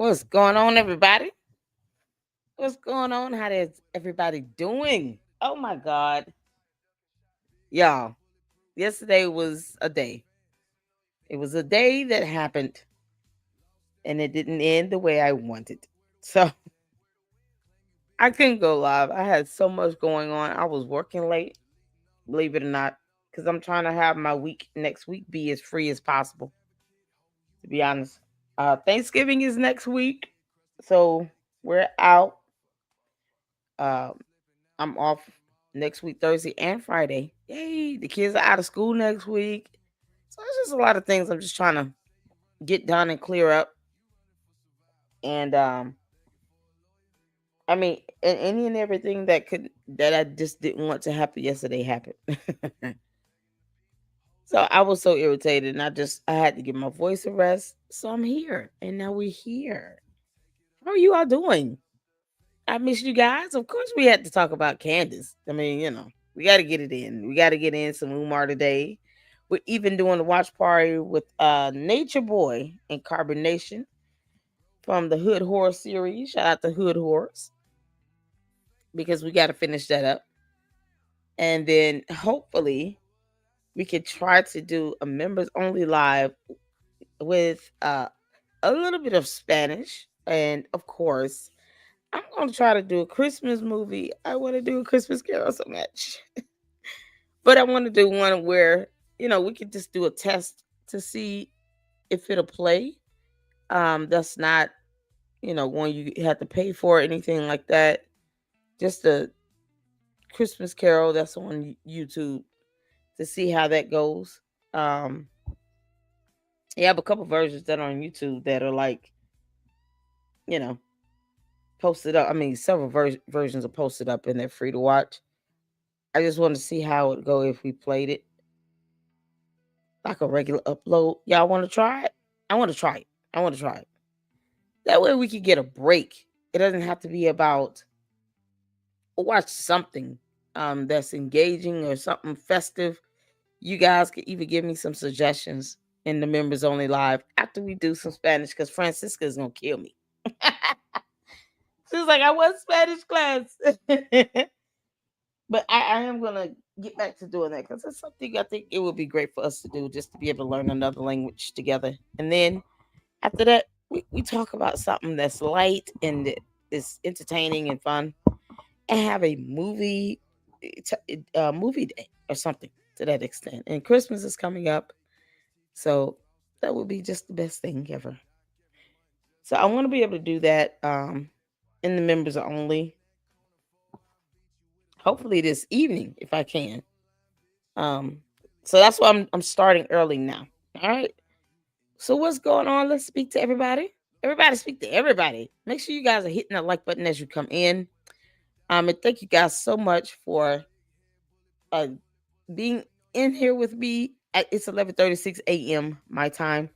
What's going on, everybody? What's going on? How is everybody doing? Oh my God. Y'all, yesterday was a day. It was a day that happened and it didn't end the way I wanted. So I couldn't go live. I had so much going on. I was working late, believe it or not, because I'm trying to have my week next week be as free as possible, to be honest. Thanksgiving is next week. So we're out. Um, I'm off next week, Thursday and Friday. Yay! The kids are out of school next week. So it's just a lot of things I'm just trying to get done and clear up. And I mean, and any and everything that I just didn't want to happen yesterday happened. So I was so irritated, and I had to give my voice a rest. So I'm here, and now we're here. How are you all doing? I miss you guys. Of course, we had to talk about Candace. I mean, we got to get it in. We got to get in some Umar today. We're even doing a watch party with Nature Boy and Carbonation from the Hood Horror series. Shout out to Hood Horrors because we got to finish that up. And then hopefully we could try to do a members only live with a little bit of Spanish. And of course, I'm going to try to do a Christmas movie. I want to do a Christmas Carol so much. But I want to do one where, we could just do a test to see if it'll play. That's not, one you have to pay for or anything like that. Just a Christmas Carol that's on YouTube to see how that goes. Um, you have a couple versions that are on YouTube that are like, you know, posted up. I mean, several versions are posted up and they're free to watch. I just want to see how it would go if we played it like a regular upload. Y'all want to try it? I want to try it. I want to try it. That way we could get a break. It doesn't have to be about watch something that's engaging or something festive. You guys could even give me some suggestions in the members only live after we do some Spanish because Francisca is gonna kill me. She's like, I want Spanish class. But I am gonna get back to doing that because it's something I think it would be great for us to do just to be able to learn another language together. And then after that, we talk about something that's light and that is entertaining and fun and have a movie day or something to that extent. And Christmas is coming up, so that would be just the best thing ever. So I want to be able to do that in the members only. Hopefully this evening if I can. Um, so that's why I'm starting early now. All right. So what's going on? Let's speak to everybody. Everybody speak to everybody. Make sure you guys are hitting that like button as you come in. And thank you guys so much for uh being in here with me. It's 11:36 a.m. my time,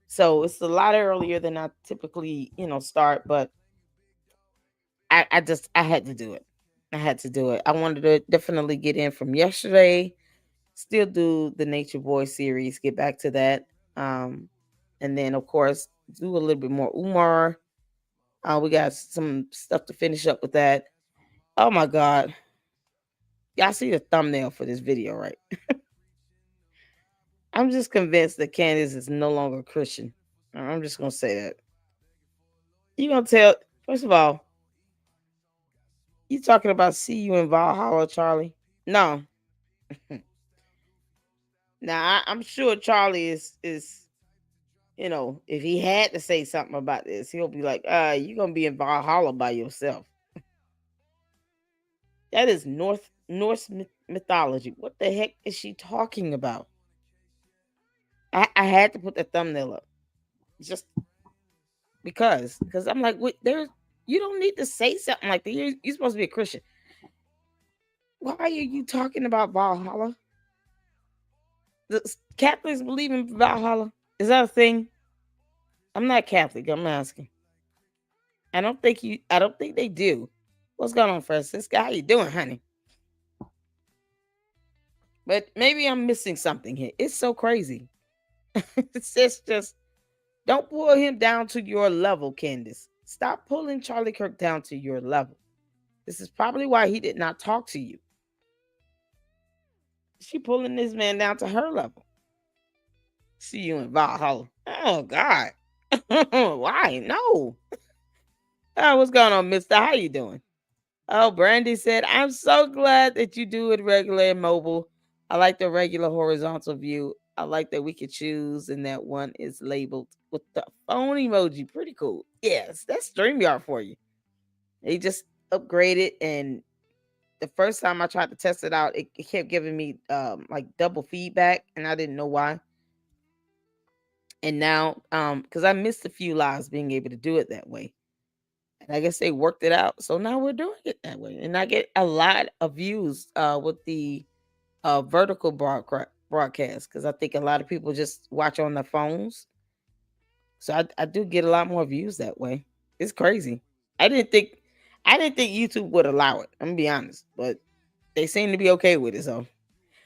so it's a lot earlier than I typically, start. But I had to do it. I had to do it. I wanted to definitely get in from yesterday. Still do the Nature Boy series. Get back to that, and then of course do a little bit more Umar. We got some stuff to finish up with that. Oh my God, y'all see the thumbnail for this video, right? I'm just convinced that Candace is no longer a Christian. I'm just gonna say that. You gonna tell? First of all, you talking about see you in Valhalla, Charlie? No. Now I'm sure Charlie is if he had to say something about this, he'll be like, you gonna be in Valhalla by yourself. That is Norse mythology. What the heck is she talking about? I had to put the thumbnail up just because I'm like, wait, you don't need to say something like that. You're supposed to be a Christian. Why are you talking about Valhalla? The Catholics believe in Valhalla. Is that a thing? I'm not Catholic. I'm asking. I don't think they do. What's going on, Francisca? How you doing, honey? But maybe I'm missing something here. It's so crazy. It's just Don't pull him down to your level, Candace. Stop pulling Charlie Kirk down to your level. This is probably why he did not talk to you. She pulling this man down to her level. See you in Valhalla. Oh God. Why? No. Oh, what's going on, mister? How you doing? Oh, Brandy said, I'm so glad that you do it regular and mobile. I like the regular horizontal view. I like that we could choose and that one is labeled with the phone emoji. Pretty cool. Yes, that's StreamYard for you. They just upgraded, and the first time I tried to test it out, it kept giving me like double feedback, and I didn't know why. And now, because I missed a few lives being able to do it that way. And I guess they worked it out. So now we're doing it that way. And I get a lot of views with the vertical broadcast because I think a lot of people just watch on their phones. So I do get a lot more views that way. It's crazy. I didn't think I didn't think YouTube would allow it. I'm gonna be honest, but they seem to be okay with it. So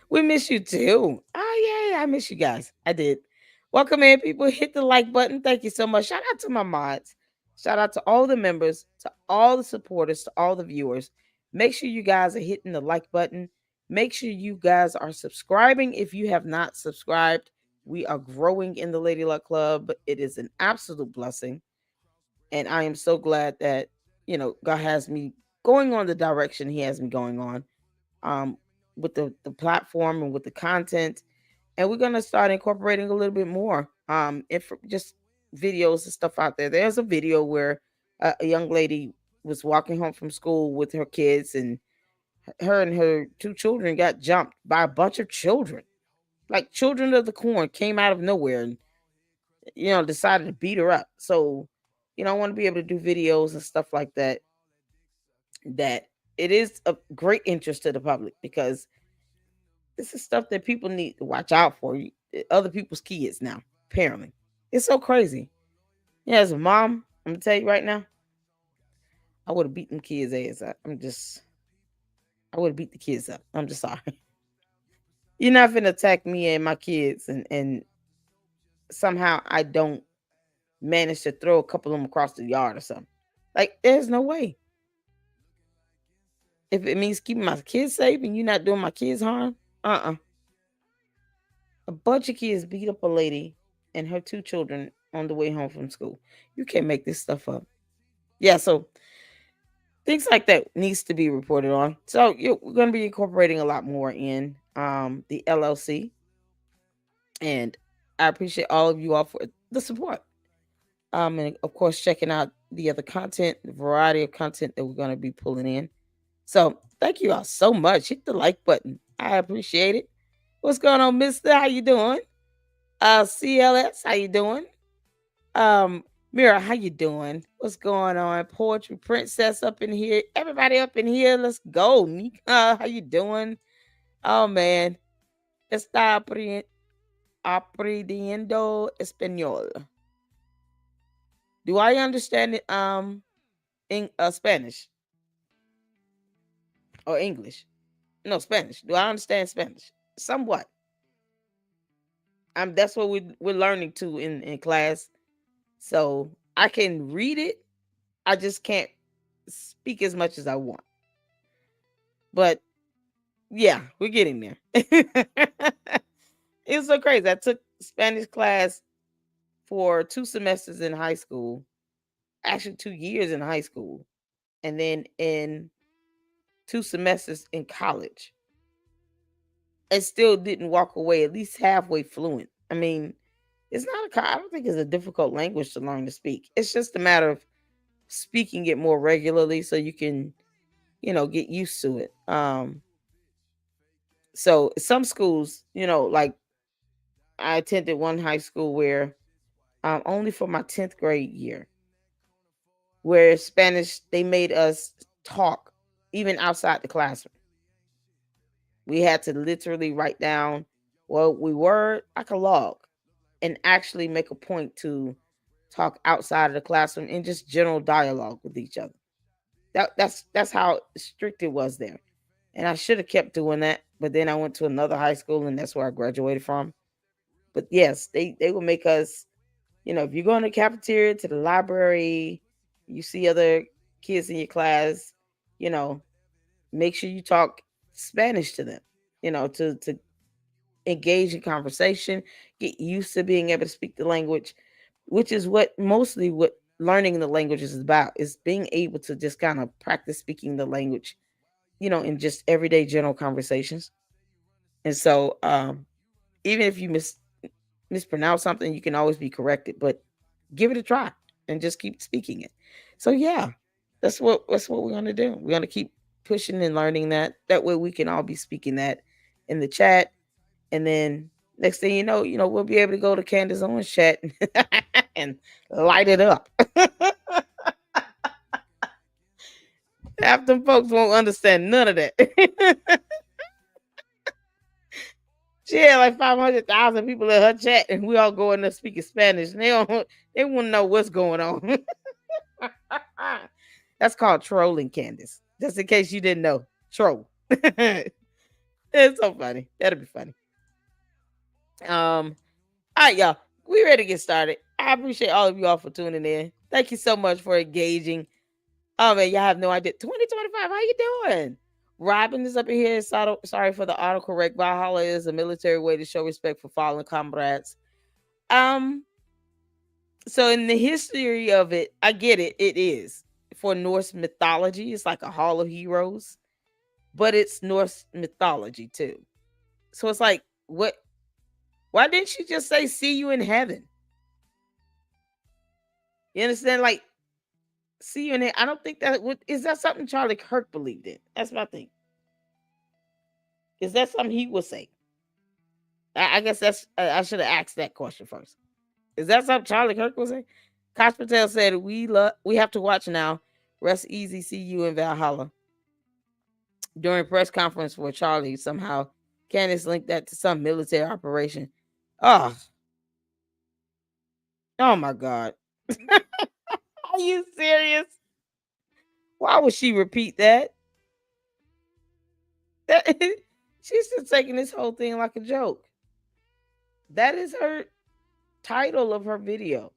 we miss you too. Oh yeah, I miss you guys. I did. Welcome in, people. Hit the like button. Thank you so much. Shout out to my mods. Shout out to all the members, to all the supporters, to all the viewers. Make sure you guys are hitting the like button. Make sure you guys are subscribing if you have not subscribed. We are growing in the Lady Luck Club. It is an absolute blessing. And I am so glad that, God has me going on the direction He has me going on, um, with the platform and with the content. And we're gonna start incorporating a little bit more, if just videos and stuff out there. There's a video where a young lady was walking home from school with her kids, and her and her two children got jumped by a bunch of children, like children of the corn came out of nowhere and decided to beat her up. So, I want to be able to do videos and stuff like that. That it is of great interest to the public because this is stuff that people need to watch out for. Other people's kids now, apparently. It's so crazy. Yeah, as a mom, I'm gonna tell you right now, I would have beat them kids' ass up. I would have beat the kids up. I'm just sorry. You're not gonna attack me and my kids, and somehow I don't manage to throw a couple of them across the yard or something. Like, there's no way. If it means keeping my kids safe and you not doing my kids harm, a bunch of kids beat up a lady and her two children on the way home from school. You can't make this stuff up. Yeah, so things like that needs to be reported on. So we're going to be incorporating a lot more in the LLC, and I appreciate all of you all for the support. And of course, checking out the other content, the variety of content that we're going to be pulling in. So thank you all so much. Hit the like button. I appreciate it. What's going on, Mister? How you doing? CLS, how you doing? Mira, how you doing? What's going on? Poetry Princess up in here. Everybody up in here. Let's go. Nika, how you doing? Oh man. Está aprendiendo español. Do I understand it in Spanish or English? No, Spanish. Do I understand Spanish? Somewhat. That's what we're learning too in class. So I can read it. I just can't speak as much as I want. But yeah, we're getting there. It was so crazy. I took Spanish class for 2 semesters in high school, actually 2 years in high school, and then in 2 semesters in college. And still didn't walk away at least halfway fluent. I mean, I don't think it's a difficult language to learn to speak. It's just a matter of speaking it more regularly so you can, get used to it. So some schools, like I attended one high school where only for my 10th grade year, where Spanish, they made us talk even outside the classroom. We had to literally write down what we were, like a log, and actually make a point to talk outside of the classroom in just general dialogue with each other. That's how strict it was there. And I should have kept doing that, but then I went to another high school and that's where I graduated from. But yes, they would make us If you go in the cafeteria, to the library, you see other kids in your class, you know, make sure you talk Spanish to them, to engage in conversation, get used to being able to speak the language, which is what learning the language is about, is being able to just kind of practice speaking the language, in just everyday general conversations. And so, even if you mispronounce something, you can always be corrected, but give it a try and just keep speaking it. So yeah, that's what we're gonna do. We're gonna keep pushing and learning that. That way we can all be speaking that in the chat. And then next thing we'll be able to go to Candace Owens chat and light it up. Half them folks won't understand none of that. She had like 500,000 people in her chat, and we all go in there speaking Spanish. And they wouldn't know what's going on. That's called trolling, Candace. Just in case you didn't know, troll. It's so funny. That'll be funny. All right, y'all. We ready to get started. I appreciate all of you all for tuning in. Thank you so much for engaging. Oh man, y'all have no idea. 2025, how you doing? Robin is up in here. Sorry for the autocorrect. Valhalla is a military way to show respect for fallen comrades. Um, so in the history of it, I get it. It is for Norse mythology. It's like a hall of heroes, but it's Norse mythology too. So it's like, what? Why didn't you just say "see you in heaven"? You understand? Like, see you in it. I don't think is that something Charlie Kirk believed in. That's my thing. Is that something he would say? I guess I should have asked that question first. Is that something Charlie Kirk would say? Kosh Patel said we have to watch now. Rest easy. See you in Valhalla. During press conference for Charlie, somehow Candace linked that to some military operation. Oh, oh my God. Are you serious? Why would she repeat that? She's just taking this whole thing like a joke. That is her title of her video.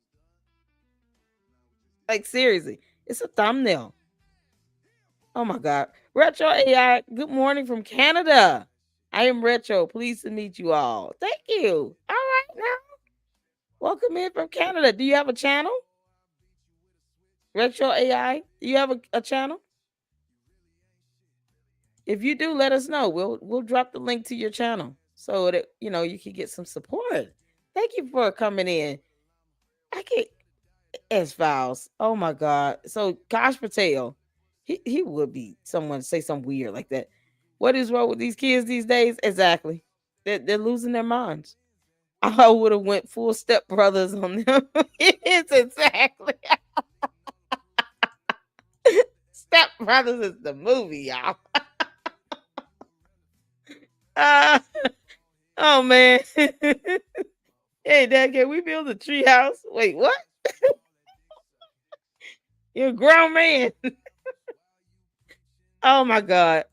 Like, seriously, it's a thumbnail. Oh my God. Retro AI, good morning from Canada. I am Retro. Pleased to meet you all. Thank you. All right, now. Welcome in from Canada. Do you have a channel? Retro AI, do you have a channel? If you do, let us know. We'll drop the link to your channel so that you can get some support. Thank you for coming in. I can't S Files. Oh my God. So Kosh Patel, he would be someone say something weird like that. What is wrong with these kids these days? Exactly. They're losing their minds. I would have went full Step Brothers on them. It's exactly. Step Brothers is the movie, y'all. Uh, oh man. Hey, Dad, can we build a tree house? Wait, what? You're a grown man. Oh my God.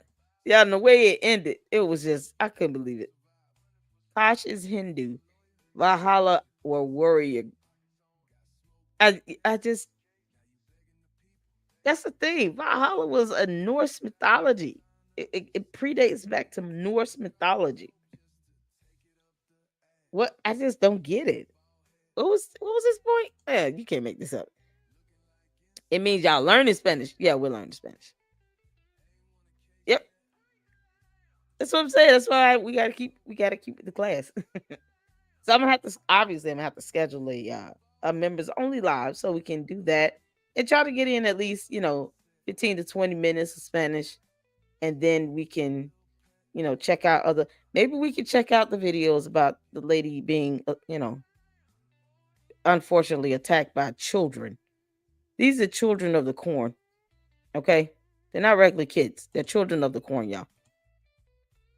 Yeah, and the way it ended, it was just, I couldn't believe it. Kosh is Hindu. Valhalla or warrior. I just, that's the thing. Valhalla was a Norse mythology. It predates back to Norse mythology. What? I just don't get it. What was his point? Yeah, you can't make this up. It means y'all learning Spanish. Yeah, we're learning Spanish. Yep. That's what I'm saying. That's why we gotta keep the class. So I'm gonna have to schedule a members only live so we can do that and try to get in at least 15 to 20 minutes of Spanish, and then we can check out other. Maybe we can check out the videos about the lady being unfortunately attacked by children. These are children of the corn. Okay, they're not regular kids. They're children of the corn, y'all.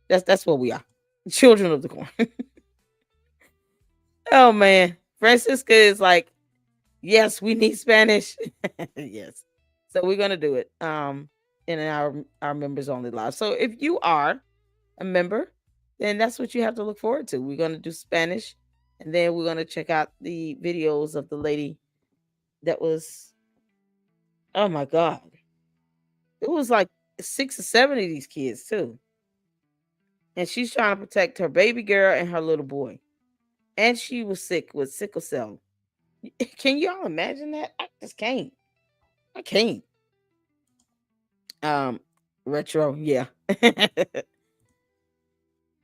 That's what we are. Children of the corn. Oh man, Francisca is like, yes, we need Spanish. Yes. So we're gonna do it. In our members only live. So if you are a member, then that's what you have to look forward to. We're gonna do Spanish And then we're gonna check out the videos of the lady that was, oh my god, it was like 6 or 7 of these kids too. And she's trying to protect her baby girl and her little boy. And she was sick with sickle cell. Can y'all imagine that? I just can't. I can't. Um, retro, yeah.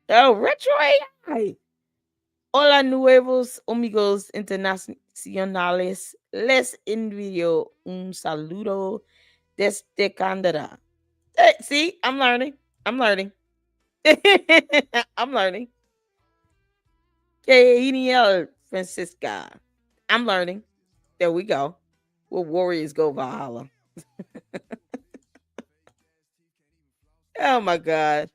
Oh, retro AI. Hola nuevos amigos internacionales. Les envío un saludo desde Canadá. Hey, see, I'm learning. I'm learning. I'm learning. Genial, Francisca. I'm learning. There we go. We'll warriors go Valhalla. Oh my God.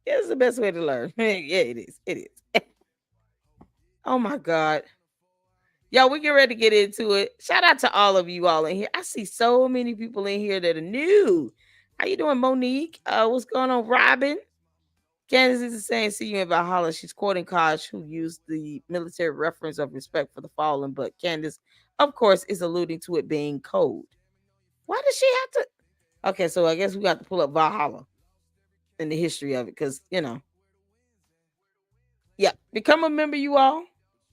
It's the best way to learn. Yeah, it is. It is. Oh my God. Y'all, we get ready to get into it. Shout out to all of you all in here. I see so many people in here that are new. How you doing, Monique? What's going on, Robin? Candace is saying, "See you in Valhalla." She's quoting Kosh, who used the military reference of respect for the fallen, but Candace, of course, is alluding to it being cold. Why does she have to? Okay, so I guess we got to pull up Valhalla and the history of it, because yeah, become a member, you all.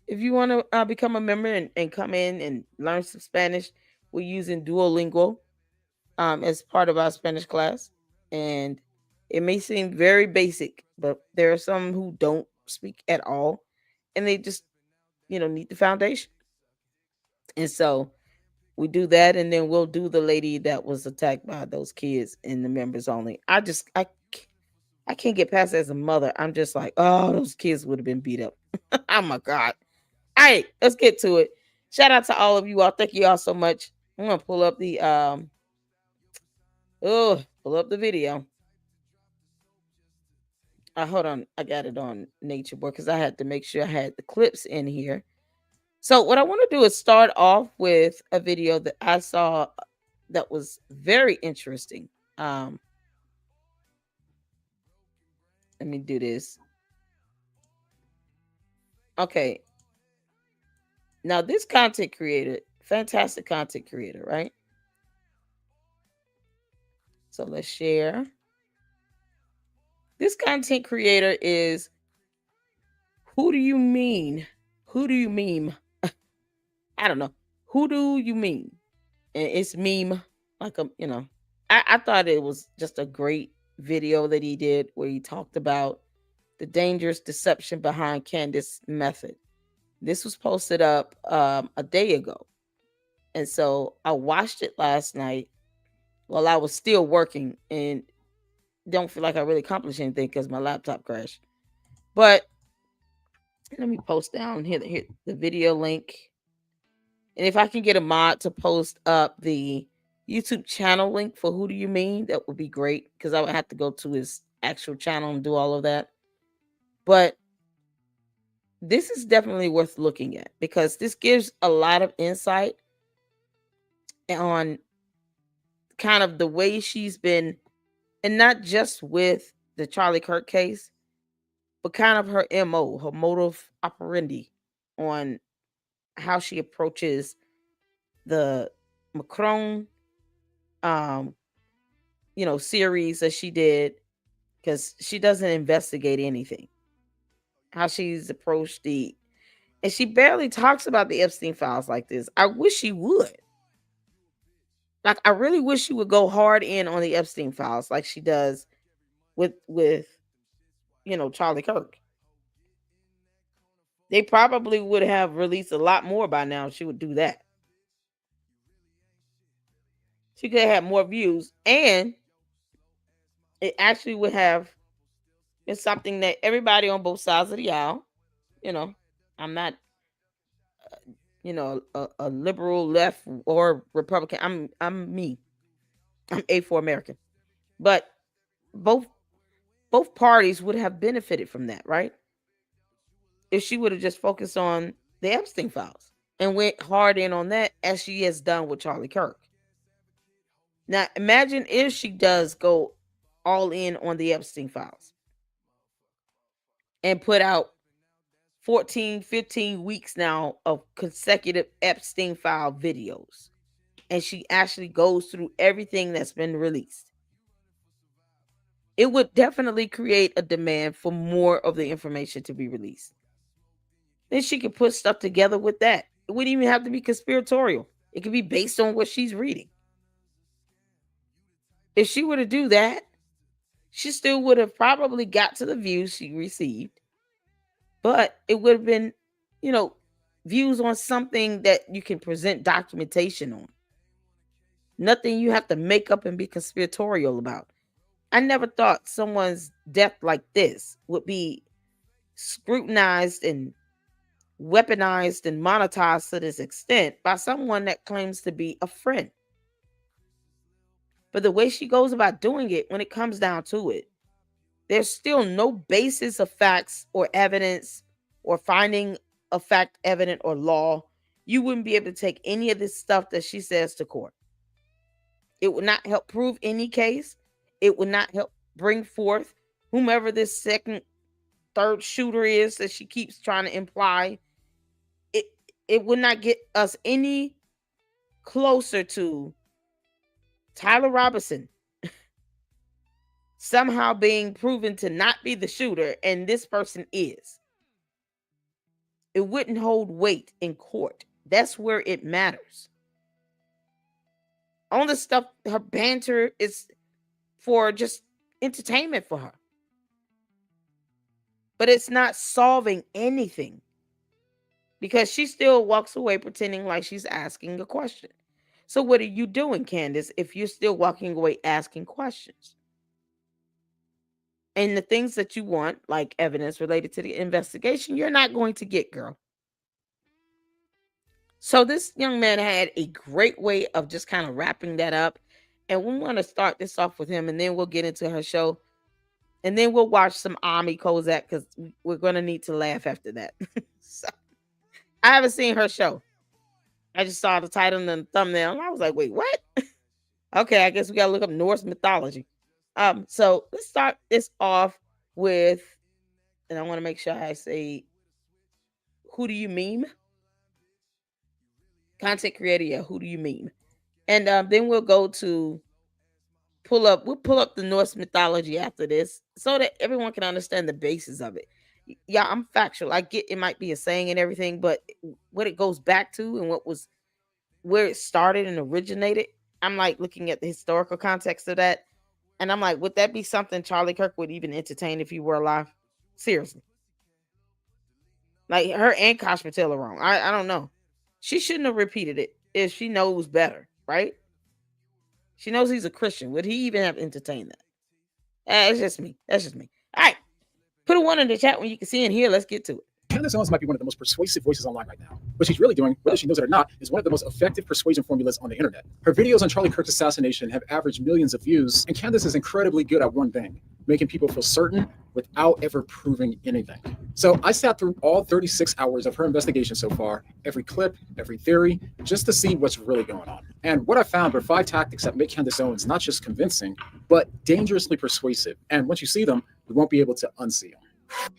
If you want to become a member and come in and learn some Spanish, we're using Duolingo as part of our Spanish class. And it may seem very basic, but there are some who don't speak at all and they just, need the foundation. And so we do that, and then we'll do the lady that was attacked by those kids in the members only. I can't get past it as a mother. I'm just like, oh, those kids would have been beat up. Oh my God. All right, let's get to it. Shout out to all of you all. Thank you all so much. I'm gonna pull up the pull up the video. Hold on, I got it on Nature Boy because I had to make sure I had the clips in here. So what I want to do is start off with a video that I saw that was very interesting. Let me do this. Okay. Now this content creator, fantastic content creator, right? So let's share. This content creator is Who Do You Mean? Who Do You Meme? I don't know. Who do you mean? And it's meme, like I thought it was just a great video that he did where he talked about the dangerous deception behind Candace method. This was posted up a day ago. And so I watched it last night while I was still working and don't feel like I really accomplished anything because my laptop crashed. But let me post down here the video link. And if I can get a mod to post up the YouTube channel link for Who Do You Mean, that would be great because I would have to go to his actual channel and do all of that. But this is definitely worth looking at because this gives a lot of insight on kind of the way she's been, and not just with the Charlie Kirk case, but kind of her MO, her modus operandi on how she approaches the Macron series that she did, because she doesn't investigate anything. How she's approached and she barely talks about the Epstein files like this. I wish she would. Like, I really wish she would go hard in on the Epstein files like she does with Charlie Kirk. They probably would have released a lot more by now if she would do that. She could have more views, and it actually would have been something that everybody on both sides of the aisle, I'm not, a liberal left or Republican. I'm me. I'm A4 American. But both parties would have benefited from that, right? If she would have just focused on the Epstein files and went hard in on that as she has done with Charlie Kirk. Now, imagine if she does go all in on the Epstein files and put out 14, 15 weeks now of consecutive Epstein file videos. And she actually goes through everything that's been released. It would definitely create a demand for more of the information to be released. Then she could put stuff together with that. It wouldn't even have to be conspiratorial. It could be based on what she's reading. If she were to do that, she still would have probably got to the views she received, but it would have been, views on something that you can present documentation on. Nothing you have to make up and be conspiratorial about. I never thought someone's death like this would be scrutinized and weaponized and monetized to this extent by someone that claims to be a friend. But the way she goes about doing it, when it comes down to it, there's still no basis of facts or evidence or finding of fact, evident, or law. You wouldn't be able to take any of this stuff that she says to court. It would not help prove any case. It would not help bring forth whomever this second, third shooter is that she keeps trying to imply. It would not get us any closer to Tyler Robinson somehow being proven to not be the shooter and this person is. It wouldn't hold weight in court. That's where it matters. All the stuff, her banter is for just entertainment for her. But it's not solving anything because she still walks away pretending like she's asking a question. So what are you doing, Candace, if you're still walking away asking questions? And the things that you want, like evidence related to the investigation, you're not going to get, girl. So this young man had a great way of just kind of wrapping that up. And we want to start this off with him, and then we'll get into her show. And then we'll watch some Ami Kozak because we're going to need to laugh after that. So, I haven't seen her show. I just saw the title and the thumbnail, and I was like, wait, what? Okay, I guess we got to look up Norse mythology. So let's start this off with, and I want to make sure I say, who do you meme? Content creator, yeah, who do you meme? And then we'll go to we'll pull up the Norse mythology after this so that everyone can understand the basis of it. Yeah, I'm factual. I get it might be a saying and everything, but what it goes back to and where it started and originated, I'm like looking at the historical context of that. And I'm like, would that be something Charlie Kirk would even entertain if he were alive? Seriously. Like her and Kosh Patel are wrong. I don't know. She shouldn't have repeated it if she knows better, right? She knows he's a Christian. Would he even have entertained that? It's just me. That's just me. All right. Put a one in the chat when you can see and hear. Let's get to it. Candace Owens might be one of the most persuasive voices online right now. What she's really doing, whether she knows it or not, is one of the most effective persuasion formulas on the internet. Her videos on Charlie Kirk's assassination have averaged millions of views, and Candace is incredibly good at one thing: making people feel certain without ever proving anything. So I sat through all 36 hours of her investigation so far, every clip, every theory, just to see what's really going on. And what I found were 5 tactics that make Candace Owens not just convincing, but dangerously persuasive. And once you see them, you won't be able to unsee them.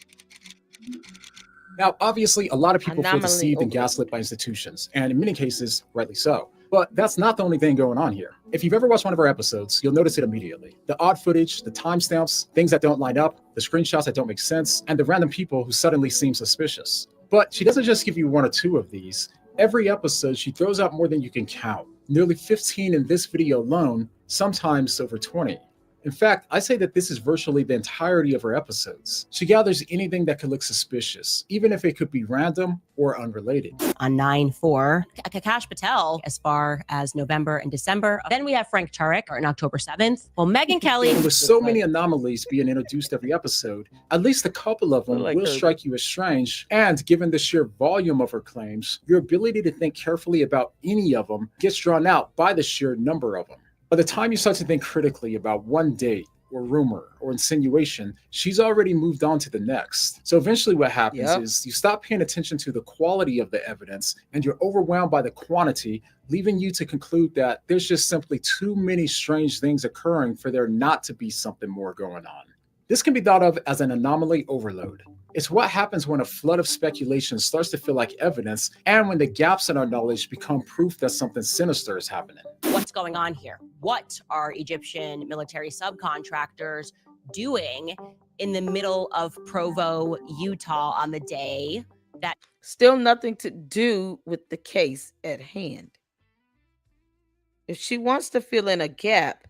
Now, obviously, a lot of people feel deceived and gaslit by institutions, and in many cases, rightly so. But that's not the only thing going on here. If you've ever watched one of our episodes, you'll notice it immediately. The odd footage, the timestamps, things that don't line up, the screenshots that don't make sense, and the random people who suddenly seem suspicious. But she doesn't just give you 1 or 2 of these. Every episode, she throws out more than you can count. Nearly 15 in this video alone, sometimes over 20. In fact, I say that this is virtually the entirety of her episodes. She gathers anything that could look suspicious, even if it could be random or unrelated. On 9/4, Kash Patel as far as November and December. Then we have Frank Turek on October 7th. Well, Megyn Kelly. And with so many anomalies being introduced every episode, at least a couple of them will strike you as strange. And given the sheer volume of her claims, your ability to think carefully about any of them gets drawn out by the sheer number of them. By the time you start to think critically about one date or rumor or insinuation, she's already moved on to the next. So eventually what happens is you stop paying attention to the quality of the evidence and you're overwhelmed by the quantity, leaving you to conclude that there's just simply too many strange things occurring for there not to be something more going on. This can be thought of as an anomaly overload. It's what happens when a flood of speculation starts to feel like evidence and when the gaps in our knowledge become proof that something sinister is happening. What's going on here? What are Egyptian military subcontractors doing in the middle of Provo, Utah on the day that... Still nothing to do with the case at hand. If she wants to fill in a gap,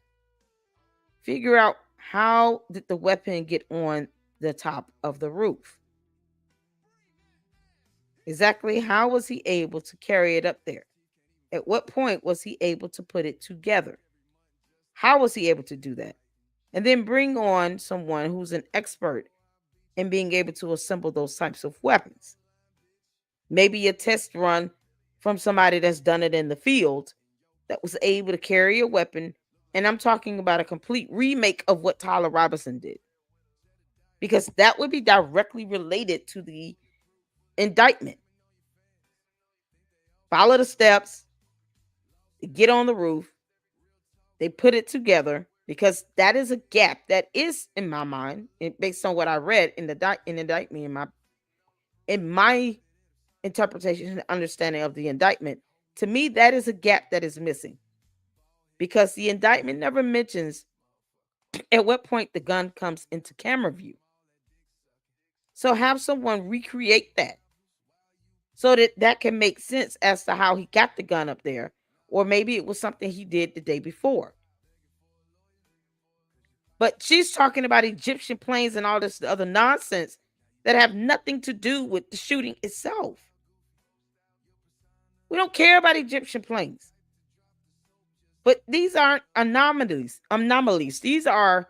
figure out how did the weapon get on the top of the roof? Exactly how was he able to carry it up there? At what point was he able to put it together? How was he able to do that? And then bring on someone who's an expert in being able to assemble those types of weapons. Maybe a test run from somebody that's done it in the field that was able to carry a weapon. And I'm talking about a complete remake of what Tyler Robinson did, because that would be directly related to the indictment. Follow the steps, they get on the roof, they put it together, because that is a gap that is, in my mind, based on what I read in the indictment, in my interpretation and understanding of the indictment, to me, that is a gap that is missing, because the indictment never mentions at what point the gun comes into camera view. So have someone recreate that so that can make sense as to how he got the gun up there, or maybe it was something he did the day before. But she's talking about Egyptian planes and all this other nonsense that have nothing to do with the shooting itself. We don't care about Egyptian planes. But these aren't anomalies. These are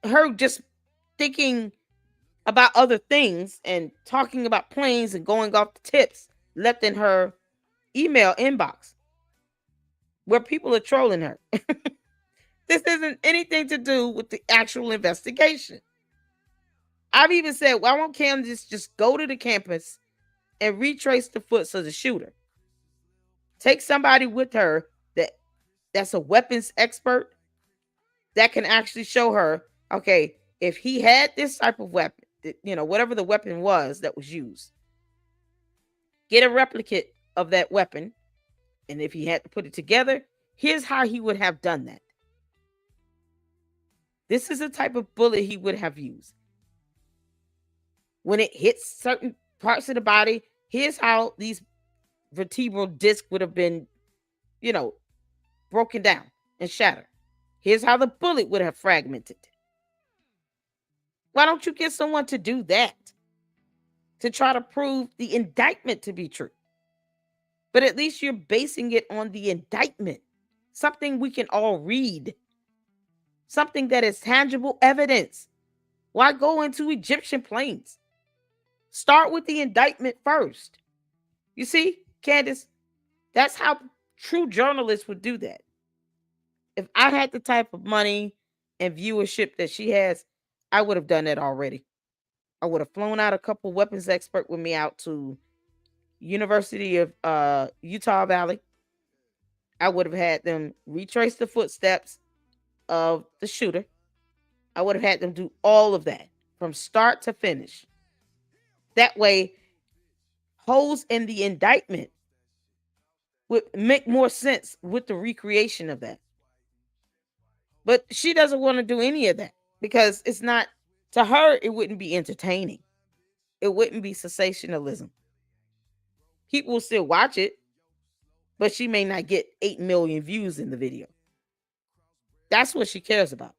her just thinking about other things and talking about planes and going off the tips left in her email inbox where people are trolling her. This isn't anything to do with the actual investigation. I've even said, well, why won't Candace just go to the campus and retrace the footsteps of the shooter? Take somebody with her that's a weapons expert that can actually show her, okay, if he had this type of weapon, whatever the weapon was that was used, get a replicate of that weapon. And if he had to put it together, here's how he would have done that. This is the type of bullet he would have used. When it hits certain parts of the body, here's how these vertebral discs would have been, broken down and shattered. Here's how the bullet would have fragmented. Why don't you get someone to do that? To try to prove the indictment to be true. But at least you're basing it on the indictment. Something we can all read. Something that is tangible evidence. Why go into Egyptian planes? Start with the indictment first. You see, Candace, that's how true journalists would do that. If I had the type of money and viewership that she has, I would have done that already. I would have flown out a couple weapons expert with me out to University of Utah Valley. I would have had them retrace the footsteps of the shooter. I would have had them do all of that from start to finish. That way, holes in the indictment would make more sense with the recreation of that. But she doesn't want to do any of that because it's not, to her, it wouldn't be entertaining. It wouldn't be sensationalism. People will still watch it, but she may not get 8 million views in the video. That's what she cares about.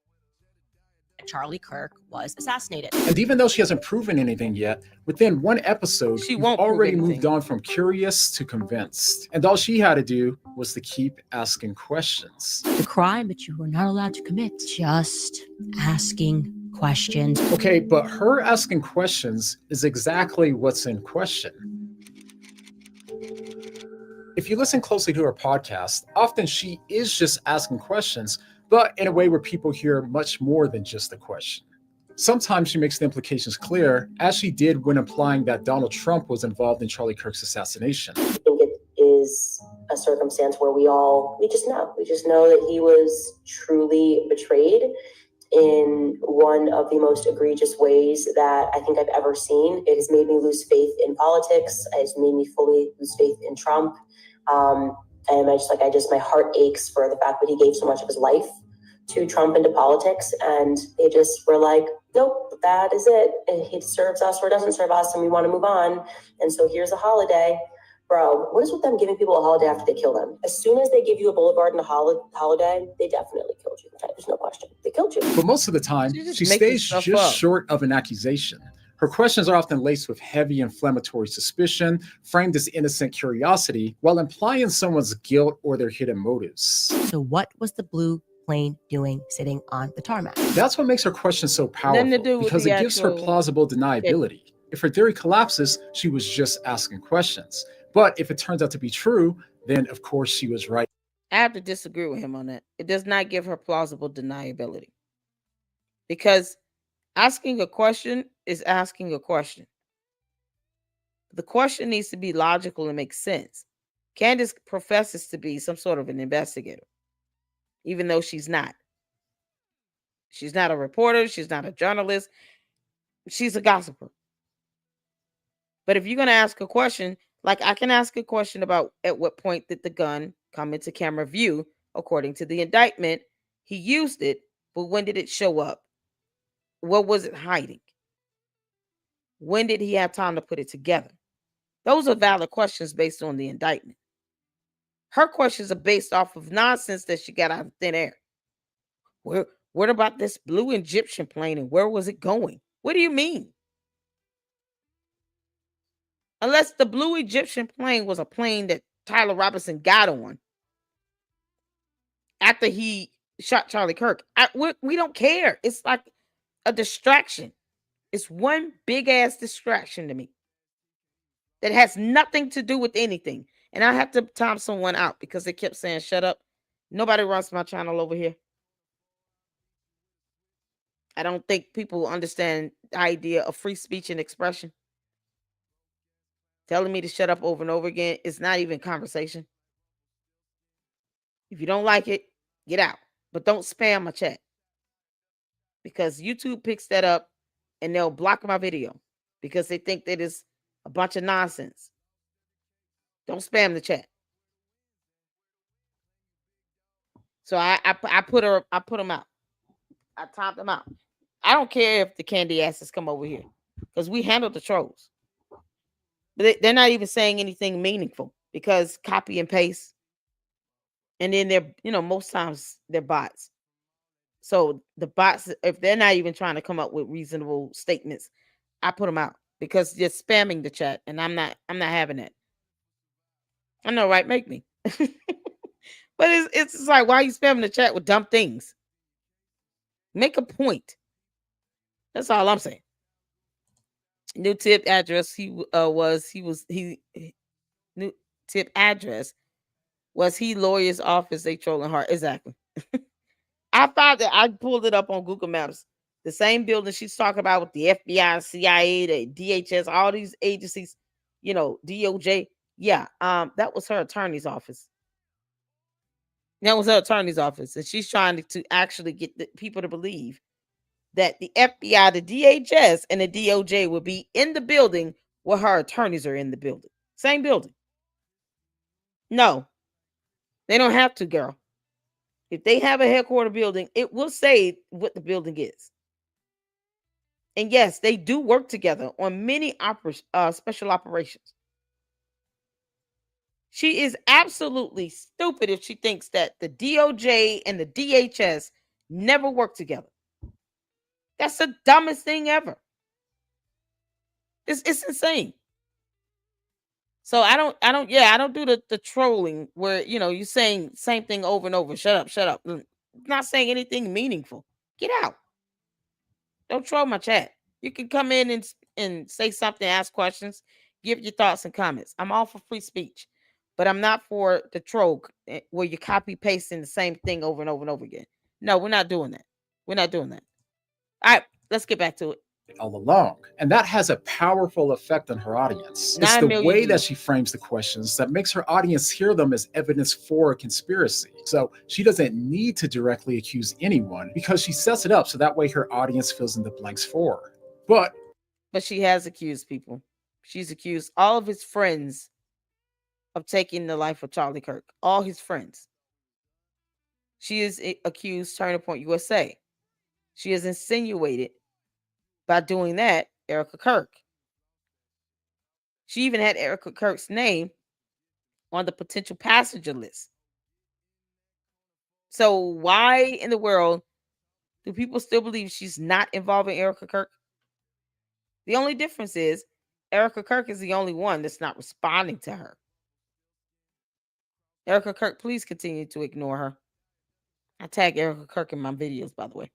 Charlie Kirk was assassinated. And even though she hasn't proven anything yet, within one episode, she won't already moved on from curious to convinced. And all she had to do was to keep asking questions. The crime that you were not allowed to commit, just asking questions. Okay, but her asking questions is exactly what's in question. If you listen closely to her podcast, often she is just asking questions, but in a way where people hear much more than just a question. Sometimes she makes the implications clear, as she did when implying that Donald Trump was involved in Charlie Kirk's assassination. I think it is a circumstance where we just know that he was truly betrayed. in one of the most egregious ways that I think I've ever seen. It has made me lose faith in politics. It's made me fully lose faith in Trump. And my heart aches for the fact that he gave so much of his life to Trump and to politics. And they just were like, nope, that is it. It serves us or doesn't serve us, and we want to move on. And so here's a holiday. Bro, what is with them giving people a holiday after they kill them? As soon as they give you a boulevard and a holiday, they definitely killed you. There's no question. They killed you. But most of the time, she stays just short of an accusation. Her questions are often laced with heavy inflammatory suspicion, framed as innocent curiosity, while implying someone's guilt or their hidden motives. So what was the blue plane doing sitting on the tarmac? That's what makes her question so powerful, because it gives her plausible deniability. If her theory collapses, she was just asking questions. But if it turns out to be true, then of course she was right. I have to disagree with him on that. It does not give her plausible deniability. Because asking a question is asking a question. The question needs to be logical and make sense. Candace professes to be some sort of an investigator, even though she's not. She's not a reporter. She's not a journalist. She's a gossiper. But if you're going to ask a question, like I can ask a question about at what point did the gun come into camera view, according to the indictment, he used it, but when did it show up? What was it hiding? When did he have time to put it together? Those are valid questions based on the indictment. Her questions are based off of nonsense that she got out of thin air. What about this blue Egyptian plane and where was it going? What do you mean? Unless the blue Egyptian plane was a plane that Tyler Robinson got on after he shot Charlie Kirk. We don't care. It's like a distraction. It's one big ass distraction to me that has nothing to do with anything. And I have to time someone out because they kept saying, shut up. Nobody runs my channel over here. I don't think people understand the idea of free speech and expression. Telling me to shut up over and over again is not even conversation. If you don't like it, get out. But don't spam my chat. Because YouTube picks that up and they'll block my video because they think that is a bunch of nonsense. Don't spam the chat. So I put them out. I topped them out. I don't care if the candy asses come over here because we handle the trolls. But they're not even saying anything meaningful because copy and paste. And then they're, most times they're bots. So the bots, if they're not even trying to come up with reasonable statements, I put them out because you're spamming the chat, and I'm not having that. I know, right? Make me. But it's like, why are you spamming the chat with dumb things? Make a point. That's all I'm saying. New tip address. New tip address was he lawyer's office. They trolling hard. Exactly. I found that I pulled it up on Google Maps. The same building she's talking about with the FBI, CIA, the DHS, all these agencies, DOJ. Yeah, that was her attorney's office. That was her attorney's office. And she's trying to actually get the people to believe that the FBI, the DHS, and the DOJ will be in the building where her attorneys are in the building. Same building. No, they don't have to, girl. If they have a headquarters building, it will say what the building is. And yes, they do work together on many special operations. She is absolutely stupid if she thinks that the DOJ and the DHS never work together. That's the dumbest thing ever. It's insane. So I don't do the trolling where, you're saying same thing over and over. Shut up. Not saying anything meaningful. Get out. Don't troll my chat. You can come in and say something, ask questions, give your thoughts and comments. I'm all for free speech, but I'm not for the troll where you're copy pasting the same thing over and over and over again. No, we're not doing that. We're not doing that. All right, let's get back to it. all along. And that has a powerful effect on her audience. It's 9 the million way that views. she frames the questions that makes her audience hear them as evidence for a conspiracy. So she doesn't need to directly accuse anyone because she sets it up so that way her audience fills in the blanks for her. But she has accused people. She's accused all of his friends of taking the life of Charlie Kirk. All his friends. She is accused Turning Point USA. She has insinuated by doing that Erica Kirk. She even had Erica Kirk's name on the potential passenger list. So why in the world do people still believe she's not involving Erica Kirk? The only difference is Erica Kirk is the only one that's not responding to her. Erica Kirk, please continue to ignore her. I tag Erica Kirk in my videos, by the way.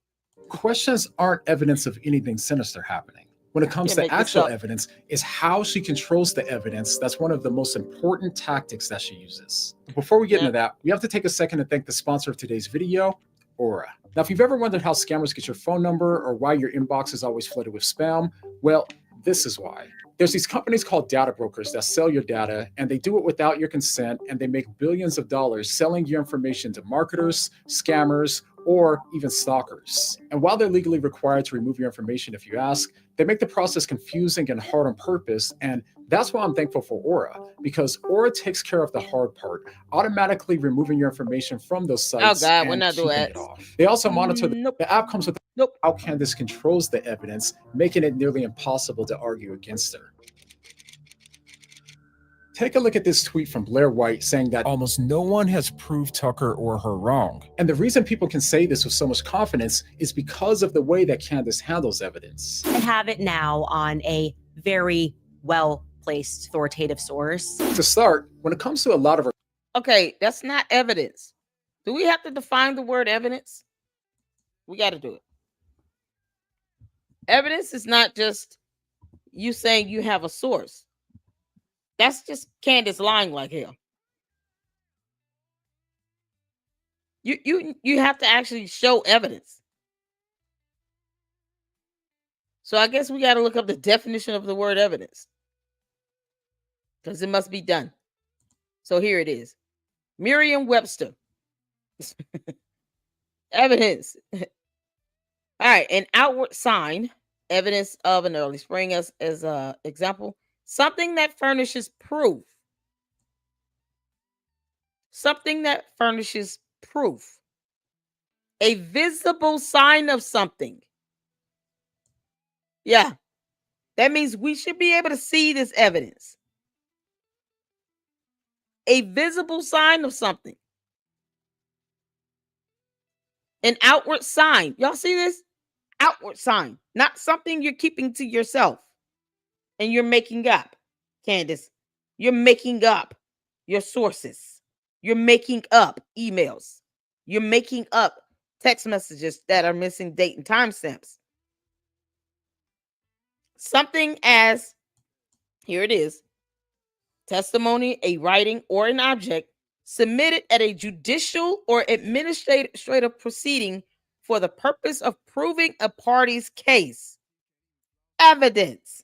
Questions aren't evidence of anything sinister happening. When it comes to actual evidence, is how she controls the evidence. That's one of the most important tactics that she uses. Before we get into that, we have to take a second to thank the sponsor of today's video, Aura. Now, if you've ever wondered how scammers get your phone number or why your inbox is always flooded with spam, well, this is why. There's these companies called data brokers that sell your data, and they do it without your consent, and they make billions of dollars selling your information to marketers, scammers, or even stalkers. And while they're legally required to remove your information if you ask, they make the process confusing and hard on purpose. And that's why I'm thankful for Aura, because Aura takes care of the hard part, automatically removing your information from those sites and keeping it off. They also monitor the app comes with how Candace controls the evidence, making it nearly impossible to argue against her. Take a look at this tweet from Blair White saying that almost no one has proved Tucker or her wrong. And the reason people can say this with so much confidence is because of the way that Candace handles evidence. I have it now on a very well-placed authoritative source. To start, when it comes to a lot of her... Okay, that's not evidence. Do we have to define the word evidence? We got to do it. Evidence is not just you saying you have a source. That's just Candace lying like hell. You have to actually show evidence. So I guess we got to look up the definition of the word evidence, because it must be done. So here it is. Merriam-Webster. Evidence. All right, an outward sign, evidence of an early spring as an example. Something that furnishes proof. Something that furnishes proof. A visible sign of something. Yeah. That means we should be able to see this evidence. A visible sign of something. An outward sign. Y'all see this? Outward sign. Not something you're keeping to yourself and you're making up. Candace, you're making up your sources. You're making up emails. You're making up text messages that are missing date and timestamps. Something as, here it is, testimony, a writing, or an object submitted at a judicial or administrative proceeding for the purpose of proving a party's case. Evidence.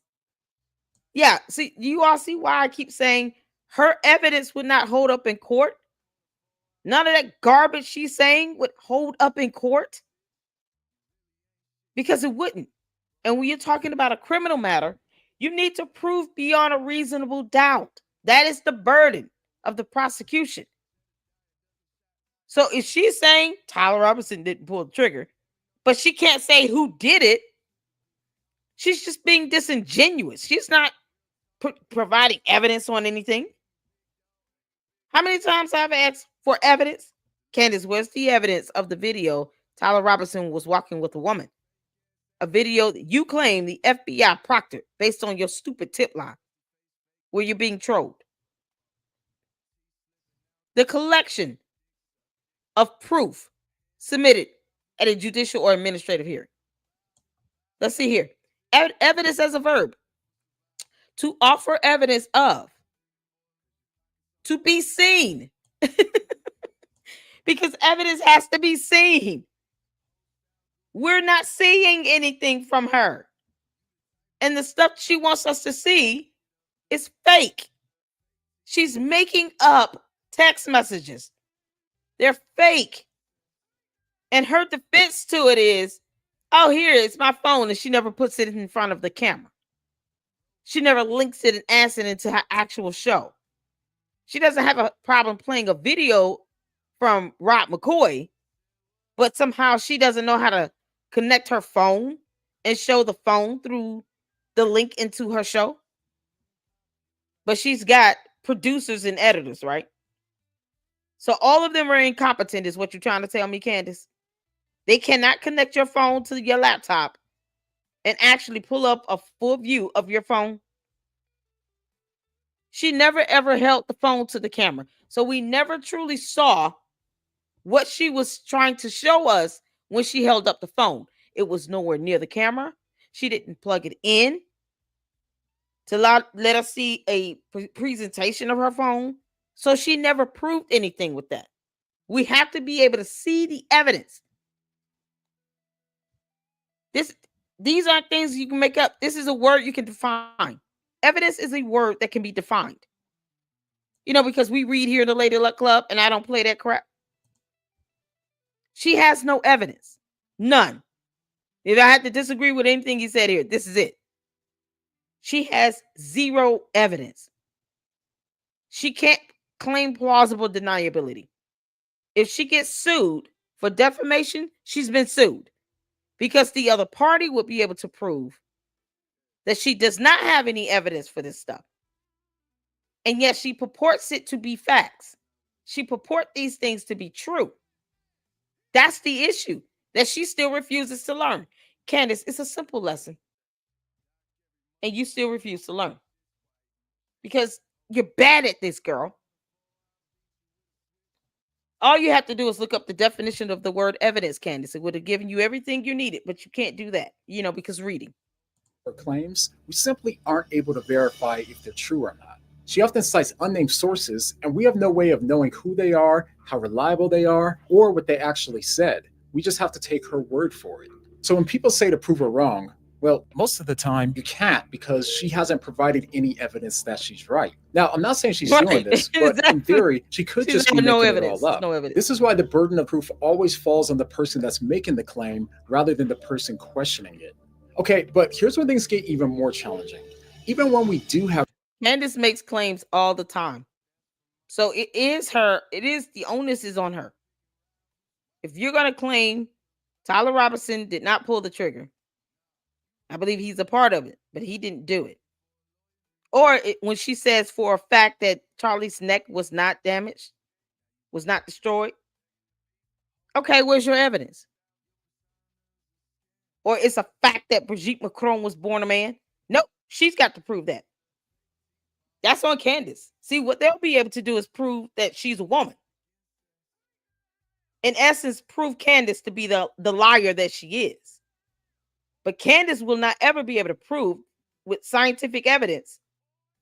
Yeah, see, you all see why I keep saying her evidence would not hold up in court? None of that garbage she's saying would hold up in court? Because it wouldn't. And when you're talking about a criminal matter, you need to prove beyond a reasonable doubt. That is the burden of the prosecution. So if she's saying Tyler Robinson didn't pull the trigger, but she can't say who did it, she's just being disingenuous. She's not providing evidence on anything. How many times have I asked for evidence? Candace, where's the evidence of the video Tyler Robinson was walking with a woman? A video that you claim the FBI proctored based on your stupid tip line where you're being trolled. The collection of proof submitted at a judicial or administrative hearing. Let's see here. Evidence as a verb. To offer evidence of. To be seen. Because evidence has to be seen. We're not seeing anything from her. And the stuff she wants us to see is fake. She's making up text messages. They're fake. And her defense to it is, oh, here, it's my phone. And she never puts it in front of the camera. She never links it and adds it into her actual show. She doesn't have a problem playing a video from Rob McCoy, but somehow she doesn't know how to connect her phone and show the phone through the link into her show. But she's got producers and editors, right? So all of them are incompetent is what you're trying to tell me, Candace. They cannot connect your phone to your laptop and actually pull up a full view of your phone. She never ever held the phone to the camera. So we never truly saw what she was trying to show us when she held up the phone. It was nowhere near the camera. She didn't plug it in to let us see a presentation of her phone. So she never proved anything with that. We have to be able to see the evidence. These aren't things you can make up. This is a word you can define. Evidence is a word that can be defined. You know, because we read here in the Lady Luck Club and I don't play that crap. She has no evidence. None. If I had to disagree with anything he said here, this is it. She has zero evidence. She can't claim plausible deniability. If she gets sued for defamation, she's been sued because the other party would be able to prove that she does not have any evidence for this stuff. And yet she purports it to be facts. She purports these things to be true. That's the issue that she still refuses to learn. Candace, it's a simple lesson. And you still refuse to learn. Because you're bad at this, girl. All you have to do is look up the definition of the word evidence, Candace. It would have given you everything you needed, but you can't do that, because reading. Her claims, we simply aren't able to verify if they're true or not. She often cites unnamed sources, and we have no way of knowing who they are, how reliable they are, or what they actually said. We just have to take her word for it. So when people say to prove her wrong, well, most of the time you can't because she hasn't provided any evidence that she's right. Now, I'm not saying she's doing this, but in theory, she could just be making it all up. No evidence. This is why the burden of proof always falls on the person that's making the claim rather than the person questioning it. Okay, but here's where things get even more challenging. Even when we do have... Candace makes claims all the time. So the onus is on her. If you're going to claim Tyler Robinson did not pull the trigger, I believe he's a part of it, but he didn't do it. Or when she says for a fact that Charlie's neck was not damaged, was not destroyed. Okay, where's your evidence? Or it's a fact that Brigitte Macron was born a man. Nope, she's got to prove that. That's on Candace. See, what they'll be able to do is prove that she's a woman. In essence, prove Candace to be the liar that she is. But Candace will not ever be able to prove with scientific evidence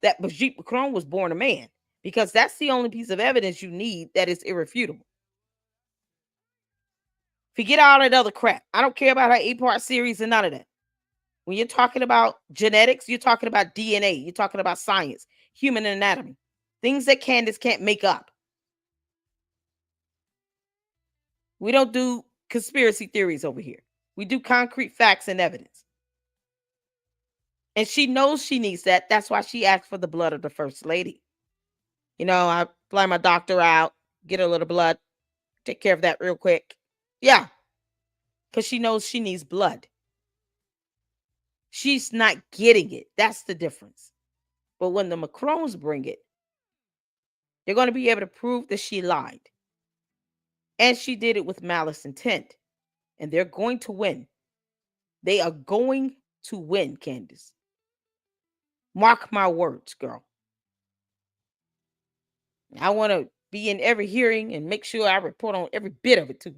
that Brigitte Macron was born a man, because that's the only piece of evidence you need that is irrefutable. Forget all that other crap. I don't care about her 8-part series and none of that. When you're talking about genetics, you're talking about DNA, you're talking about science, human anatomy, things that Candace can't make up. We don't do conspiracy theories over here. We do concrete facts and evidence. And she knows she needs that. That's why she asked for the blood of the first lady. I fly my doctor out, get a little blood, take care of that real quick. Yeah. Because she knows she needs blood. She's not getting it. That's the difference. But when the Macrons bring it, they're going to be able to prove that she lied. And she did it with malice intent. And they're going to win. They are going to win, Candace. Mark my words, girl. I want to be in every hearing and make sure I report on every bit of it, too.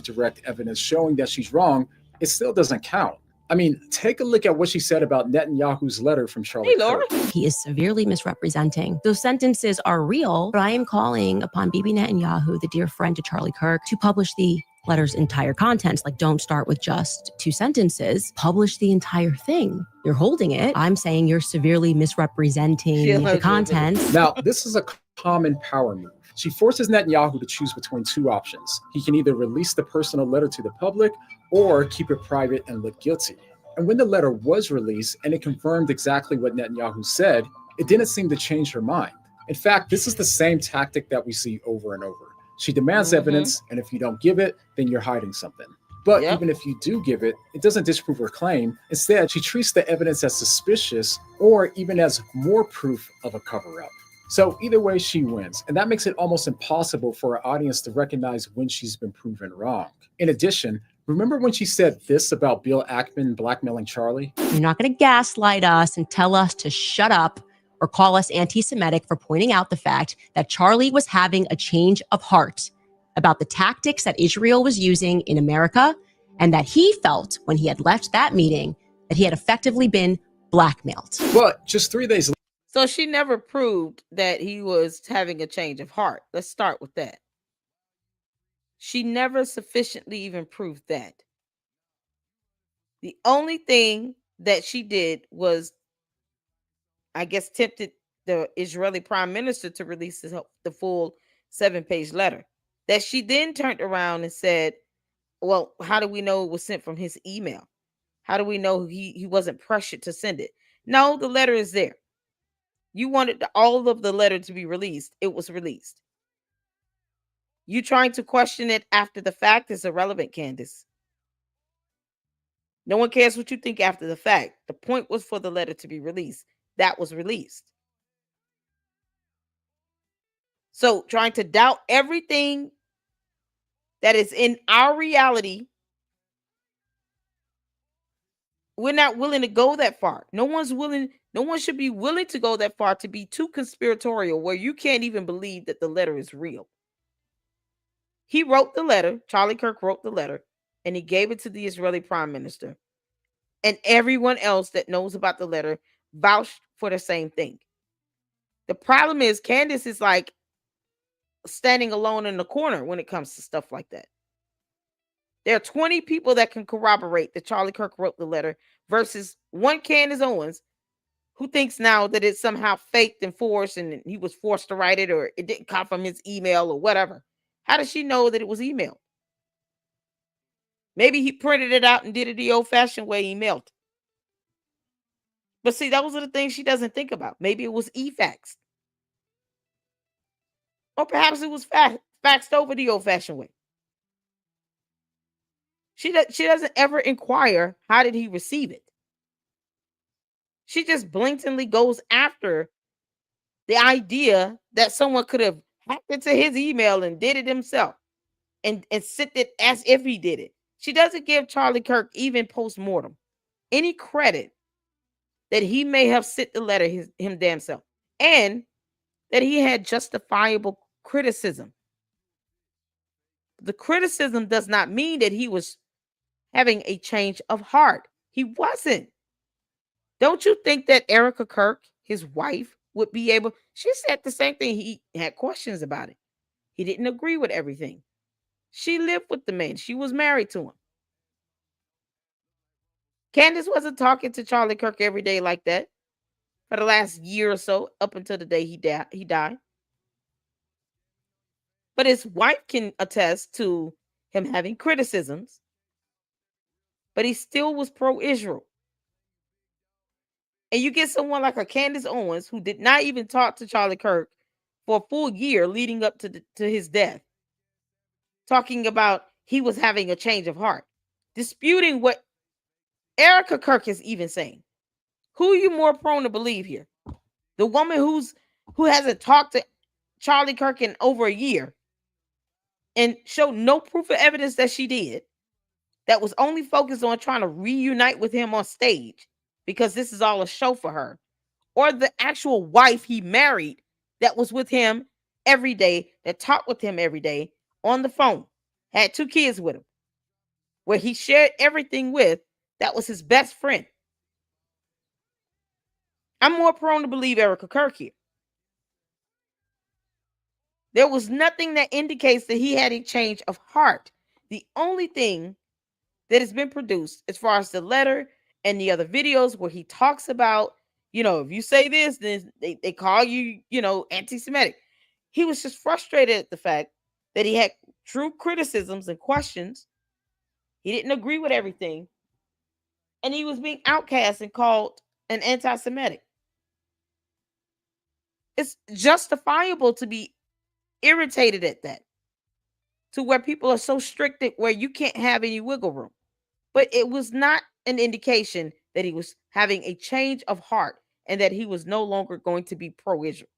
Direct evidence showing that she's wrong, it still doesn't count. I mean, take a look at what she said about Netanyahu's letter from Charlie Kirk. He is severely misrepresenting. Those sentences are real, but I am calling upon Bibi Netanyahu, the dear friend to Charlie Kirk, to publish the letter's entire contents. Like, don't start with just 2 sentences, publish the entire thing. You're holding it. I'm saying you're severely misrepresenting the content. Now, this is a common power move. She forces Netanyahu to choose between 2 options. He can either release the personal letter to the public or keep it private and look guilty. And when the letter was released and it confirmed exactly what Netanyahu said, it didn't seem to change her mind. In fact, this is the same tactic that we see over and over. She demands evidence, and if you don't give it, then you're hiding something. But even if you do give it, it doesn't disprove her claim. Instead, she treats the evidence as suspicious or even as more proof of a cover-up. So either way, she wins, and that makes it almost impossible for our audience to recognize when she's been proven wrong. In addition, remember when she said this about Bill Ackman blackmailing Charlie? You're not going to gaslight us and tell us to shut up or call us anti-Semitic for pointing out the fact that Charlie was having a change of heart about the tactics that Israel was using in America, and that he felt when he had left that meeting that he had effectively been blackmailed. But just 3 days later. So she never proved that he was having a change of heart. Let's start with that. She never sufficiently even proved that. The only thing that she did was, I guess, tempted the Israeli prime minister to release the full 7-page letter that she then turned around and said, well, how do we know it was sent from his email? How do we know he wasn't pressured to send it? No, the letter is there. You wanted all of the letter to be released. It was released. You trying to question it after the fact is irrelevant, Candace. No one cares what you think after the fact. The point was for the letter to be released. That was released. So trying to doubt everything that is in our reality, we're not willing to go that far. No one should be willing to go that far to be too conspiratorial where you can't even believe that the letter is real. He wrote the letter, Charlie Kirk wrote the letter, and he gave it to the Israeli prime minister. And everyone else that knows about the letter vouched for the same thing. The problem is Candace is like standing alone in the corner when it comes to stuff like that. There are 20 people that can corroborate that Charlie Kirk wrote the letter versus one Candace Owens who thinks now that it's somehow faked and forced and he was forced to write it or it didn't come from his email or whatever. How does she know that it was emailed? Maybe he printed it out and did it the old-fashioned way, he mailed it. But see, those are the things she doesn't think about. Maybe it was e-faxed. Or perhaps it was faxed over the old-fashioned way. She doesn't ever inquire, how did he receive it? She just blatantly goes after the idea that someone could have hacked into his email and did it himself and sent it as if he did it. She doesn't give Charlie Kirk even post-mortem any credit that he may have sent the letter him damn self and that he had justifiable criticism. The criticism does not mean that he was having a change of heart. He wasn't. Don't you think that Erica Kirk, his wife, would be able? She said the same thing. He had questions about it. He didn't agree with everything. She lived with the man. She was married to him. Candace wasn't talking to Charlie Kirk every day like that for the last year or so, up until the day he died. But his wife can attest to him having criticisms, but he still was pro-Israel. And you get someone like a Candace Owens who did not even talk to Charlie Kirk for a full year leading up to his death, talking about he was having a change of heart, disputing what Erica Kirk is even saying. Who are you more prone to believe here? The woman who hasn't talked to Charlie Kirk in over a year and showed no proof of evidence that she did, that was only focused on trying to reunite with him on stage because this is all a show for her, or the actual wife he married that was with him every day, that talked with him every day on the phone, had 2 kids with him, where he shared everything with, that was his best friend. I'm more prone to believe Erica Kirk here. There was nothing that indicates that he had a change of heart. The only thing that has been produced as far as the letter and the other videos where he talks about, if you say this, then they call you, anti-Semitic. He was just frustrated at the fact that he had true criticisms and questions. He didn't agree with everything. And he was being outcast and called an anti-Semitic. It's justifiable to be irritated at that, to where people are so strict where you can't have any wiggle room. But it was not an indication that he was having a change of heart and that he was no longer going to be pro-Israel.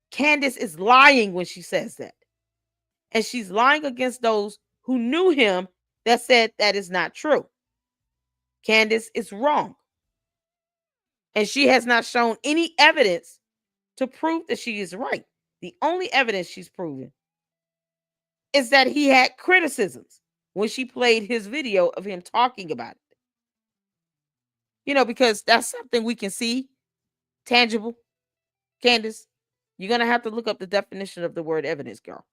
Candace is lying when she says that. And she's lying against those who knew him that said that is not true. Candace is wrong. And she has not shown any evidence to prove that she is right. The only evidence she's proven is that he had criticisms when she played his video of him talking about it. Because that's something we can see, tangible. Candace, you're going to have to look up the definition of the word evidence, girl.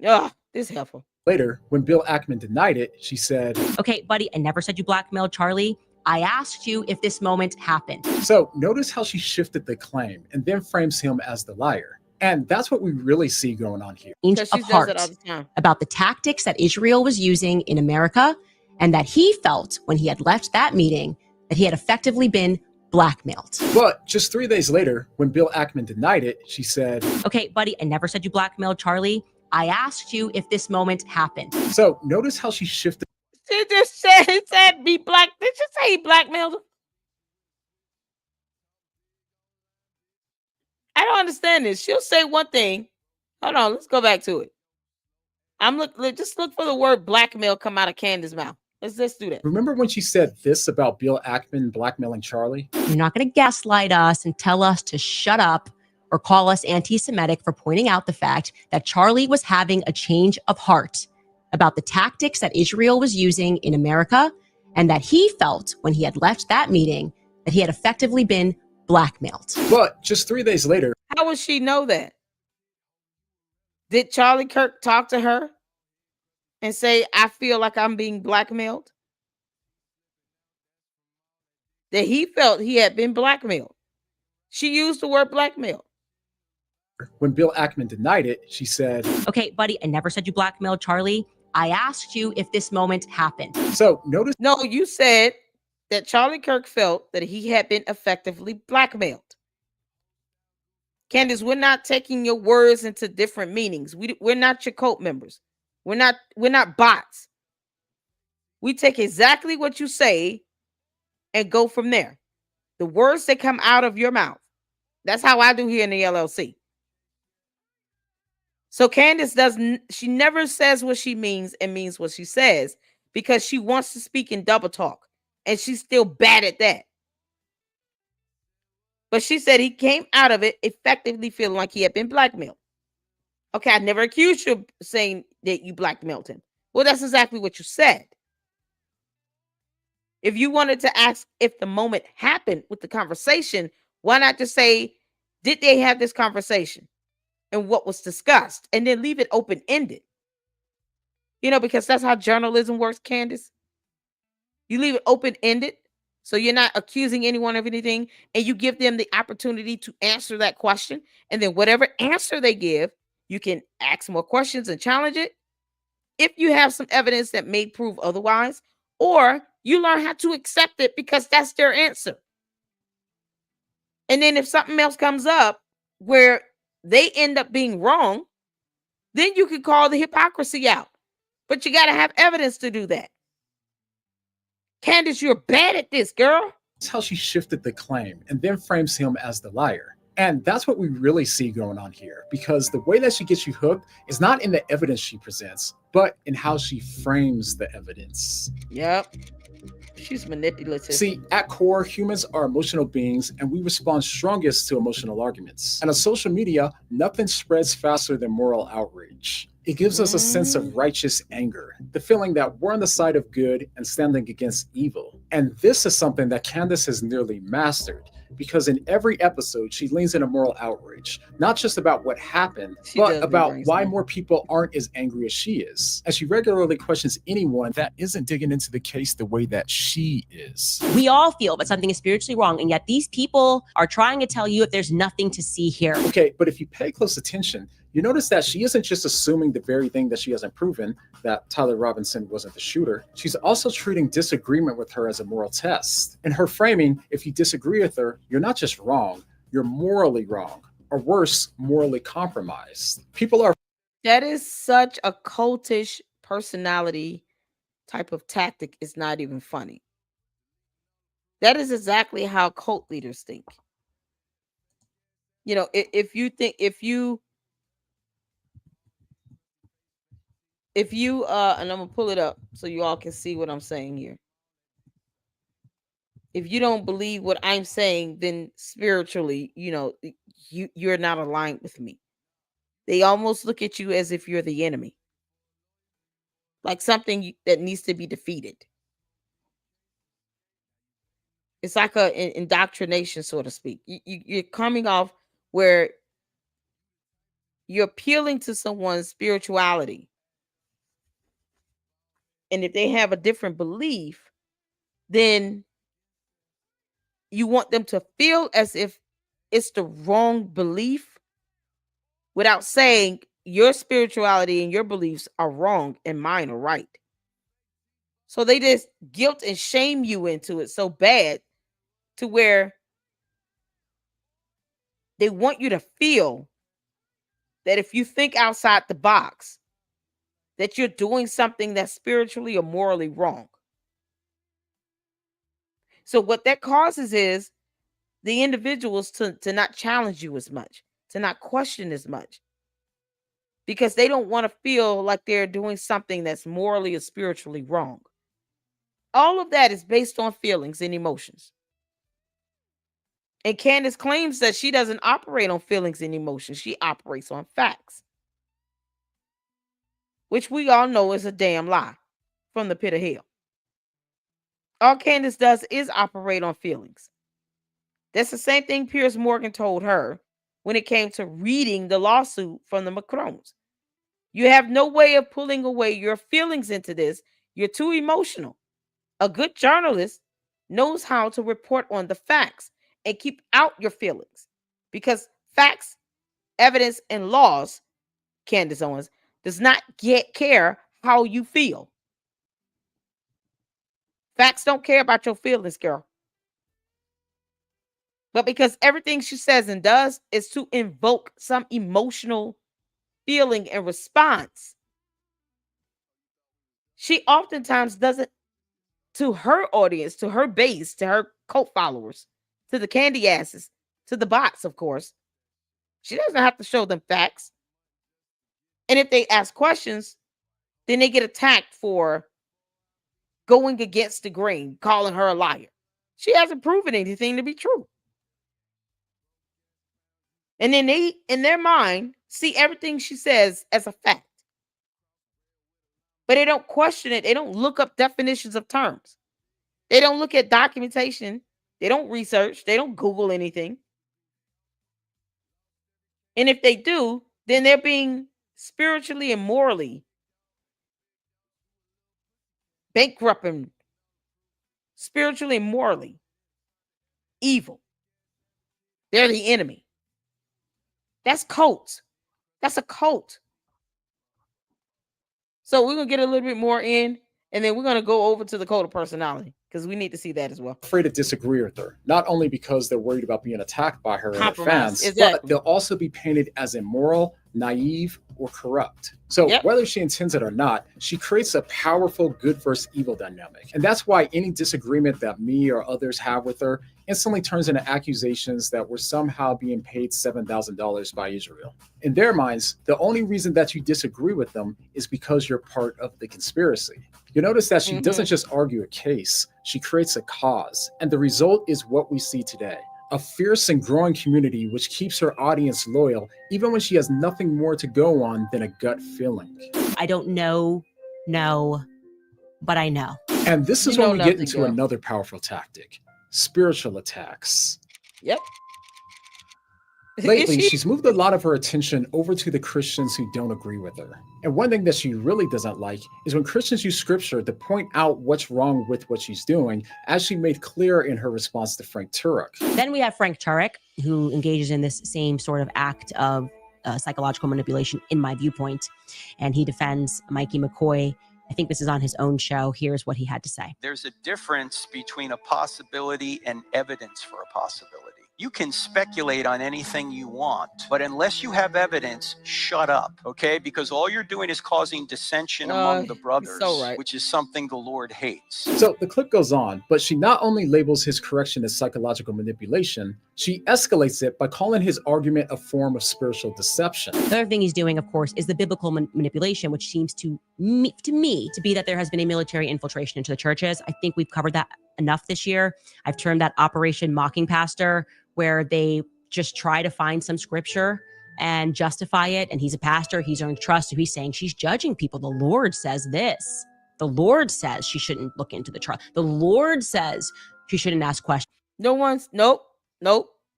Ugh, this helpful. Later, when Bill Ackman denied it, she said, "Okay, buddy, I never said you blackmailed Charlie. I asked you if this moment happened." So notice how she shifted the claim and then frames him as the liar. And that's what we really see going on here. Change of heart about the tactics that Israel was using in America, and that he felt when he had left that meeting that he had effectively been blackmailed. But just 3 days later, when Bill Ackman denied it, she said, "Okay, buddy, I never said you blackmailed Charlie. I asked you if this moment happened." So notice how she shifted. She just said be black. Did you say he blackmailed her? I don't understand this. She'll say one thing. Hold on, let's go back to it. Just look for the word blackmail come out of Candace's mouth. Let's do that. Remember when she said this about Bill Ackman blackmailing Charlie? "You're not going to gaslight us and tell us to shut up or call us anti-Semitic for pointing out the fact that Charlie was having a change of heart about the tactics that Israel was using in America, and that he felt when he had left that meeting that he had effectively been blackmailed." But just 3 days later, how would she know that? Did Charlie Kirk talk to her and say, "I feel like I'm being blackmailed"? That he felt he had been blackmailed. She used the word blackmail. When Bill Ackman denied it, she said, "Okay, buddy, I never said you blackmailed Charlie. I asked you if this moment happened." So notice. No, you said that Charlie Kirk felt that he had been effectively blackmailed. Candace, we're not taking your words into different meanings. We're not your cult members. We're not bots. We take exactly what you say and go from there. The words that come out of your mouth. That's how I do here in the LLC. So Candace she never says what she means and means what she says, because she wants to speak in double talk, and she's still bad at that. But she said he came out of it effectively feeling like he had been blackmailed. Okay, I never accused you of saying that you blackmailed him. Well, that's exactly what you said. If you wanted to ask if the moment happened with the conversation, why not just say, did they have this conversation and what was discussed, and then leave it open-ended? Because that's how journalism works, Candace. You leave it open-ended, so you're not accusing anyone of anything, and you give them the opportunity to answer that question. And then whatever answer they give, you can ask more questions and challenge it if you have some evidence that may prove otherwise, or you learn how to accept it because that's their answer. And then if something else comes up where they end up being wrong, then you can call the hypocrisy out. But you got to have evidence to do that. Candace, you're bad at this, girl. That's how she shifted the claim and then frames him as the liar. And that's what we really see going on here, because the way that she gets you hooked is not in the evidence she presents, but in how she frames the evidence. Yep. She's manipulative. See, at core, humans are emotional beings, and we respond strongest to emotional arguments. And on social media, nothing spreads faster than moral outrage. It gives us a sense of righteous anger, the feeling that we're on the side of good and standing against evil. And this is something that Candace has nearly mastered. because in every episode, she leans into moral outrage, not just about what happened, but about why more people aren't as angry as she is. And she regularly questions anyone that isn't digging into the case the way that she is. We all feel that something is spiritually wrong, and yet these people are trying to tell you that there's nothing to see here. Okay, but if you pay close attention, you notice that she isn't just assuming the very thing that she hasn't proven, that Tyler Robinson wasn't the shooter. She's also treating disagreement with her as a moral test. In her framing, if you disagree with her, you're not just wrong, you're morally wrong, or worse, morally compromised. That is such a cultish personality type of tactic. It's not even funny. That is exactly how cult leaders think. You know, if you and I'm gonna pull it up so you all can see what I'm saying here. If you don't believe what I'm saying, then spiritually, you're not aligned with me. They almost look at you as if you're the enemy, like something that needs to be defeated. It's like an indoctrination, so to speak. You're coming off where you're appealing to someone's spirituality. And if they have a different belief, then you want them to feel as if it's the wrong belief without saying your spirituality and your beliefs are wrong and mine are right. So they just guilt and shame you into it so bad to where they want you to feel that if you think outside the box, that you're doing something that's spiritually or morally wrong. So what that causes is the individuals to not challenge you as much, to not question as much, because they don't want to feel like they're doing something that's morally or spiritually wrong. All of that is based on feelings and emotions. And Candace claims that she doesn't operate on feelings and emotions. She operates on facts, which we all know is a damn lie from the pit of hell. All Candace does is operate on feelings. That's the same thing Piers Morgan told her when it came to reading the lawsuit from the Macrones. You have no way of pulling away your feelings into this. You're too emotional. A good journalist knows how to report on the facts and keep out your feelings, because facts, evidence, and laws, Candace Owens, does not care how you feel. Facts don't care about your feelings, girl. But because everything she says and does is to invoke some emotional feeling and response, she oftentimes does it to her audience, to her base, to her cult followers, to the candy asses, to the bots, of course. She doesn't have to show them facts. And if they ask questions, then they get attacked for going against the grain, calling her a liar. She hasn't proven anything to be true. And then they, in their mind, see everything she says as a fact. But they don't question it. They don't look up definitions of terms. They don't look at documentation. They don't research. They don't Google anything. And if they do, then they're being spiritually and morally bankrupt and spiritually and morally evil. They're the enemy. That's cult. That's a cult. So we're going to get a little bit more in, and then we're going to go over to the cult of personality, because we need to see that as well. Afraid to disagree with her, not only because they're worried about being attacked by her and her fans, but they'll also be painted as immoral, naive, or corrupt. So whether she intends it or not, she creates a powerful good versus evil dynamic. And that's why any disagreement that me or others have with her instantly turns into accusations that we're somehow being paid $7,000 by Israel. In their minds, the only reason that you disagree with them is because you're part of the conspiracy. You notice that she doesn't just argue a case, she creates a cause. And the result is what we see today. A fierce and growing community which keeps her audience loyal, even when she has nothing more to go on than a gut feeling. I don't know, but I know. And this is when we get into another powerful tactic: spiritual attacks. Yep. Lately, she's moved a lot of her attention over to the Christians who don't agree with her. And one thing that she really doesn't like is when Christians use scripture to point out what's wrong with what she's doing, as she made clear in her response to Frank Turek. Then we have Frank Turek, who engages in this same sort of act of psychological manipulation, in my viewpoint. And he defends Mikey McCoy. I think this is on his own show. Here's what he had to say. There's a difference between a possibility and evidence for a possibility. You can speculate on anything you want, but unless you have evidence, shut up, okay? Because all you're doing is causing dissension among the brothers, which is something the Lord hates. So the clip goes on, but she not only labels his correction as psychological manipulation, she escalates it by calling his argument a form of spiritual deception. The other thing he's doing, of course, is the biblical manipulation, which seems to me to be that there has been a military infiltration into the churches. I think we've covered that enough this year. I've termed that Operation Mocking Pastor, where they just try to find some scripture and justify it. And he's a pastor, he's earned trust. So he's saying she's judging people. The Lord says this. The Lord says she shouldn't look into the trial. The Lord says she shouldn't ask questions. Nope.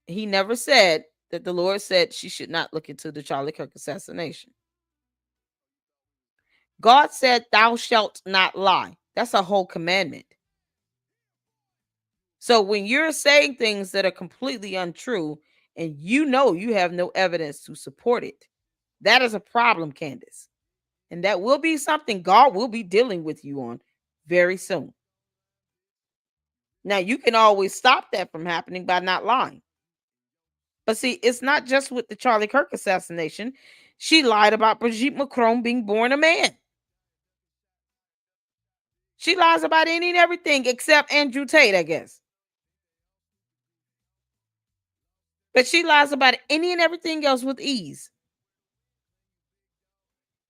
He never said that the Lord said she should not look into the Charlie Kirk assassination. God said, thou shalt not lie. That's a whole commandment. So when you're saying things that are completely untrue and you know you have no evidence to support it, that is a problem, Candace. And that will be something God will be dealing with you on very soon. Now, you can always stop that from happening by not lying. But see, it's not just with the Charlie Kirk assassination. She lied about Brigitte Macron being born a man. She lies about any and everything except Andrew Tate, I guess. But she lies about any and everything else with ease.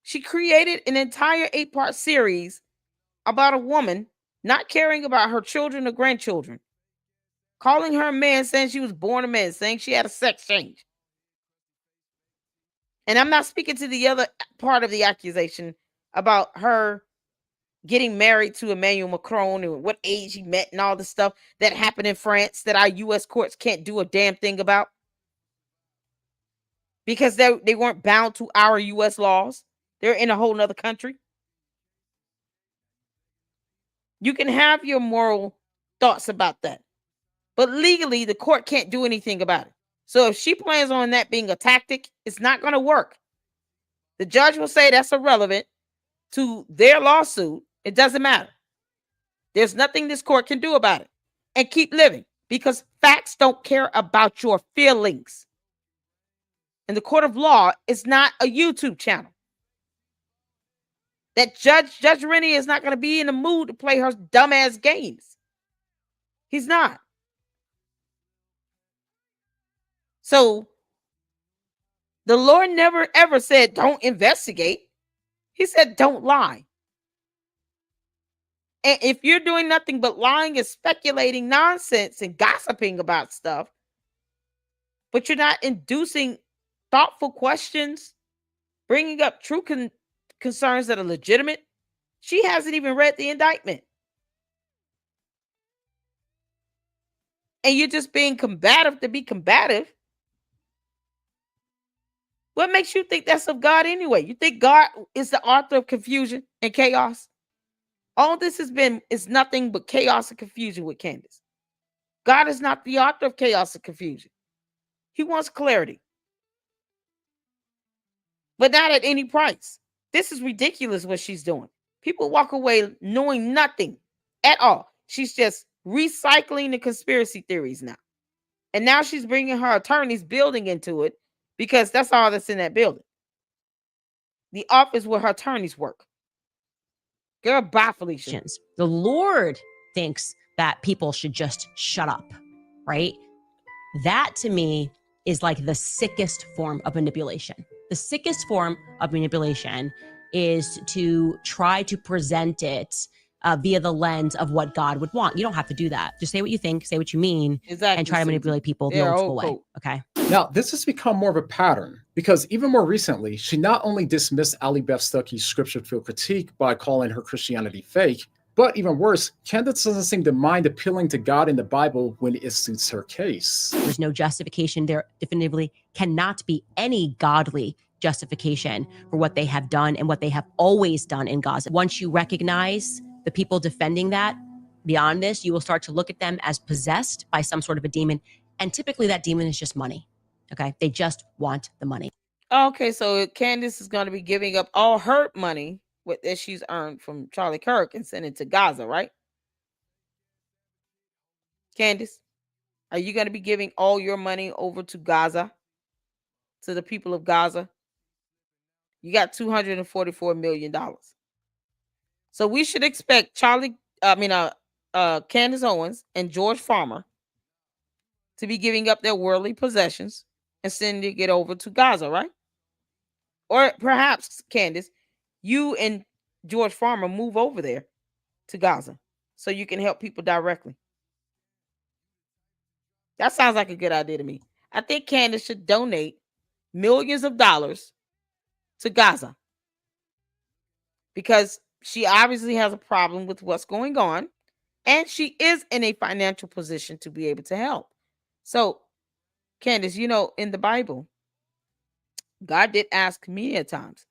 She created an entire 8-part series about a woman not caring about her children or grandchildren, calling her a man, saying she was born a man, saying she had a sex change. And I'm not speaking to the other part of the accusation about her getting married to Emmanuel Macron and what age he met and all the stuff that happened in France that our U.S. courts can't do a damn thing about. Because they weren't bound to our U.S. laws. They're in a whole nother country. You can have your moral thoughts about that. But legally, the court can't do anything about it. So if she plans on that being a tactic, it's not going to work. The judge will say that's irrelevant to their lawsuit. It doesn't matter. There's nothing this court can do about it. And keep living. Because facts don't care about your feelings. And the court of law is not a YouTube channel. That Judge Rennie is not going to be in the mood to play her dumbass games. He's not. So the Lord never ever said don't investigate. He said don't lie. And if you're doing nothing but lying and speculating nonsense and gossiping about stuff, but you're not inducing thoughtful questions, bringing up true concerns that are legitimate, she hasn't even read the indictment. And you're just being combative to be combative. What makes you think that's of God anyway? You think God is the author of confusion and chaos? All this is nothing but chaos and confusion with Candace. God is not the author of chaos and confusion. He wants clarity. But not at any price. This is ridiculous what she's doing. People walk away knowing nothing at all. She's just recycling the conspiracy theories now. And now she's bringing her attorney's building into it because that's all that's in that building. The office where her attorneys work. Girl, bye, Felicia. The Lord thinks that people should just shut up, right? That to me is like the sickest form of manipulation. The sickest form of manipulation is to try to present it via the lens of what God would want. You don't have to do that. Just say what you think, say what you mean, and try to manipulate people the old school way. Okay. Now, this has become more of a pattern because even more recently, she not only dismissed Ali Beth Stuckey's scripture-filled critique by calling her Christianity fake, But even worse, Candace doesn't seem to mind appealing to God in the Bible when it suits her case. There's no justification. There definitively cannot be any godly justification for what they have done and what they have always done in Gaza. Once you recognize the people defending that beyond this, you will start to look at them as possessed by some sort of a demon. And typically that demon is just money. Okay. They just want the money. Okay. So Candace is going to be giving up all her money that she's earned from Charlie Kirk and sending it to Gaza, right? Candace, are you going to be giving all your money over to Gaza, to the people of Gaza? You got $244 million. So we should expect Candace Owens and George Farmer to be giving up their worldly possessions and sending it over to Gaza, right? Or perhaps, Candace, you and George Farmer move over there to Gaza so you can help people directly. That sounds like a good idea to me. I think Candace should donate millions of dollars to Gaza because she obviously has a problem with what's going on, and she is in a financial position to be able to help. So, Candace, in the Bible, God did ask many times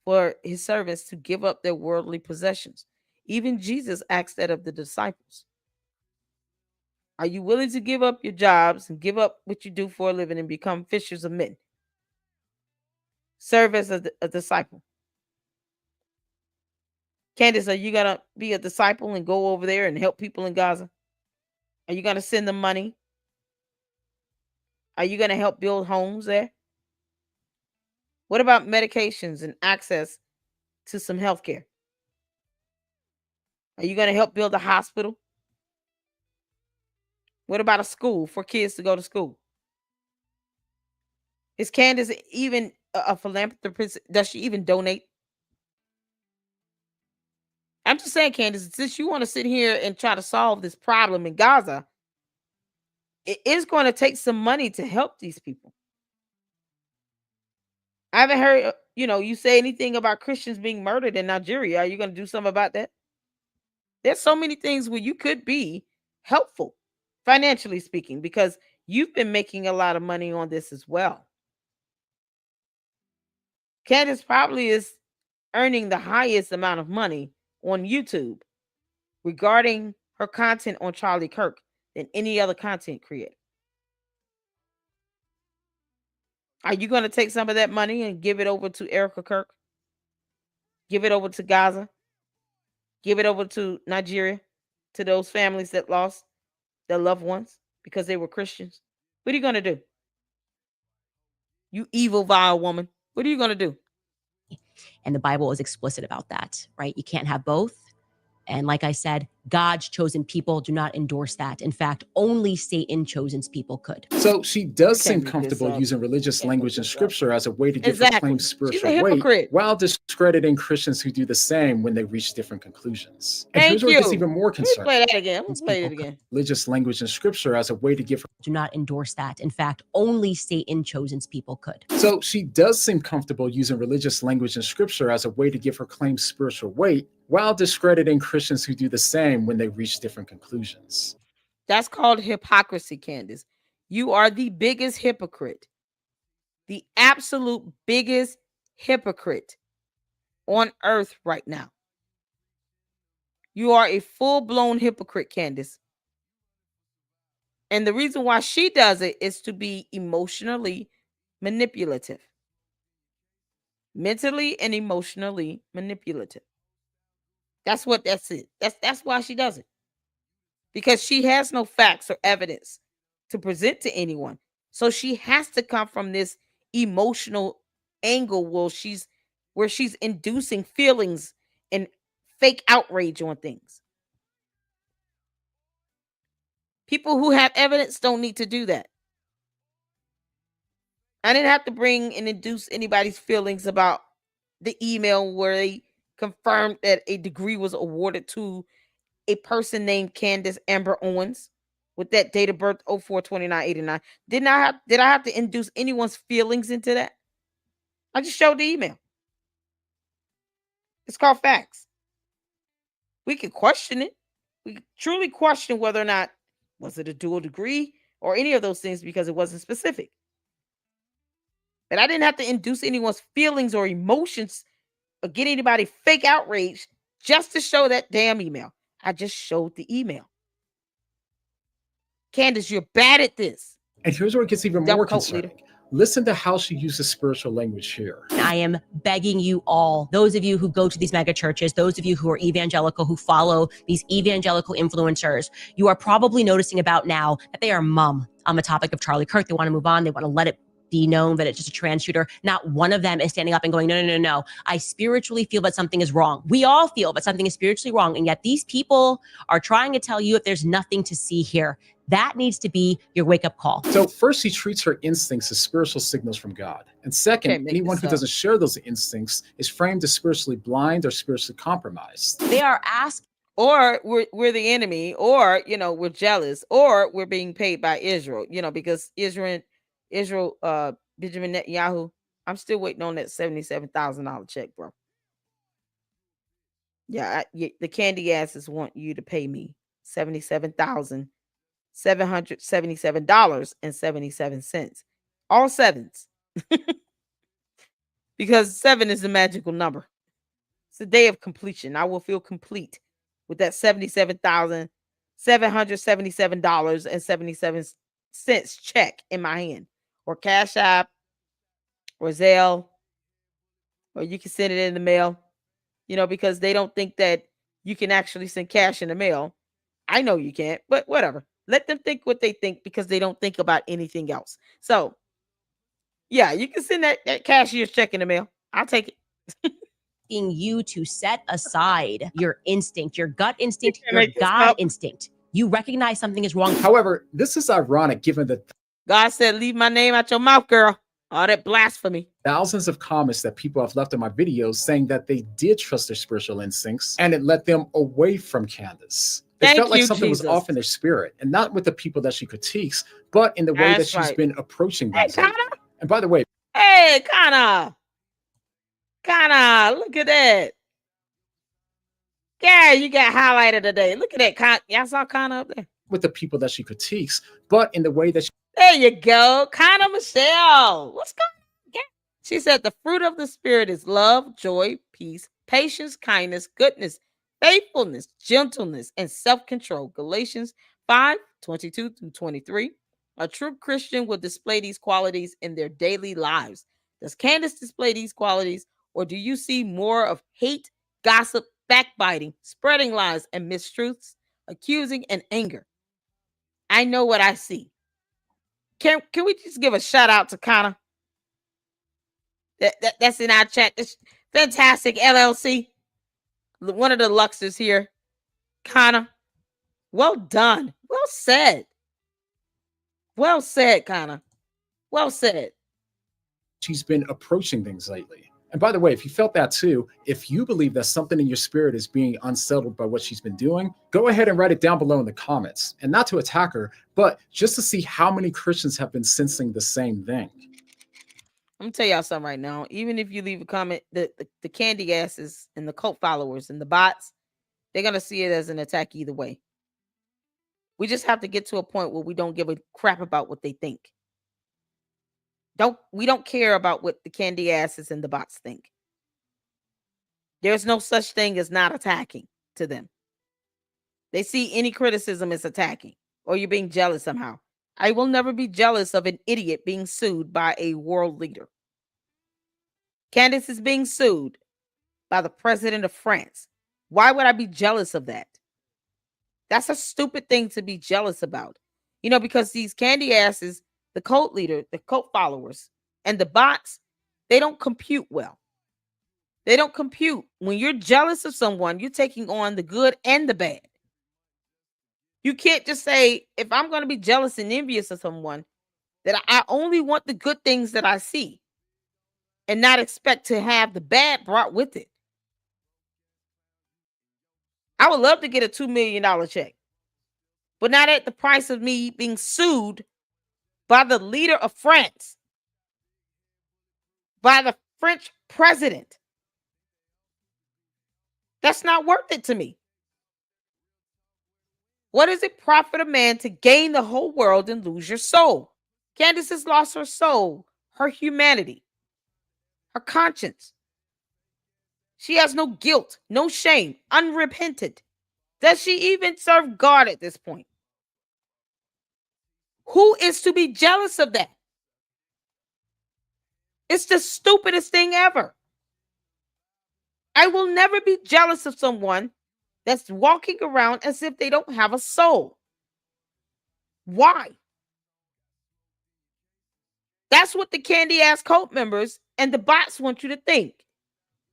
for his servants to give up their worldly possessions. Even Jesus asked that of the disciples. Are you willing to give up your jobs and give up what you do for a living and become fishers of men? Serve as a disciple. Candace, are you going to be a disciple and go over there and help people in Gaza? Are you going to send them money? Are you going to help build homes there? What about medications and access to some health care? Are you going to help build a hospital? What about a school for kids to go to school? Is Candace even a philanthropist? Does she even donate? I'm just saying, Candace, since you want to sit here and try to solve this problem in Gaza, it is going to take some money to help these people. I haven't heard, you say anything about Christians being murdered in Nigeria. Are you going to do something about that? There's so many things where you could be helpful, financially speaking, because you've been making a lot of money on this as well. Candace probably is earning the highest amount of money on YouTube regarding her content on Charlie Kirk than any other content creator. Are you going to take some of that money and give it over to Erica Kirk? Give it over to Gaza? Give it over to Nigeria, to those families that lost their loved ones because they were Christians? What are you going to do? You evil, vile woman. What are you going to do? And the Bible is explicit about that, right? You can't have both. And like I said, God's chosen people do not endorse that. In fact, only Satan-chosen people could. So she does seem comfortable using religious language in scripture as a way to give her claims spiritual weight, while discrediting Christians who do the same when they reach different conclusions. And here's where it gets even more concerning. Play that again. Let's play it again. Religious language in scripture as a way to give her... Do not endorse that. In fact, only Satan-chosen people could. So she does seem comfortable using religious language in scripture as a way to give her claims spiritual weight, while discrediting Christians who do the same when they reach different conclusions. That's called hypocrisy, Candace. You are the biggest hypocrite, the absolute biggest hypocrite on earth right now. You are a full-blown hypocrite, Candace. And the reason why she does it is to be emotionally manipulative. Mentally and emotionally manipulative. That's it. That's why she does it. Because she has no facts or evidence to present to anyone. So she has to come from this emotional angle where she's inducing feelings and fake outrage on things. People who have evidence don't need to do that. I didn't have to bring and induce anybody's feelings about the email where they confirmed that a degree was awarded to a person named Candace Amber Owens with that date of birth 04/29/89. Did I have to induce anyone's feelings into that? I just showed the email. It's called facts. We could question it. We could truly question whether or not was it a dual degree or any of those things because it wasn't specific. But I didn't have to induce anyone's feelings or emotions or get anybody fake outrage just to show that damn email. I just showed the email. Candace, you're bad at this. And here's where it gets even more concerning. Listen to how she uses spiritual language here. I am begging you all, those of you who go to these mega churches, those of you who are evangelical, who follow these evangelical influencers, you are probably noticing about now that they are mum on the topic of Charlie Kirk. They want to move on. They want to let it be known that it's just a trans shooter. Not one of them is standing up and going, no. I spiritually feel that something is wrong. We all feel that something is spiritually wrong. And yet these people are trying to tell you if there's nothing to see here. That needs to be your wake-up call. So first, she treats her instincts as spiritual signals from God. And second, anyone who doesn't share those instincts is framed as spiritually blind or spiritually compromised. They are asked, or we're the enemy, or, we're jealous, or we're being paid by Israel, because Israel, Benjamin Netanyahu, I'm still waiting on that $77,000 check, bro. Yeah, the candy asses want you to pay me $77,777.77. All sevens. Because 7 is the magical number. It's the day of completion. I will feel complete with that $77,777.77 check in my hand, or Cash App, or Zelle, or you can send it in the mail, because they don't think that you can actually send cash in the mail. I know you can't, but whatever. Let them think what they think, because they don't think about anything else. So, yeah, you can send that cashier's check in the mail. I'll take it. You to set aside your instinct, your gut instinct, your God instinct. You recognize something is wrong. However, this is ironic given that God said, leave my name out your mouth, girl. All that blasphemy. Thousands of comments that people have left on my videos saying that they did trust their spiritual instincts, and it led them away from Candace. They felt like something was off in their spirit, and not with the people that she critiques, but in the way that she's been approaching them. Hey, and by the way, hey, Kana, look at that. Yeah, you got highlighted today. Look at that. Y'all saw Kana up there? With the people that she critiques, but in the way that she... There you go. Kana Michelle. What's going on? Yeah. She said the fruit of the Spirit is love, joy, peace, patience, kindness, goodness, faithfulness, gentleness, and self-control. Galatians 5:22-23. A true Christian will display these qualities in their daily lives. Does Candace display these qualities, or do you see more of hate, gossip, backbiting, spreading lies and mistruths, accusing, and anger? I know what I see. Can we just give a shout out to Kana? That's in our chat. This fantastic LLC. One of the Luxers here. Kana. Well done. Well said. Well said, Kana. Well said. She's been approaching things lately. And by the way, if you felt that too, if you believe that something in your spirit is being unsettled by what she's been doing, go ahead and write it down below in the comments. And not to attack her, but just to see how many Christians have been sensing the same thing. I'm gonna tell y'all something right now. Even if you leave a comment, the candy asses and the cult followers and the bots, they're gonna see it as an attack either way. We just have to get to a point where we don't give a crap about what they think. We don't care about what the candy asses and the bots think. There's no such thing as not attacking to them. They see any criticism as attacking, or you're being jealous somehow. I will never be jealous of an idiot being sued by a world leader. Candace is being sued by the president of France. Why would I be jealous of that? That's a stupid thing to be jealous about. Because these candy asses, the cult leader, the cult followers, and the bots, they don't compute well. They don't compute. When you're jealous of someone, you're taking on the good and the bad. You can't just say, if I'm going to be jealous and envious of someone, that I only want the good things that I see and not expect to have the bad brought with it. I would love to get a $2 million check, but not at the price of me being sued by the leader of France, by the French president. That's not worth it to me. What does it profit a man to gain the whole world and lose your soul? Candace has lost her soul, her humanity, her conscience. She has no guilt, no shame, unrepentant. Does she even serve God at this point? Who is to be jealous of that? It's the stupidest thing ever. I will never be jealous of someone that's walking around as if they don't have a soul. Why? That's what the candy ass cult members and the bots want you to think.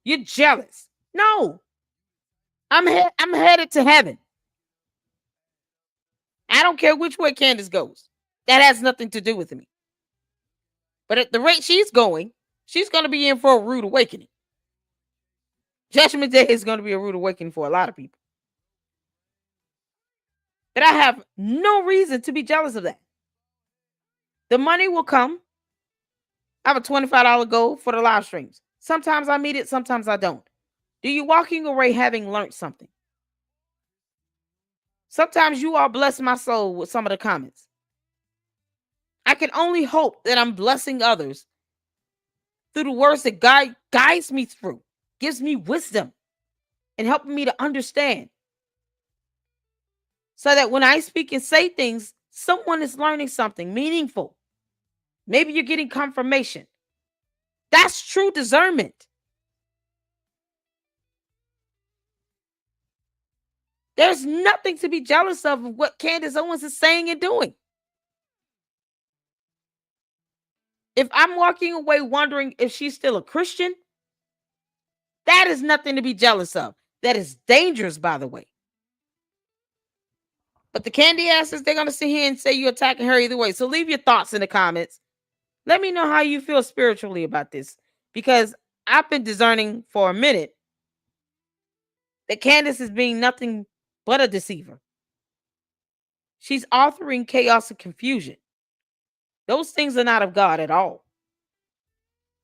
You're jealous. No. I'm headed to heaven. I don't care which way Candace goes. That has nothing to do with me. But at the rate she's going to be in for a rude awakening. Judgment Day is going to be a rude awakening for a lot of people. But I have no reason to be jealous of that. The money will come. I have a $25 goal for the live streams. Sometimes I meet it, sometimes I don't. Do you walking away having learned something? Sometimes you all bless my soul with some of the comments. I can only hope that I'm blessing others through the words that God guides me through, gives me wisdom, and helping me to understand. So that when I speak and say things, someone is learning something meaningful. Maybe you're getting confirmation. That's true discernment. There's nothing to be jealous of what Candace Owens is saying and doing. If I'm walking away wondering if she's still a Christian, that is nothing to be jealous of. That is dangerous, by the way. But the candy asses, they're going to sit here and say you're attacking her either way. So leave your thoughts in the comments. Let me know how you feel spiritually about this. Because I've been discerning for a minute that Candace is being nothing but a deceiver. She's authoring chaos and confusion. Those things are not of God at all.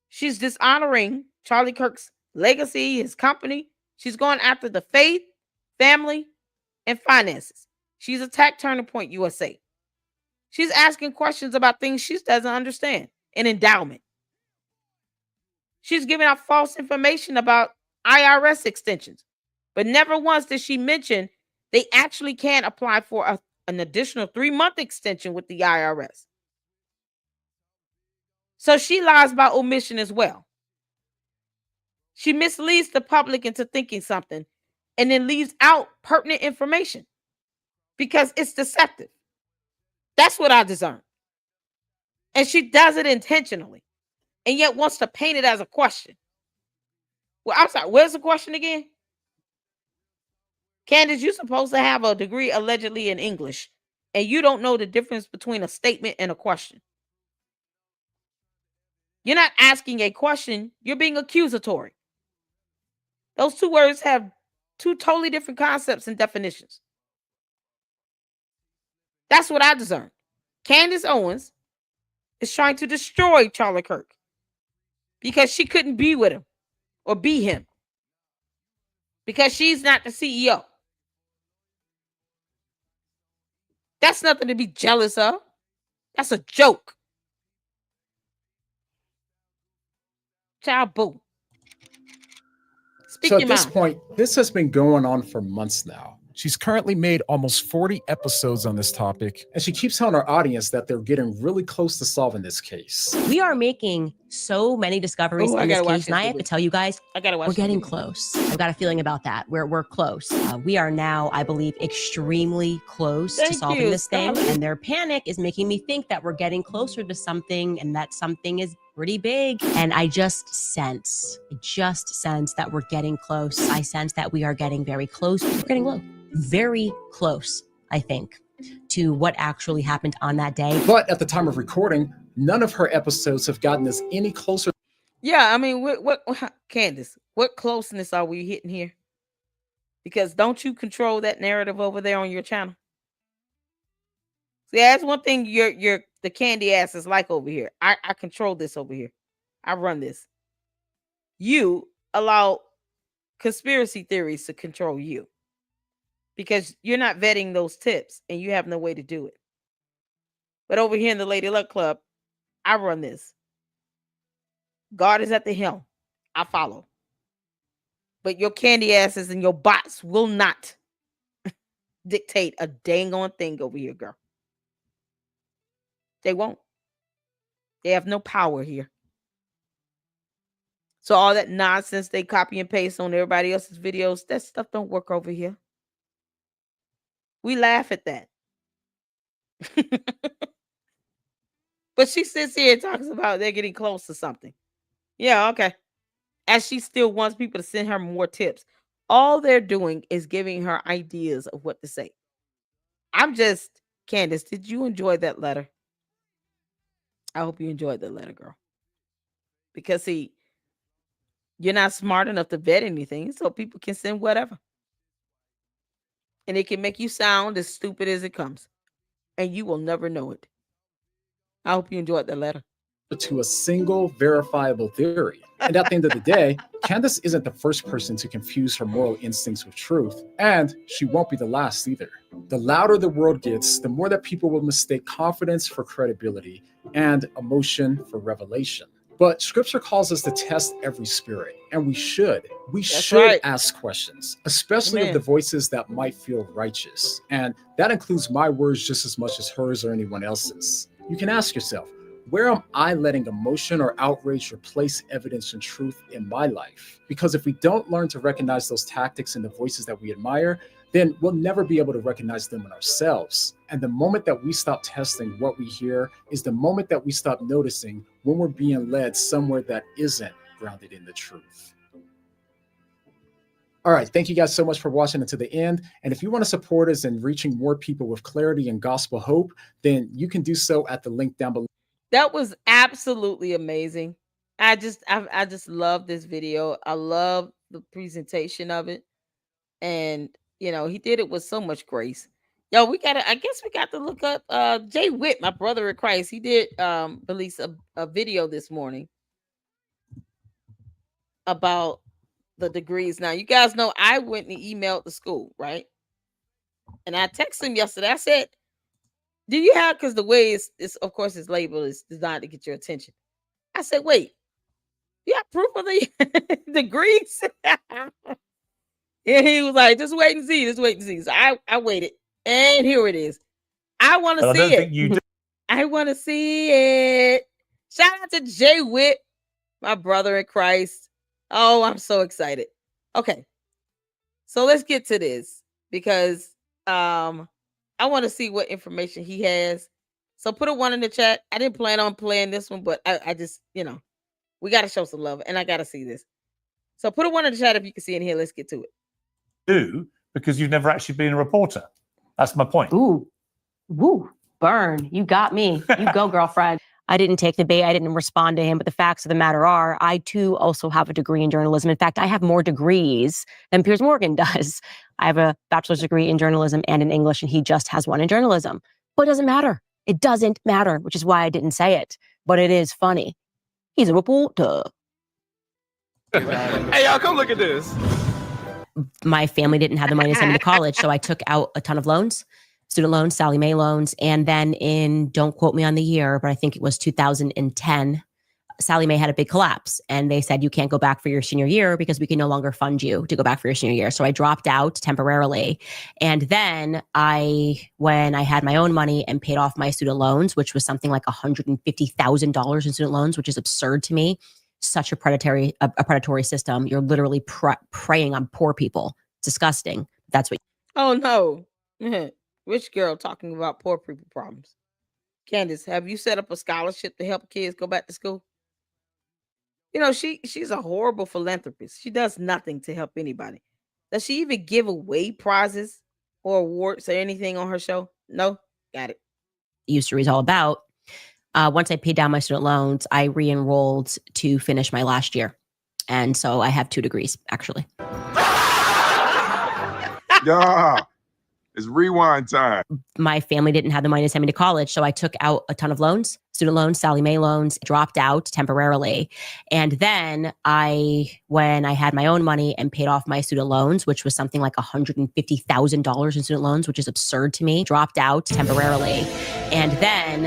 She's dishonoring Charlie Kirk's legacy, his company. She's going after the faith, family, and finances. She's attacked Turning Point USA. She's asking questions about things she doesn't understand. An endowment. She's giving out false information about IRS extensions. But never once did she mention they actually can apply for an additional 3-month extension with the IRS. So she lies by omission as well. She misleads the public into thinking something and then leaves out pertinent information because it's deceptive. That's what I discern. And she does it intentionally and yet wants to paint it as a question. Well, I'm sorry, where's the question again? Candace, you're supposed to have a degree allegedly in English, and you don't know the difference between a statement and a question. You're not asking a question, you're being accusatory. Those two words have two totally different concepts and definitions. That's what I discern. Candace Owens is trying to destroy Charlie Kirk because she couldn't be with him or be him because she's not the CEO. That's nothing to be jealous of. That's a joke. Child boo. So at this point, this has been going on for months now. She's currently made almost 40 episodes on this topic, and she keeps telling our audience that they're getting really close to solving this case. We are making so many discoveries in this case, and I have to tell you guys, we're getting close. I've got a feeling about that. We're close. We are now, I believe, extremely close to solving this thing, and their panic is making me think that we're getting closer to something, and that something is pretty big. And I just sense that we're getting close. I sense that we are getting very close. We're getting low. Very close, I think, to what actually happened on that day. But at the time of recording, none of her episodes have gotten us any closer. Yeah, I mean, what Candace, what closeness are we hitting here? Because don't you control that narrative over there on your channel? See, that's one thing the candy ass is like over here. I control this over here. I run this. You allow conspiracy theories to control you. because you're not vetting those tips and you have no way to do it. But over here in the Lady Luck Club, I run this. God is at the helm. I follow. But your candy asses and your bots will not dictate a dang on thing over here, girl. They won't. They have no power here. So all that nonsense they copy and paste on everybody else's videos, that stuff don't work over here. We laugh at that. But she sits here and talks about they're getting close to something. Yeah, okay. As she still wants people to send her more tips. All they're doing is giving her ideas of what to say. Candace, did you enjoy that letter? I hope you enjoyed that letter, girl. Because, see, you're not smart enough to vet anything, so people can send whatever. And it can make you sound as stupid as it comes. And you will never know it. I hope you enjoyed the letter. To a single verifiable theory. And at the end of the day, Candace isn't the first person to confuse her moral instincts with truth, and she won't be the last either. The louder the world gets, the more that people will mistake confidence for credibility and emotion for revelation. But scripture calls us to test every spirit, and we should. We should ask questions, especially of the voices that might feel righteous. And that includes my words just as much as hers or anyone else's. You can ask yourself, where am I letting emotion or outrage replace evidence and truth in my life? Because if we don't learn to recognize those tactics in the voices that we admire, then we'll never be able to recognize them in ourselves. And the moment that we stop testing what we hear is the moment that we stop noticing when we're being led somewhere that isn't grounded in the truth. All right, thank you guys so much for watching until the end. And if you want to support us in reaching more people with clarity and gospel hope, then you can do so at the link down below. That was absolutely amazing. I just love this video. I love the presentation of it. And, he did it with so much grace. Yo, I guess we got to look up Jay Witt, my brother in Christ. He did release a video this morning about the degrees. Now, you guys know I went and emailed the school, right? And I texted him yesterday. I said, do you have, because the way it's of course his label is designed to get your attention. I said, wait, you have proof of the degrees? And he was like, just wait and see, So I waited, and here it is. I want to see it. I want to see it. Shout out to Jay Witt, my brother in Christ. Oh, I'm so excited. Okay, so let's get to this because I want to see what information he has. So put a 1 in the chat. I didn't plan on playing this one, but I just, we got to show some love, and I got to see this. So put a 1 in the chat if you can see in here. Let's get to it. Because you've never actually been a reporter. That's my point. Ooh, burn. You got me. You go, girlfriend. I didn't take the bait. I didn't respond to him. But the facts of the matter are, I too also have a degree in journalism. In fact, I have more degrees than Piers Morgan does. I have a bachelor's degree in journalism and in English, and he just has one in journalism. But it doesn't matter. It doesn't matter, which is why I didn't say it. But it is funny. He's a reporter. Hey, y'all, come look at this. My family didn't have the money to send me to college, so I took out a ton of loans. Student loans, Sallie Mae loans, and then don't quote me on the year, but I think it was 2010, Sallie Mae had a big collapse, and they said you can't go back for your senior year because we can no longer fund you to go back for your senior year. So I dropped out temporarily, and then when I had my own money and paid off my student loans, which was something like $150,000 in student loans, which is absurd to me. Such a predatory system. You're literally preying on poor people. It's disgusting. That's what. Oh no. Rich girl talking about poor people problems. Candace, have you set up a scholarship to help kids go back to school? She's a horrible philanthropist. She does nothing to help anybody. Does she even give away prizes or awards or anything on her show? No? Got it. Used is all about. Once I paid down my student loans, I re-enrolled to finish my last year. And so I have 2 degrees, actually. Yeah. It's rewind time. My family didn't have the money to send me to college, so I took out a ton of loans. student loans, Sally Mae loans, dropped out temporarily. And then when I had my own money and paid off my student loans, which was something like $150,000 in student loans, which is absurd to me, dropped out temporarily. And then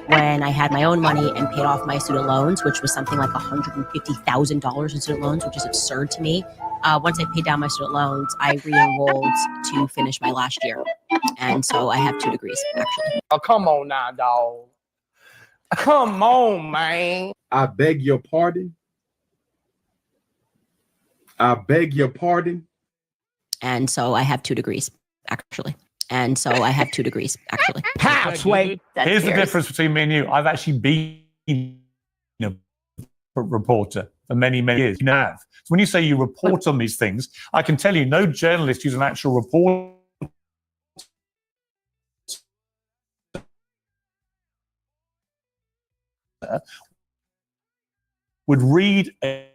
when I had my own money and paid off my student loans, which was something like $150,000 in student loans, which is absurd to me. Once I paid down my student loans, I re-enrolled to finish my last year. And so I have 2 degrees, actually. Oh, come on now, dog. Come on, man. I beg your pardon. I beg your pardon. And so I have 2 degrees, actually. And so I have 2 degrees, actually. Halfway. Here's the difference between me and you. I've actually been a reporter for many, many years. You have. So when you say you report on these things, I can tell you no journalist who's an actual reporter would read a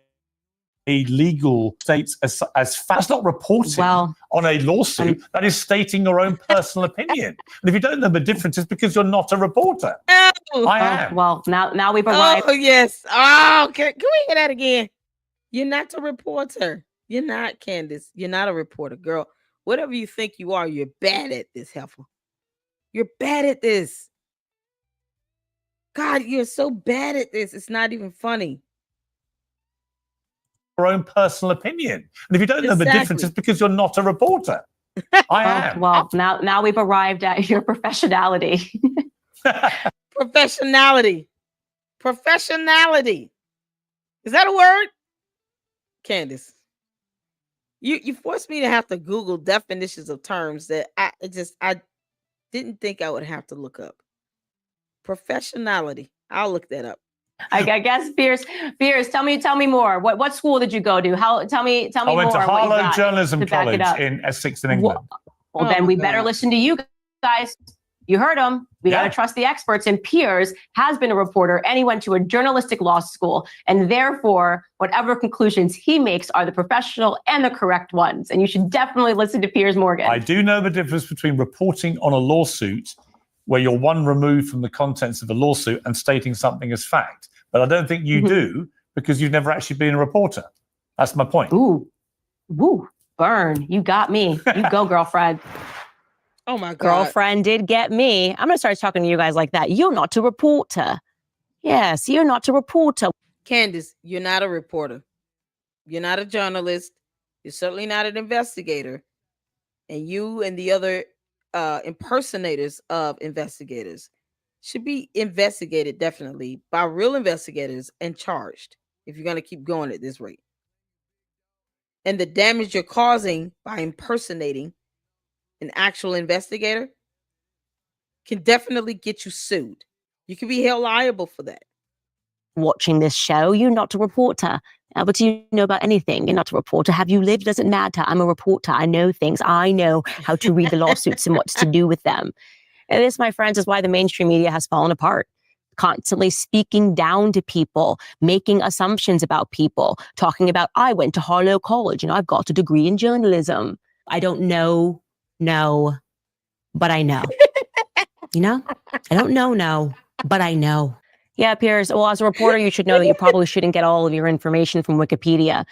legal states as fast. That's not reporting on a lawsuit. That is stating your own personal opinion. And if you don't know the difference, it's because you're not a reporter. Oh, I am. Well, now we've arrived. Oh, yes. Oh, can we hear that again? You're not a reporter. You're not, Candace. You're not a reporter, girl. Whatever you think you are, you're bad at this, heifer. You're bad at this. God, you're so bad at this. It's not even funny. Your own personal opinion. And if you don't know the difference, it's because you're not a reporter. I am. Well, now we've arrived at your professionality. Professionality. Professionality. Is that a word? Candace, you forced me to have to Google definitions of terms that I didn't think I would have to look up. Professionality. I'll look that up. I guess Piers, tell me more. What school did you go to? Tell me more. I went to Harlow Journalism College in Essex in England. Well, then we better listen to you guys. You heard him. We got to trust the experts. And Piers has been a reporter and he went to a journalistic law school. And therefore, whatever conclusions he makes are the professional and the correct ones. And you should definitely listen to Piers Morgan. I do know the difference between reporting on a lawsuit where you're one removed from the contents of the lawsuit and stating something as fact. But I don't think you do because you've never actually been a reporter. That's my point. Ooh, burn. You got me. You go, girlfriend. Oh my God. Girlfriend did get me. I'm going to start talking to you guys like that. You're not a reporter. Yes, you're not a reporter. Candace, you're not a reporter. You're not a journalist. You're certainly not an investigator. And you and the other impersonators of investigators should be investigated definitely by real investigators and charged if you're going to keep going at this rate. And the damage you're causing by impersonating an actual investigator can definitely get you sued. You can be held liable for that. Watching this show, you're not a reporter. What do you know about anything? You're not a reporter. Have you lived? Doesn't matter. I'm a reporter. I know things. I know how to read the lawsuits and what to do with them. And this, my friends, is why the mainstream media has fallen apart. Constantly speaking down to people, making assumptions about people, talking about, I went to Harlow College and I've got a degree in journalism. I don't know, but I know. You know? I don't know, but I know. Yeah, Piers. Well, as a reporter, you should know that you probably shouldn't get all of your information from Wikipedia.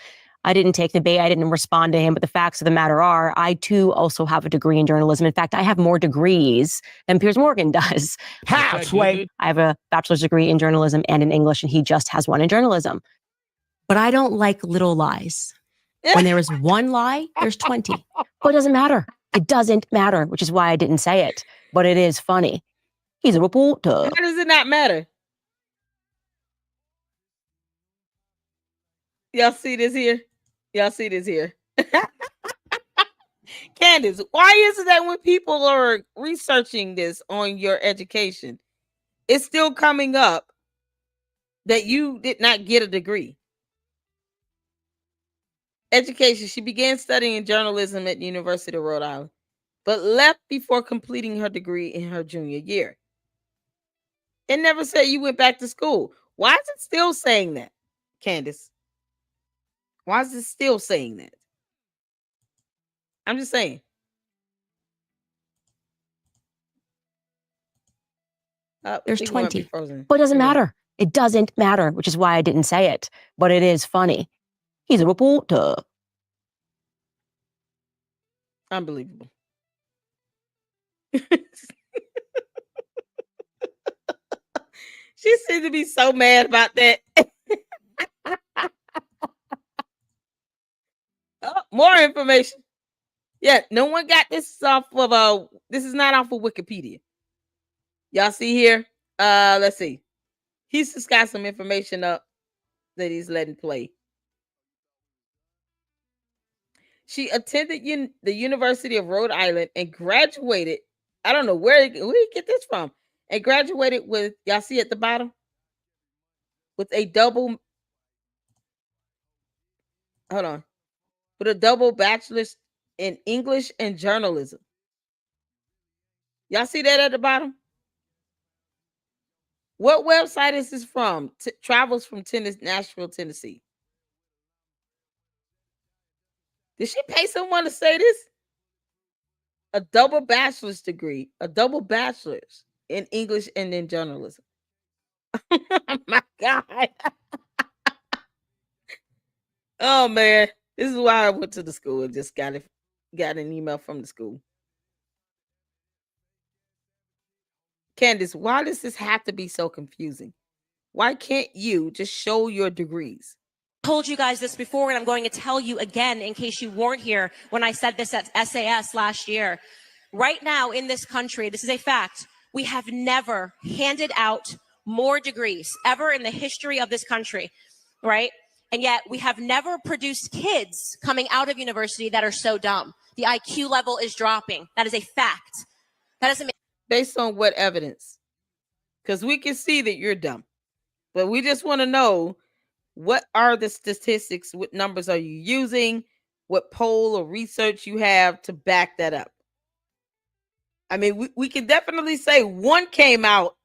I didn't take the bait. I didn't respond to him. But the facts of the matter are, I too also have a degree in journalism. In fact, I have more degrees than Piers Morgan does. Halfway. I have a bachelor's degree in journalism and in English, and he just has one in journalism. But I don't like little lies. When there is one lie, there's 20. But it doesn't matter. It doesn't matter, which is why I didn't say it. But it is funny. He's a reporter. How does it not matter? Y'all see this here? Y'all see this here? Candace, why is it that when people are researching this on your education, it's still coming up that you did not get a degree? Education. She began studying journalism at the University of Rhode Island, but left before completing her degree in her junior year. It never said you went back to school. Why is it still saying that, Candace? Why is it still saying that? I'm just saying. There's 20. But it doesn't matter. It doesn't matter, which is why I didn't say it. But it is funny. He's a reporter. Unbelievable. She seemed to be so mad about that. Oh, more information. Yeah, no one got this off of this is not off of Wikipedia. Y'all see here? Let's see. He's just got some information up that he's letting play. She attended the University of Rhode Island and graduated. I don't know where you get this from. And graduated with, y'all see at the bottom? With a double, hold on. With a double bachelor's in English and journalism. Y'all see that at the bottom? What website is this from? Travels from Nashville, Tennessee. Did she pay someone to say this? A double bachelor's degree, a double bachelor's in English and in journalism. Oh my God. Oh man, this is why I went to the school and just got an email from the school. Candace, why does this have to be so confusing? Why can't you just show your degrees? Told you guys this before, and I'm going to tell you again in case you weren't here when I said this at SAS last year. Right now in this country, this is a fact, we have never handed out more degrees ever in the history of this country, right? And yet we have never produced kids coming out of university that are so dumb. The IQ level is dropping. That is a fact. That doesn't make— Based on what evidence? Because we can see that you're dumb, but we just want to know, what are the statistics? What numbers are you using? What poll or research you have to back that up? I mean, we can definitely say one came out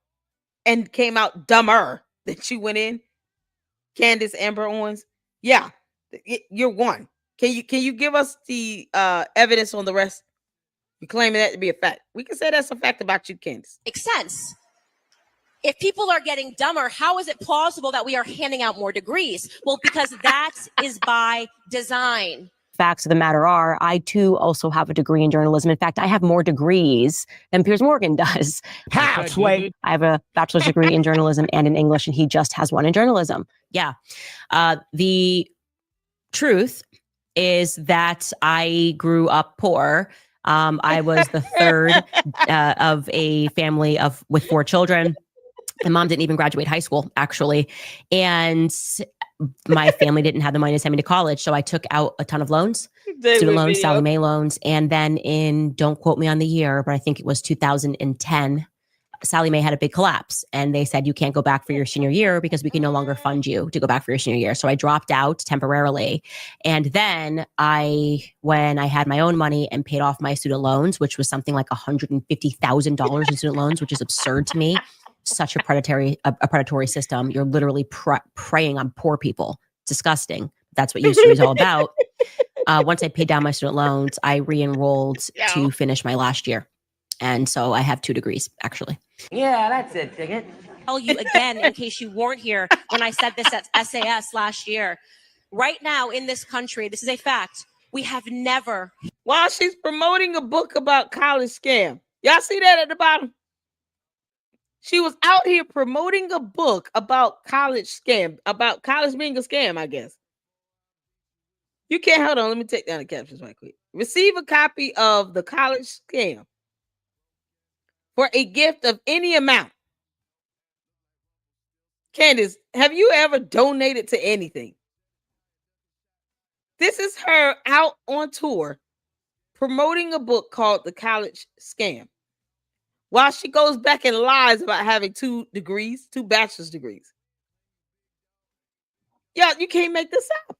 dumber than you went in. Candace Amber Owens. Yeah, you're one. Can you give us the evidence on the rest? You're claiming that to be a fact. We can say that's a fact about you, Candace. Makes sense. If people are getting dumber, how is it plausible that we are handing out more degrees? Well, because that is by design. Facts of the matter are, I too also have a degree in journalism. In fact, I have more degrees than Piers Morgan does. Halfway. I have a bachelor's degree in journalism and in English, and he just has one in journalism. Yeah. The truth is that I grew up poor. I was the third of a family with 4 children. My mom didn't even graduate high school, actually. And my family didn't have the money to send me to college. So I took out a ton of loans, student loans, Sallie Mae loans. And then don't quote me on the year, but I think it was 2010, Sallie Mae had a big collapse. And they said, you can't go back for your senior year because we can no longer fund you to go back for your senior year. So I dropped out temporarily. And then when I had my own money and paid off my student loans, which was something like $150,000 in student loans, which is absurd to me. Such a predatory system. You're literally preying on poor people. Disgusting. That's what usury is all about. Once I paid down my student loans, I re-enrolled to finish my last year. And so I have 2 degrees, actually. Yeah, that's it, Ticket. Tell you again, in case you weren't here when I said this at SAS last year. Right now in this country, this is a fact, we have never. While she's promoting a book about college scam. Y'all see that at the bottom? She was out here promoting a book about college scam, about college being a scam, I guess. You can't, hold on, let me take down the captions right quick. Receive a copy of The College Scam for a gift of any amount. Candace, have you ever donated to anything? This is her out on tour promoting a book called The College Scam, while she goes back and lies about having 2 degrees, 2 bachelor's degrees. Yeah, you can't make this up.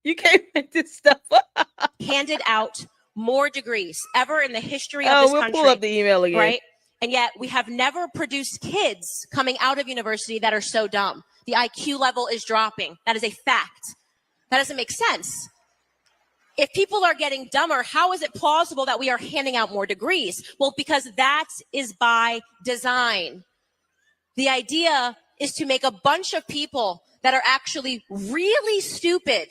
You can't make this stuff up. Handed out more degrees ever in the history of this country. We'll pull up the email again. Right? And yet we have never produced kids coming out of university that are so dumb. The IQ level is dropping. That is a fact. That doesn't make sense. If people are getting dumber, how is it plausible that we are handing out more degrees? Well, because that is by design. The idea is to make a bunch of people that are actually really stupid.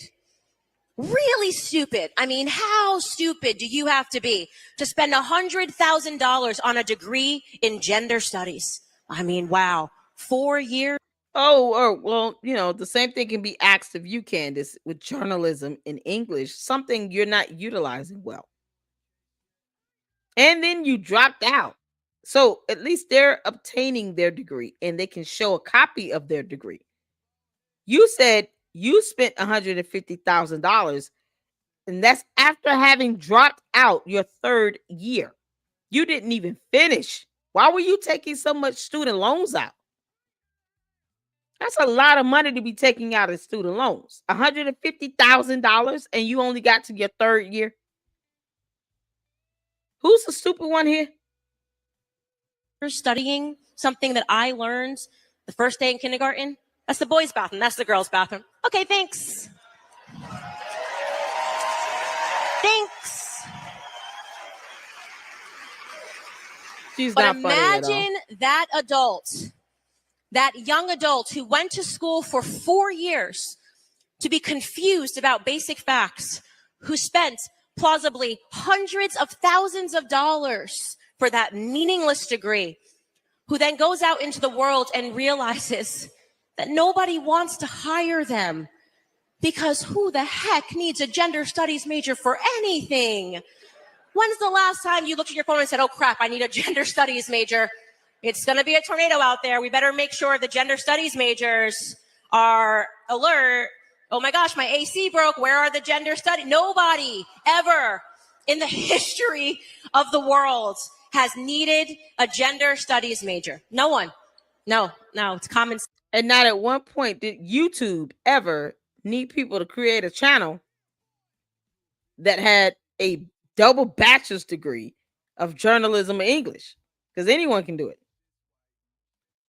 Really stupid. I mean, how stupid do you have to be to spend $100,000 on a degree in gender studies? I mean, wow. 4 years. Oh, well, the same thing can be asked of you, Candace, with journalism in English, something you're not utilizing well. And then you dropped out. So at least they're obtaining their degree and they can show a copy of their degree. You said you spent $150,000, and that's after having dropped out your third year. You didn't even finish. Why were you taking so much student loans out? That's a lot of money to be taking out in student loans. $150,000, and you only got to your third year. Who's the stupid one here? You're studying something that I learned the first day in kindergarten. That's the boys' bathroom. That's the girls' bathroom. Okay, thanks. Thanks. She's but not funny at all. imagine that adult, that young adult who went to school for 4 years to be confused about basic facts, who spent plausibly hundreds of thousands of dollars for that meaningless degree, who then goes out into the world and realizes that nobody wants to hire them because who the heck needs a gender studies major for anything? When's the last time you looked at your phone and said, oh crap, I need a gender studies major? It's going to be a tornado out there. We better make sure the gender studies majors are alert. Oh my gosh, my AC broke. Where are the gender studies? Nobody ever in the history of the world has needed a gender studies major. No one. No, it's common sense. And not at one point did YouTube ever need people to create a channel that had a double bachelor's degree of journalism or English, because anyone can do it.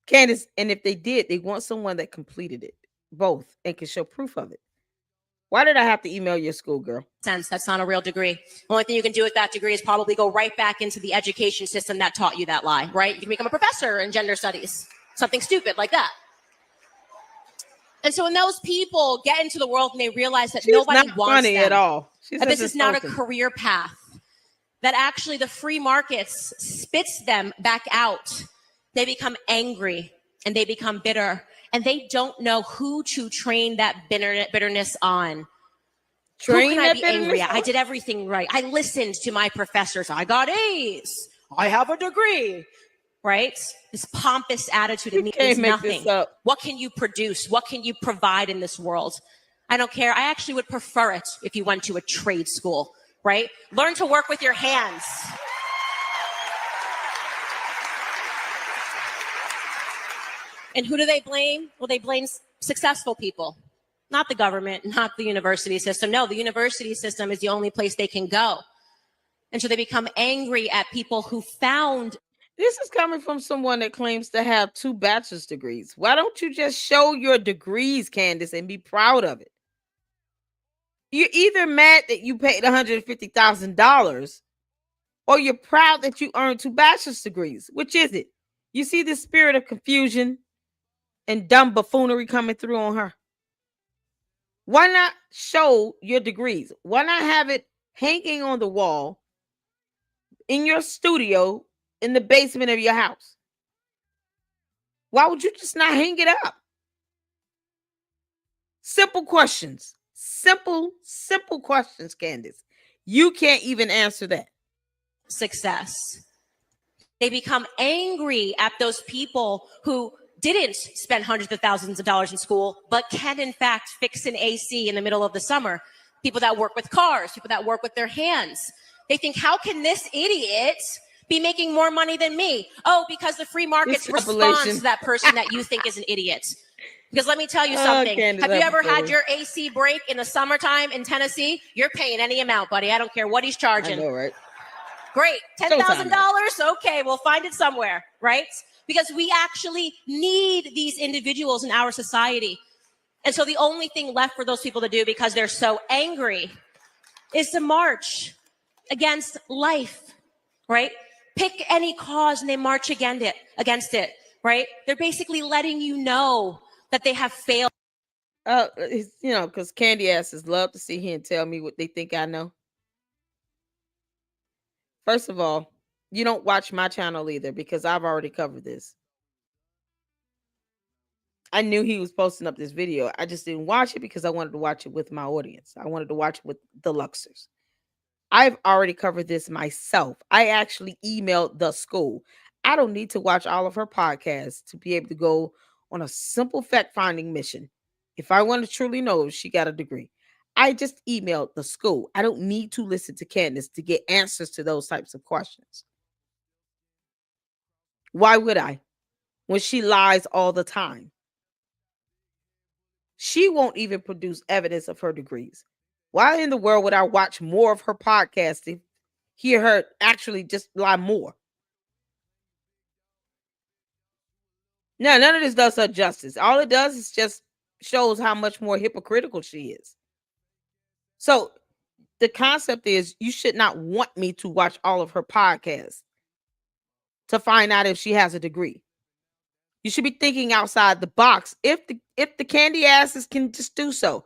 Candace, and if they did, they want someone that completed it, both, and can show proof of it. Why did I have to email your school, girl? That's not a real degree. The only thing you can do with that degree is probably go right back into the education system that taught you that lie, right? You can become a professor in gender studies, something stupid like that. And so when those people get into the world and they realize that nobody not wants funny them, at all. that this is not a career path, that actually the free markets spits them back out, they become angry and they become bitter, and they don't know who to train that bitterness on. Who can I be angry at? I did everything right. I listened to my professors. I got A's. I have a degree. Right? This pompous attitude of me means nothing. What can you produce? What can you provide in this world? I don't care. I actually would prefer it if you went to a trade school, right? Learn to work with your hands. And who do they blame? Well, they blame successful people, not the government, not the university system. No, the university system is the only place they can go. And so they become angry at people who found. This is coming from someone that claims to have 2 bachelor's degrees. Why don't you just show your degrees, Candace, and be proud of it? You're either mad that you paid $150,000, or you're proud that you earned 2 bachelor's degrees. Which is it? You see the spirit of confusion and dumb buffoonery coming through on her? Why not show your degrees? Why not have it hanging on the wall in your studio in the basement of your house? Why would you just not hang it up? Simple questions. Simple questions, Candace. You can't even answer that. Success. They become angry at those people who didn't spend hundreds of thousands of dollars in school, but can in fact fix an AC in the middle of the summer. People that work with cars, people that work with their hands. They think, how can this idiot be making more money than me? Oh, because the free markets responds to that person that you think is an idiot. Because let me tell you something. Have you ever had your AC break in the summertime in Tennessee? You're paying any amount, buddy. I don't care what he's charging. I know, right? Great. $10,000? Okay, we'll find it somewhere, right? Because we actually need these individuals in our society. And so the only thing left for those people to do, because they're so angry, is to march against life, right? Pick any cause and they march against it, right? They're basically letting you know that they have failed. Because candy asses love to sit here and tell me what they think I know. First of all, you don't watch my channel either because I've already covered this. I knew he was posting up this video. I just didn't watch it because I wanted to watch it with my audience. I wanted to watch it with the Luxers. I've already covered this myself. I actually emailed the school. I don't need to watch all of her podcasts to be able to go on a simple fact-finding mission. If I want to truly know if she got a degree, I just emailed the school. I don't need to listen to Candace to get answers to those types of questions. Why would I? When she lies all the time. She won't even produce evidence of her degrees. Why in the world would I watch more of her podcast to hear her actually just lie more? No, none of this does her justice. All it does is just shows how much more hypocritical she is. So the concept is you should not want me to watch all of her podcasts to find out if she has a degree. You should be thinking outside the box. If the candy asses can just do so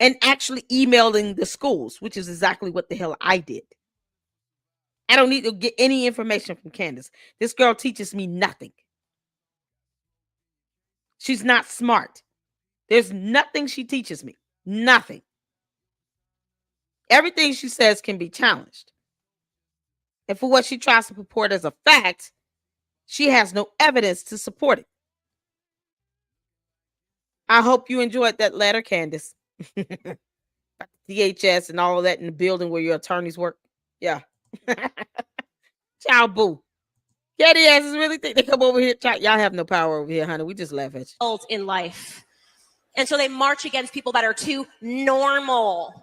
and actually emailing the schools, which is exactly what the hell I did. I don't need to get any information from Candace. This girl teaches me nothing. She's not smart. There's nothing she teaches me. Nothing. Everything she says can be challenged. And for what she tries to purport as a fact, she has no evidence to support it. I hope you enjoyed that letter, Candace. DHS and all of that in the building where your attorneys work. Yeah. Ciao, boo. Yeah, the asses really think they come over here. Y'all have no power over here, honey. We just laugh at you. In life. And so they march against people that are too normal.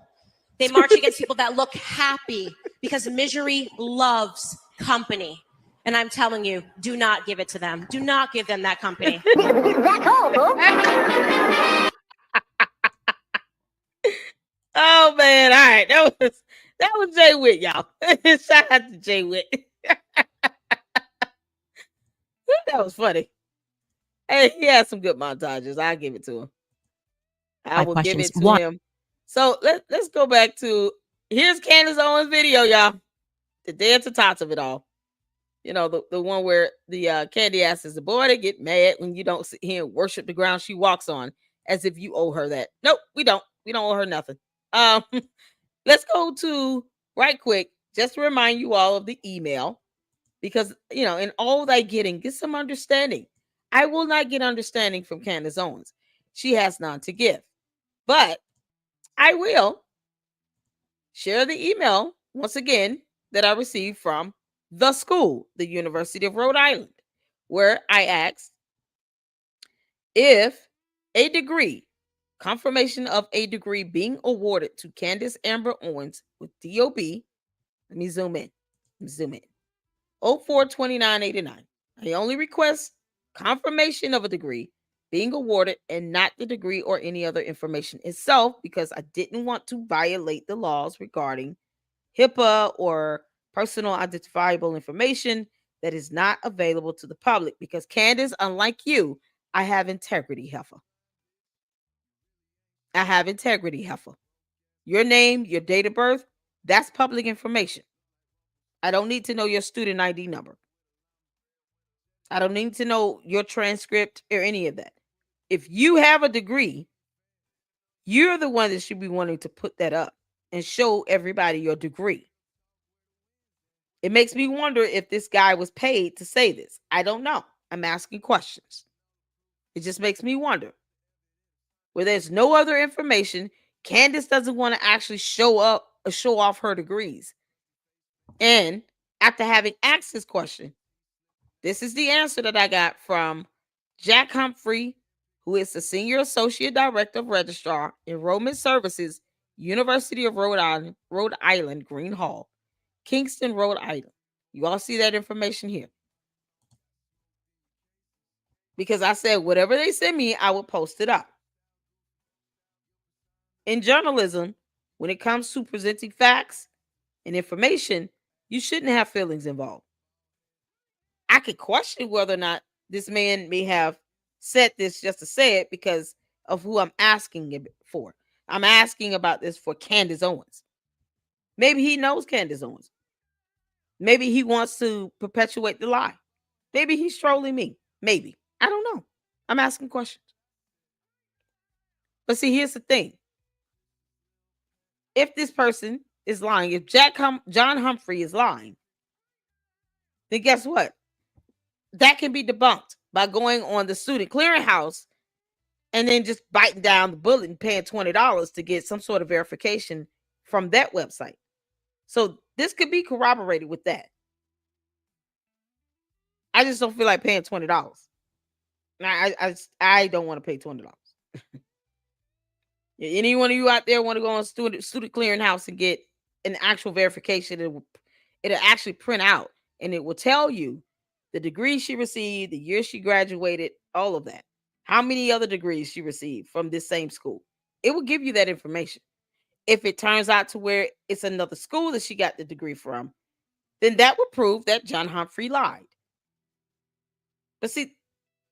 They march against people that look happy because misery loves company. And I'm telling you, do not give it to them. Do not give them that company. Oh man, all right. That was Jay Witt, y'all. Shout out to Jay Witt. That was funny. Hey, he had some good montages. I'll give it to him. I will give it to him. So let's go back to here's Candace Owens' video, y'all. The dance at the top of it all. You know, the one where the candy asses the boy, they get mad when you don't sit here and worship the ground she walks on as if you owe her that. Nope, we don't. We don't owe her nothing. Let's go to right quick, just to remind you all of the email. Because, you know, in all that getting, get some understanding. I will not get understanding from Candace Owens. She has none to give. But I will share the email once again that I received from the school, the University of Rhode Island, where I asked if a degree, confirmation of a degree being awarded to Candace Amber Owens with DOB. Let me zoom in. 042989. I only request confirmation of a degree being awarded and not the degree or any other information itself because I didn't want to violate the laws regarding HIPAA or personal identifiable information that is not available to the public because Candace, unlike you, I have integrity, heifer. I have integrity, heifer. Your name, your date of birth, that's public information. I don't need to know your student ID number. I don't need to know your transcript or any of that. If you have a degree, you're the one that should be wanting to put that up and show everybody your degree. It makes me wonder if this guy was paid to say this. I don't know. I'm asking questions. It just makes me wonder. Where there's no other information, Candace doesn't want to actually show off her degrees. And after having asked this question, this is the answer that I got from Jack Humphrey, who is the Senior Associate Director of Registrar Enrollment Services, University of Rhode Island, Green Hall, Kingston, Rhode Island. You all see that information here. Because I said, whatever they send me, I will post it up. In journalism, when it comes to presenting facts and information, you shouldn't have feelings involved. I could question whether or not this man may have said this just to say it because of who I'm asking it for. I'm asking about this for Candace Owens. Maybe he knows Candace Owens. Maybe he wants to perpetuate the lie. Maybe he's trolling me. Maybe. I don't know. I'm asking questions. But see, here's the thing. If this person is lying, if John Humphrey is lying, then guess what? That can be debunked by going on the student clearinghouse and then just biting down the bullet and paying $20 to get some sort of verification from that website. So this could be corroborated with that. I just don't feel like paying $20. I don't want to pay $20. Any one of you out there want to go on student clearinghouse and get an actual verification? It'll actually print out and it will tell you the degree she received, the year she graduated, all of that. How many other degrees she received from this same school. It will give you that information. If it turns out to where it's another school that she got the degree from, then that would prove that John Humphrey lied. But see,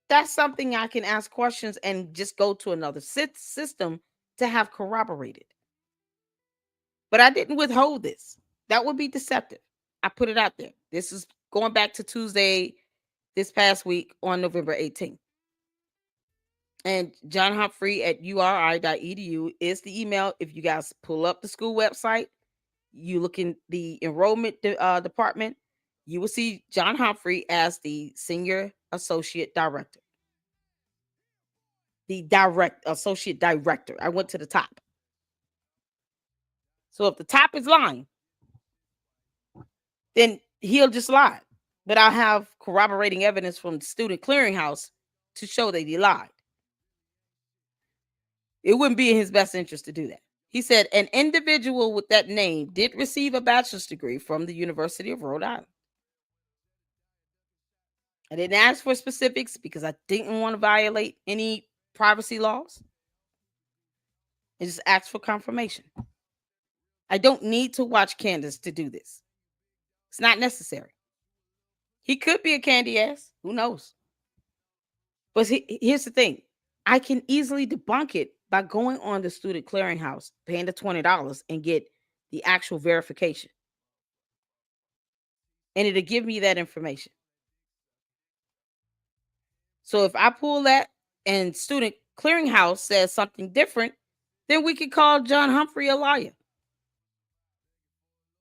that's something I can ask questions and just go to another system to have corroborated. But I didn't withhold this. That would be deceptive. I put it out there. This is going back to Tuesday this past week on November 18th. And John Humphrey at uri.edu is the email. If you guys pull up the school website, you look in the enrollment department, you will see John Humphrey as the senior associate director. The associate director. I went to the top. So if the top is lying, then he'll just lie. But I'll have corroborating evidence from the student clearinghouse to show that he lied. It wouldn't be in his best interest to do that. He said an individual with that name did receive a bachelor's degree from the University of Rhode Island. I didn't ask for specifics because I didn't want to violate any privacy laws. I just asked for confirmation. I don't need to watch Candace to do this. It's not necessary. He could be a candy ass. Who knows? But here's the thing. I can easily debunk it by going on the student clearinghouse, paying the $20 and get the actual verification. And it'll give me that information. So if I pull that and student clearinghouse says something different, then we could call John Humphrey a liar.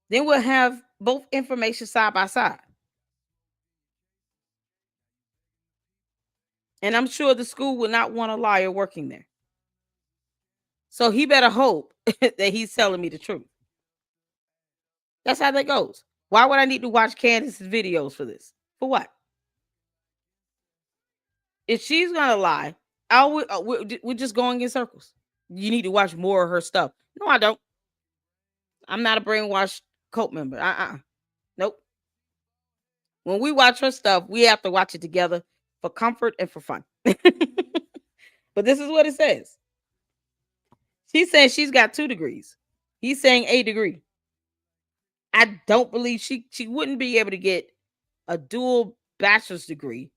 Then we'll have both information side by side. And I'm sure the school will not want a liar working there. So he better hope that he's telling me the truth. That's how that goes. Why would I need to watch Candace's videos for this? For what? If she's going to lie, we're just going in circles. You need to watch more of her stuff. No, I don't. I'm not a brainwashed cult member. Nope. When we watch her stuff, we have to watch it together for comfort and for fun. But this is what it says. She's saying she's got 2 degrees. He's saying a degree. I don't believe she wouldn't be able to get a dual bachelor's degree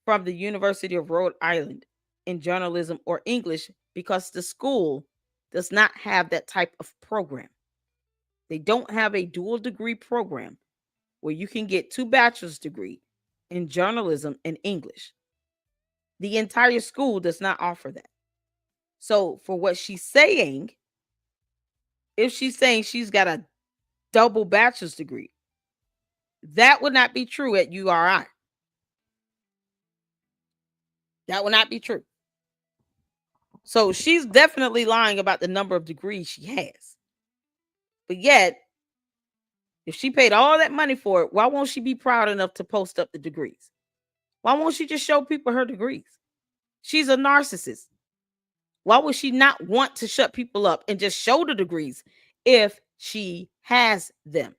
from the University of Rhode Island in journalism or English because the school does not have that type of program. They don't have a dual degree program where you can get 2 bachelor's degree in journalism and English. The entire school does not offer that. So for what she's saying, if she's saying she's got a double bachelor's degree, that would not be true at URI. That would not be true. So she's definitely lying about the number of degrees she has. But yet, if she paid all that money for it, why won't she be proud enough to post up the degrees? Why won't she just show people her degrees? She's a narcissist. Why would she not want to shut people up and just show the degrees if she has them?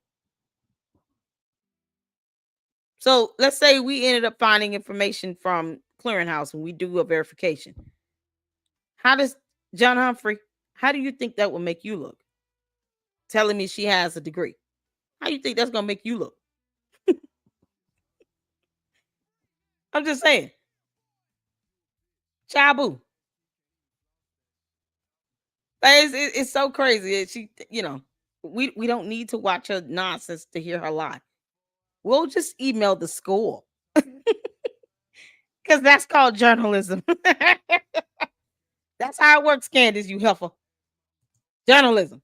So let's say we ended up finding information from clearinghouse and we do a verification. How does John Humphrey, how do you think that will make you look? telling me she has a degree. How you think that's gonna make you look? I'm just saying. Chabu. It's so crazy. She, we don't need to watch her nonsense to hear her lie. We'll just email the school. Because that's called journalism. That's how it works, Candace, you heifer. Journalism.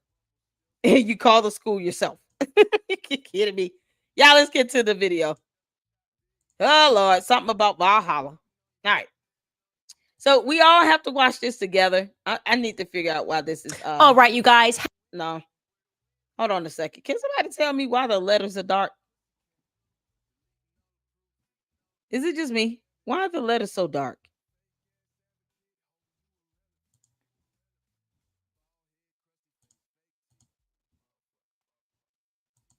You call the school yourself. You kidding me? Y'all, let's get to the video. Oh, Lord. Something about Valhalla. All right. So we all have to watch this together. I need to figure out why this is. All right, you guys. No. Hold on a second. Can somebody tell me why the letters are dark? Is it just me? Why are the letters so dark?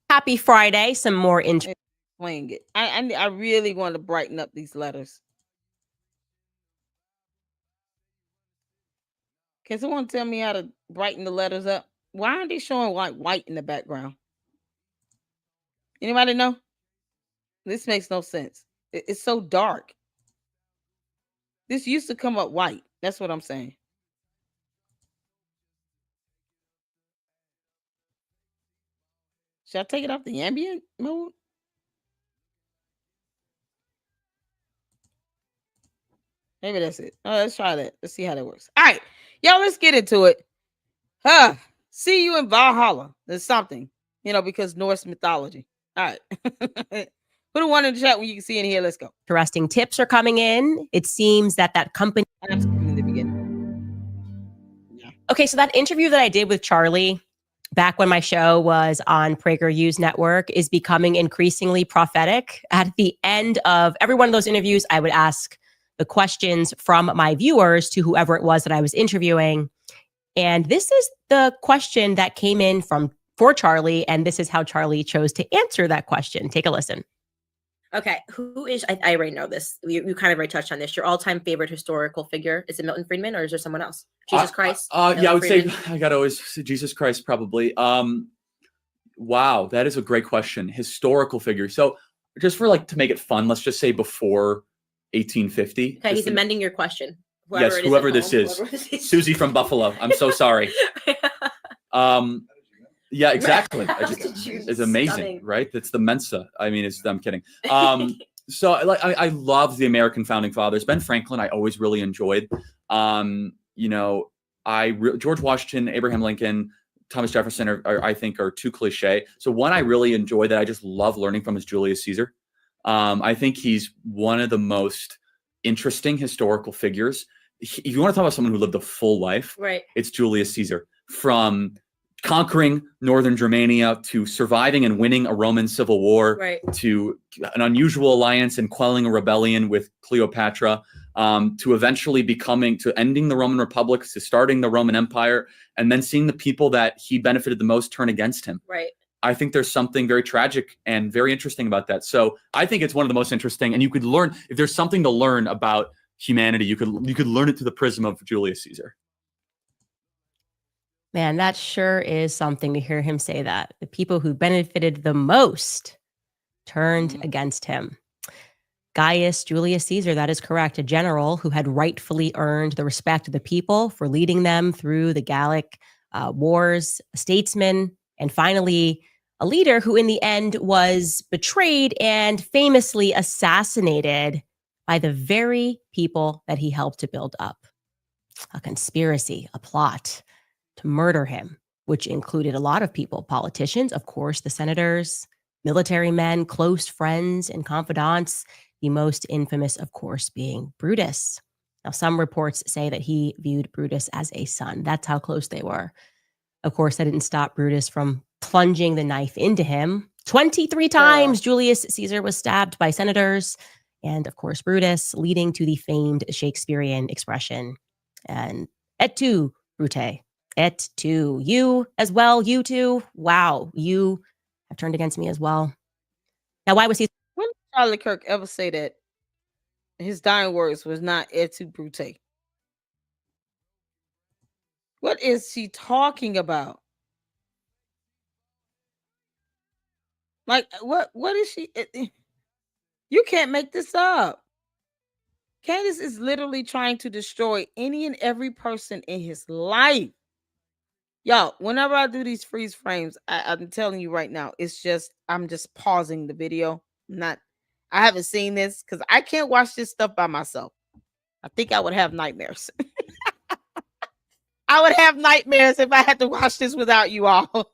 Happy Friday. Some more Explain it. I really want to brighten up these letters. Can someone tell me how to brighten the letters up? Why aren't they showing like white in the background? Anybody know? This makes no sense. It's so dark. This used to come up white. That's what I'm saying. Should I take it off the ambient mode? Maybe that's it. Oh, let's try that. Let's see how that works. All right. Y'all, let's get into it. See you in Valhalla. There's something, because Norse mythology. All right. Put a one in the chat when you can see in here. Let's go. Interesting tips are coming in. It seems that company. In the beginning. Yeah. Okay, so that interview that I did with Charlie back when my show was on PragerU's network is becoming increasingly prophetic. At the end of every one of those interviews, I would ask the questions from my viewers to whoever it was that I was interviewing. And this is the question that came in for Charlie, and this is how Charlie chose to answer that question. Take a listen. Okay, who is, I already know this. You kind of already touched on this. Your all-time favorite historical figure, is it Milton Friedman or is there someone else? Jesus Christ? Yeah, I would Friedman? say I got to always say Jesus Christ probably. Wow, that is a great question. Historical figure. So just for to make it fun, let's just say before 1850. Okay, he's amending your question. Whoever this is. Susie from Buffalo. I'm so sorry. Yeah, exactly. It's amazing, stunning. Right? That's the Mensa. I mean, I'm kidding. So I love the American founding fathers. Ben Franklin, I always really enjoyed. George Washington, Abraham Lincoln, Thomas Jefferson I think are too cliche. So one I really enjoy that I just love learning from is Julius Caesar. I think he's one of the most interesting historical figures. If you want to talk about someone who lived a full life, right? It's Julius Caesar. From conquering northern Germania to surviving and winning a Roman civil war, right, to an unusual alliance and quelling a rebellion with Cleopatra, to eventually ending the Roman Republic, to starting the Roman Empire, and then seeing the people that he benefited the most turn against him. Right. I think there's something very tragic and very interesting about that. So I think it's one of the most interesting, and you could learn, if there's something to learn about humanity, you could learn it through the prism of Julius Caesar. Man, that sure is something to hear him say that. The people who benefited the most turned against him. Gaius Julius Caesar, that is correct, a general who had rightfully earned the respect of the people for leading them through the Gallic wars, a statesman, and finally a leader who in the end was betrayed and famously assassinated by the very people that he helped to build up. A conspiracy, a plot to murder him, which included a lot of people, politicians, of course, the senators, military men, close friends and confidants, the most infamous, of course, being Brutus. Now, some reports say that he viewed Brutus as a son. That's how close they were. Of course, that didn't stop Brutus from plunging the knife into him. 23 times Julius Caesar was stabbed by senators, and of course, Brutus, leading to the famed Shakespearean expression, and et tu, Brute. Et tu. You as well, you too. Wow, you have turned against me as well. Now, why was he? When did Charlie Kirk ever say that his dying words was not et tu, Brute? What is she talking about? Like, what is she? You can't make this up. Candace is literally trying to destroy any and every person in his life. Y'all, whenever I do these freeze frames, I'm telling you right now, it's just, I'm just pausing the video. I haven't seen this because I can't watch this stuff by myself. I think I would have nightmares. I would have nightmares if I had to watch this without you all.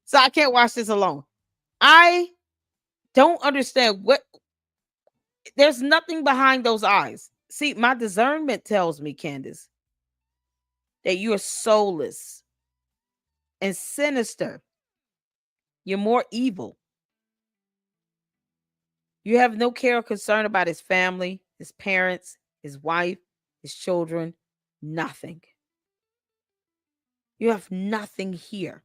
So I can't watch this alone. I don't understand there's nothing behind those eyes. See, my discernment tells me, Candace, that you are soulless and sinister. You're more evil. You have no care or concern about his family, his parents, his wife, his children, nothing. You have nothing here.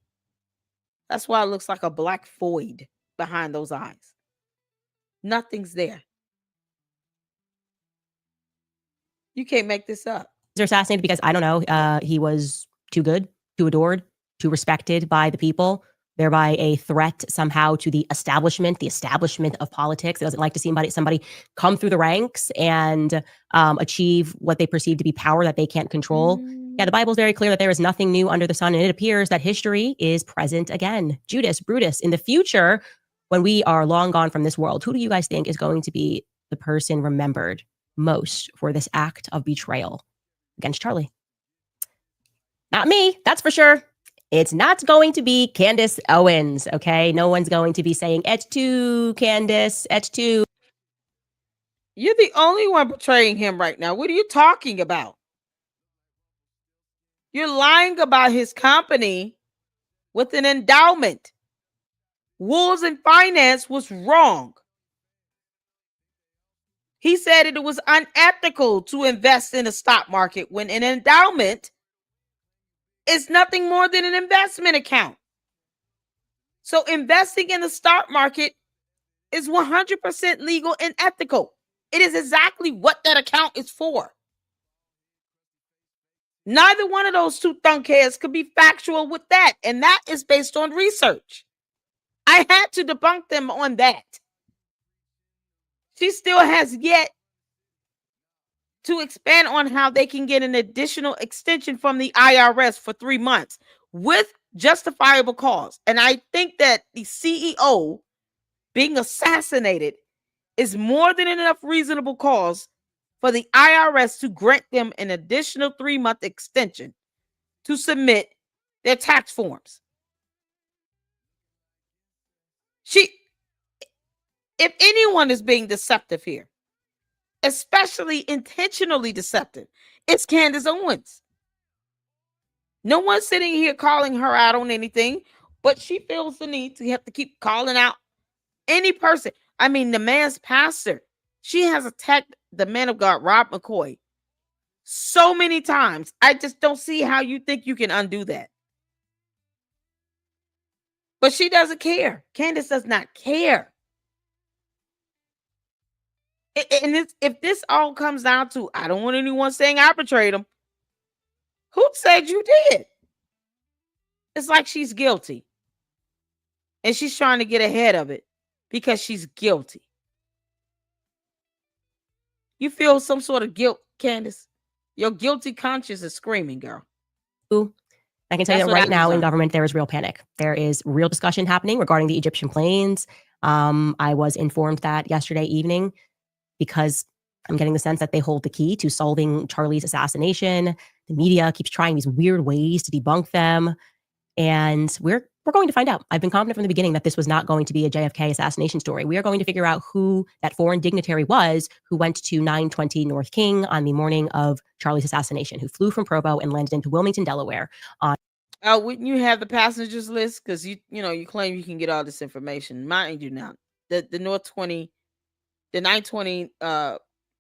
That's why it looks like a black void behind those eyes. Nothing's there. You can't make this up. They're assassinated because, I don't know, he was too good, too adored, too respected by the people, thereby a threat somehow to the establishment of politics. He doesn't like to see somebody come through the ranks and achieve what they perceive to be power that they can't control. Yeah, the Bible's very clear that there is nothing new under the sun, and it appears that history is present again. Judas, Brutus, in the future, when we are long gone from this world, who do you guys think is going to be the person remembered most for this act of betrayal against Charlie? Not me, that's for sure. It's not going to be Candace Owens, okay? No one's going to be saying, et tu, Candace, et tu. You're the only one betraying him right now. What are you talking about? You're lying about his company with an endowment. Wolves and Finance was wrong. He said it was unethical to invest in the stock market when an endowment is nothing more than an investment account. So investing in the stock market is 100% legal and ethical. It is exactly what that account is for. Neither one of those two thunkheads could be factual with that, and that is based on research. I had to debunk them on that. She still has yet to expand on how they can get an additional extension from the IRS for 3 months with justifiable cause. And I think that the CEO being assassinated is more than enough reasonable cause for the IRS to grant them an additional 3-month extension to submit their tax forms. If anyone is being deceptive here, especially intentionally deceptive, it's Candace Owens. No one's sitting here calling her out on anything, but she feels the need to have to keep calling out any person. I mean, the man's pastor. She has attacked the man of God, Rob McCoy, so many times. I just don't see how you think you can undo that. But she doesn't care. Candace does not care. And if this all comes down to, I don't want anyone saying I betrayed him. Who said you did? It's like she's guilty. And she's trying to get ahead of it because she's guilty. You feel some sort of guilt, Candace? Your guilty conscience is screaming, girl. Ooh. I can tell you that right now in government, there is real panic. There is real discussion happening regarding the Egyptian planes. I was informed that yesterday evening because I'm getting the sense that they hold the key to solving Charlie's assassination. The media keeps trying these weird ways to debunk them. And we're going to find out. I've been confident from the beginning that this was not going to be a JFK assassination story. We are going to figure out who that foreign dignitary was who went to 920 North King on the morning of Charlie's assassination, who flew from Provo and landed into Wilmington, Delaware. Wouldn't you have the passengers list? Because you claim you can get all this information. Mind you now, the 920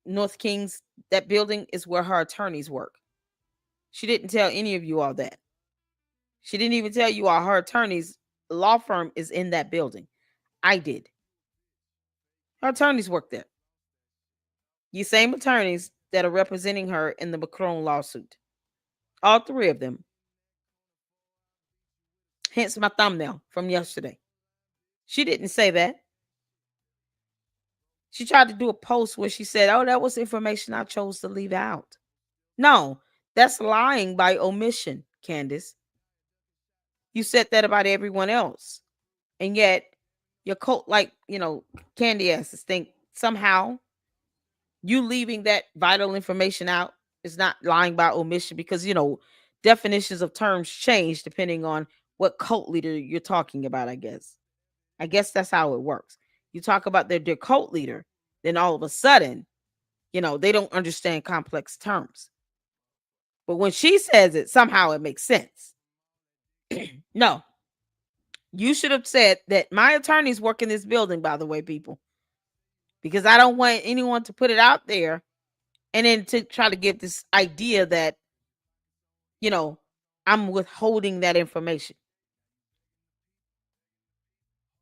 North Kings, that building is where her attorneys work. She didn't tell any of you all that. She didn't even tell you all her attorney's law firm is in that building. I did. Her attorneys work there. The same attorneys that are representing her in the Macron lawsuit. All 3 of them. Hence my thumbnail from yesterday. She didn't say that. She tried to do a post where she said, oh, that was information I chose to leave out. No, that's lying by omission, Candace. You said that about everyone else. And yet your cult, like, Candace think somehow you leaving that vital information out is not lying by omission because, definitions of terms change depending on what cult leader you're talking about, I guess. That's how it works. You talk about their cult leader, then all of a sudden, they don't understand complex terms. But when she says it, somehow it makes sense. No. You should have said that my attorneys work in this building, by the way, people. Because I don't want anyone to put it out there and then to try to give this idea that, I'm withholding that information.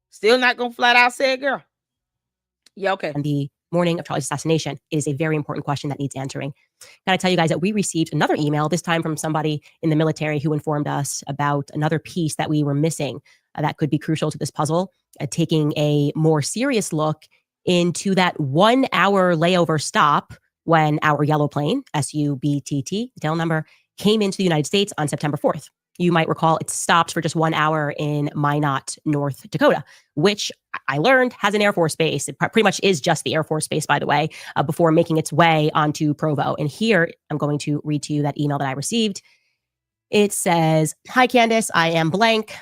Still not going to flat out say it, girl. Yeah, okay. On the morning of Charlie's assassination is a very important question that needs answering. Gotta tell you guys that we received another email, this time from somebody in the military who informed us about another piece that we were missing that could be crucial to this puzzle, taking a more serious look into that 1 hour layover stop when our yellow plane, SUBTT, tail number, came into the United States on September 4th. You might recall it stopped for just 1 hour in Minot, North Dakota, which I learned has an Air Force base. It pretty much is just the Air Force base, by the way, before making its way onto Provo. And here, I'm going to read to you that email that I received. It says, hi, Candace, I am blank.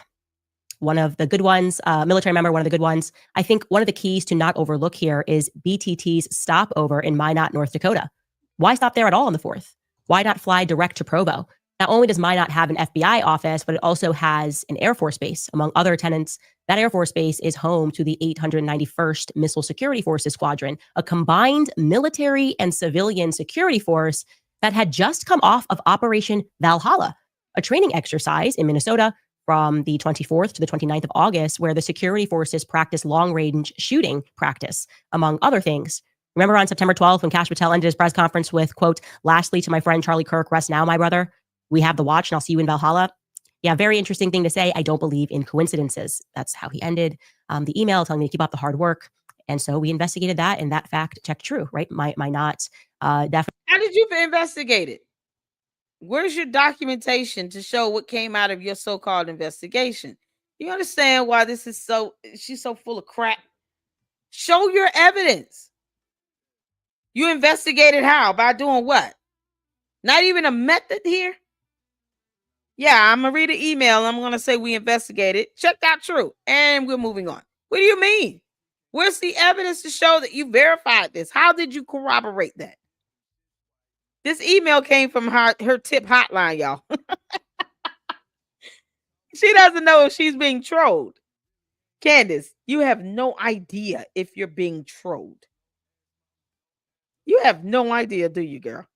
One of the good ones, military member, one of the good ones. I think one of the keys to not overlook here is BTT's stopover in Minot, North Dakota. Why stop there at all on the 4th? Why not fly direct to Provo? Not only does Minot have an FBI office, but it also has an Air Force base. Among other tenants, that Air Force base is home to the 891st Missile Security Forces Squadron, a combined military and civilian security force that had just come off of Operation Valhalla, a training exercise in Minnesota from the 24th to the 29th of August, where the security forces practice long-range shooting practice, among other things. Remember on September 12th when Kash Patel ended his press conference with, quote, lastly to my friend Charlie Kirk, rest now, my brother. We have the watch and I'll see you in Valhalla. Yeah, very interesting thing to say. I don't believe in coincidences. That's how he ended the email telling me to keep up the hard work. And so we investigated that and that fact checked true, right? My not definitely. How did you investigate it? Where's your documentation to show what came out of your so-called investigation? You understand why this is she's so full of crap? Show your evidence. You investigated how? By doing what? Not even a method here? Yeah, I'm going to read an email. I'm going to say we investigated. Checked out true. And we're moving on. What do you mean? Where's the evidence to show that you verified this? How did you corroborate that? This email came from her tip hotline, y'all. She doesn't know if she's being trolled. Candace, you have no idea if you're being trolled. You have no idea, do you, girl?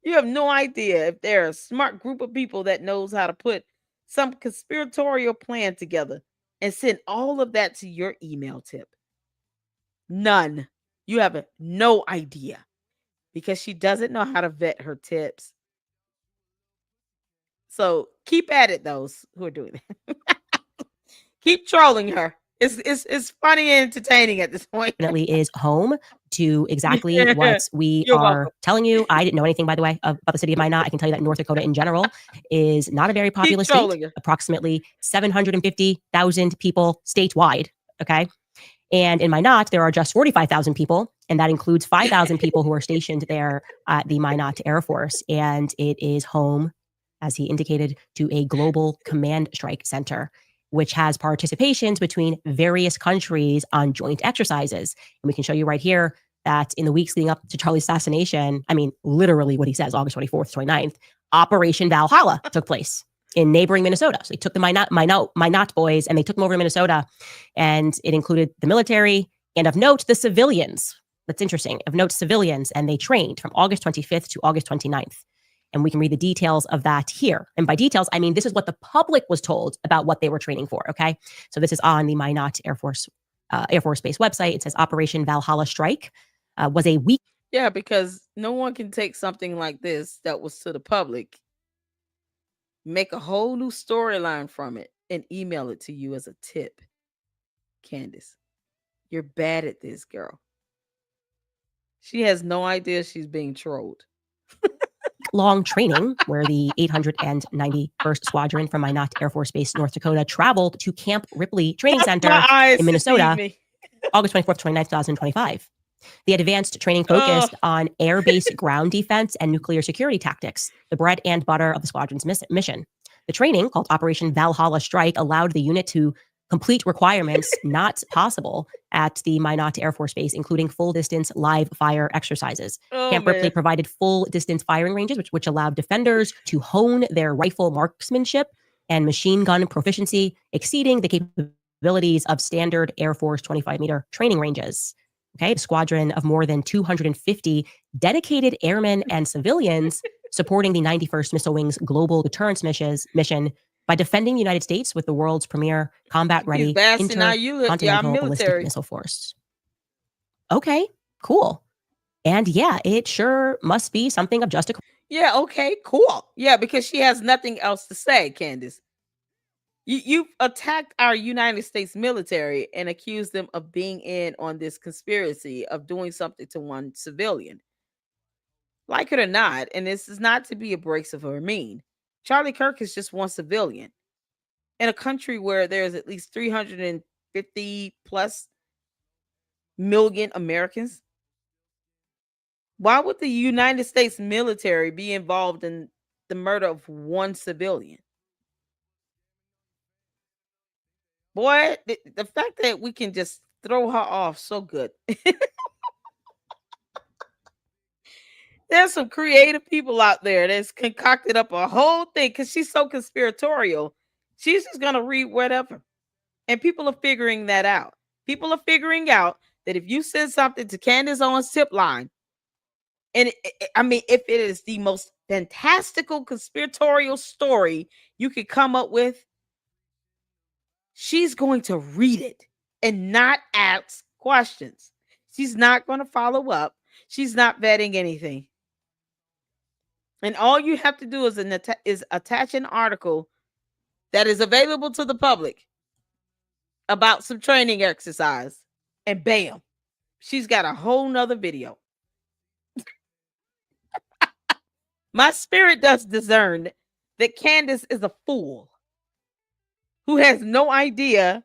You have no idea if there are a smart group of people that knows how to put some conspiratorial plan together and send all of that to your email tip. None. You have no idea because she doesn't know how to vet her tips. So keep at it, those who are doing that. Keep trolling her. It's funny and entertaining at this point. Definitely is home to exactly what we You're are welcome. telling you. I didn't know anything, by the way, about the city of Minot. I can tell you that North Dakota in general is not a very populous state. Approximately 750,000 people statewide. Okay. And in Minot, there are just 45,000 people, and that includes 5,000 people who are stationed there at the Minot Air Force. And it is home, as he indicated, to a global command strike center, which has participations between various countries on joint exercises. And we can show you right here that in the weeks leading up to Charlie's assassination, I mean, literally what he says, August 24th, 29th, Operation Valhalla took place in neighboring Minnesota. So they took the Minot boys and they took them over to Minnesota. And it included the military and, of note, the civilians. That's interesting. Of note, civilians. And they trained from August 25th to August 29th. And we can read the details of that here. And by details, I mean, this is what the public was told about what they were training for, okay? So this is on the Minot Air Force Base website. It says Operation Valhalla Strike was a week. Yeah, because no one can take something like this that was to the public, make a whole new storyline from it, and email it to you as a tip. Candace, you're bad at this, girl. She has no idea she's being trolled. Long training where the 891st Squadron from Minot Air Force Base, North Dakota, traveled to Camp Ripley Training Center in Minnesota, August 24th, 29th, 2025. The advanced training focused on air-based ground defense and nuclear security tactics, the bread and butter of the squadron's mission. The training, called Operation Valhalla Strike, allowed the unit to complete requirements not possible at the Minot Air Force Base, including full-distance live fire exercises. Camp Ripley provided full-distance firing ranges, which allowed defenders to hone their rifle marksmanship and machine gun proficiency, exceeding the capabilities of standard Air Force 25-meter training ranges. Okay, the squadron of more than 250 dedicated airmen and civilians supporting the 91st Missile Wing's global deterrence mission by defending the United States with the world's premier combat-ready intercontinental ballistic missile force. Okay, cool. And yeah, it sure must be something of just a... Yeah, okay, cool. Yeah, because she has nothing else to say, Candace. You've attacked our United States military and accused them of being in on this conspiracy of doing something to one civilian. Like it or not, and this is not to be abrasive or mean, Charlie Kirk is just one civilian in a country where there's at least 350 plus million Americans. Why would the United States military be involved in the murder of one civilian? Boy, the fact that we can just throw her off so good. There's some creative people out there that's concocted up a whole thing because she's so conspiratorial. She's just going to read whatever. And people are figuring that out. People are figuring out that if you send something to Candace Owens' tip line, and if it is the most fantastical conspiratorial story you could come up with, she's going to read it and not ask questions. She's not going to follow up. She's not vetting anything. And all you have to do is attach an article that is available to the public about some training exercise. And bam, she's got a whole nother video. My spirit does discern that Candace is a fool who has no idea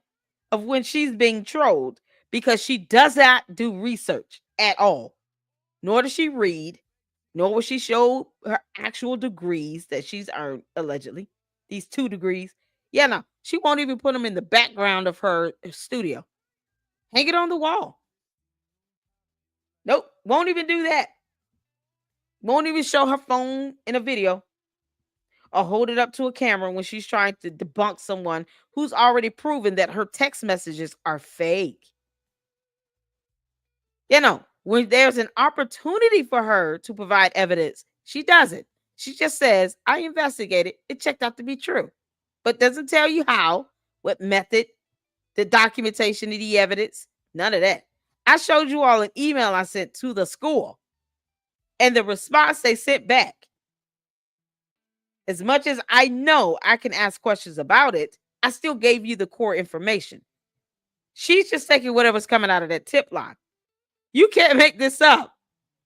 of when she's being trolled because she does not do research at all. Nor does she read, nor will she show her actual degrees that she's earned, allegedly. These 2 degrees. Yeah, no, she won't even put them in the background of her studio. Hang it on the wall. Nope, won't even do that. Won't even show her phone in a video or hold it up to a camera when she's trying to debunk someone who's already proven that her text messages are fake. You know, when there's an opportunity for her to provide evidence, she doesn't. She just says, I investigated. It checked out to be true. But doesn't tell you how, what method, the documentation of the evidence, none of that. I showed you all an email I sent to the school and the response they sent back. As much as I know I can ask questions about it, I still gave you the core information. She's just taking whatever's coming out of that tip line. You can't make this up.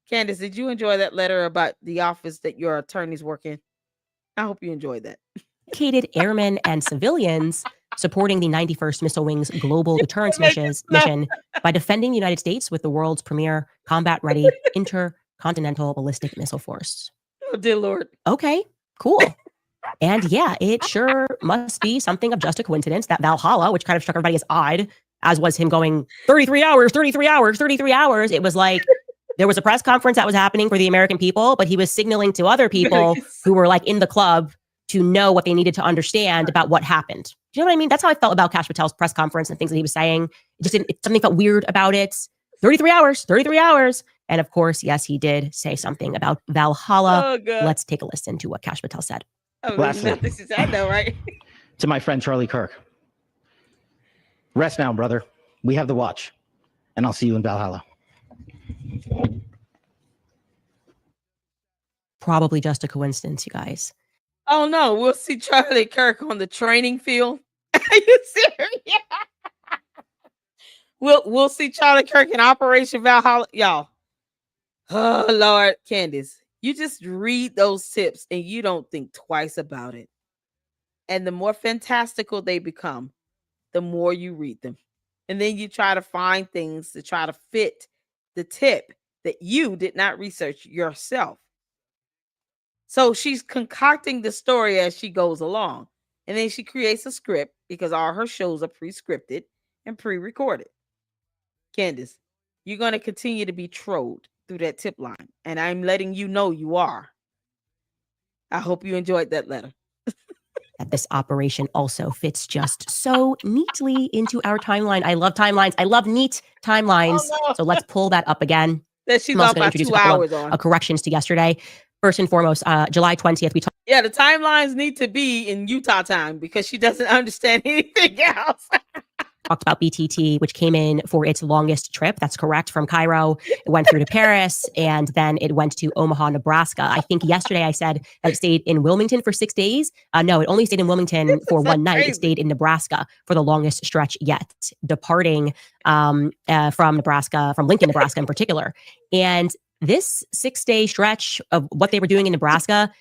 Candace, did you enjoy that letter about the office that your attorneys work in? I hope you enjoyed that. Dedicated airmen and civilians supporting the 91st Missile Wing's global deterrence mission by defending the United States with the world's premier combat-ready intercontinental ballistic missile force. Oh, dear Lord. Okay, cool. And yeah, it sure must be something of just a coincidence that Valhalla, which kind of struck everybody as odd, as was him going 33 hours. It was like there was a press conference that was happening for the American people, but he was signaling to other people who were like in the club to know what they needed to understand about what happened. Do you know what I mean? That's how I felt about Kash Patel's press conference and things that he was saying. Something felt weird about it. 33 hours. And of course, yes, he did say something about Valhalla. Oh, let's take a listen to what Kash Patel said. Lastly, I know, right? To my friend Charlie Kirk. Rest now, brother. We have the watch. And I'll see you in Valhalla. Probably just a coincidence, you guys. Oh, no. We'll see Charlie Kirk on the training field. Are you serious? We'll see Charlie Kirk in Operation Valhalla, y'all. Oh Lord, Candace, you just read those tips and you don't think twice about it. And the more fantastical they become, the more you read them. And then you try to find things to try to fit the tip that you did not research yourself. So she's concocting the story as she goes along. And then she creates a script because all her shows are pre-scripted and pre-recorded. Candace, you're going to continue to be trolled through that tip line. And I'm letting you know you are. I hope you enjoyed that letter. That this operation also fits just so neatly into our timeline. I love timelines. I love neat timelines. Oh, no. So let's pull that up again. That she's I'm also off going to by introduce 2 a couple hours of on. corrections to yesterday. First and foremost, July 20th, we talked. Yeah, the timelines need to be in Utah time because she doesn't understand anything else. Talked about BTT, which came in for its longest trip. That's correct. From Cairo, it went through to Paris, and then it went to Omaha, Nebraska. I think yesterday I said that it stayed in Wilmington for 6 days. No, it only stayed in Wilmington for one night. It stayed in Nebraska for the longest stretch yet, departing from Nebraska, from Lincoln, Nebraska in particular. And this 6-day stretch of what they were doing in Nebraska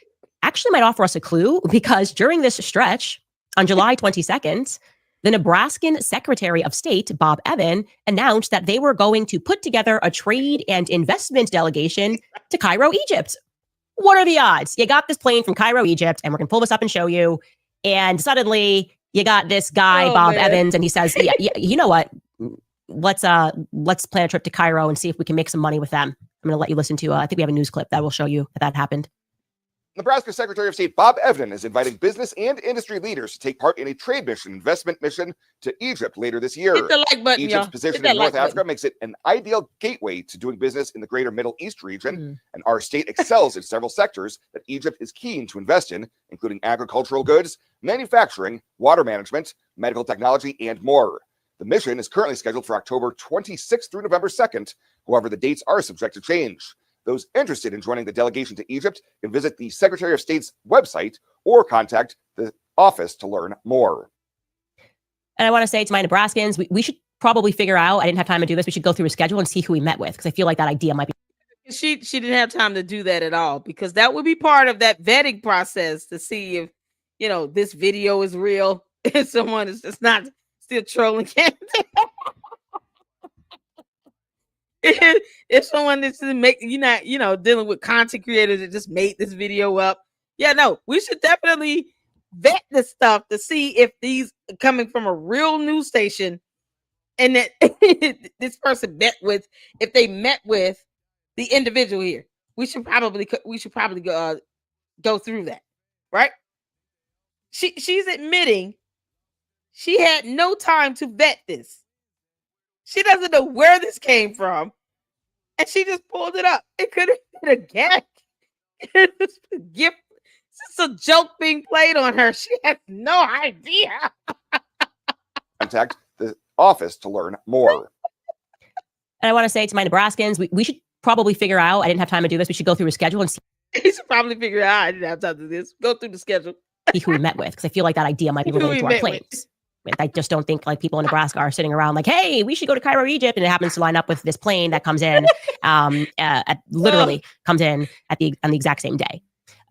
actually might offer us a clue, because during this stretch on July 22nd, the Nebraskan Secretary of State, Bob Evans, announced that they were going to put together a trade and investment delegation to Cairo, Egypt. What are the odds? You got this plane from Cairo, Egypt, and we're going to pull this up and show you. And suddenly you got this guy, Bob Evans, and he says, yeah, you know what? Let's plan a trip to Cairo and see if we can make some money with them. I'm going to let you listen to, I think we have a news clip that will show you that happened. Nebraska Secretary of State Bob Evans is inviting business and industry leaders to take part in a trade mission, investment mission to Egypt later this year. Hit the like button, Egypt's y'all. position Hit in that North like Africa button. makes it an ideal gateway to doing business in the greater Middle East region, and our state excels in several sectors that Egypt is keen to invest in, including agricultural goods, manufacturing, water management, medical technology, and more. The mission is currently scheduled for October 26th through November 2nd. However, the dates are subject to change. Those interested in joining the delegation to Egypt can visit the Secretary of State's website or contact the office to learn more. And I want to say to my Nebraskans, we should probably figure out, I didn't have time to do this, we should go through a schedule and see who we met with, because I feel like that idea might be. She didn't have time to do that at all, because that would be part of that vetting process to see if, this video is real, if someone is just not still trolling Candace. If someone is dealing with content creators that just made this video up, we should definitely vet this stuff to see if these are coming from a real news station, and that this person if they met with the individual here. We should probably go through that, right? She's admitting she had no time to vet this. She doesn't know where this came from, and she just pulled it up. It could have been a gag. It's a gift. It's a joke being played on her. She has no idea. Contact the office to learn more. And I want to say to my Nebraskans, we should probably figure out, I didn't have time to do this, we should go through a schedule and see. You should probably figure out, I didn't have time to do this. Go through the schedule. See who we met with, because I feel like that idea might be related to our planes. I just don't think people in Nebraska are sitting around like, hey, we should go to Cairo, Egypt. And it happens to line up with this plane that comes in, comes in on the exact same day.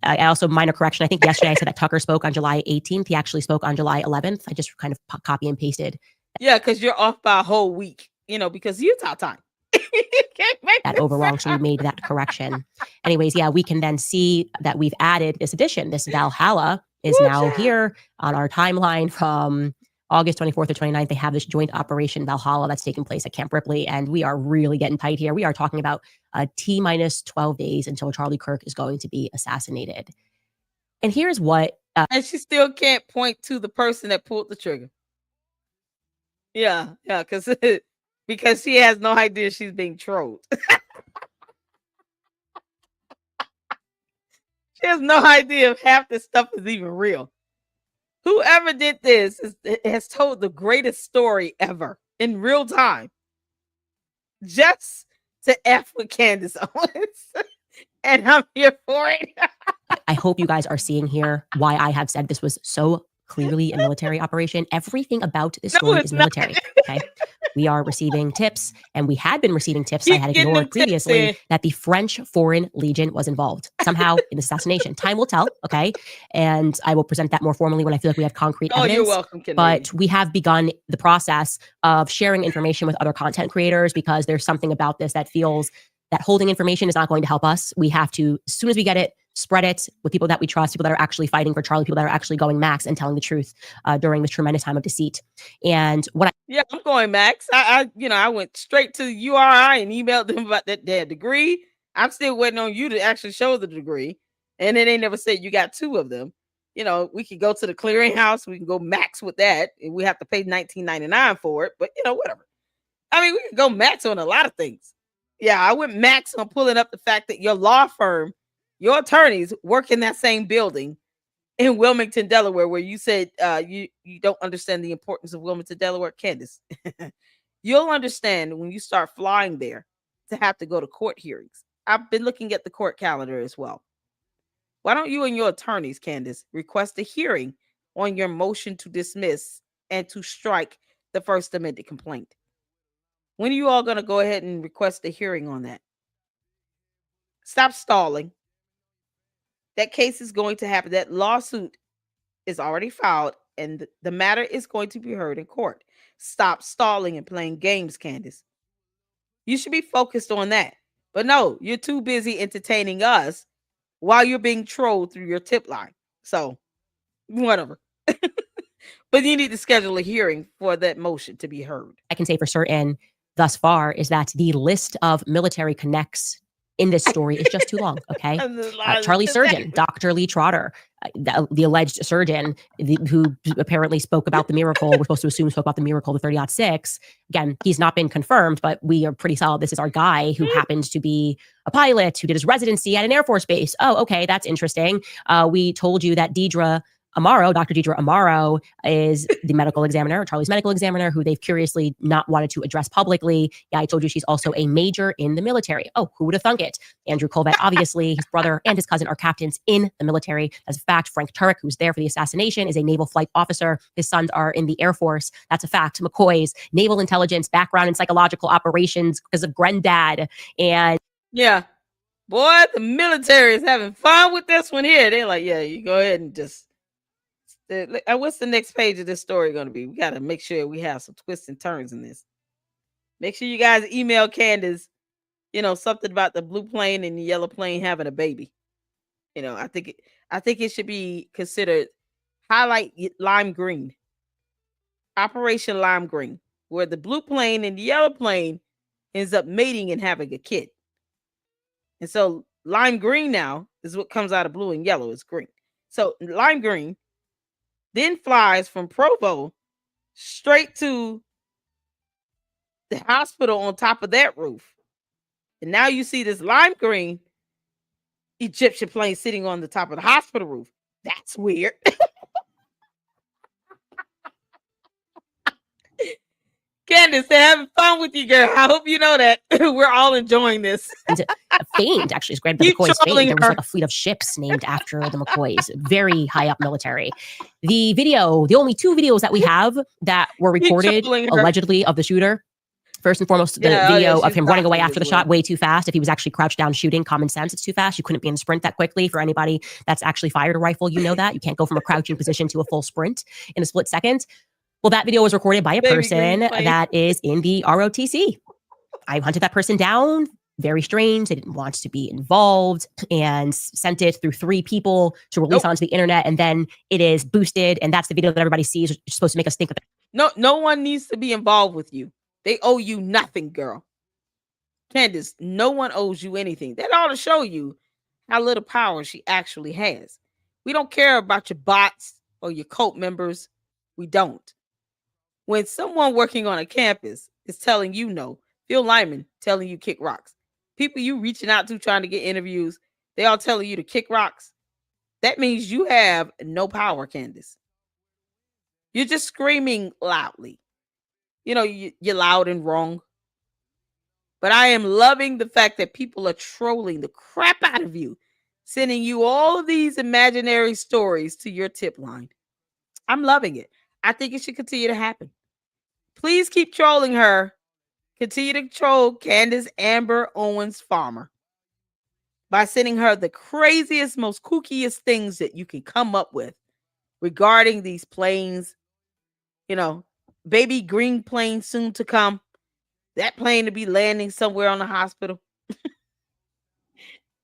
I also, minor correction, I think yesterday I said that Tucker spoke on July 18th. He actually spoke on July 11th. I just kind of copy and pasted. Yeah, because you're off by a whole week, because Utah time. That overwrong, so we made that correction. Anyways, we can then see that we've added this addition. This Valhalla is now here on our timeline from August 24th or 29th. They have this joint operation Valhalla that's taking place at Camp Ripley, and we are really getting tight here. We are talking about T-minus 12 days until Charlie Kirk is going to be assassinated. And here's what... and she still can't point to the person that pulled the trigger. Yeah, because she has no idea she's being trolled. She has no idea if half this stuff is even real. Whoever did this has told the greatest story ever in real time, just to F with Candace Owens. And I'm here for it. I hope you guys are seeing here why I have said this was so clearly a military operation. Everything about this story is military. Okay. we are receiving tips, and we had been receiving tips I had ignored previously, that the French Foreign Legion was involved somehow in the assassination. Time will tell, okay? And I will present that more formally when I feel like we have concrete evidence. You're welcome, but we have begun the process of sharing information with other content creators, because there's something about this that feels that holding information is not going to help us. We have to, as soon as we get it, spread it with people that we trust, people that are actually fighting for Charlie, people that are actually going Max and telling the truth during this tremendous time of deceit. And what I'm going Max. I went straight to URI and emailed them about their degree. I'm still waiting on you to actually show the degree. And then they never said you got 2 of them. We could go to the clearinghouse. We can go Max with that. And we have to pay $19.99 for it. But, whatever. I mean, we can go Max on a lot of things. Yeah, I went Max on pulling up the fact that your law firm, your attorneys work in that same building in Wilmington, Delaware, where you said you don't understand the importance of Wilmington, Delaware. Candace, you'll understand when you start flying there to have to go to court hearings. I've been looking at the court calendar as well. Why don't you and your attorneys, Candace, request a hearing on your motion to dismiss and to strike the First Amendment complaint? When are you all going to go ahead and request a hearing on that? Stop stalling. That case is going to happen. That lawsuit is already filed, and the matter is going to be heard in court. Stop stalling and playing games, Candace. You should be focused on that. But no, you're too busy entertaining us while you're being trolled through your tip line. So, whatever. But you need to schedule a hearing for that motion to be heard. I can say for certain thus far is that the list of military connects in this story is just too long, okay? Charlie Surgeon, Dr. Lee Trotter, the alleged surgeon who apparently spoke about the miracle, we're supposed to assume spoke about the miracle, the 30-06. Again, he's not been confirmed, but we are pretty solid. This is our guy who happens to be a pilot who did his residency at an Air Force base. Oh, okay, that's interesting. We told you that Dr. Deidre Amaro is the medical examiner, Charlie's medical examiner, who they've curiously not wanted to address publicly. Yeah, I told you she's also a major in the military. Oh, who would have thunk it? Andrew Colvett, obviously, his brother and his cousin are captains in the military. As a fact, Frank Turek, who's there for the assassination, is a naval flight officer. His sons are in the Air Force. That's a fact. McCoy's naval intelligence background in psychological operations because of Granddad. And yeah, boy, the military is having fun with this one here. They're like, yeah, you go ahead and just... What's the next page of this story going to be? We got to make sure we have some twists and turns in this. Make sure you guys email Candace, something about the blue plane and the yellow plane having a baby. I think it should be considered highlight lime green. Operation Lime Green, where the blue plane and the yellow plane ends up mating and having a kid. And so lime green now is what comes out of blue and yellow is green. So lime green then flies from Provo straight to the hospital on top of that roof. And now you see this lime green Egyptian plane sitting on the top of the hospital roof. That's weird. Candace, they're having fun with you, girl. I hope you know that. We're all enjoying this. Famed, actually, is granted the McCoys famed. There was like a fleet of ships named after the McCoys. Very high up military. The only 2 videos that we have that were recorded allegedly of the shooter. First and foremost, the video of him running away after the shot way too fast. If he was actually crouched down shooting, common sense, it's too fast. You couldn't be in a sprint that quickly. For anybody that's actually fired a rifle, you know that. You can't go from a crouching position to a full sprint in a split second. Well, that video was recorded by a person that is in the ROTC. I hunted that person down. Very strange. They didn't want to be involved and sent it through 3 people to release onto the internet. And then it is boosted. And that's the video that everybody sees. It's supposed to make us think that. No one needs to be involved with you. They owe you nothing, girl. Candace, no one owes you anything. That ought to show you how little power she actually has. We don't care about your bots or your cult members. We don't. When someone working on a campus is telling you no, Phil Lyman telling you kick rocks, people you reaching out to trying to get interviews, they all telling you to kick rocks. That means you have no power, Candace. You're just screaming loudly. You're loud and wrong. But I am loving the fact that people are trolling the crap out of you, sending you all of these imaginary stories to your tip line. I'm loving it. I think it should continue to happen. Please keep trolling her. Continue to troll Candace Amber Owens Farmer by sending her the craziest, most kookiest things that you can come up with regarding these planes. You know, baby green plane soon to come. That plane to be landing somewhere on the hospital.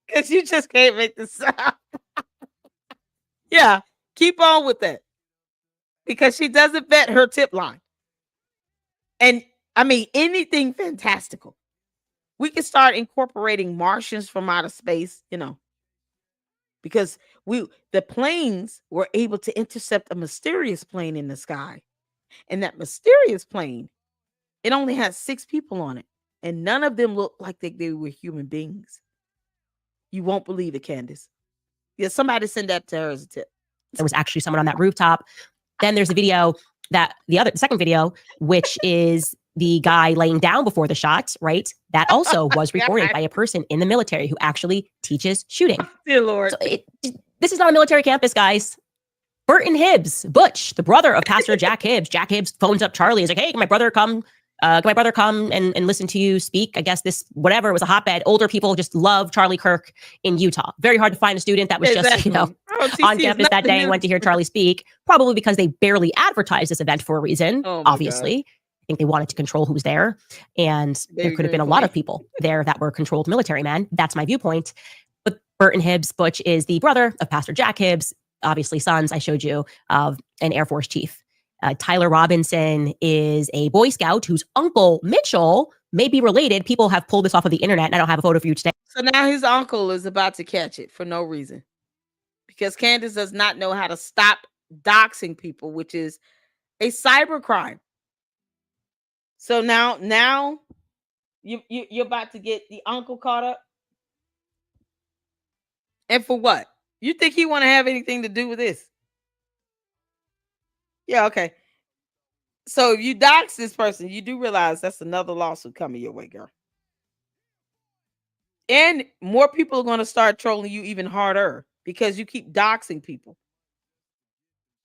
Because you just can't make this up. Yeah, keep on with that. Because she doesn't vet her tip line. And I mean, anything fantastical. We can start incorporating Martians from outer space, you know, because the planes were able to intercept a mysterious plane in the sky. And that mysterious plane, it only had 6 people on it. And none of them looked like they were human beings. You won't believe it, Candace. Yeah, somebody send that to her as a tip. There was actually someone on that rooftop. Then there's a video the second video, which is the guy laying down before the shot, right? That also was recorded by a person in the military who actually teaches shooting. Dear Lord. So this is not a military campus, guys. Burton Hibbs, Butch, the brother of Pastor Jack Hibbs. Jack Hibbs phones up Charlie. He's like, hey, can my brother come and listen to you speak? I guess this, whatever, it was a hotbed. Older people just love Charlie Kirk in Utah. Very hard to find a student that was just, on campus that day and went to hear Charlie speak, probably because they barely advertised this event for a reason, obviously. God. I think they wanted to control who's there. And there could have been a lot of people there that were controlled military men. That's my viewpoint. But Burton Hibbs, Butch, is the brother of Pastor Jack Hibbs, obviously sons, I showed you, of an Air Force chief. Tyler Robinson is a Boy Scout whose uncle Mitchell may be related. People have pulled this off of the internet, and I don't have a photo for you today. So now his uncle is about to catch it for no reason. Because Candace does not know how to stop doxing people, which is a cyber crime. So now you're about to get the uncle caught up. And for what? You think he want to have anything to do with this? Yeah, okay. So if you dox this person, you do realize that's another lawsuit coming your way, girl. And more people are going to start trolling you even harder because you keep doxing people.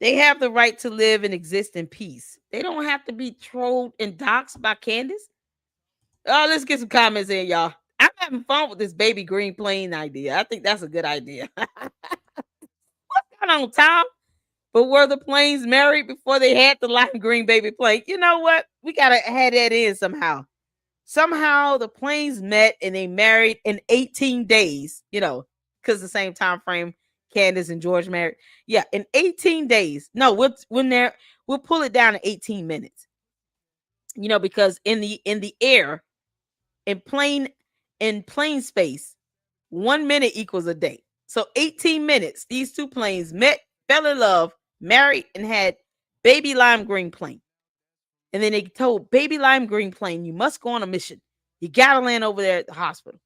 They have the right to live and exist in peace. They don't have to be trolled and doxed by Candace. Oh, let's get some comments in, y'all. I'm having fun with this baby green plane idea. I think that's a good idea. What's going on, Tom? But were the planes married before they had the lime green baby plane? You know what? We got to add that in somehow. Somehow the planes met and they married in 18 days, because the same time frame Candace and George married. Yeah, in 18 days. No, we'll pull it down to 18 minutes. Because in the air, in plane space, 1 minute equals a day. So 18 minutes, these two planes met, fell in love, married, and had baby lime green plane. And then they told baby lime green plane, you must go on a mission. You got to land over there at the hospital.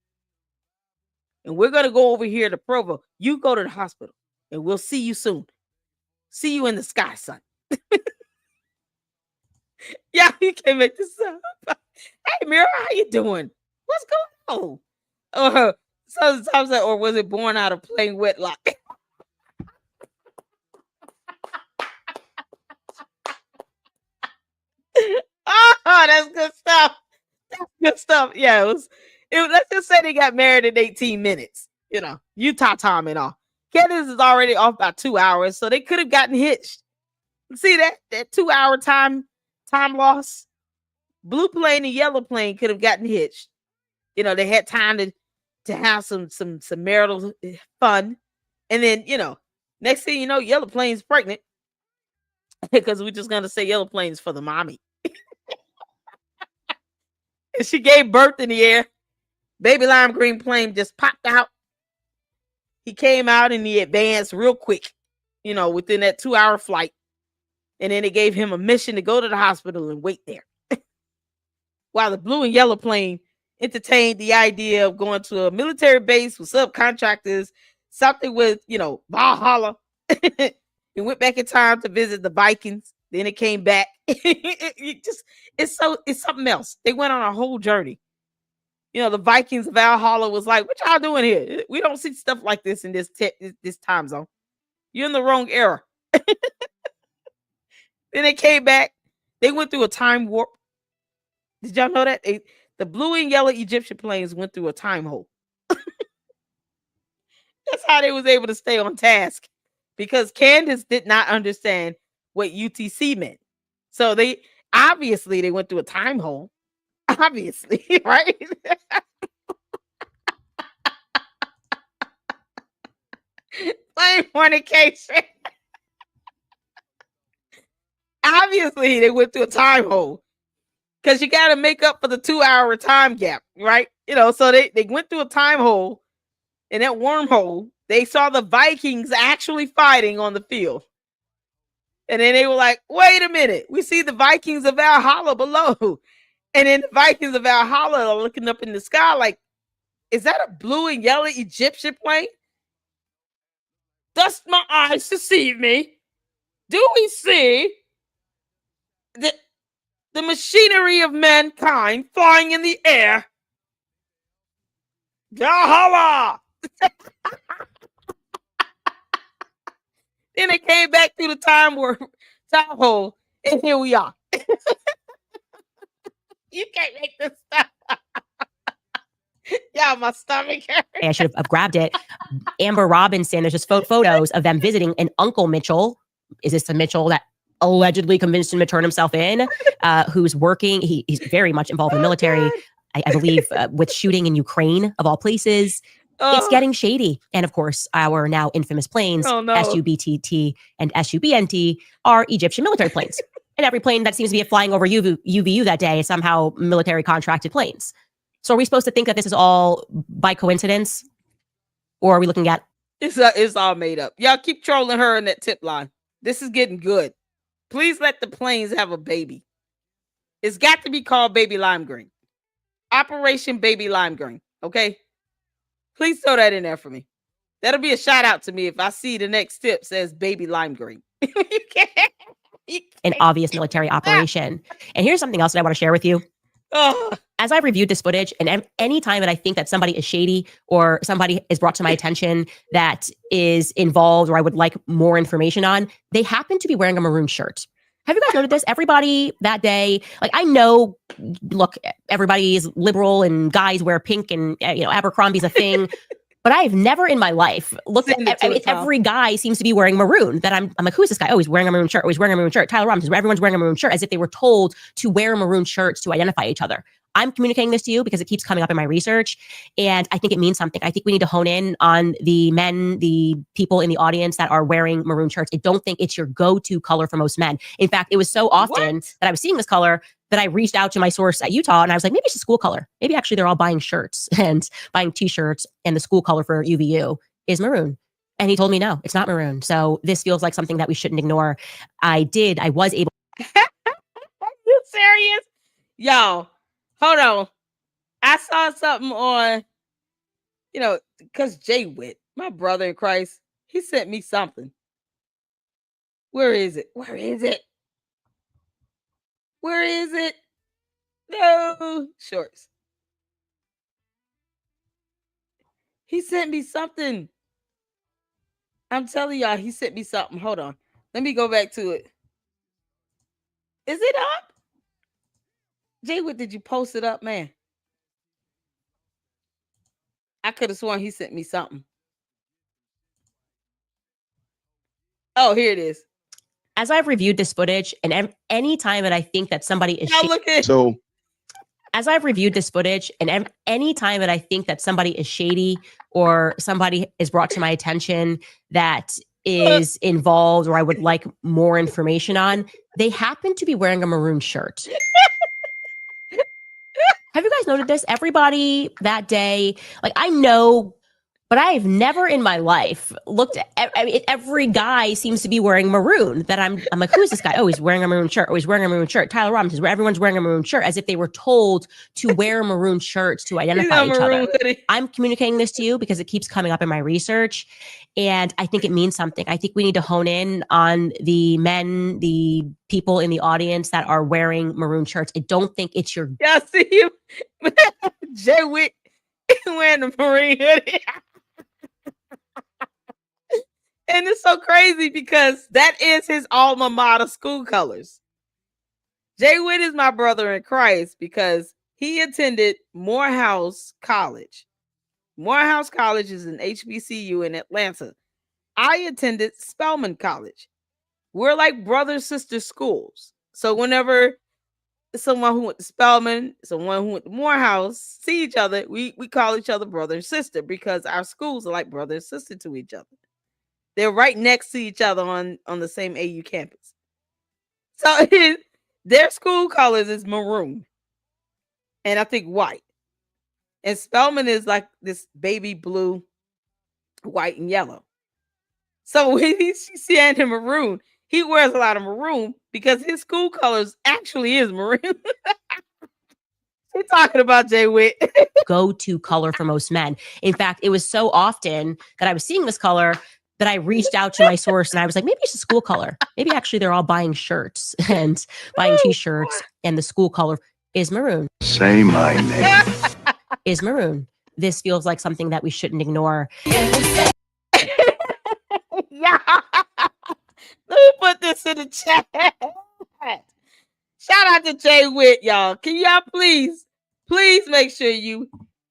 And we're going to go over here to Provo. You go to the hospital and we'll see you soon. See you in the sky, son. Yeah, you can't make this up. Hey, Mira, how you doing? What's going on? Sometimes, or was it born out of plain wedlock? Oh, that's good stuff. That's good stuff. Yeah, it was. Let's just say they got married in 18 minutes. Utah time and all. Candace is already off by 2 hours, so they could have gotten hitched. See that 2 hour time loss? Blue plane and yellow plane could have gotten hitched. They had time to have some marital fun, and then next thing you know, yellow plane's pregnant because we're just gonna say yellow plane's for the mommy. And she gave birth in the air. Baby lime green plane just popped out. He came out and he advanced real quick, within that 2 hour flight. And then they gave him a mission to go to the hospital and wait there. While the blue and yellow plane entertained the idea of going to a military base with subcontractors, something with, Valhalla. It went back in time to visit the Vikings. Then it came back. It's something else. They went on a whole journey. The Vikings of Valhalla was like, what y'all doing here? We don't see stuff like this in this time zone. You're in the wrong era. Then they came back. They went through a time warp. Did y'all know that? The blue and yellow Egyptian planes went through a time hole. That's how they was able to stay on task, because Candace did not understand what UTC meant. So they went through a time hole. Obviously, right? Plane fornication. Obviously, they went through a time hole, because you got to make up for the 2-hour time gap, right? So they went through a time hole. In that wormhole, they saw the Vikings actually fighting on the field. And then they were like, wait a minute, we see the Vikings of Valhalla below. And then the Vikings of Valhalla are looking up in the sky like, is that a blue and yellow Egyptian plane? Does my eyes deceive me? Do we see the machinery of mankind flying in the air? Valhalla! Then they came back through the time hole, and here we are. You can't make this stuff. Yeah, my stomach hurts. I should have grabbed it. Amber Robinson, there's just photos of them visiting an Uncle Mitchell. Is this a Mitchell that allegedly convinced him to turn himself in? Who's working? He's very much involved in the military. I believe with shooting in Ukraine, of all places. It's getting shady. And of course, our now infamous planes, SUBTT and SUBNT, are Egyptian military planes. And every plane that seems to be flying over UVU that day is somehow military contracted planes. So are we supposed to think that this is all by coincidence? Or are we looking at... It's all made up. Y'all keep trolling her in that tip line. This is getting good. Please let the planes have a baby. It's got to be called Baby Lime Green. Operation Baby Lime Green. Okay? Please throw that in there for me. That'll be a shout out to me if I see the next tip says Baby Lime Green. An obvious military operation. And here's something else that I want to share with you. As I reviewed this footage, and any time that I think that somebody is shady or somebody is brought to my attention that is involved or I would like more information on, they happen to be wearing a maroon shirt. Have you guys noticed this? Everybody that day, like I know, look, everybody is liberal and guys wear pink and, Abercrombie's a thing. But I've never in my life looked at every guy seems to be wearing maroon. That I'm like, who's this guy? Oh, he's wearing a maroon shirt. Oh, he's wearing a maroon shirt. Tyler Robinson, everyone's wearing a maroon shirt, as if they were told to wear maroon shirts to identify each other. I'm communicating this to you because it keeps coming up in my research. And I think it means something. I think we need to hone in on the men, the people in the audience that are wearing maroon shirts. I don't think it's your go-to color for most men. In fact, it was so often that I was seeing this color that I reached out to my source at Utah and I was like, maybe it's a school color. Maybe actually they're all buying shirts and buying t-shirts and the school color for UVU is maroon. And he told me, no, it's not maroon. So this feels like something that we shouldn't ignore. I was able. You serious? Yo, hold on. I saw something on, because Jay Witt, my brother in Christ, he sent me something. Where is it? Where is it? Where is it? No, shorts. He sent me something. I'm telling y'all, he sent me something. Hold on. Let me go back to it. Is it up? Jay, what did you post it up, man? I could have sworn he sent me something. Oh, here it is. As I've reviewed this footage, and any time that I think that somebody is as I've reviewed this footage, and any time that I think that somebody is shady or somebody is brought to my attention that is involved or I would like more information on, they happen to be wearing a maroon shirt. Have you guys noted this? Everybody that day, like I know, but I've never in my life looked at, every guy seems to be wearing maroon. That I'm like, who is this guy? Oh, he's wearing a maroon shirt. Oh, he's wearing a maroon shirt. Tyler Robinson, where everyone's wearing a maroon shirt, as if they were told to wear maroon shirts to identify each other. I'm communicating this to you because it keeps coming up in my research. And I think it means something. I think we need to hone in on the men, the people in the audience that are wearing maroon shirts. I don't think it's your... Y'all see him? Jay Witt wearing the maroon hoodie. And it's so crazy because that is his alma mater school colors. Jay Witt is my brother in Christ because he attended Morehouse College. Morehouse College is an HBCU in Atlanta. I attended Spelman College. We're like brother-sister schools. So whenever someone who went to Spelman, someone who went to Morehouse see each other, we call each other brother and sister because our schools are like brother and sister to each other. They're right next to each other on the same AU campus. So their school colors is maroon and I think white. And Spelman is like this baby blue, white, and yellow. So when he's seeing him maroon, he wears a lot of maroon because his school colors actually is maroon. We're talking about Jay Witt. Go-to color for most men. In fact, it was so often that I was seeing this color that I reached out to my source and I was like, maybe it's a school color. Maybe actually they're all buying shirts and buying t-shirts and the school color is maroon. Say my name. Is maroon. This feels like something that we shouldn't ignore. Yeah. Let me put this in the chat. Shout out to Jay Witt, y'all. Can y'all please make sure you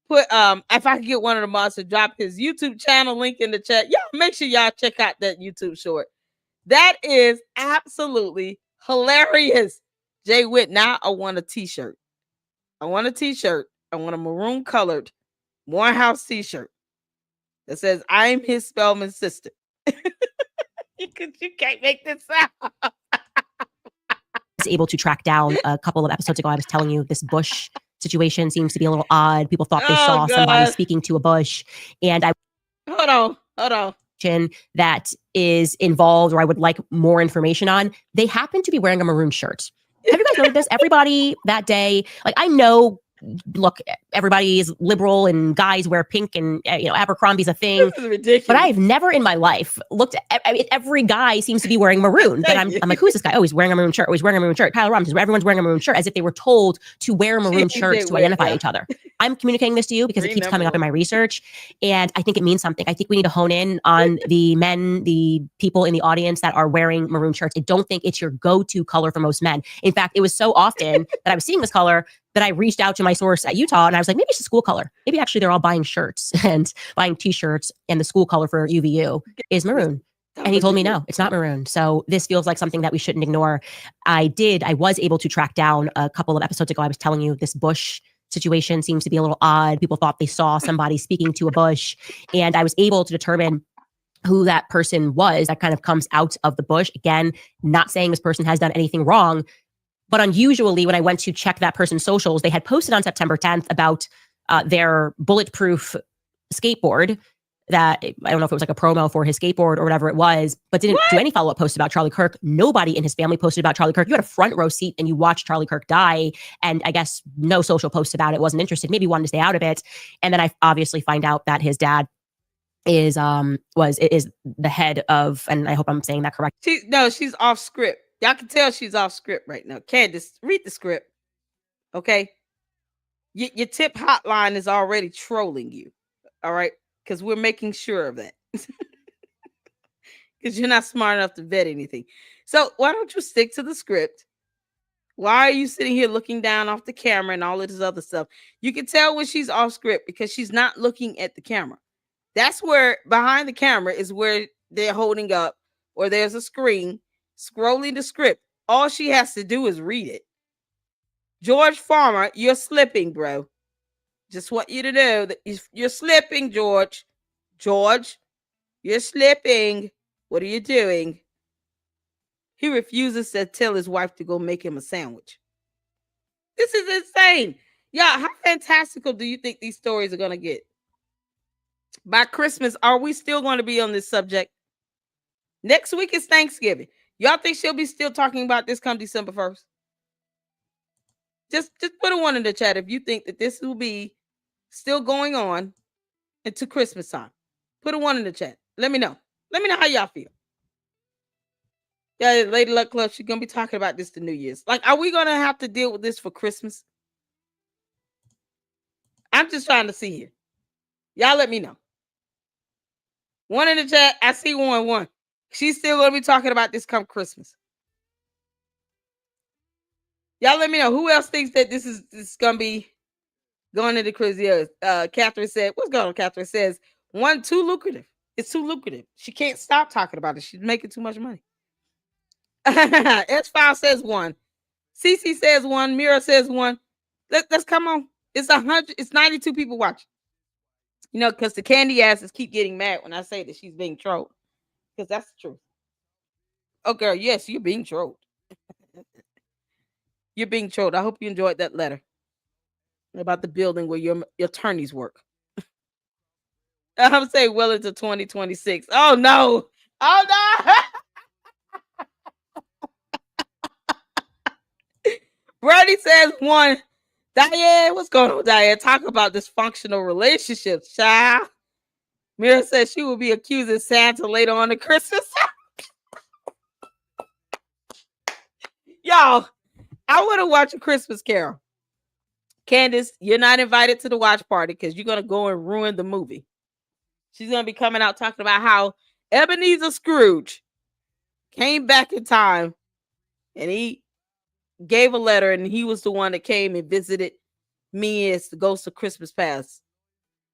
put if I can get one of the mods to drop his YouTube channel link in the chat. Y'all make sure y'all check out that YouTube short. That is absolutely hilarious. Jay Witt, now I want a t-shirt. I want a t-shirt. I want a maroon colored Morehouse t-shirt that says I'm his Spelman sister. You can't make this out. Was able to track down a couple of episodes ago. I was telling you this bush situation seems to be a little odd. People thought they saw somebody speaking to a bush, and I hold on. That is involved, or I would like more information on. They happen to be wearing a maroon shirt. Have you guys noted this? Everybody that day, like I know. Look, everybody is liberal and guys wear pink and, Abercrombie's a thing. This is ridiculous. But I've never in my life looked at, every guy seems to be wearing maroon. But I'm like, who's this guy? Oh, he's wearing a maroon shirt. Oh, he's wearing a maroon shirt. Kyle Robinson, everyone's wearing a maroon shirt as if they were told to wear maroon shirts to identify each other. I'm communicating this to you because it keeps coming up in my research. And I think it means something. I think we need to hone in on the men, the people in the audience that are wearing maroon shirts. I don't think it's your go-to color for most men. In fact, it was so often that I was seeing this color that I reached out to my source at Utah and I was like, maybe it's a school color. Maybe actually they're all buying shirts and buying t-shirts and the school color for UVU is maroon. And he told me, no, it's not maroon. So this feels like something that we shouldn't ignore. I was able to track down a couple of episodes ago. I was telling you this bush situation seems to be a little odd. People thought they saw somebody speaking to a bush and I was able to determine who that person was that kind of comes out of the bush. Again, not saying this person has done anything wrong, but unusually, when I went to check that person's socials, they had posted on September 10th about their bulletproof skateboard that, I don't know if it was like a promo for his skateboard or whatever it was, but didn't do any follow-up posts about Charlie Kirk. Nobody in his family posted about Charlie Kirk. You had a front row seat and you watched Charlie Kirk die. And I guess no social posts about it, wasn't interested, maybe wanted to stay out of it. And then I obviously find out that his dad is the head of, and I hope I'm saying that correct. She's off script. Y'all can tell she's off script right now. Candace, read the script. Okay. Your tip hotline is already trolling you. All right. Because we're making sure of that. Because you're not smart enough to vet anything. So why don't you stick to the script? Why are you sitting here looking down off the camera and all of this other stuff? You can tell when she's off script because she's not looking at the camera. That's where behind the camera is where they're holding up or there's a screen scrolling the script. All she has to do is read it. George Farmer, you're slipping, bro. Just want you to know that you're slipping, George. George, you're slipping. What are you doing? He refuses to tell his wife to go make him a sandwich. This is insane. Yeah, how fantastical do you think these stories are going to get? By Christmas, are we still going to be on this subject? Next week is Thanksgiving. Y'all think she'll be still talking about this come December 1st? Just put a one in the chat if you think that this will be still going on into Christmas time. Put a one in the chat. Let me know. Let me know how y'all feel. Yeah, Lady Luck Club, she's going to be talking about this to New Year's. Like, are we going to have to deal with this for Christmas? I'm just trying to see here. Y'all let me know. One in the chat. I see one. She's still going to be talking about this come Christmas. Y'all let me know who else thinks that this is gonna be going into crazy. Catherine said, "What's going on?" Catherine says, "One too lucrative. It's too lucrative. She can't stop talking about it. She's making too much money." S-File says 1. CC says 1. Mira says 1. Let's come on. It's 100. It's 92 people watching. You know, because the candy asses keep getting mad when I say that she's being trolled. Because that's the truth. Oh, girl, yes, you're being trolled. You're being trolled. I hope you enjoyed that letter about the building where your attorneys work. I'm saying well into 2026. Oh no. Oh no. Brady says 1. Diane, what's going on, Diane? Talk about dysfunctional relationships, child. Mira says she will be accusing Santa later on at Christmas. Y'all, I want to watch A Christmas Carol. Candace, you're not invited to the watch party because you're going to go and ruin the movie. She's going to be coming out talking about how Ebenezer Scrooge came back in time and he gave a letter and he was the one that came and visited me as the ghost of Christmas past.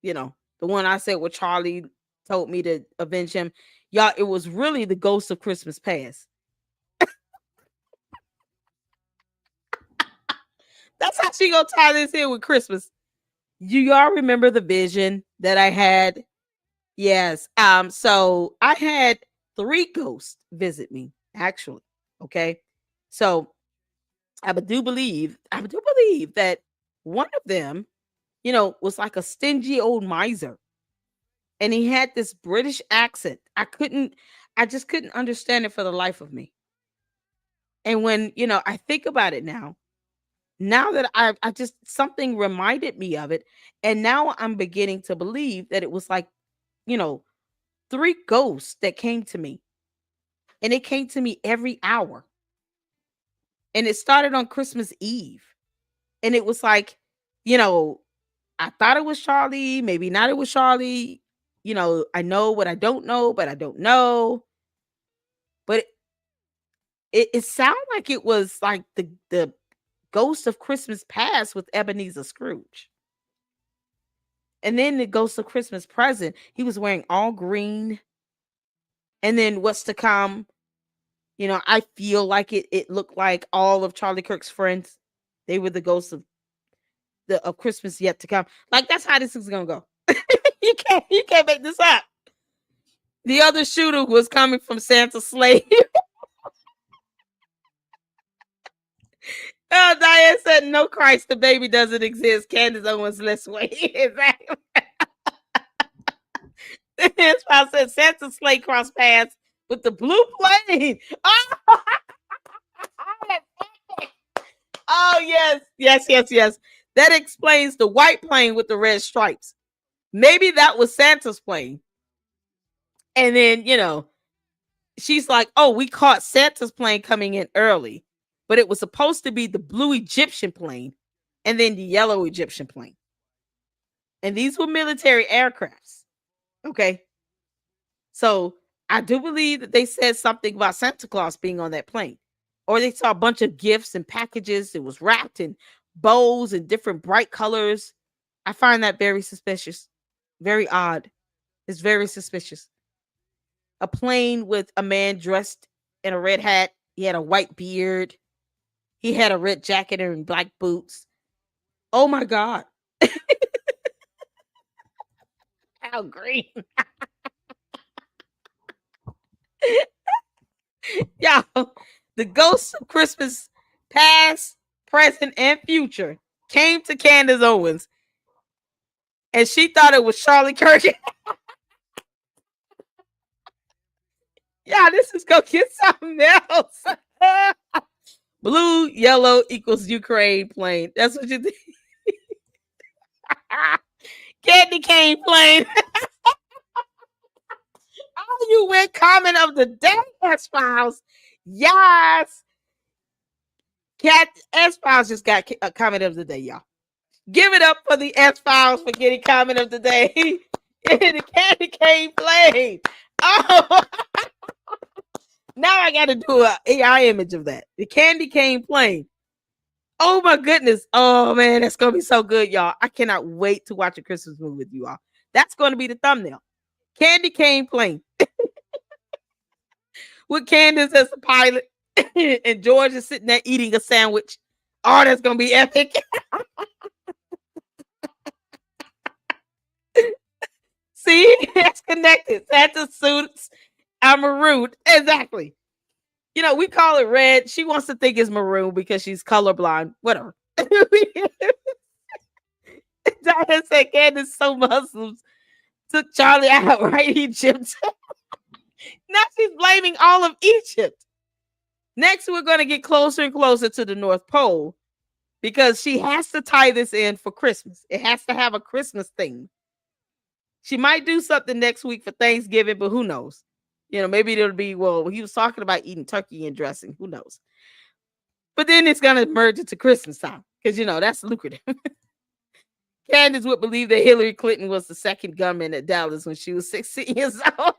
You know, the one I said where Charlie told me to avenge him. Y'all, it was really the ghost of Christmas past. That's how she gonna tie this in with Christmas. Y'all remember the vision that I had? Yes. So I had 3 ghosts visit me, actually. Okay. So I do believe that one of them, you know, was like a stingy old miser. And he had this British accent. I just couldn't understand it for the life of me. And when, you know, I think about it now that I just something reminded me of it. And now I'm beginning to believe that it was like, you know, 3 ghosts that came to me. And it came to me every hour. And it started on Christmas Eve. And it was like, you know, I thought it was Charlie, maybe not it was Charlie. You know, I know what I don't know, but I don't know. But it sounded like it was like the ghost of Christmas past with Ebenezer Scrooge. And then the ghost of Christmas present, he was wearing all green. And then what's to come, you know, I feel like it looked like all of Charlie Kirk's friends. They were the ghosts of Christmas yet to come. Like that's how this is gonna go. you can't make this up. The other shooter was coming from Santa's sleigh. Oh, Diane said, "No, Christ, the baby doesn't exist." Candace Owens, let's wait. Exactly. His father said, "Santa's sleigh cross paths with the blue plane." Oh, oh yes. That explains the white plane with the red stripes. Maybe that was Santa's plane. And then, you know, she's like, "Oh, we caught Santa's plane coming in early, but it was supposed to be the blue Egyptian plane and then the yellow Egyptian plane." And these were military aircrafts. Okay. So I do believe that they said something about Santa Claus being on that plane. Or they saw a bunch of gifts and packages. It was wrapped in bows and different bright colors. I find that very suspicious. Very odd. It's very suspicious. A plane with a man dressed in a red hat. He had a white beard. He had a red jacket and black boots. Oh my God. How green. Y'all, the ghosts of Christmas past, present, and future came to Candace Owens. And she thought it was Charlie Kirk. Yeah, this is gonna get something else. Blue, yellow equals Ukraine plane. That's what you think. Candy cane plane. Oh, you went comment of the day, S-Files. Yes. Cat S-Files just got a comment of the day, y'all. Give it up for the S-Files for getting comment of the day. The candy cane plane. Oh. Now I got to do an AI image of that. The candy cane plane. Oh my goodness. Oh man, that's gonna be so good, y'all. I cannot wait to watch a Christmas movie with you all. That's gonna be the thumbnail. Candy cane plane. With Candace as the pilot. And George is sitting there eating a sandwich. Oh, that's gonna be epic. See, it's connected. Santa suits are maroon. Exactly. You know, we call it red. She wants to think it's maroon because she's colorblind. Whatever. Diane said Candace so Muslims took Charlie out, right? Egypt. Now she's blaming all of Egypt. Next, we're going to get closer and closer to the North Pole because she has to tie this in for Christmas. It has to have a Christmas theme. She might do something next week for Thanksgiving, but who knows? You know, maybe it'll be, well, he was talking about eating turkey and dressing. Who knows? But then it's going to merge into Christmas time because, you know, that's lucrative. Candace would believe that Hillary Clinton was the second gunman at Dallas when she was 16 years old.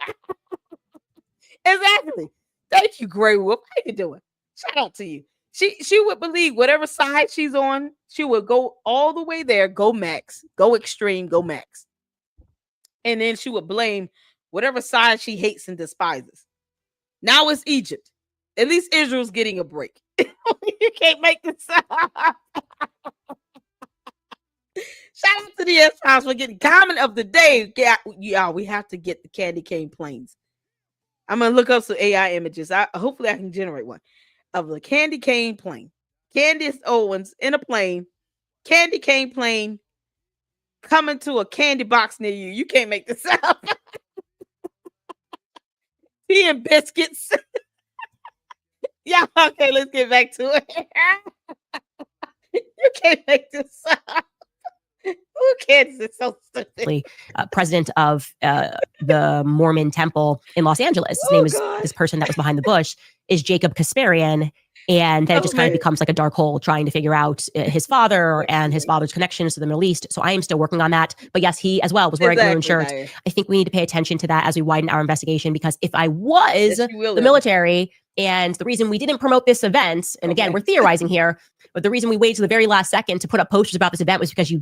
Exactly. Thank you, Grey Wolf. How you doing? Shout out to you. She would believe whatever side she's on, she would go all the way there, go max, go extreme, go max. And then she would blame whatever side she hates and despises. Now it's Egypt. At least Israel's getting a break. You can't make this up. Shout out to the S-Files for getting comment of the day. Yeah, we have to get the candy cane planes. I'm going to look up some AI images. Hopefully I can generate one of the candy cane plane. Candace Owens in a plane. Candy cane plane coming to a candy box near you. You can't make this up. Tea and biscuits. Yeah, okay, let's get back to it. You can't make this up. Who cares? It's so stupid. President of the Mormon temple in Los Angeles. His name is this person that was behind the bush is Jacob Kasparian. And then it just kind of becomes like a dark hole trying to figure out his father and his father's connections to the Middle East. So I am still working on that. But yes, he as well was wearing a maroon shirt. I think we need to pay attention to that as we widen our investigation, because if I was the military, and the reason we didn't promote this event, and again, we're theorizing here, but the reason we waited to the very last second to put up posters about this event was because you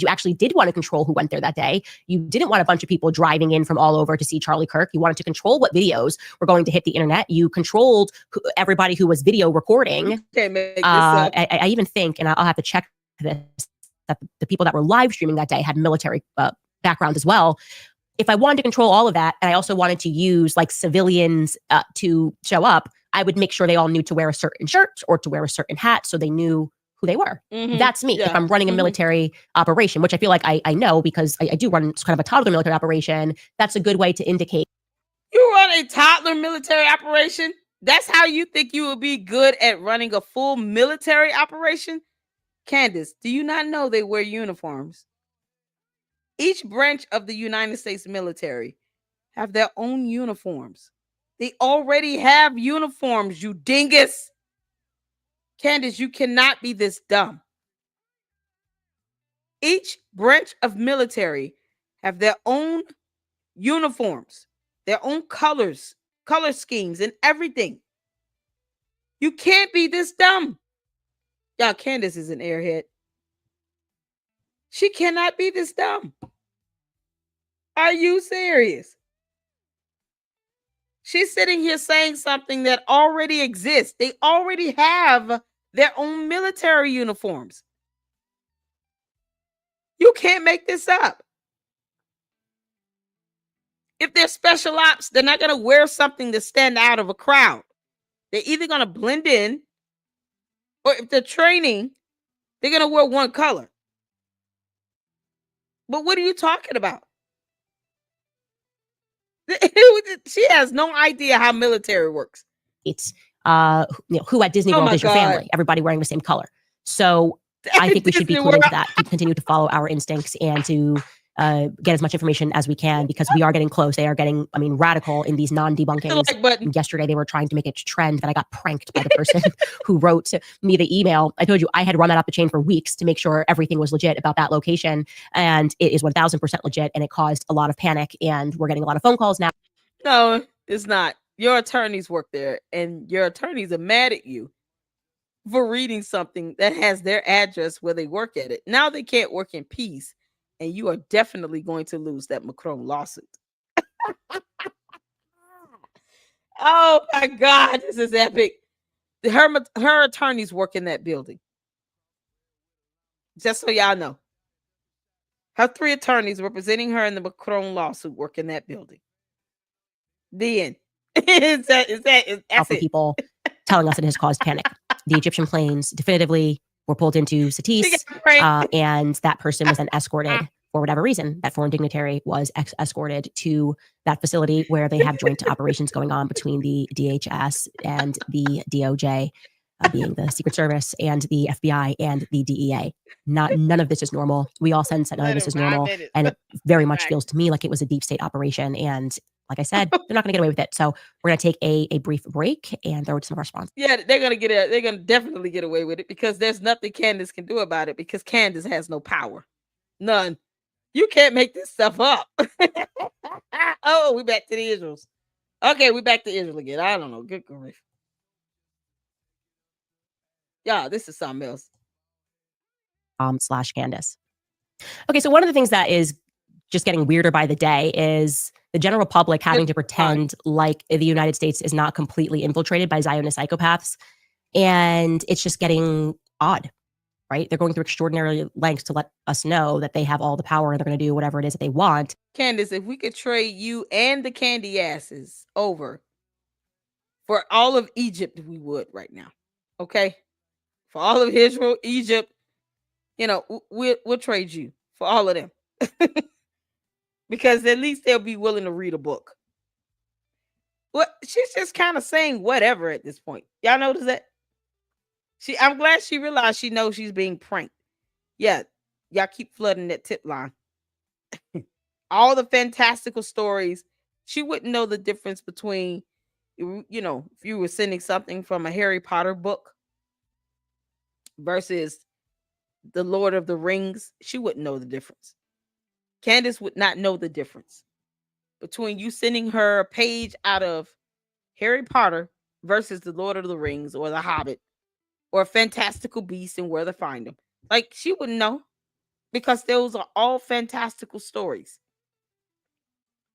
actually did want to control who went there that day. You didn't want a bunch of people driving in from all over to see Charlie Kirk. You wanted to control what videos were going to hit the internet. You controlled everybody who was video recording. I even think, and I'll have to check this, that the people that were live streaming that day had military background as well. If I wanted to control all of that, and I also wanted to use like civilians to show up, I would make sure they all knew to wear a certain shirt or to wear a certain hat so they knew who they were. That's me. If I'm running a military operation, which I feel like I know because I do run kind of a toddler military operation, that's a good way to indicate. You run a toddler military operation? That's how you think you will be good at running a full military operation? Candace, do you not know they wear uniforms? Each branch of the United States military have their own uniforms. They already have uniforms, you dingus. Candace, you cannot be this dumb. Each branch of military have their own uniforms, their own colors, color schemes, and everything. You can't be this dumb. Y'all, Candace is an airhead. She cannot be this dumb. Are you serious? She's sitting here saying something that already exists. They already have their own military uniforms. You can't make this up. If they're special ops, they're not going to wear something to stand out of a crowd. They're either going to blend in, or if they're training, they're going to wear one color. But what are you talking about? She has no idea how military works. It's who at Disney World is your family? Everybody wearing the same color. So I think we should be clued into that. Continue to follow our instincts and to get as much information as we can, because we are getting close. They are getting, radical in these non-debunkings. Yesterday, they were trying to make it trend that I got pranked by the person who wrote me the email. I told you I had run that up the chain for weeks to make sure everything was legit about that location. And it is 1000% legit. And it caused a lot of panic. And we're getting a lot of phone calls now. No, it's not. Your attorneys work there, and your attorneys are mad at you for reading something that has their address where they work at it. Now they can't work in peace, and you are definitely going to lose that Macron lawsuit. Oh my God, this is epic. Her attorneys work in that building. Just so y'all know. Her 3 attorneys representing her in the Macron lawsuit work in that building. The end. That's it. People telling us it has caused panic. The Egyptian planes definitively were pulled into Satis, and that person was then escorted for whatever reason. That foreign dignitary was escorted to that facility where they have joint operations going on between the DHS and the DOJ, being the Secret Service, and the FBI and the DEA. None of this is normal. We all sense that none of this is normal, and it very much feels to me like it was a deep state operation. And like I said, they're not going to get away with it. So we're going to take a brief break and throw to some of our sponsors. Yeah, they're going to definitely get away with it because there's nothing Candace can do about it because Candace has no power. None. You can't make this stuff up. Oh, we back to the Israels. Okay, we back to Israel again. I don't know. Good grief. Yeah, this is something else. /Candace. Okay, so one of the things that is just getting weirder by the day is the general public having to pretend like the United States is not completely infiltrated by Zionist psychopaths. And it's just getting odd, right? They're going through extraordinary lengths to let us know that they have all the power and they're going to do whatever it is that they want. Candace, if we could trade you and the candy asses over for all of Egypt, we would right now. Okay? For all of Israel, Egypt, we'll trade you for all of them. Because at least they'll be willing to read a book. Well, she's just kind of saying whatever at this point. Y'all notice that? I'm glad she realized she knows she's being pranked. Yeah, y'all keep flooding that tip line. All the fantastical stories. She wouldn't know the difference between, if you were sending something from a Harry Potter book versus the Lord of the Rings. She wouldn't know the difference. Candace would not know the difference between you sending her a page out of Harry Potter versus the Lord of the Rings or the Hobbit or Fantastical Beasts and Where to Find Them. Like, she wouldn't know because those are all fantastical stories.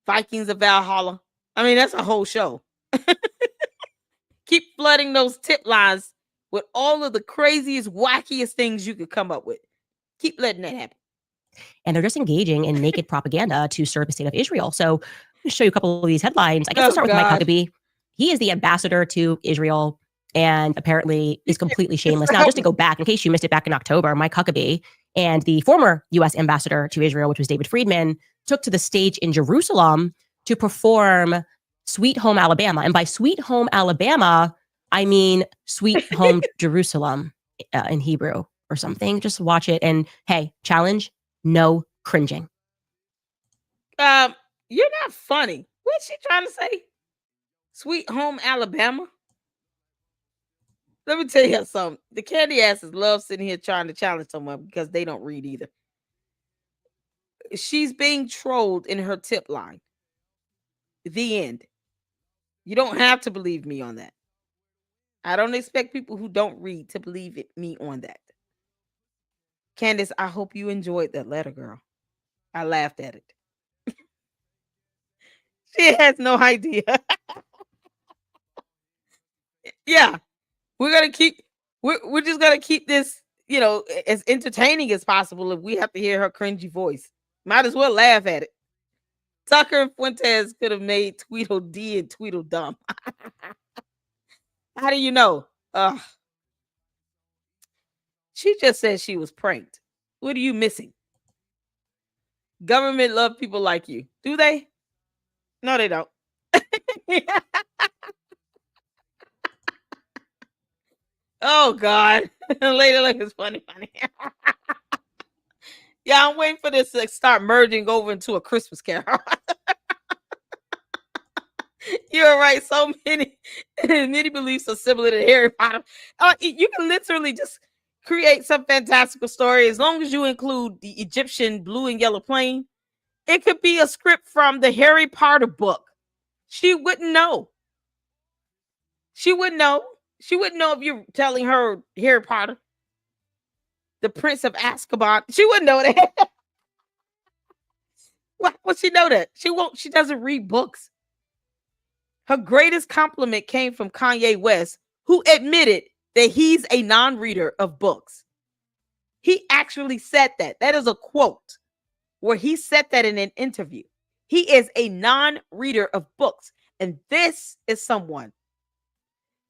Vikings of Valhalla. I mean, that's a whole show. Keep flooding those tip lines with all of the craziest, wackiest things you could come up with. Keep letting that happen. And they're just engaging in naked propaganda to serve the state of Israel. So I'm going to show you a couple of these headlines. I guess we'll start with Mike Huckabee. He is the ambassador to Israel and apparently is completely shameless. Now, just to go back, in case you missed it back in October, Mike Huckabee and the former U.S. ambassador to Israel, which was David Friedman, took to the stage in Jerusalem to perform Sweet Home Alabama. And by Sweet Home Alabama, I mean Sweet Home Jerusalem in Hebrew or something. Just watch it. And hey, challenge, no cringing. You're not funny. What's she trying to say? Sweet Home Alabama? Let me tell you something. The candy asses love sitting here trying to challenge someone because they don't read either. She's being trolled in her tip line. The end. You don't have to believe me on that. I don't expect people who don't read to believe me on that. Candace, I hope you enjoyed that letter, girl. I laughed at it. She has no idea. Yeah. We're just gonna keep this, as entertaining as possible if we have to hear her cringy voice. Might as well laugh at it. Tucker and Fuentes could have made Tweedledee and Tweedledum. How do you know? She just said she was pranked. What are you missing? Government love people like you. Do they? No, they don't. Oh, God. Later, like it's funny. Yeah, I'm waiting for this to start merging over into a Christmas Carol. You're right. So many beliefs are similar to Harry Potter. You can literally just create some fantastical story as long as you include the Egyptian blue and yellow plane. It could be a script from the Harry Potter book. She wouldn't know. She wouldn't know. She wouldn't know if you're telling her Harry Potter, the Prince of Azkaban. She wouldn't know that. Why would she know that? She won't. She doesn't read books. Her greatest compliment came from Kanye West, who admitted that he's a non-reader of books. He actually said that. That is a quote where he said that in an interview. He is a non-reader of books. And this is someone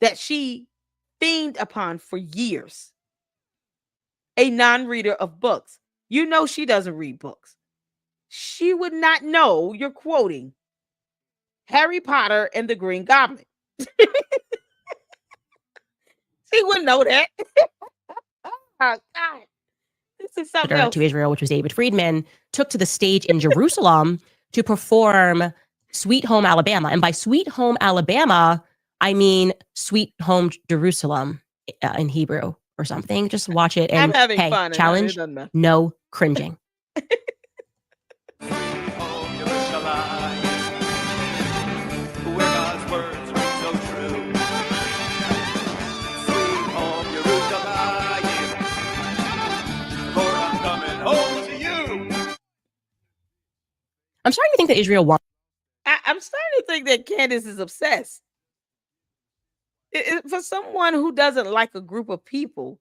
that she fiended upon for years. A non-reader of books. You know she doesn't read books. She would not know you're quoting Harry Potter and the Green Goblin. She wouldn't know that. Oh, God. This is something else. To Israel, which was David Friedman, took to the stage in Jerusalem to perform Sweet Home Alabama. And by Sweet Home Alabama, I mean Sweet Home Jerusalem in Hebrew or something. Just watch it. And I'm having hey, fun. Challenge, no cringing. I'm starting to think that Israel wants. I'm starting to think that Candace is obsessed. For someone who doesn't like a group of people,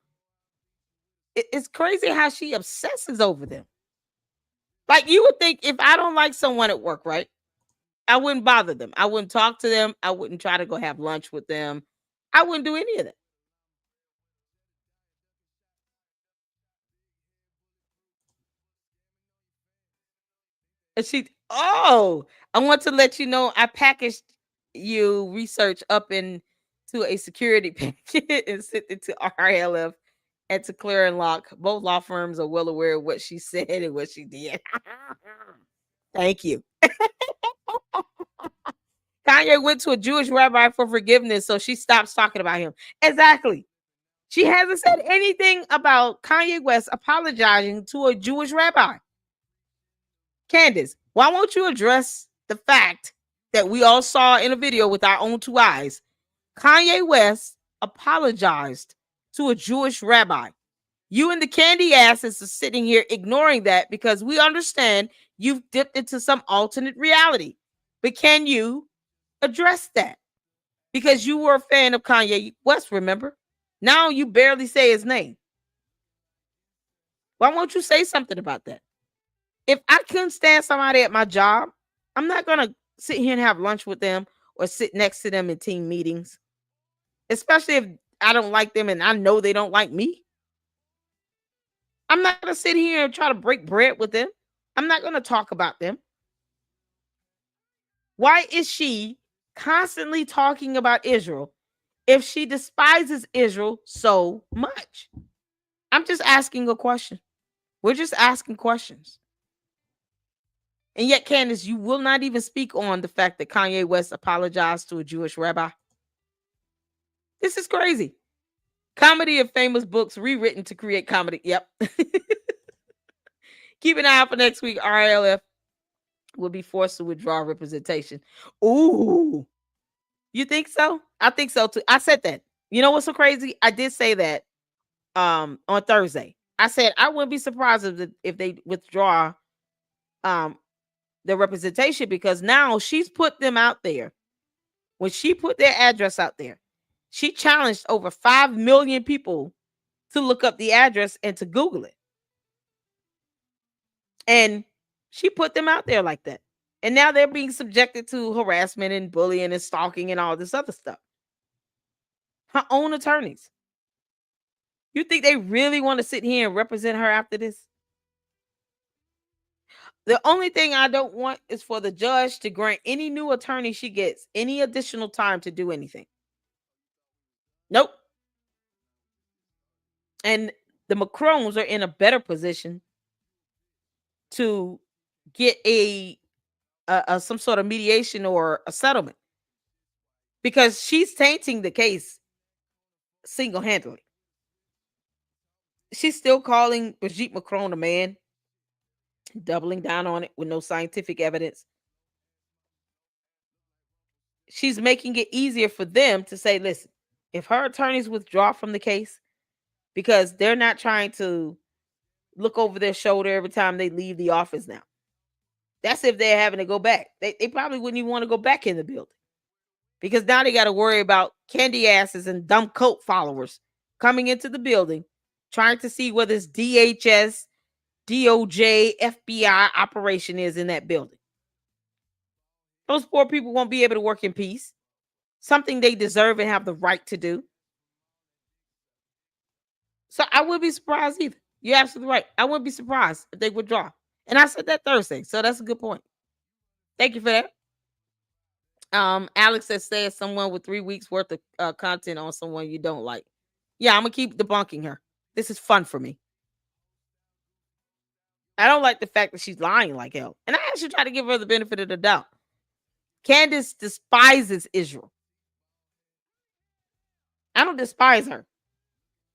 it's crazy how she obsesses over them. Like, you would think if I don't like someone at work, right? I wouldn't bother them. I wouldn't talk to them. I wouldn't try to go have lunch with them. I wouldn't do any of that. And I want to let you know I packaged you research up into a security packet and sent it to RLF and to Clear and Lock. Both law firms are well aware of what she said and what she did. Thank you. Kanye went to a Jewish rabbi for forgiveness, so she stops talking about him. Exactly. She hasn't said anything about Kanye West apologizing to a Jewish rabbi. Candace, why won't you address the fact that we all saw in a video with our own two eyes? Kanye West apologized to a Jewish rabbi. You and the candy asses are sitting here ignoring that because we understand you've dipped into some alternate reality. But can you address that? Because you were a fan of Kanye West, remember? Now you barely say his name. Why won't you say something about that? If I couldn't stand somebody at my job, I'm not going to sit here and have lunch with them or sit next to them in team meetings, especially if I don't like them and I know they don't like me. I'm not going to sit here and try to break bread with them. I'm not going to talk about them. Why is she constantly talking about Israel if she despises Israel so much? I'm just asking a question. We're just asking questions. And yet, Candace, you will not even speak on the fact that Kanye West apologized to a Jewish rabbi. This is crazy. Comedy of famous books rewritten to create comedy. Yep. Keep an eye out for next week. RLF will be forced to withdraw representation. Ooh. You think so? I think so too. I said that. You know what's so crazy? I did say that on Thursday. I said I wouldn't be surprised if they withdraw the representation, because now she's put them out there. When she put their address out there, she challenged over 5 million people to look up the address and to Google it. And she put them out there like that. And now they're being subjected to harassment and bullying and stalking and all this other stuff. Her own attorneys. You think they really want to sit here and represent her after this? The only thing I don't want is for the judge to grant any new attorney she gets any additional time to do anything. Nope. And the Macrons are in a better position to get a some sort of mediation or a settlement, because she's tainting the case single-handedly. She's still calling Brigitte Macron a man, doubling down on it with no scientific evidence. She's making it easier for them to say, listen, If her attorneys withdraw from the case because they're not trying to look over their shoulder every time they leave the office now. That's if they're having to go back. They probably wouldn't even want to go back in the building because now they got to worry about candy asses and dumb cult followers coming into the building trying to see whether this DHS, DOJ, FBI operation is in that building. Those poor people won't be able to work in peace, something they deserve and have the right to do. So I wouldn't be surprised either. You're absolutely right. I wouldn't be surprised if they withdraw. And I said that Thursday, so that's a good point. Thank you for that. Alex has said someone with 3 weeks worth of content on someone you don't like. Yeah, I'm gonna keep debunking her. This is fun for me. I don't like the fact that she's lying like hell, and I actually try to give her the benefit of the doubt. Candace despises Israel. I don't despise her.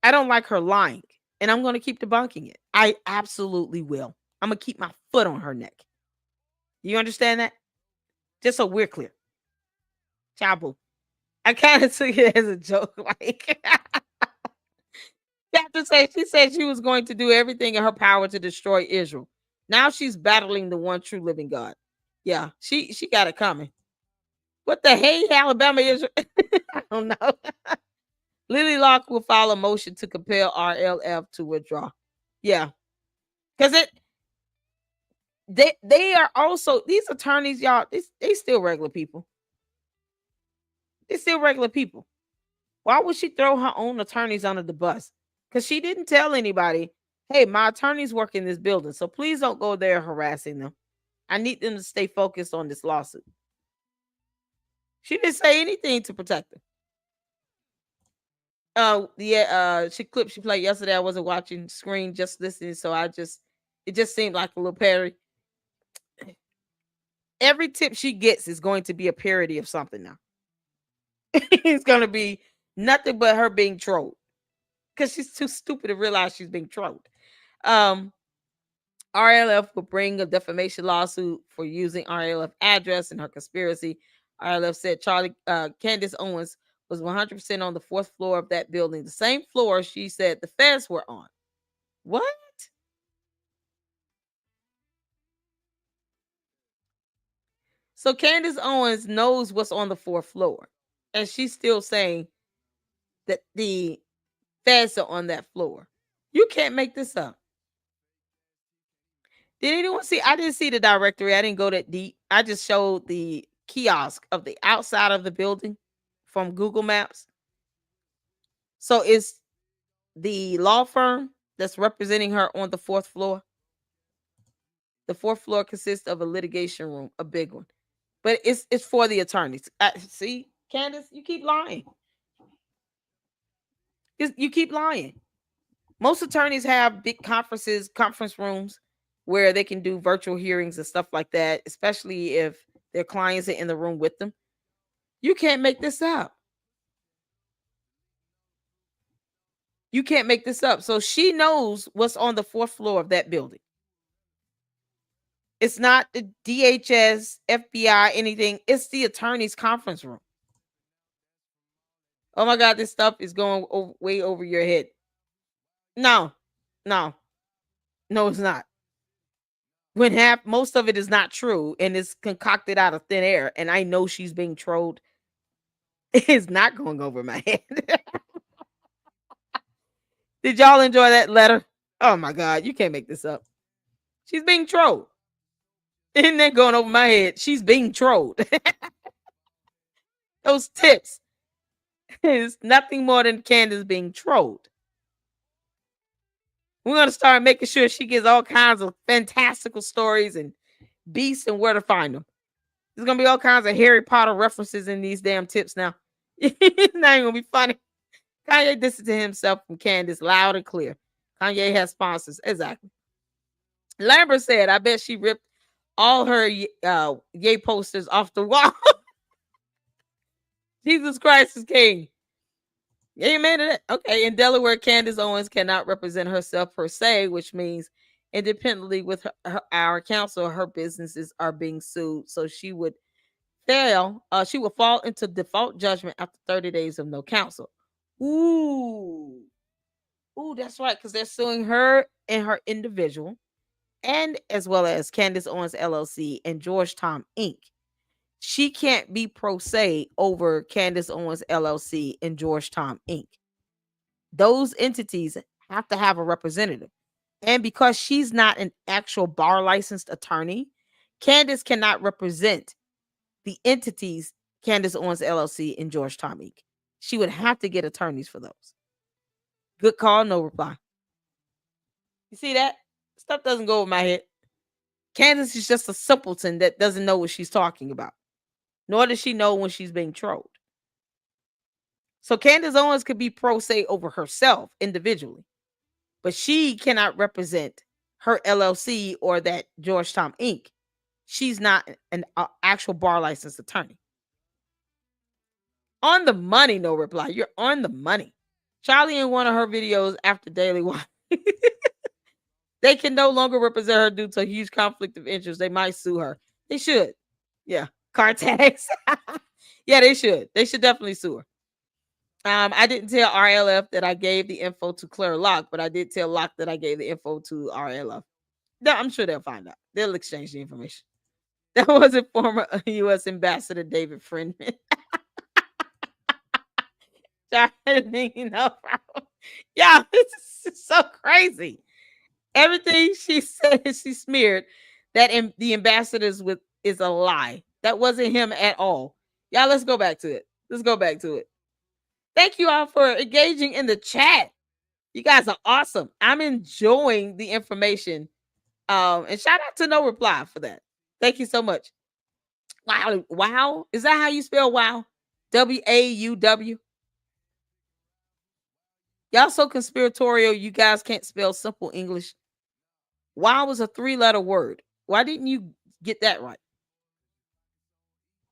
I don't like her lying, and I'm gonna keep debunking it. I absolutely will. I'm gonna keep my foot on her neck. You understand that? Just so we're clear. Chabu. I kind of took it as a joke. Like, Captain said she said she was going to do everything in her power to destroy Israel. Now she's battling the one true living God. Yeah, she got it coming. What the hey, Alabama Israel? I don't know. Lily Locke will file a motion to compel RLF to withdraw. Yeah, because they are also, these attorneys, y'all. They still regular people. They're still regular people. Why would she throw her own attorneys under the bus? Because she didn't tell anybody, hey, my attorneys work in this building, so please don't go there harassing them. I need them to stay focused on this lawsuit. She didn't say anything to protect them. She played yesterday. I wasn't watching screen, just listening, so it just seemed like a little parody. Every tip she gets is going to be a parody of something now. It's going to be nothing but her being trolled because she's too stupid to realize she's being trolled. RLF will bring a defamation lawsuit for using RLF address in her conspiracy. RLF said Candace Owens was 100% on the 4th floor of that building, the same floor she said the feds were on. What? So Candace Owens knows what's on the 4th floor, and she's still saying that the feds are on that floor. You can't make this up. Did anyone see? I didn't see the directory. I didn't go that deep. I just showed the kiosk of the outside of the building from Google Maps. So it's the law firm that's representing her on the 4th floor. The 4th floor consists of a litigation room, a big one. But it's for the attorneys. See, Candace, you keep lying. You keep lying. Most attorneys have big conference rooms where they can do virtual hearings and stuff like that, especially if their clients are in the room with them. You can't make this up. You can't make this up. So she knows what's on the 4th floor of that building. It's not the DHS, FBI, anything. It's the attorney's conference room. Oh my God, this stuff is going way over your head. No, it's not. When most of it is not true and it's concocted out of thin air, and I know she's being trolled, it's not going over my head. Did y'all enjoy that letter? Oh my God, you can't make this up. She's being trolled. Isn't that going over my head? She's being trolled. Those tips is nothing more than Candace being trolled. We're going to start making sure she gets all kinds of fantastical stories and beasts and where to find them. There's going to be all kinds of Harry Potter references in these damn tips now. It's not even going to be funny. Kanye distanced himself from Candace loud and clear. Kanye has sponsors. Exactly. Lambert said, I bet she ripped all her yay posters off the wall. Jesus Christ is king. Amen to that. Okay, in Delaware, Candace Owens cannot represent herself per se, which means independently with our counsel, her businesses are being sued. So she would fail. She will fall into default judgment after 30 days of no counsel. Ooh. Ooh, that's right, because they're suing her and her individual, and as well as Candace Owens LLC and George Tom Inc. She can't be pro se over Candace Owens LLC and George Tom Inc. Those entities have to have a representative. And because she's not an actual bar licensed attorney, Candace cannot represent the entities Candace Owens LLC and George Tom Inc. She would have to get attorneys for those. Good call, no reply. You see that? Stuff doesn't go over my head. Candace is just a simpleton that doesn't know what she's talking about. Nor does she know when she's being trolled. So Candace Owens could be pro se over herself individually, but she cannot represent her LLC or that George Tom Inc. She's not an actual bar licensed attorney. On the money, no reply. You're on the money. Charlie in one of her videos after Daily Wire. They can no longer represent her due to a huge conflict of interest. They might sue her. They should. Yeah. Car tax. Yeah, they should. They should definitely sue her. I didn't tell RLF that I gave the info to Claire Locke, but I did tell Locke that I gave the info to RLF. No, I'm sure they'll find out. They'll exchange the information. That wasn't former U.S. Ambassador David Friedman. You know, yeah, it's so crazy. Everything she said, she smeared that the ambassadors with is a lie. That wasn't him at all. Y'all, let's go back to it. Let's go back to it. Thank you all for engaging in the chat. You guys are awesome. I'm enjoying the information. And shout out to No Reply for that. Thank you so much. Wow. Wow. Is that how you spell wow? W-A-U-W? Y'all so conspiratorial, you guys can't spell simple English. Wow was a 3-letter word. Why didn't you get that right?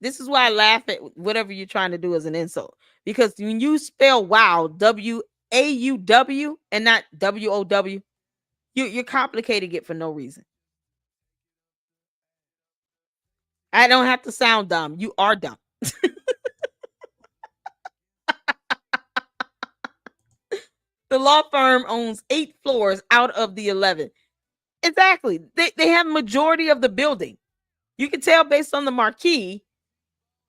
This is why I laugh at whatever you're trying to do as an insult. Because when you spell wow, W-A-U-W, and not W-O-W, you're complicating it for no reason. I don't have to sound dumb. You are dumb. The law firm owns 8 floors out of the 11. Exactly. They have majority of the building. You can tell based on the marquee.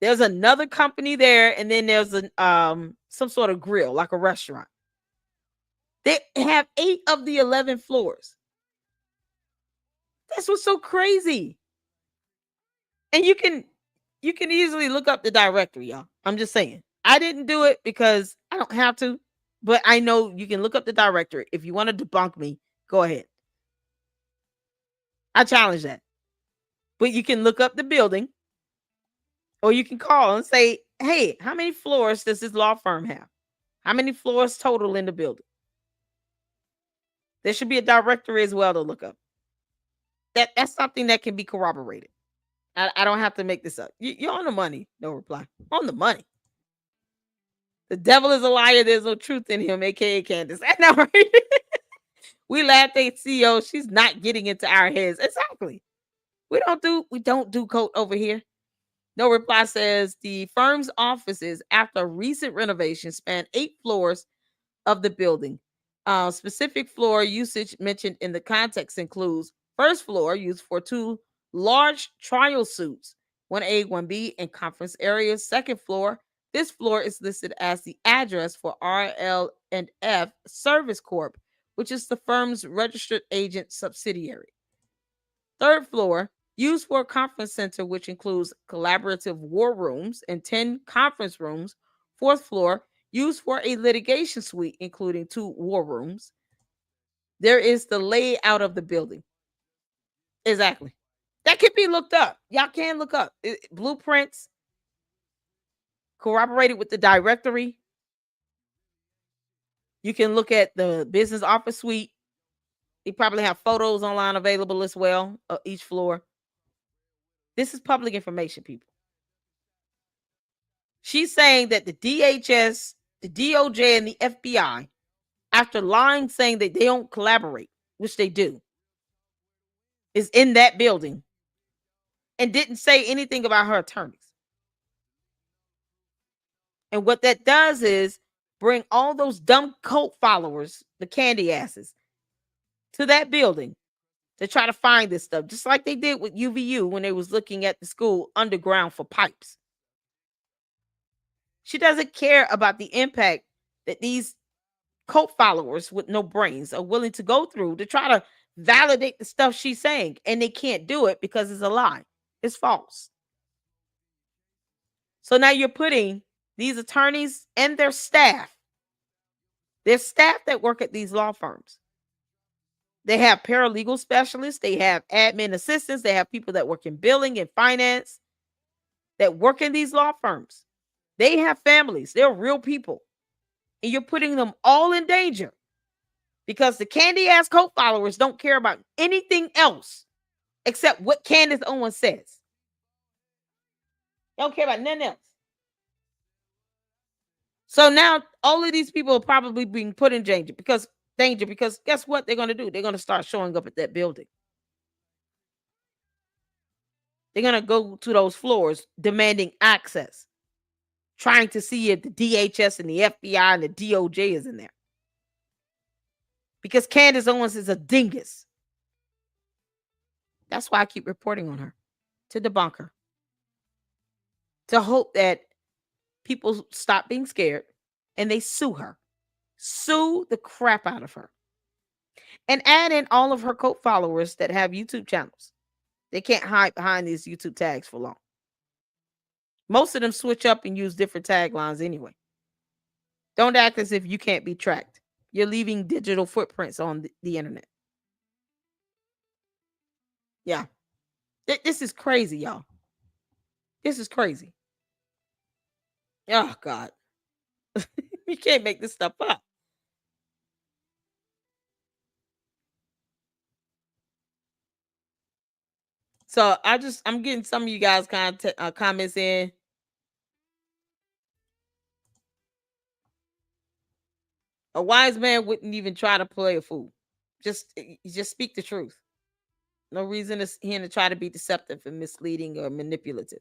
There's another company there, and then there's some sort of grill, like a restaurant. They have 8 of the 11 floors. That's what's so crazy. And you can easily look up the directory, y'all. I'm just saying. I didn't do it because I don't have to, but I know you can look up the directory. If you want to debunk me, go ahead. I challenge that. But you can look up the building, or you can call and say, hey, how many floors does this law firm have? How many floors total in the building? There should be a directory as well to look up. That's something that can be corroborated. I don't have to make this up. You're on the money. No reply. On the money. The devil is a liar. There's no truth in him, aka Candace. I know, right? We laughed at CEO. She's not getting into our heads. Exactly. We don't do code over here. No reply says the firm's offices after a recent renovation span 8 floors of the building. Specific floor usage mentioned in the context includes first floor used for 2 large trial suites, 1A, 1B, and conference areas. Second floor, this floor is listed as the address for RL&F Service Corp, which is the firm's registered agent subsidiary. Third floor, used for a conference center, which includes collaborative war rooms and 10 conference rooms. Fourth floor, used for a litigation suite, including 2 war rooms. There is the layout of the building. Exactly. That can be looked up. Y'all can look up blueprints corroborated with the directory. You can look at the business office suite. They probably have photos online available as well of each floor. This is public information, people. She's saying that the DHS, the DOJ, and the FBI, after lying, saying that they don't collaborate, which they do, is in that building and didn't say anything about her attorneys. And what that does is bring all those dumb cult followers, the candy asses, to that building to try to find this stuff, just like they did with UVU when they was looking at the school underground for pipes. She doesn't care about the impact that these cult followers with no brains are willing to go through to try to validate the stuff she's saying, and they can't do it because it's a lie. It's false. So now you're putting these attorneys and their staff that work at these law firms. They have paralegal specialists, they have admin assistants, they have people that work in billing and finance that work in these law firms. They have families, they're real people. And you're putting them all in danger because the candy ass cult followers don't care about anything else except what Candace Owens says. They don't care about nothing else. So now all of these people are probably being put in danger because guess what they're going to do? They're going to start showing up at that building. They're going to go to those floors demanding access, trying to see if the DHS and the FBI and the DOJ is in there. Because Candace Owens is a dingus. That's why I keep reporting on her, to debunk her, to hope that people stop being scared and they sue her. Sue the crap out of her. And add in all of her cult followers that have YouTube channels. They can't hide behind these YouTube tags for long. Most of them switch up and use different taglines anyway. Don't act as if you can't be tracked. You're leaving digital footprints on the internet. Yeah. This is crazy, y'all. This is crazy. Oh, God. You can't make this stuff up. So I'm getting some of you guys comments in. A wise man wouldn't even try to play a fool. Just speak the truth. No reason to try to be deceptive and misleading or manipulative.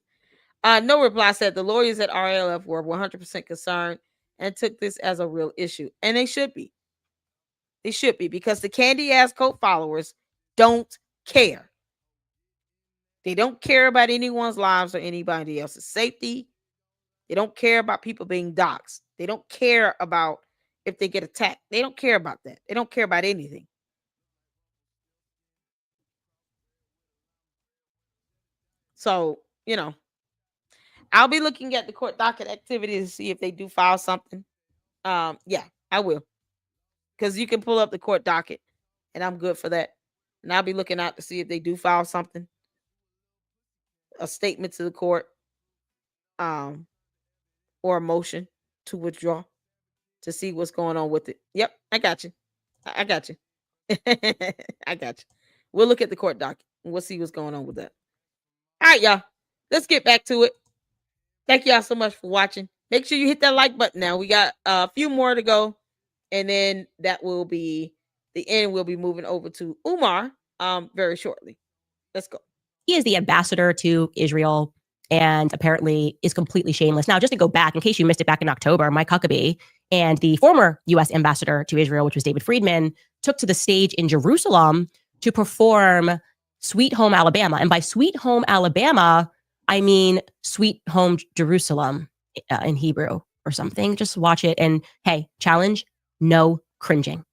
No reply said the lawyers at RLF were 100% concerned and took this as a real issue. And they should be. They should be, because the candy ass cult followers don't care. They don't care about anyone's lives or anybody else's safety. They don't care about people being doxxed. They don't care about if they get attacked. They don't care about that. They don't care about anything. So, I'll be looking at the court docket activity to see if they do file something. Yeah, I will. Because you can pull up the court docket, and I'm good for that. And I'll be looking out to see if they do file something. A statement to the court, or a motion to withdraw to see what's going on with it. Yep, I got you. I got you. I got you. We'll look at the court docket and we'll see what's going on with that. All right, y'all. Let's get back to it. Thank y'all so much for watching. Make sure you hit that like button now. We got a few more to go, and then that will be the end. We'll be moving over to Umar very shortly. Let's go. He is the ambassador to Israel and apparently is completely shameless. Now, just to go back, in case you missed it back in October, Mike Huckabee and the former U.S. ambassador to Israel, which was David Friedman, took to the stage in Jerusalem to perform Sweet Home Alabama. And by Sweet Home Alabama, I mean Sweet Home Jerusalem in Hebrew or something. Just watch it. And hey, challenge, no cringing.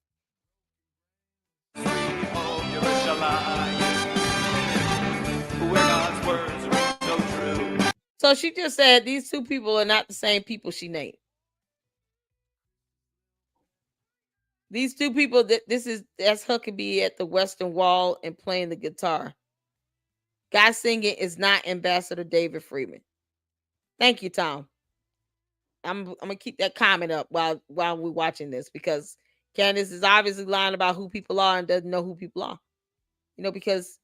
So she just said these two people are not the same people she named. These two people, that's Huckabee at the Western Wall and playing the guitar. Guy singing is not Ambassador David Friedman. Thank you, Tom. I'm gonna keep that comment up while we're watching this, because Candace is obviously lying about who people are and doesn't know who people are. Because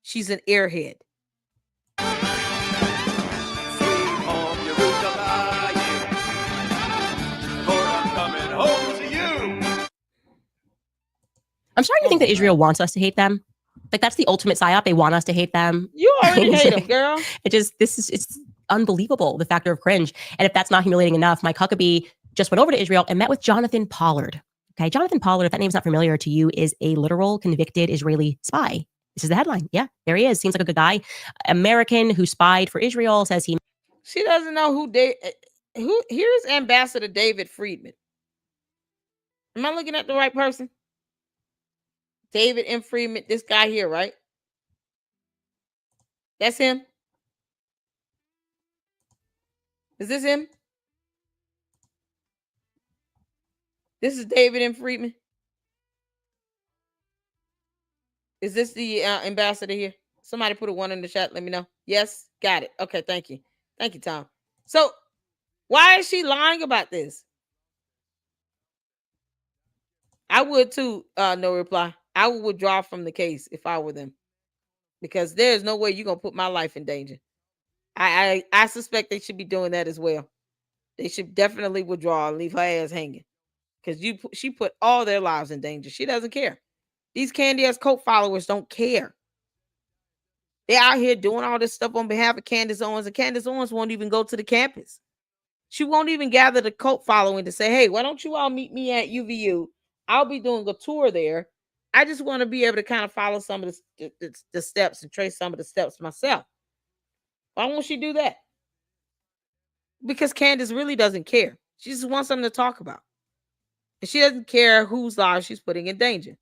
she's an airhead. I'm starting to think that Israel wants us to hate them. Like, that's the ultimate psyop. They want us to hate them. You already hate them, girl. It's unbelievable, the factor of cringe. And if that's not humiliating enough, Mike Huckabee just went over to Israel and met with Jonathan Pollard. Okay, Jonathan Pollard, if that name's not familiar to you, is a literal convicted Israeli spy. This is the headline. Yeah, there he is. Seems like a good guy. American who spied for Israel, says he. She doesn't know who. Here's Ambassador David Friedman. Am I looking at the right person? David M. Friedman, this guy here, right? That's him. Is this him? This is David M. Friedman. Is this the ambassador here? Somebody put a 1 in the chat. Let me know. Yes, got it. Okay, thank you. Thank you, Tom. So why is she lying about this? I would too, no reply. I would withdraw from the case if I were them. Because there's no way you're going to put my life in danger. I suspect they should be doing that as well. They should definitely withdraw and leave her ass hanging. Because she put all their lives in danger. She doesn't care. These Candace cult followers don't care. They're out here doing all this stuff on behalf of Candace Owens, and Candace Owens won't even go to the campus. She won't even gather the cult following to say, hey, why don't you all meet me at UVU? I'll be doing a tour there. I just want to be able to kind of follow some of the steps and trace some of the steps myself. Why won't she do that? Because Candace really doesn't care. She just wants something to talk about. And she doesn't care whose lives she's putting in danger.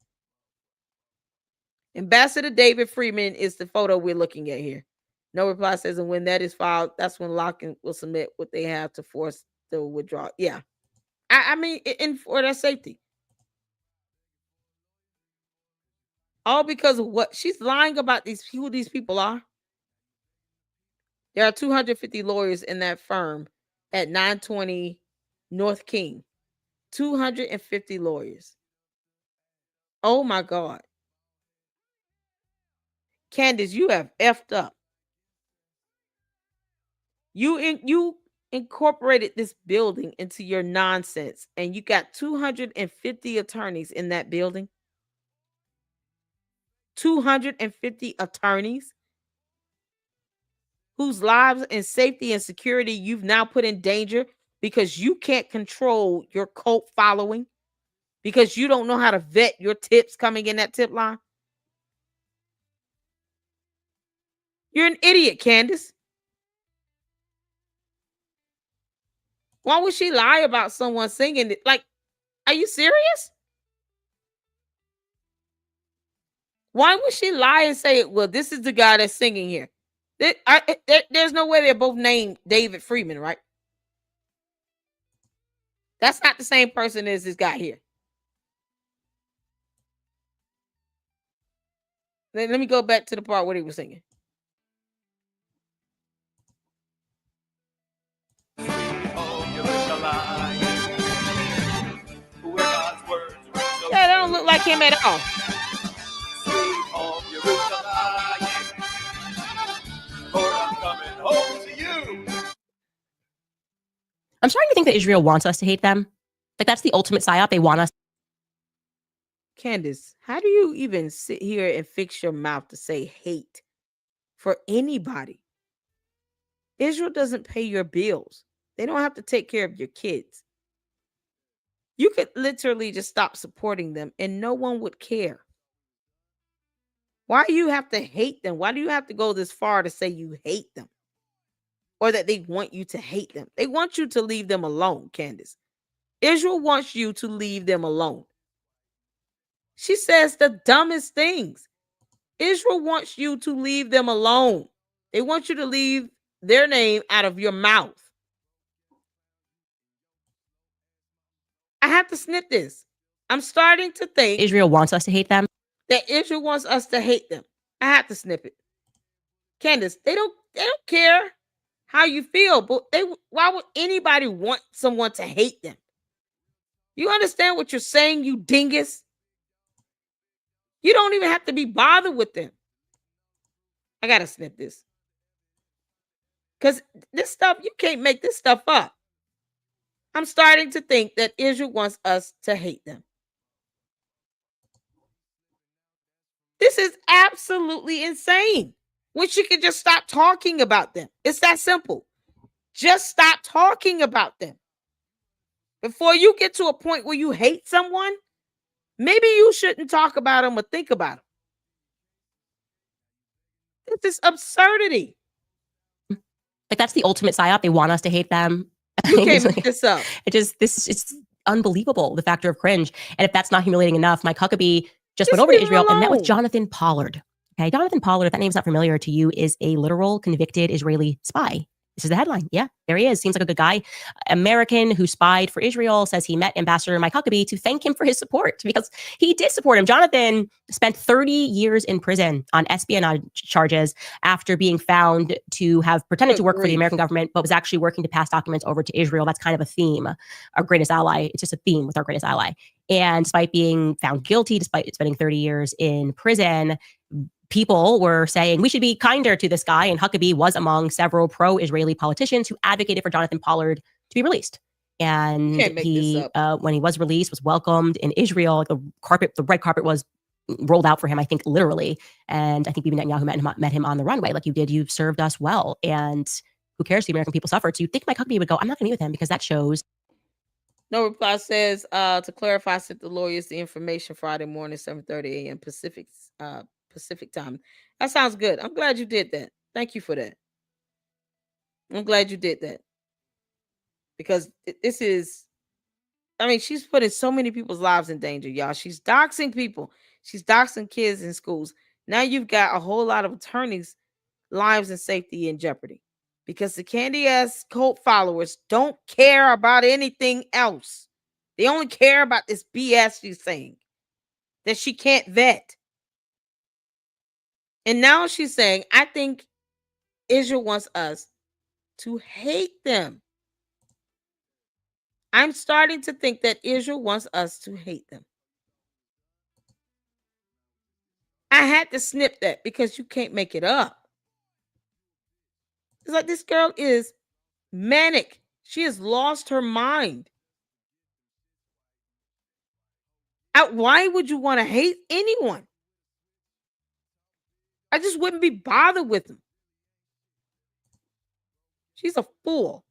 Ambassador David Friedman is the photo we're looking at here. No reply says, and when that is filed, that's when Locken will submit what they have to force the withdrawal. Yeah. I mean, for their safety. All because of what she's lying about who these people are. There are 250 lawyers in that firm at 920 North King. 250 lawyers. Oh my God. Candace, you have effed up. You incorporated this building into your nonsense, and you got 250 attorneys in that building. 250 attorneys whose lives and safety and security you've now put in danger because you can't control your cult following, because you don't know how to vet your tips coming in that tip line. You're an idiot, Candace. Why would she lie about someone singing it? Like, are you serious? Why would she lie and say, well, this is the guy that's singing here? There's no way they're both named David Friedman, right? That's not the same person as this guy here. Let me go back to the part where he was singing. That don't look like him at all. I'm starting to think that Israel wants us to hate them. Like, that's the ultimate psyop. They want us. Candace, how do you even sit here and fix your mouth to say hate for anybody? Israel doesn't pay your bills. They don't have to take care of your kids. You could literally just stop supporting them and no one would care. Why do you have to hate them? Why do you have to go this far to say you hate them? Or that they want you to hate them? They want you to leave them alone, Candace. Israel wants you to leave them alone. She says the dumbest things. Israel wants you to leave them alone. They want you to leave their name out of your mouth. I have to snip this. I'm starting to think Israel wants us to hate them. That Israel wants us to hate them. I have to snip it. Candace, they don't care how you feel, but why would anybody want someone to hate them? You understand what you're saying, you dingus? You don't even have to be bothered with them. I gotta snip this. Because this stuff, you can't make this stuff up. I'm starting to think that Israel wants us to hate them. This is absolutely insane. When she could just stop talking about them. It's that simple. Just stop talking about them. Before you get to a point where you hate someone, maybe you shouldn't talk about them or think about them. This is absurdity. Like, that's the ultimate psyop. They want us to hate them. You can't make this up. It's unbelievable, the factor of cringe. And if that's not humiliating enough, Mike Huckabee just went over to Israel and met with Jonathan Pollard. Okay, Jonathan Pollard, if that name's not familiar to you, is a literal convicted Israeli spy. This is the headline. Yeah, there he is. Seems like a good guy. American who spied for Israel says he met Ambassador Mike Huckabee to thank him for his support, because he did support him. Jonathan spent 30 years in prison on espionage charges after being found to have pretended to work for the American government, but was actually working to pass documents over to Israel. That's kind of a theme. Our greatest ally. It's just a theme with our greatest ally. And despite being found guilty, despite spending 30 years in prison, people were saying we should be kinder to this guy, and Huckabee was among several pro-Israeli politicians who advocated for Jonathan Pollard to be released. And he, when he was released, was welcomed in Israel. Like the red carpet was rolled out for him, I think, literally. And I think Bibi Netanyahu met him on the runway. Like, you did, you served us well. And who cares? The American people suffered. So you'd think Mike Huckabee would go, I'm not going to meet with him, because that shows. No reply says, to clarify, I sent the lawyers the information Friday morning, 7:30 a.m. Pacific time. That sounds good. I'm glad you did that. Thank you for that. I'm glad you did that. Because this is, I mean, she's putting so many people's lives in danger, y'all. She's doxing people. She's doxing kids in schools. Now you've got a whole lot of attorneys' lives and safety in jeopardy, because the Candace cult followers don't care about anything else. They only care about this BS she's saying that she can't vet. And now she's saying, I think Israel wants us to hate them. I'm starting to think that Israel wants us to hate them. I had to snip that, because you can't make it up. It's like, this girl is manic. She has lost her mind. Why would you want to hate anyone? I just wouldn't be bothered with them. She's a fool.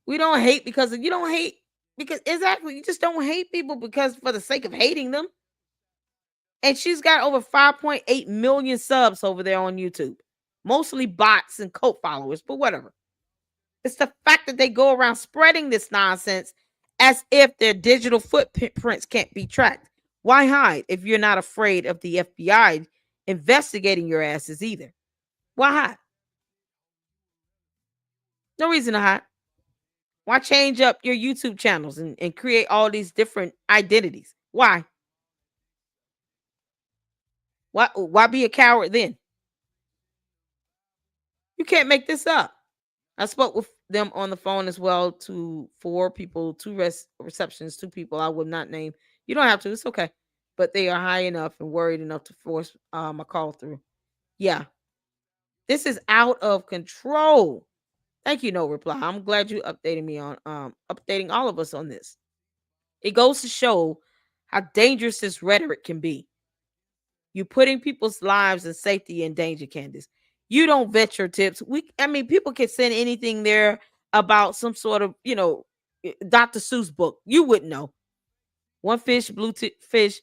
We don't hate because you don't hate because exactly, you just don't hate people because for the sake of hating them. And she's got over 5.8 million subs over there on YouTube, mostly bots and cult followers, but whatever. It's the fact that they go around spreading this nonsense as if their digital footprints can't be tracked. Why hide if you're not afraid of the FBI investigating your asses either? Why hide? No reason to hide. Why change up your YouTube channels and create all these different identities? Why? Why be a coward then? You can't make this up. I spoke with them on the phone as well, to 4 people, 2 receptions, 2 people I would not name. You don't have to. It's okay. But they are high enough and worried enough to force my call through. Yeah. This is out of control. Thank you, no reply. I'm glad you updated me on updating all of us on this. It goes to show how dangerous this rhetoric can be. You're putting people's lives and safety in danger, Candace. You don't vet your tips. People can send anything there about some sort of, Dr. Seuss book. You wouldn't know. One fish, fish,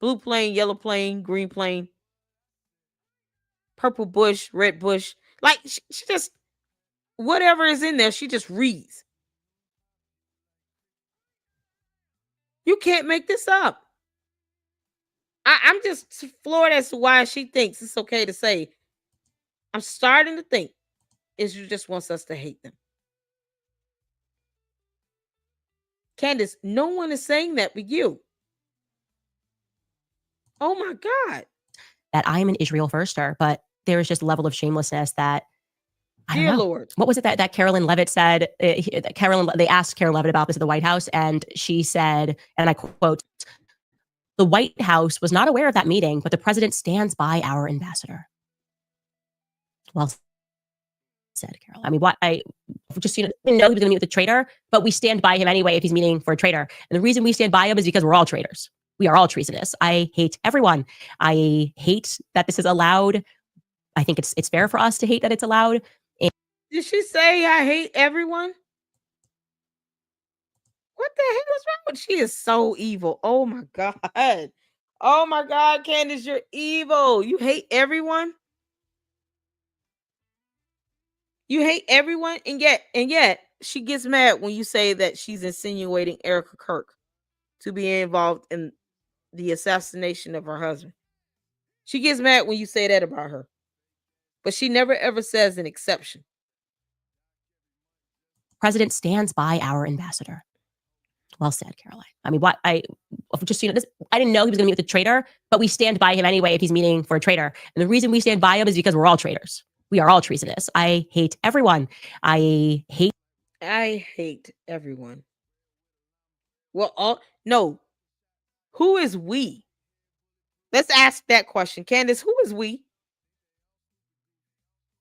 blue plane, yellow plane, green plane, purple bush, red bush. Like, she just, whatever is in there, she just reads. You can't make this up. I'm just floored as to why she thinks it's okay to say. I'm starting to think Israel just wants us to hate them. Candace, no one is saying that but you. Oh my God. That I am an Israel firster, but there is just a level of shamelessness that, I don't know. Lord. What was it that Carolyn Levitt said? They asked Carolyn Levitt about this at the White House, and she said, and I quote, "The White House was not aware of that meeting, but the president stands by our ambassador." Well said, Carol. I mean, I just, didn't know he was going to meet with a traitor, but we stand by him anyway if he's meeting for a traitor. And the reason we stand by him is because we're all traitors. We are all treasonous. I hate everyone. I hate that this is allowed. I think it's fair for us to hate that it's allowed. Did she say I hate everyone? What the hell is wrong with? She is so evil. Oh my God. Oh my God, Candace, you're evil. You hate everyone. You hate everyone, and yet she gets mad when you say that she's insinuating Erica Kirk to be involved in the assassination of her husband. She gets mad when you say that about her. But she never ever says an exception. President stands by our ambassador. Well said, Caroline. I mean, what I just, you know, this, I didn't know he was going to meet with a traitor, but we stand by him anyway if he's meeting for a traitor. And the reason we stand by him is because we're all traitors. We are all treasonous. I hate everyone. I hate everyone. Well, no. Who is we? Let's ask that question. Candace, who is we?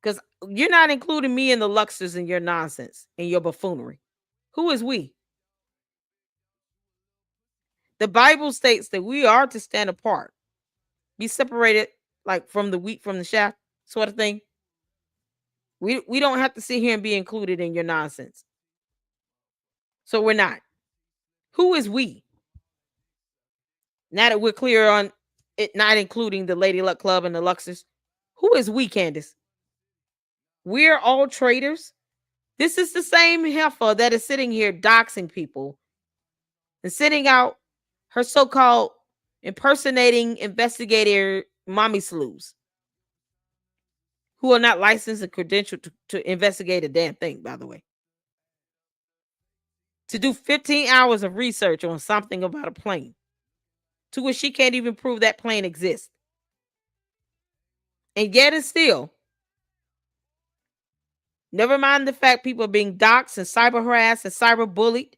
Because you're not including me in the Luxors and your nonsense and your buffoonery. Who is we? The Bible states that we are to stand apart, be separated, like from the wheat from the chaff, sort of thing. We don't have to sit here and be included in your nonsense. So we're not. Who is we? Now that we're clear on it, not including the Lady Luck Club and the Luxors, who is we, Candace? We're all traitors. This is the same heifer that is sitting here doxing people and sitting out her so-called impersonating investigator mommy slews, who are not licensed and credentialed to investigate a damn thing, by the way. To do 15 hours of research on something about a plane, to which she can't even prove that plane exists. And yet and still, never mind the fact people are being doxxed and cyber harassed and cyber bullied.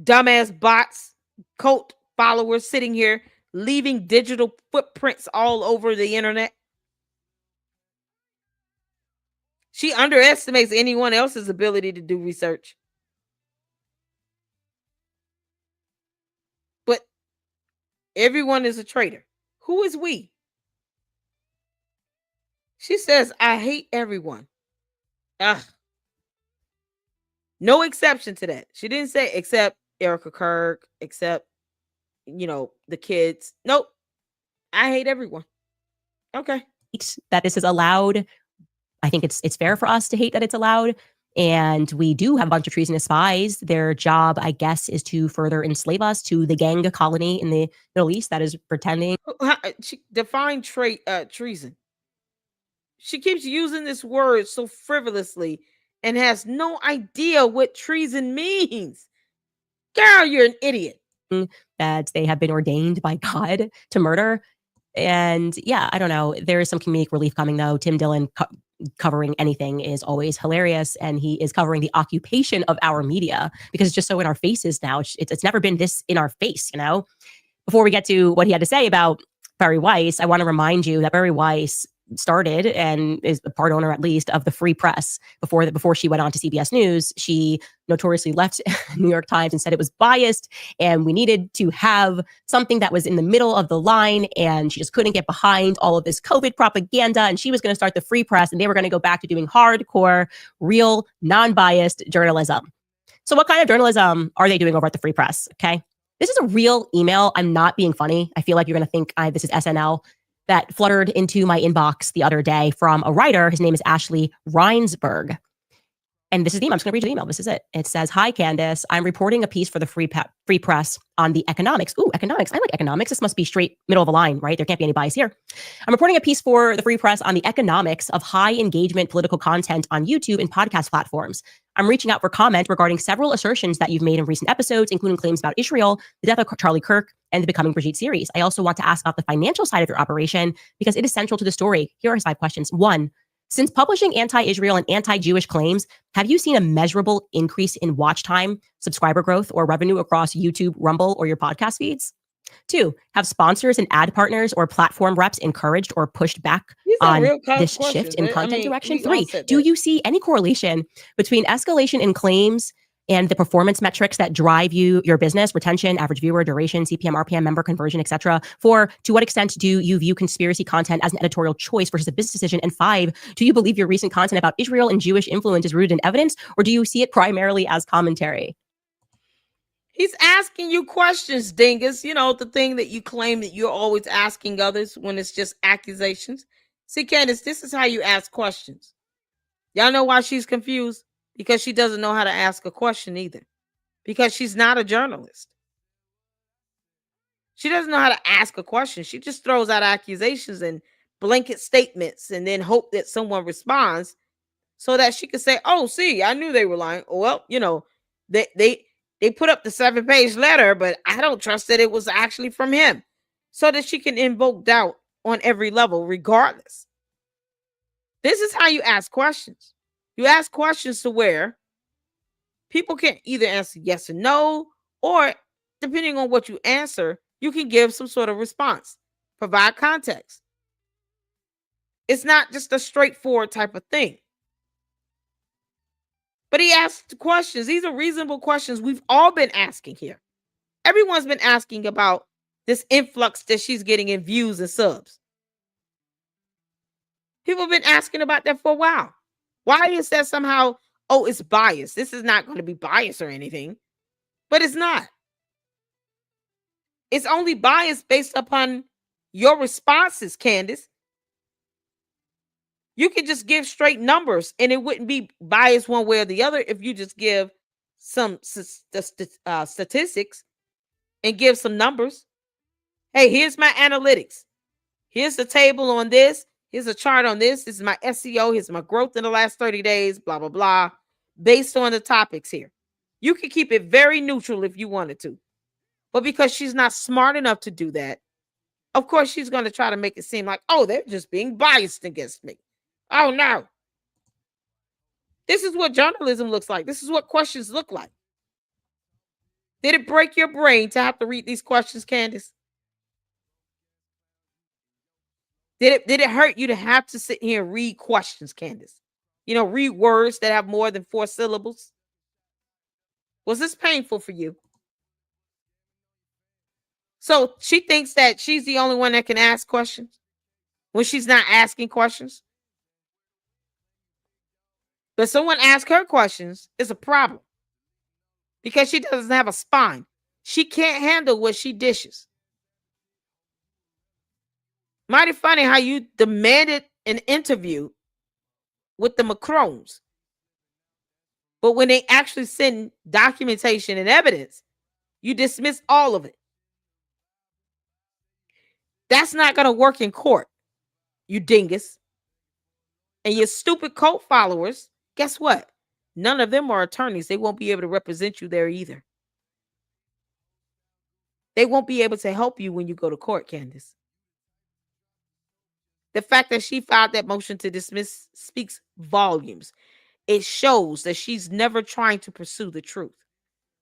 Dumbass bots, cult followers sitting here leaving digital footprints all over the internet. She underestimates anyone else's ability to do research. But everyone is a traitor. Who is we? She says, I hate everyone. Ugh. No exception to that. She didn't say except Erica Kirk, except, the kids. Nope. I hate everyone. Okay. That this is allowed. I think it's fair for us to hate that it's allowed. And we do have a bunch of treasonous spies. Their job, I guess, is to further enslave us to the gang colony in the Middle East that is pretending. Define treason. She keeps using this word so frivolously and has no idea what treason means. Girl, you're an idiot. That they have been ordained by God to murder. And yeah, I don't know. There is some comedic relief coming, though. Tim Dillon covering anything is always hilarious. And he is covering the occupation of our media because it's just so in our faces now. It's never been this in our face, Before we get to what he had to say about Bari Weiss, I want to remind you that Bari Weiss started and is a part owner, at least, of the Free Press. Before she went on to CBS News, she notoriously left New York Times and said it was biased and we needed to have something that was in the middle of the line, and she just couldn't get behind all of this COVID propaganda, and she was going to start the Free Press and they were going to go back to doing hardcore, real, non-biased journalism. So what kind of journalism are they doing over at the Free Press? Okay. This is a real email. I'm not being funny. I feel like you're going to think this is SNL. That fluttered into my inbox the other day from a writer. His name is Ashley Reinsberg. And this is the email. I'm just going to read you the email. This is it. It says, Hi, Candace. I'm reporting a piece for the Free Press on the economics. Ooh, economics. I like economics. This must be straight middle of the line, right? There can't be any bias here. I'm reporting a piece for the Free Press on the economics of high engagement political content on YouTube and podcast platforms. I'm reaching out for comment regarding several assertions that you've made in recent episodes, including claims about Israel, the death of Charlie Kirk, and the Becoming Brigitte series. I also want to ask about the financial side of your operation because it is central to the story. Here are his 5 questions. 1, since publishing anti-Israel and anti-Jewish claims, have you seen a measurable increase in watch time, subscriber growth, or revenue across YouTube, Rumble, or your podcast feeds? 2, have sponsors and ad partners or platform reps encouraged or pushed back on this shift in content direction? 3, do you see any correlation between escalation in claims and the performance metrics that drive your business, retention, average viewer, duration, CPM, RPM, member conversion, etc.? 4, to what extent do you view conspiracy content as an editorial choice versus a business decision? And 5, do you believe your recent content about Israel and Jewish influence is rooted in evidence, or do you see it primarily as commentary? He's asking you questions, dingus. You know, the thing that you claim that you're always asking others when it's just accusations. See, Candace, this is how you ask questions. Y'all know why she's confused? Because she doesn't know how to ask a question either. Because she's not a journalist. She doesn't know how to ask a question. She just throws out accusations and blanket statements and then hope that someone responds so that she can say, oh, see, I knew they were lying. Well, you know, they put up the 7-page letter, but I don't trust that it was actually from him. So that she can invoke doubt on every level, regardless. This is how you ask questions. You ask questions to where people can either answer yes or no, or depending on what you answer, you can give some sort of response, provide context. It's not just a straightforward type of thing. But he asked questions. These are reasonable questions we've all been asking here. Everyone's been asking about this influx that she's getting in views and subs. People have been asking about that for a while. Why is that somehow, oh, it's biased? This is not going to be biased or anything, but it's not. It's only biased based upon your responses, Candace. You could just give straight numbers and it wouldn't be biased one way or the other if you just give some statistics and give some numbers. Hey, here's my analytics. Here's the table on this. Here's a chart on this. This is my SEO. Here's my growth in the last 30 days, blah, blah, blah, based on the topics here. You could keep it very neutral if you wanted to. But because she's not smart enough to do that, of course, she's going to try to make it seem like, oh, they're just being biased against me. Oh, no. This is what journalism looks like. This is what questions look like. Did it break your brain to have to read these questions, Candace? Did it hurt you to have to sit here and read questions, Candace? You know, read words that have more than 4 syllables? Was this painful for you? So she thinks that she's the only one that can ask questions when she's not asking questions. But someone asks her questions, it's a problem because she doesn't have a spine. She can't handle what she dishes. Mighty funny how you demanded an interview with the Macrons, but when they actually send documentation and evidence, you dismiss all of it. That's not going to work in court, you dingus. And your stupid cult followers, guess what? None of them are attorneys. They won't be able to represent you there either. They won't be able to help you when you go to court, Candace. The fact that she filed that motion to dismiss speaks volumes. It shows that she's never trying to pursue the truth.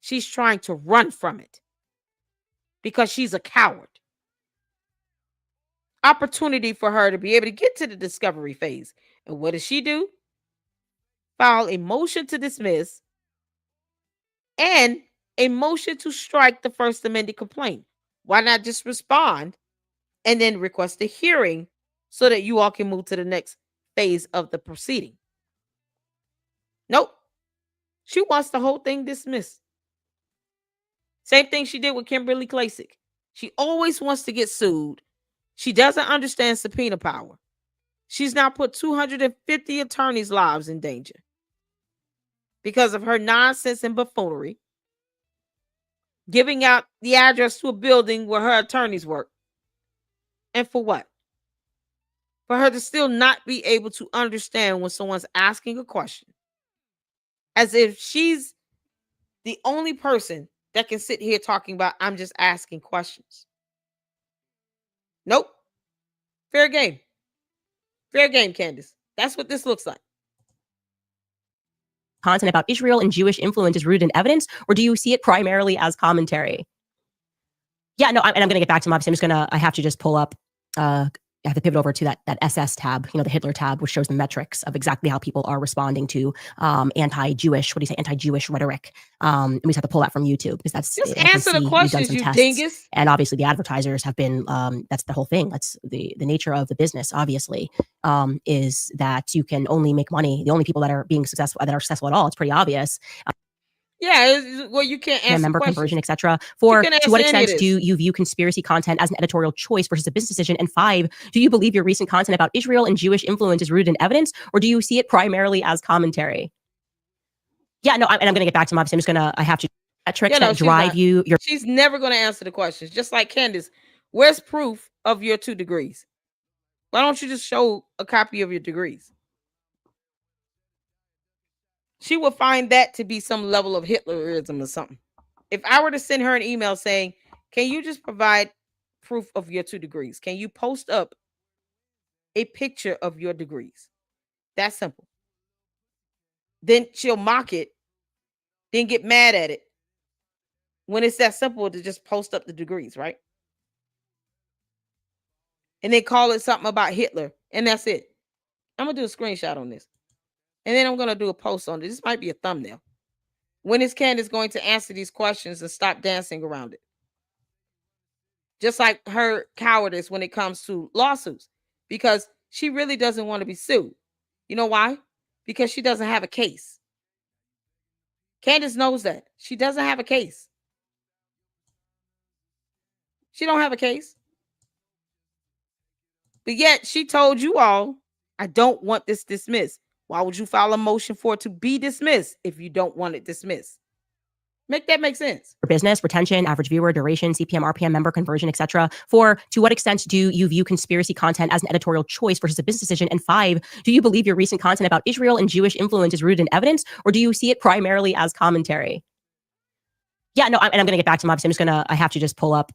She's trying to run from it because she's a coward. Opportunity for her to be able to get to the discovery phase. And what does she do? File a motion to dismiss and a motion to strike the first amended complaint. Why not just respond and then request a hearing so that you all can move to the next phase of the proceeding? Nope. She wants the whole thing dismissed. Same thing she did with Kimberly Klacik. She always wants to get sued. She doesn't understand subpoena power. She's now put 250 attorneys' lives in danger because of her nonsense and buffoonery, giving out the address to a building where her attorneys work. And for what? For her to still not be able to understand when someone's asking a question, as if she's the only person that can sit here talking about, I'm just asking questions. Nope. Fair game. Fair game, Candace. That's what this looks like. Content about Israel and Jewish influence is rooted in evidence, or do you see it primarily as commentary? Yeah, no, and I'm going to get back to them. Obviously, I have to just pull up, I have to pivot over to that SS tab, the Hitler tab, which shows the metrics of exactly how people are responding to anti-Jewish, anti-Jewish rhetoric. And we just have to pull that from YouTube because that's just answer the questions, you dingus. And obviously the advertisers have been, that's the whole thing. That's the nature of the business, obviously, is that you can only make money. The only people that are being successful, that are successful at all, it's pretty obvious. Yeah, well, you can't answer member questions. conversion, etc. 4, can to what answer any of extent do you view conspiracy content as an editorial choice versus a business decision? And 5, do you believe your recent content about Israel and Jewish influence is rooted in evidence, or do you see it primarily as commentary? Yeah, no, and I'm going to get back to my. I'm just going to. I have to metrics that drive you. She's never going to answer the questions. Just like Candace, where's proof of your 2 degrees? Why don't you just show a copy of your degrees? She will find that to be some level of Hitlerism or something. If I were to send her an email saying, can you just provide proof of your 2 degrees? Can you post up a picture of your degrees? That's simple. Then she'll mock it, then get mad at it when it's that simple to just post up the degrees, right? And they call it something about Hitler, and that's it. I'm going to do a screenshot on this. And then I'm going to do a post on it. This might be a thumbnail. When is Candace going to answer these questions and stop dancing around it? Just like her cowardice when it comes to lawsuits, because she really doesn't want to be sued. You know why? Because she doesn't have a case. Candace knows that. She doesn't have a case. She don't have a case. But yet she told you all, I don't want this dismissed. Why would you file a motion for it to be dismissed if you don't want it dismissed? Make that make sense. Business, retention, average viewer, duration, CPM, RPM, member conversion, etc. 4, to what extent do you view conspiracy content as an editorial choice versus a business decision? And 5, do you believe your recent content about Israel and Jewish influence is rooted in evidence, or do you see it primarily as commentary? Yeah, no, and I'm going to get back to my. I'm just going to. I have to just pull up.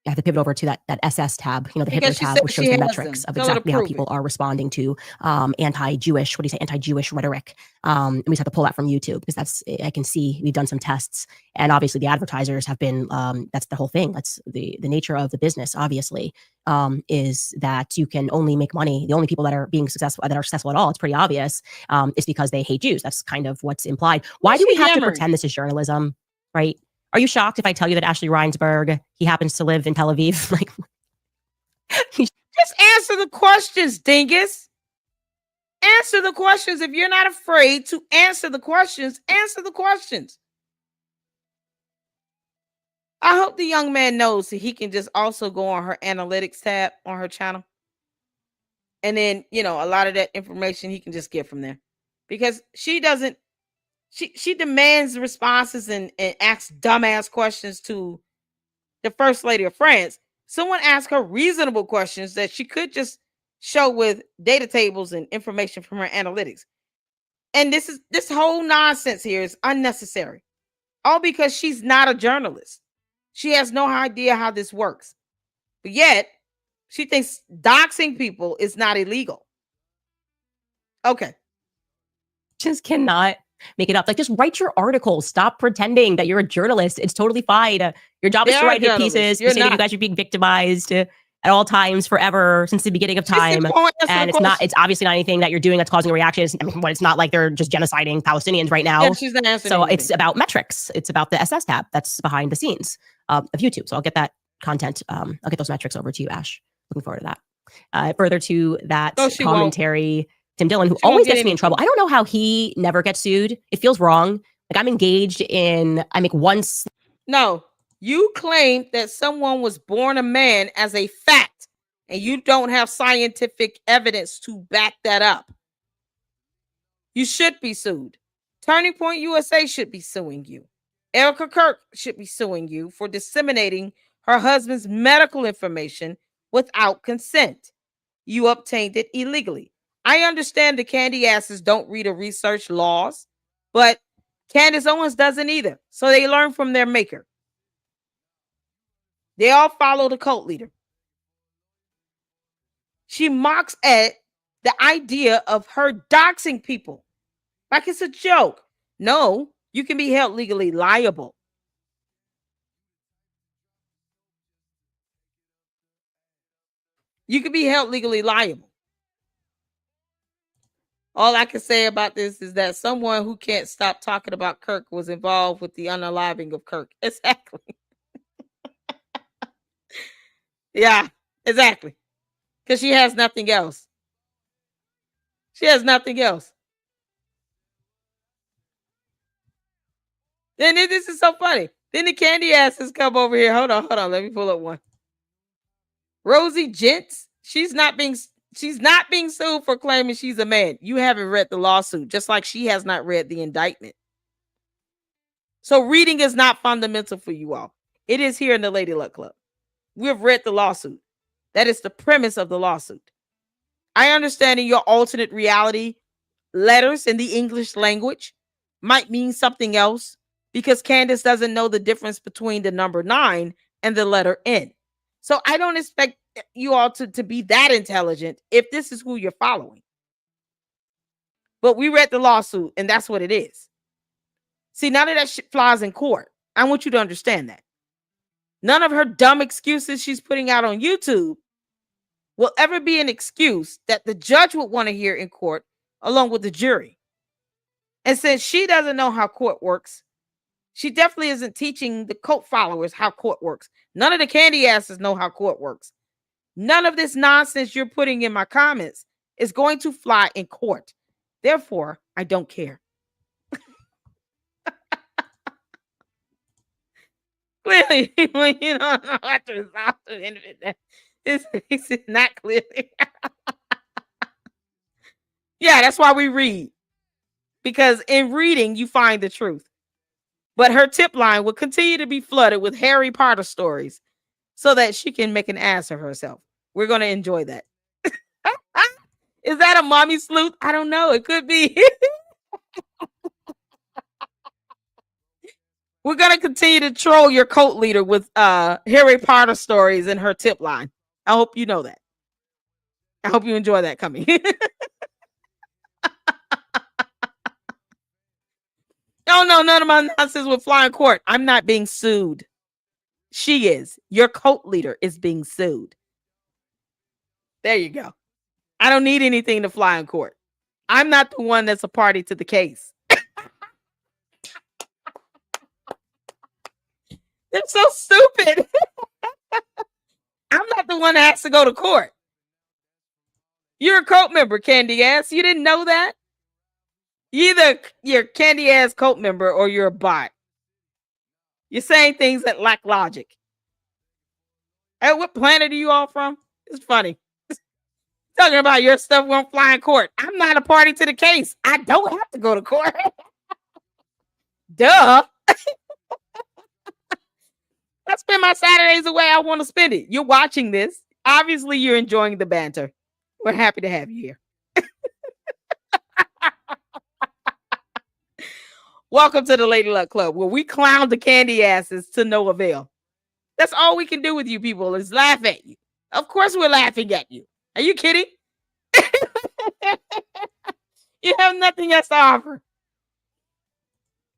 I have to pivot over to that SS tab, the Hitler tab, which shows the metrics of exactly how people are responding to anti-Jewish, anti-Jewish rhetoric. And we just have to pull that from YouTube because I can see we've done some tests, and obviously the advertisers have been, that's the whole thing. That's the nature of the business, obviously, is that you can only make money. The only people that are being successful, that are successful at all, it's pretty obvious, is because they hate Jews. That's kind of what's implied. Why do we have to pretend this is journalism, right? Are you shocked if I tell you that Ashley Reinsberg, he happens to live in Tel Aviv? Like, just answer the questions, dingus. Answer the questions. If you're not afraid to answer the questions, answer the questions. I hope the young man knows that he can just also go on her analytics tab on her channel. And then, a lot of that information he can just get from there. Because she doesn't, she demands responses and asks dumbass questions to the First Lady of France. Someone asked her reasonable questions that she could just show with data tables and information from her analytics. And this whole nonsense here is unnecessary. All because she's not a journalist. She has no idea how this works. But yet, she thinks doxing people is not illegal. Okay. Just cannot make it up. Like, just write your articles. Stop pretending that you're a journalist. It's totally fine. Your job is to write hit pieces. You say that you guys are being victimized at all times, forever, since the beginning of time. And it's obviously not anything that you're doing that's causing a reaction. It's not like they're just genociding Palestinians right now. Yeah, she's not answering so anything. It's about metrics. It's about the SS tab that's behind the scenes of YouTube. So I'll get that content. I'll get those metrics over to you, Ash. Looking forward to that. Further to that commentary, Tim Dillon, who always gets me in trouble. I don't know how he never gets sued. It feels wrong. Like, I'm engaged in, I make once. No, you claim that someone was born a man as a fact, and you don't have scientific evidence to back that up. You should be sued. Turning Point USA should be suing you. Erica Kirk should be suing you for disseminating her husband's medical information without consent. You obtained it illegally. I understand the candy asses don't read or research laws, but Candace Owens doesn't either. So they learn from their maker. They all follow the cult leader. She mocks at the idea of her doxing people like it's a joke. No, you can be held legally liable. You can be held legally liable. All I can say about this is that someone who can't stop talking about Kirk was involved with the unaliving of Kirk. Exactly. Yeah, exactly. Because she has nothing else. She has nothing else. Then this is so funny. Then the candy asses come over here. Hold on. Let me pull up one. Rosie Gents. She's not being sued for claiming she's a man. You haven't read the lawsuit, just like she has not read the indictment. So reading is not fundamental for you all. It is here in the Lady Luck Club. We have read the lawsuit. That is the premise of the lawsuit. I understand in your alternate reality, letters in the English language might mean something else because Candace doesn't know the difference between the number 9 and the letter N. So I don't expect you all to be that intelligent if this is who you're following. But we read the lawsuit, and that's what it is. See, none of that shit flies in court. I want you to understand that. None of her dumb excuses she's putting out on YouTube will ever be an excuse that the judge would want to hear in court along with the jury. And since she doesn't know how court works, she definitely isn't teaching the cult followers how court works. None of the candy asses know how court works. None of this nonsense you're putting in my comments is going to fly in court. Therefore, I don't care. Clearly, when you don't know how to resolve it, it's not clear. Yeah, that's why we read. Because in reading, you find the truth. But her tip line will continue to be flooded with Harry Potter stories so that she can make an ass of herself. We're going to enjoy that. Is that a mommy sleuth? I don't know. It could be. We're going to continue to troll your cult leader with Harry Potter stories in her tip line. I hope you know that. I hope you enjoy that coming. Oh, no, none of my nonsense with flying court. I'm not being sued. She is. Your cult leader is being sued. There you go. I don't need anything to fly in court. I'm not the one that's a party to the case. They're so stupid. I'm not the one that has to go to court. You're a cult member, candy ass. You didn't know that? Either you're a candy ass cult member or you're a bot. You're saying things that lack logic. Hey, what planet are you all from? It's funny. Talking about your stuff won't fly in court. I'm not a party to the case. I don't have to go to court. Duh. I spend my Saturdays the way I want to spend it. You're watching this. Obviously, you're enjoying the banter. We're happy to have you here. Welcome to the Lady Luck Club, where we clown the candy asses to no avail. That's all we can do with you people is laugh at you. Of course we're laughing at you. Are you kidding? You have nothing else to offer.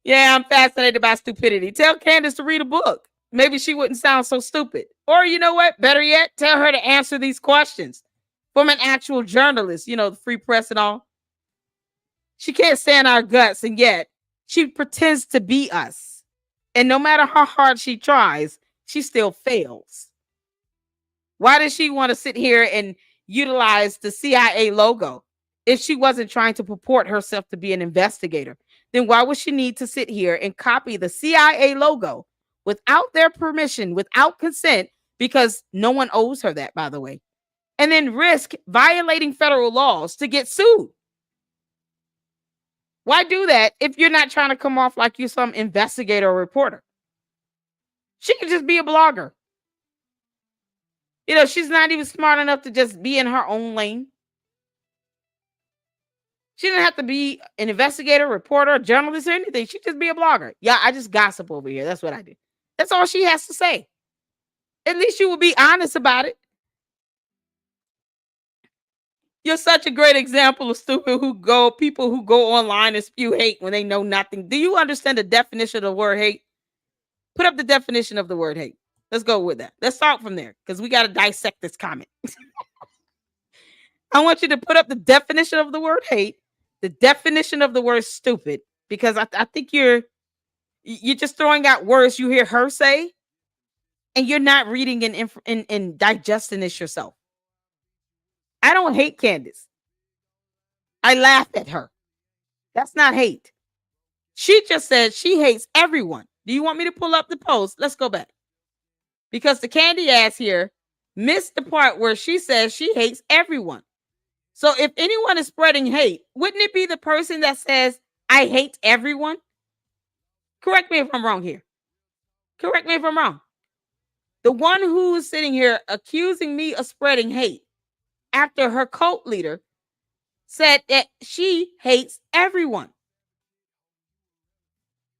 Yeah, I'm fascinated by stupidity. Tell Candace to read a book. Maybe she wouldn't sound so stupid. Or you know what? Better yet, tell her to answer these questions from an actual journalist, you know, the free press and all. She can't stand our guts, and yet she pretends to be us. And no matter how hard she tries, she still fails. Why does she want to sit here and utilize the CIA logo if she wasn't trying to purport herself to be an investigator? Then why would she need to sit here and copy the CIA logo without their permission, without consent, because no one owes her that, by the way, and then risk violating federal laws to get sued? Why do that if you're not trying to come off like you're some investigator or reporter? She could just be a blogger. You know, she's not even smart enough to just be in her own lane. She doesn't have to be an investigator, reporter, journalist, or anything. She just be a blogger. Yeah, I just gossip over here. That's what I do. That's all she has to say. At least you will be honest about it. You're such a great example of people who go online and spew hate when they know nothing. Do you understand the definition of the word hate? Put up the definition of the word hate. Let's go with that. Let's start from there because we got to dissect this comment. I want you to put up the definition of the word hate, the definition of the word stupid, because I think you're just throwing out words you hear her say, and you're not reading and digesting this yourself. I don't hate Candace. I laugh at her. That's not hate. She just said she hates everyone. Do you want me to pull up the post? Let's go back. Because the candy ass here missed the part where she says she hates everyone. So if anyone is spreading hate, wouldn't it be the person that says, I hate everyone? Correct me if I'm wrong here. Correct me if I'm wrong. The one who is sitting here accusing me of spreading hate after her cult leader said that she hates everyone.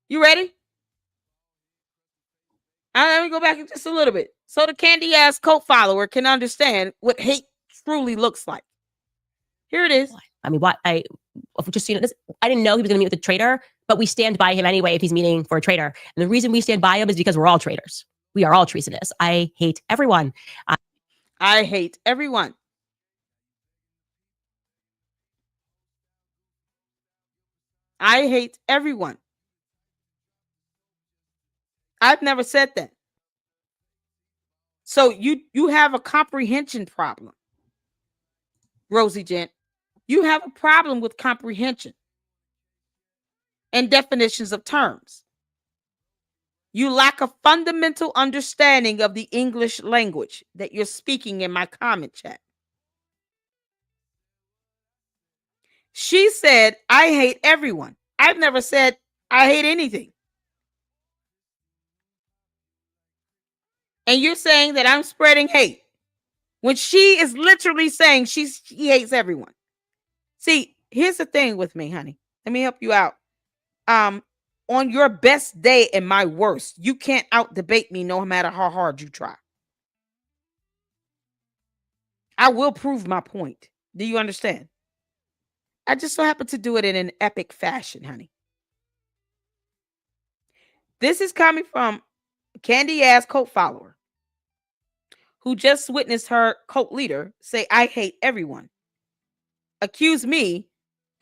You ready? Let me go back just a little bit so the candy ass cult follower can understand what hate truly looks like. Here it is. I mean, I didn't know he was going to meet with a traitor, but we stand by him anyway if he's meeting for a traitor. And the reason we stand by him is because we're all traitors. We are all treasonous. I hate everyone. I hate everyone. I hate everyone. I've never said that. So you have a comprehension problem, Rosie Gent. You have a problem with comprehension and definitions of terms. You lack a fundamental understanding of the English language that you're speaking in my comment chat. She said, I hate everyone. I've never said I hate anything. And you're saying that I'm spreading hate when she is literally saying she hates everyone. See, here's the thing with me, honey. Let me help you out. On your best day and my worst, you can't out debate me no matter how hard you try. I will prove my point. Do you understand? I just so happen to do it in an epic fashion, honey. This is coming from a candy ass cult follower who just witnessed her cult leader say, I hate everyone. Accuse me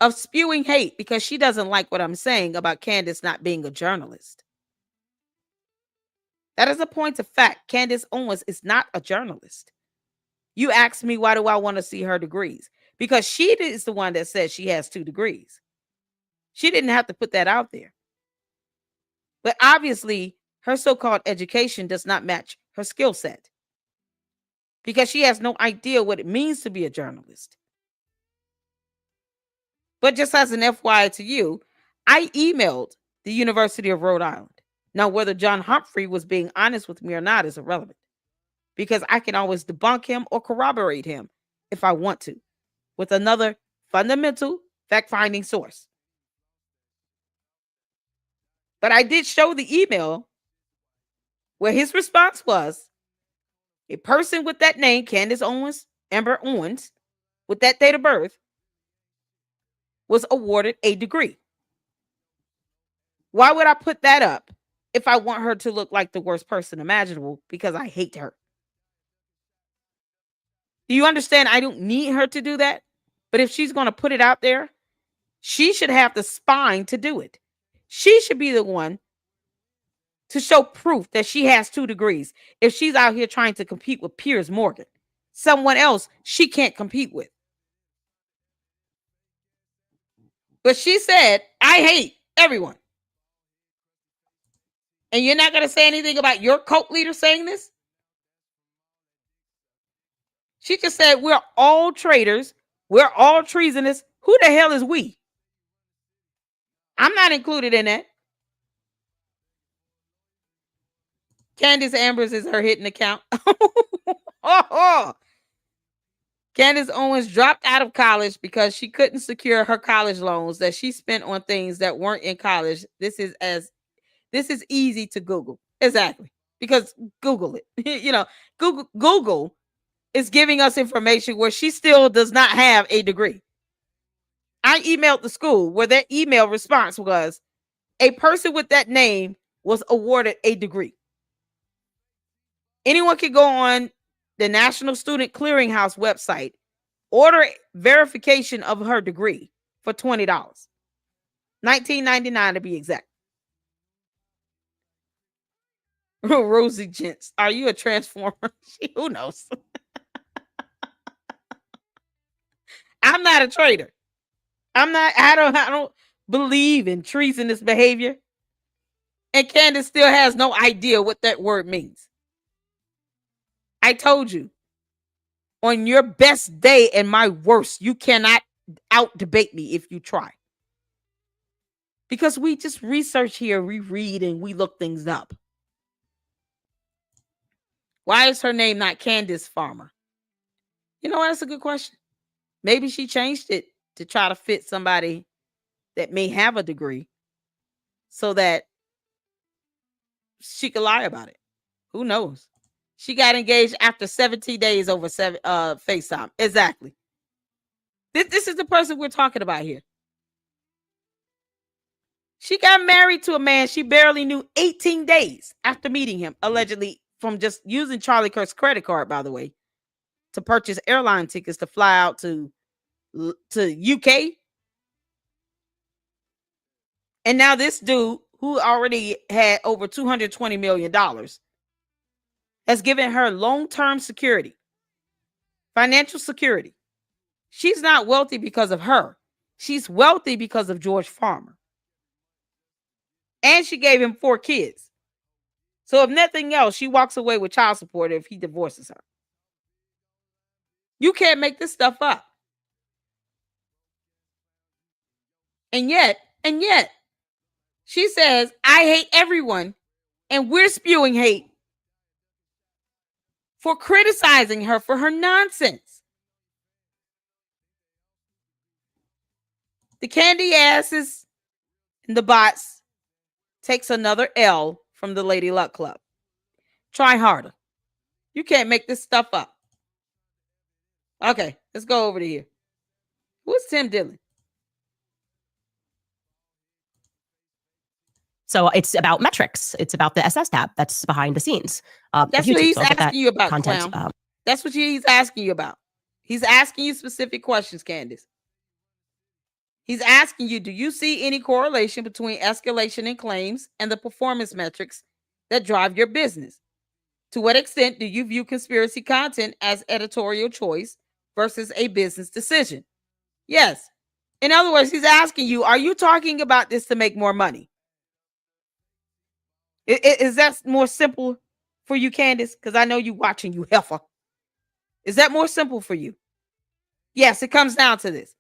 of spewing hate because she doesn't like what I'm saying about Candace not being a journalist. That is a point of fact. Candace Owens is not a journalist. You asked me, why do I want to see her degrees? Because she is the one that said she has 2 degrees. She didn't have to put that out there. But obviously, her so-called education does not match her skill set because she has no idea what it means to be a journalist. But just as an FYI to you, I emailed the University of Rhode Island. Now, whether John Humphrey was being honest with me or not is irrelevant because I can always debunk him or corroborate him if I want to with another fundamental fact-finding source. But I did show the email where his response was, a person with that name, Candace Owens, Amber Owens, with that date of birth, was awarded a degree. Why would I put that up if I want her to look like the worst person imaginable because I hate her? Do you understand? I don't need her to do that. But if she's going to put it out there, she should have the spine to do it. She should be the one to show proof that she has 2 degrees. If she's out here trying to compete with Piers Morgan, someone else she can't compete with. But she said, I hate everyone. And you're not going to say anything about your cult leader saying this? She just said, we're all traitors. We're all treasonous. Who the hell is we? I'm not included in that. Candace Ambers is her hidden account. Candace Owens dropped out of college because she couldn't secure her college loans that she spent on things that weren't in college. This is easy to Google. Exactly. Because Google it. Google is giving us information where she still does not have a degree. I emailed the school where their email response was, a person with that name was awarded a degree. Anyone can go on the National Student Clearinghouse website, order verification of her degree for $20. $19.99 to be exact. Rosie Gents, are you a transformer? Who knows? I'm not a traitor. I don't believe in treasonous behavior. And Candace still has no idea what that word means. I told you, on your best day and my worst, you cannot out debate me if you try. Because we just research here, we read, and we look things up. Why is her name not Candace Farmer? You know what? That's a good question. Maybe she changed it to try to fit somebody that may have a degree so that she could lie about it. Who knows? She got engaged after 17 days over FaceTime. Exactly. This is the person we're talking about here. She got married to a man she barely knew 18 days after meeting him, allegedly from just using Charlie Kirk's credit card, by the way, to purchase airline tickets to fly out to UK. And now this dude, who already had over $220 million, has given her long-term security, financial security. She's not wealthy because of her. She's wealthy because of George Farmer. And she gave him 4 kids. So if nothing else, she walks away with child support if he divorces her. You can't make this stuff up. And yet, she says, I hate everyone, and we're spewing hate for criticizing her for her nonsense. The candy asses and the bots takes another L from the Lady Luck Club. Try harder. You can't make this stuff up. Okay, let's go over to here. Who's Tim Dillon? So it's about metrics. It's about the SS tab that's behind the scenes. That's what he's asking you about, content. That's what he's asking you about. He's asking you specific questions, Candace. He's asking you, do you see any correlation between escalation in claims and the performance metrics that drive your business? To what extent do you view conspiracy content as editorial choice versus a business decision? Yes. In other words, he's asking you, are you talking about this to make more money? Is that more simple for you, Candace? Because I know you watching, you heifer. Is that more simple for you? Yes, it comes down to this.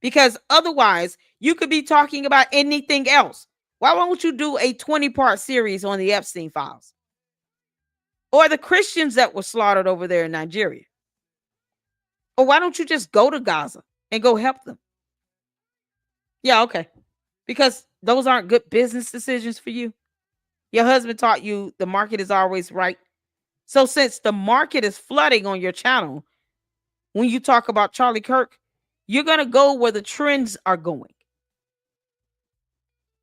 Because otherwise, you could be talking about anything else. Why won't you do a 20-part series on the Epstein files? Or the Christians that were slaughtered over there in Nigeria? Or why don't you just go to Gaza and go help them? Yeah, okay. Because those aren't good business decisions for you. Your husband taught you the market is always right. So since the market is flooding on your channel, when you talk about Charlie Kirk, you're going to go where the trends are going.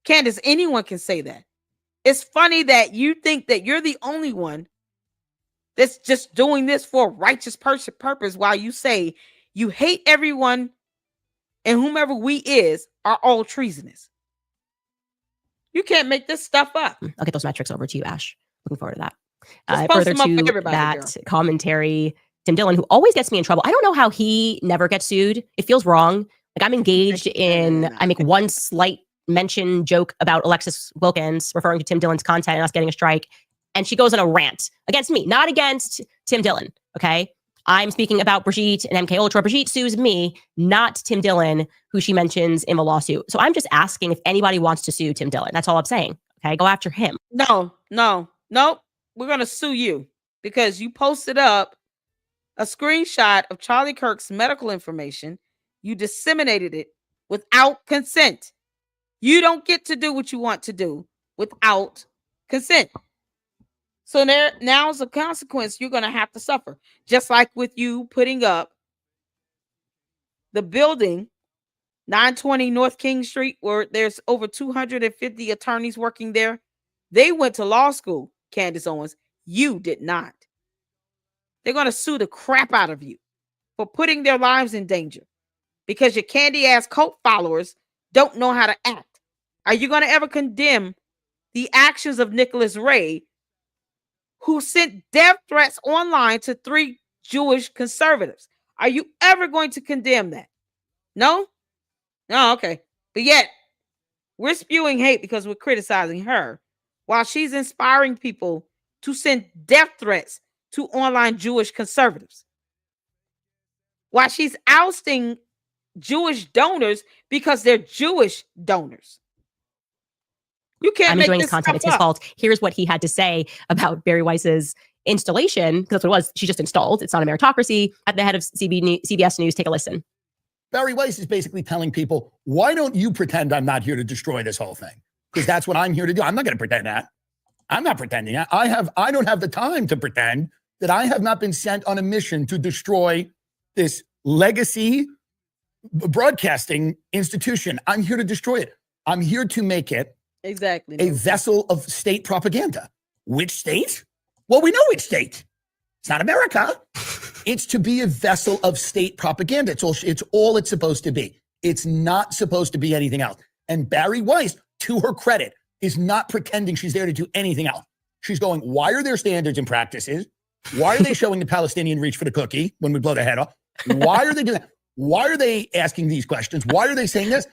Candace, anyone can say that. It's funny that you think that you're the only one that's just doing this for a righteous purpose while you say you hate everyone and whomever we is are all treasonous. You can't make this stuff up. I'll get those metrics over to you, Ash. Looking forward to that. Further to that commentary, Tim Dillon, who always gets me in trouble. I don't know how he never gets sued. It feels wrong. Like I'm engaged in, I make one slight mention joke about Alexis Wilkins referring to Tim Dillon's content and us getting a strike. And she goes on a rant against me, not against Tim Dillon. Okay. I'm speaking about Brigitte and MK Ultra. Brigitte sues me, not Tim Dillon, who she mentions in a lawsuit. So I'm just asking if anybody wants to sue Tim Dillon. That's all I'm saying. Okay. Go after him. No. We're going to sue you because you posted up a screenshot of Charlie Kirk's medical information. You disseminated it without consent. You don't get to do what you want to do without consent. So now's a consequence you're going to have to suffer. Just like with you putting up the building, 920 North King Street, where there's over 250 attorneys working there. They went to law school, Candace Owens. You did not. They're going to sue the crap out of you for putting their lives in danger because your candy-ass cult followers don't know how to act. Are you going to ever condemn the actions of Nicholas Ray, who sent death threats online to 3 Jewish conservatives? Are you ever going to condemn that? No? No, okay. But yet, We're spewing hate because we're criticizing her, while she's inspiring people to send death threats to online Jewish conservatives. While she's ousting Jewish donors because they're Jewish donors. You can't make enjoying this his content. It's his up. fault. Here's what he had to say about Barry Weiss's installation, because that's what it was. She just installed. It's not a meritocracy. At the head of CBS News, take a listen. Barry Weiss is basically telling people, why don't you pretend I'm not here to destroy this whole thing? Because that's what I'm here to do. I'm not going to pretend that. I'm not pretending that. I don't have the time to pretend that I have not been sent on a mission to destroy this legacy broadcasting institution. I'm here to destroy it. I'm here to make it a vessel of state propaganda. Which state? Well, we know which state. It's not America. It's to be a vessel of state propaganda. It's all it's supposed to be. It's not supposed to be anything else. And Barry Weiss, to her credit, is not pretending she's there to do anything else. She's going, why are there standards and practices? Why are they showing the Palestinian reach for the cookie when we blow their head off? Why are they doing that? Why are they asking these questions? Why are they saying this?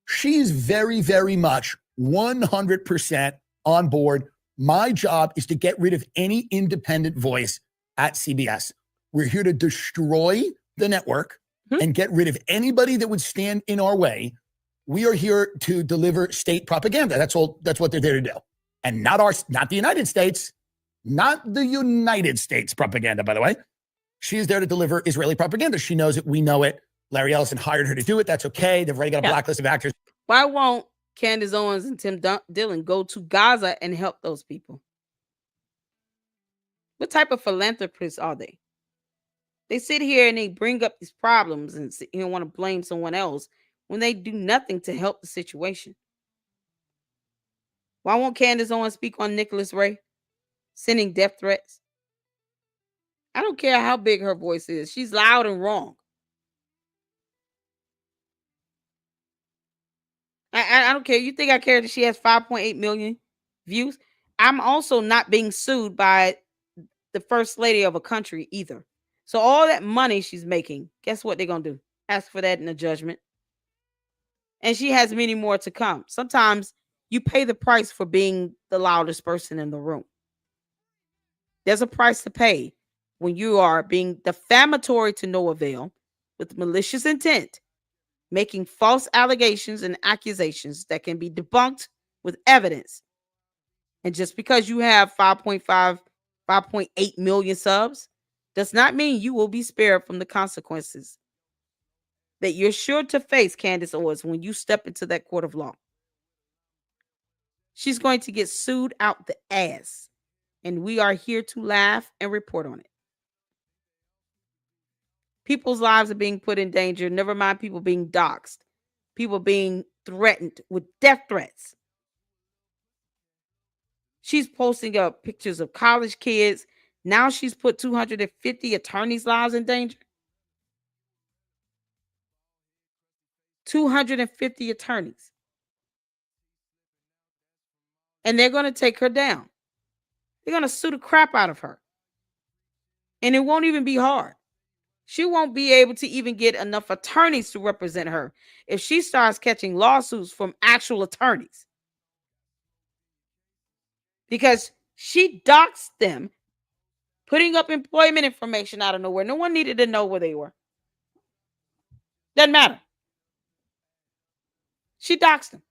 She's very, very much 100% on board. My job is to get rid of any independent voice at CBS. We're here to destroy the network and get rid of anybody that would stand in our way. We are here to deliver state propaganda. That's all. That's what they're there to do. And not the United States, not the United States propaganda, by the way. She's there to deliver Israeli propaganda. She knows it. We know it. Larry Ellison hired her to do it. That's okay. They've already got a blacklist of actors. Why won't Candace Owens and Tim Dillon go to Gaza and help those people? What type of philanthropists are they? They sit here and they bring up these problems and want to blame someone else when they do nothing to help the situation. Why won't Candace Owens speak on Nicholas Ray sending death threats? I don't care how big her voice is. She's loud and wrong. I don't care. You think I care that she has 5.8 million views? I'm also not being sued by the first lady of a country either. So all that money she's making, guess what they're going to do? Ask for that in the judgment. And she has many more to come. Sometimes you pay the price for being the loudest person in the room. There's a price to pay when you are being defamatory to no avail with malicious intent, making false allegations and accusations that can be debunked with evidence. And just because you have 5.8 million subs does not mean you will be spared from the consequences that you're sure to face, Candace Owens, when you step into that court of law. She's going to get sued out the ass, and we are here to laugh and report on it. People's lives are being put in danger, never mind people being doxxed, people being threatened with death threats. She's posting up pictures of college kids. Now she's put 250 attorneys' lives in danger. 250 attorneys. And they're going to take her down. They're going to sue the crap out of her. And it won't even be hard. She won't be able to even get enough attorneys to represent her if she starts catching lawsuits from actual attorneys. Because she doxed them, putting up employment information out of nowhere. No one needed to know where they were. Doesn't matter. She doxed them.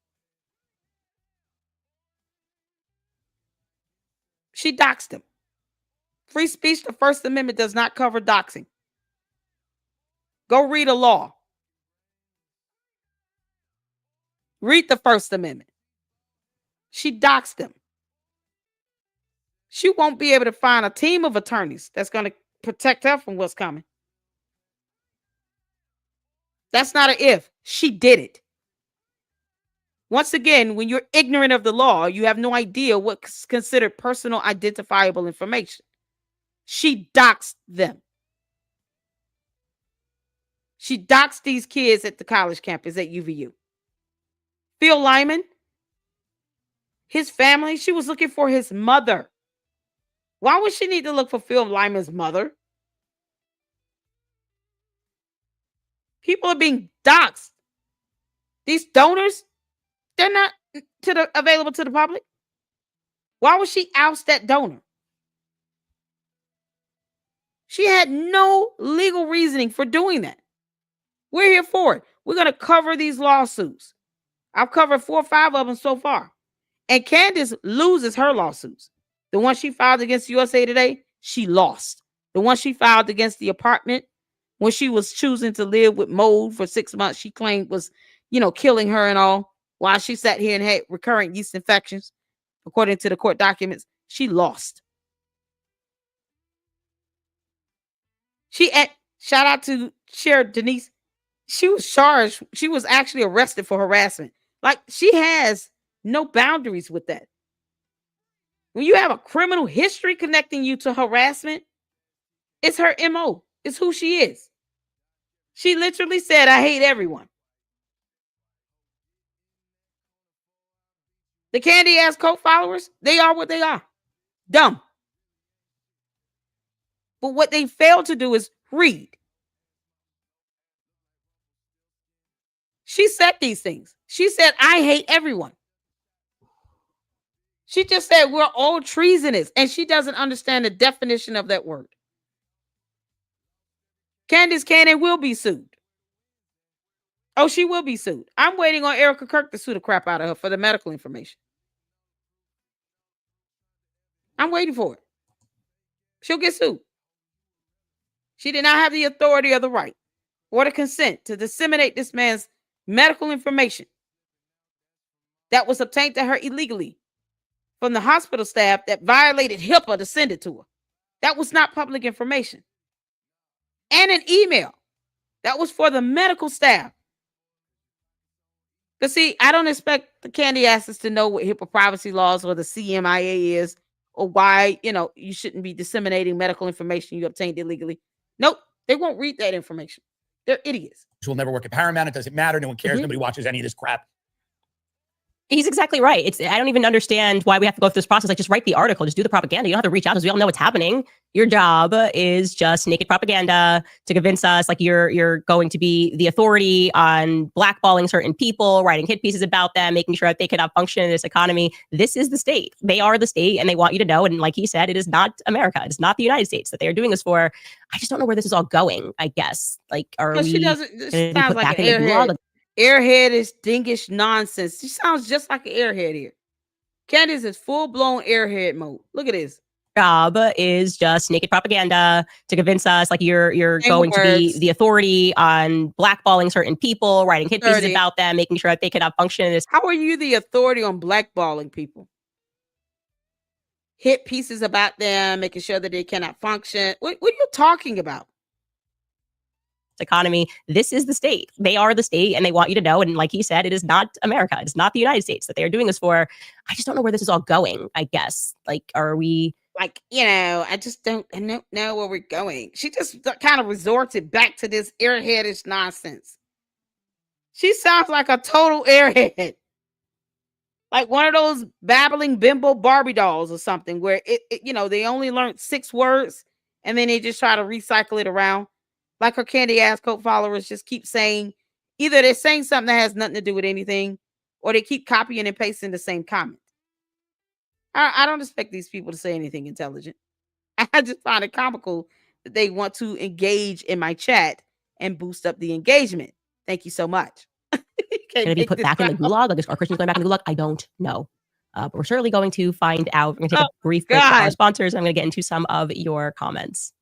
She doxed them. Free speech, the First Amendment does not cover doxing. Go read a law. Read the First Amendment. She doxed them. She won't be able to find a team of attorneys that's going to protect her from what's coming. That's not an if. She did it. Once again, when you're ignorant of the law, you have no idea what's considered personal identifiable information. She doxed them. She doxed these kids at the college campus at UVU. Phil Lyman, his family, she was looking for his mother. Why would she need to look for Phil Lyman's mother? People are being doxxed. These donors, they're not available to the public? Why would she oust that donor? She had no legal reasoning for doing that. We're here for it. We're going to cover these lawsuits. I've covered 4 or 5 of them so far. And Candace loses her lawsuits. The one she filed against USA Today, she lost. The one she filed against the apartment when she was choosing to live with mold for 6 months, she claimed was, killing her and all, while she sat here and had recurrent yeast infections, according to the court documents, she lost. Shout out to Sheriff Denise. She was charged. She was actually arrested for harassment. Like, she has no boundaries with that. When you have a criminal history connecting you to harassment, it's her MO. It's who she is. She literally said, I hate everyone. The candy ass cult followers, they are what they are. Dumb. But what they fail to do is read. She said these things. She said, I hate everyone. She just said we're all treasonous, and she doesn't understand the definition of that word. Candace can and will be sued. Oh, she will be sued. I'm waiting on Erica Kirk to sue the crap out of her for the medical information. I'm waiting for it. She'll get sued. She did not have the authority or the right or the consent to disseminate this man's medical information that was obtained to her illegally from the hospital staff that violated HIPAA to send it to her. That was not public information. And an email that was for the medical staff. But see, I don't expect the candy asses to know what HIPAA privacy laws or the CMIA is, or why, you shouldn't be disseminating medical information you obtained illegally. Nope, they won't read that information. They're idiots. Will never work at Paramount. It doesn't matter. No one cares. Nobody watches any of this crap. He's exactly right. I don't even understand why we have to go through this process. Like, just write the article, just do the propaganda. You don't have to reach out because we all know what's happening. Your job is just naked propaganda to convince us like you're going to be the authority on blackballing certain people, writing hit pieces about them, making sure that they cannot function in this economy. This is the state. They are the state, and they want you to know. And like he said, it is not America. It is not the United States that they are doing this for. I just don't know where this is all going, I guess. Like, are we going to be put back in the gulag? Airhead dingish nonsense. She sounds just like an airhead here. Candace is full-blown airhead mode. Look at this. Job is just naked propaganda to convince us like you're going to be the authority on blackballing certain people, writing hit pieces about them, making sure that they cannot function in this. How are you the authority on blackballing people? Hit pieces about them, making sure that they cannot function. What are you talking about? Economy. This is the state. They are the state, and they want you to know. And like he said, it is not America. It's not the United States that they are doing this for. I just don't know where this is all going, I guess. Like, are we like, I just don't know where we're going. She just kind of resorted back to this airheadish nonsense. She sounds like a total airhead. Like one of those babbling bimbo Barbie dolls or something where they only learned 6 words and then they just try to recycle it around. Like her candy ass cult followers just keep saying, either they're saying something that has nothing to do with anything, or they keep copying and pasting the same comment. I don't expect these people to say anything intelligent. I just find it comical that they want to engage in my chat and boost up the engagement. Thank you so much. Going to be put back in the gulag? Like, are Christians going back in the gulag? I don't know. But we're certainly going to find out. We're going to take a brief break from our sponsors. I'm going to get into some of your comments.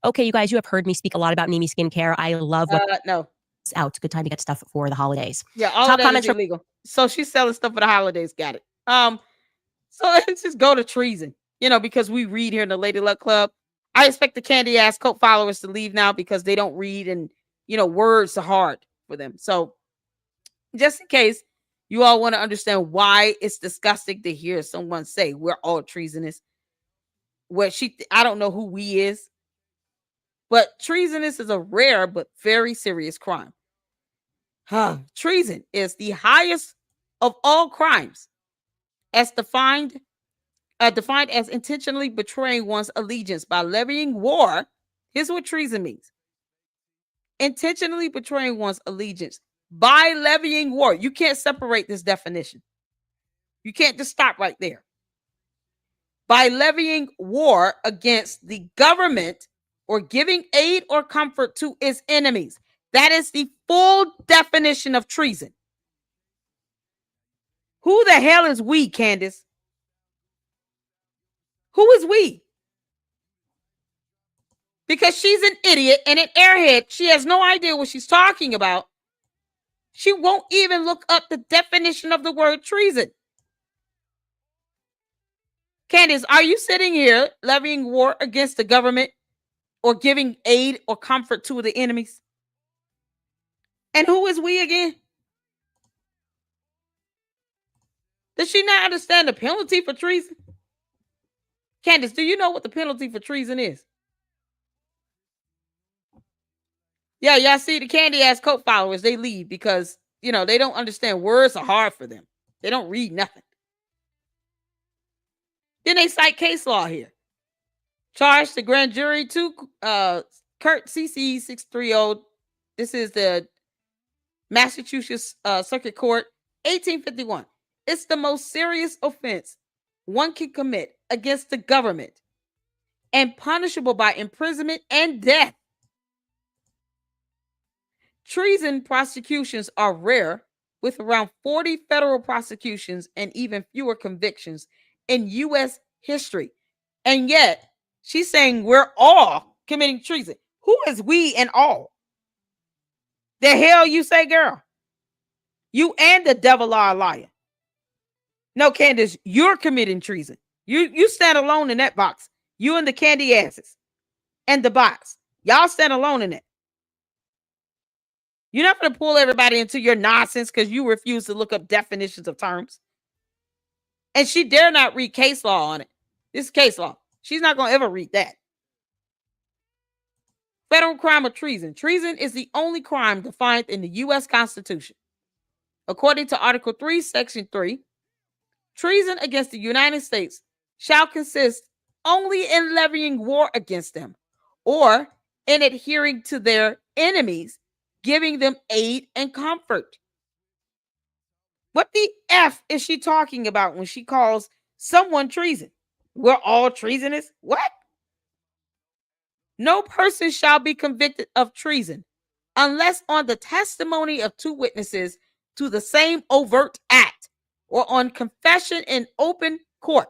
Okay, you guys, you have heard me speak a lot about Nimi Skincare. I love what it's out. It's a good time to get stuff for the holidays. Yeah, all top of that comments is illegal. So she's selling stuff for the holidays. Got it. So let's just go to treason. Because we read here in the Lady Luck Club. I expect the candy ass cult followers to leave now because they don't read and words are hard for them. So just in case you all want to understand why it's disgusting to hear someone say we're all treasonous. I don't know who we is. But treasonous is a rare but very serious crime. Treason is the highest of all crimes, as defined as intentionally betraying one's allegiance by levying war. Here's what treason means: intentionally betraying one's allegiance by levying war. You can't separate this definition. You can't just stop right there. By levying war against the government or giving aid or comfort to its enemies. That is the full definition of treason. Who the hell is we, Candace? Who is we? Because she's an idiot and an airhead. She has no idea what she's talking about. She won't even look up the definition of the word treason. Candace, are you sitting here levying war against the government or giving aid or comfort to the enemies? And who is we again? Does she not understand the penalty for treason? Candace, do you know what the penalty for treason is? Yeah, y'all see the candy ass cult followers, they leave because, you know, they don't understand. Words are hard for them. They don't read nothing. Then they cite case law here. Charged the grand jury to Kurt CC 630. This is the Massachusetts Circuit Court, 1851. It's the most serious offense one can commit against the government and punishable by imprisonment and death. Treason prosecutions are rare, with around 40 federal prosecutions and even fewer convictions in U.S. history. And yet, she's saying we're all committing treason. Who is we and all? The hell you say, girl? You and the devil are a liar. No, Candace, you're committing treason. You stand alone in that box. You and the candy asses and the box. Y'all stand alone in it. You're not going to pull everybody into your nonsense because you refuse to look up definitions of terms. And she dare not read case law on it. This is case law. She's not going to ever read that. Federal crime of treason. Treason is the only crime defined in the U.S. Constitution. According to Article 3, Section 3, treason against the United States shall consist only in levying war against them or in adhering to their enemies, giving them aid and comfort. What the F is she talking about when she calls someone treason? We're all treasonous? What? No person shall be convicted of treason unless on the testimony of two witnesses to the same overt act or on confession in open court.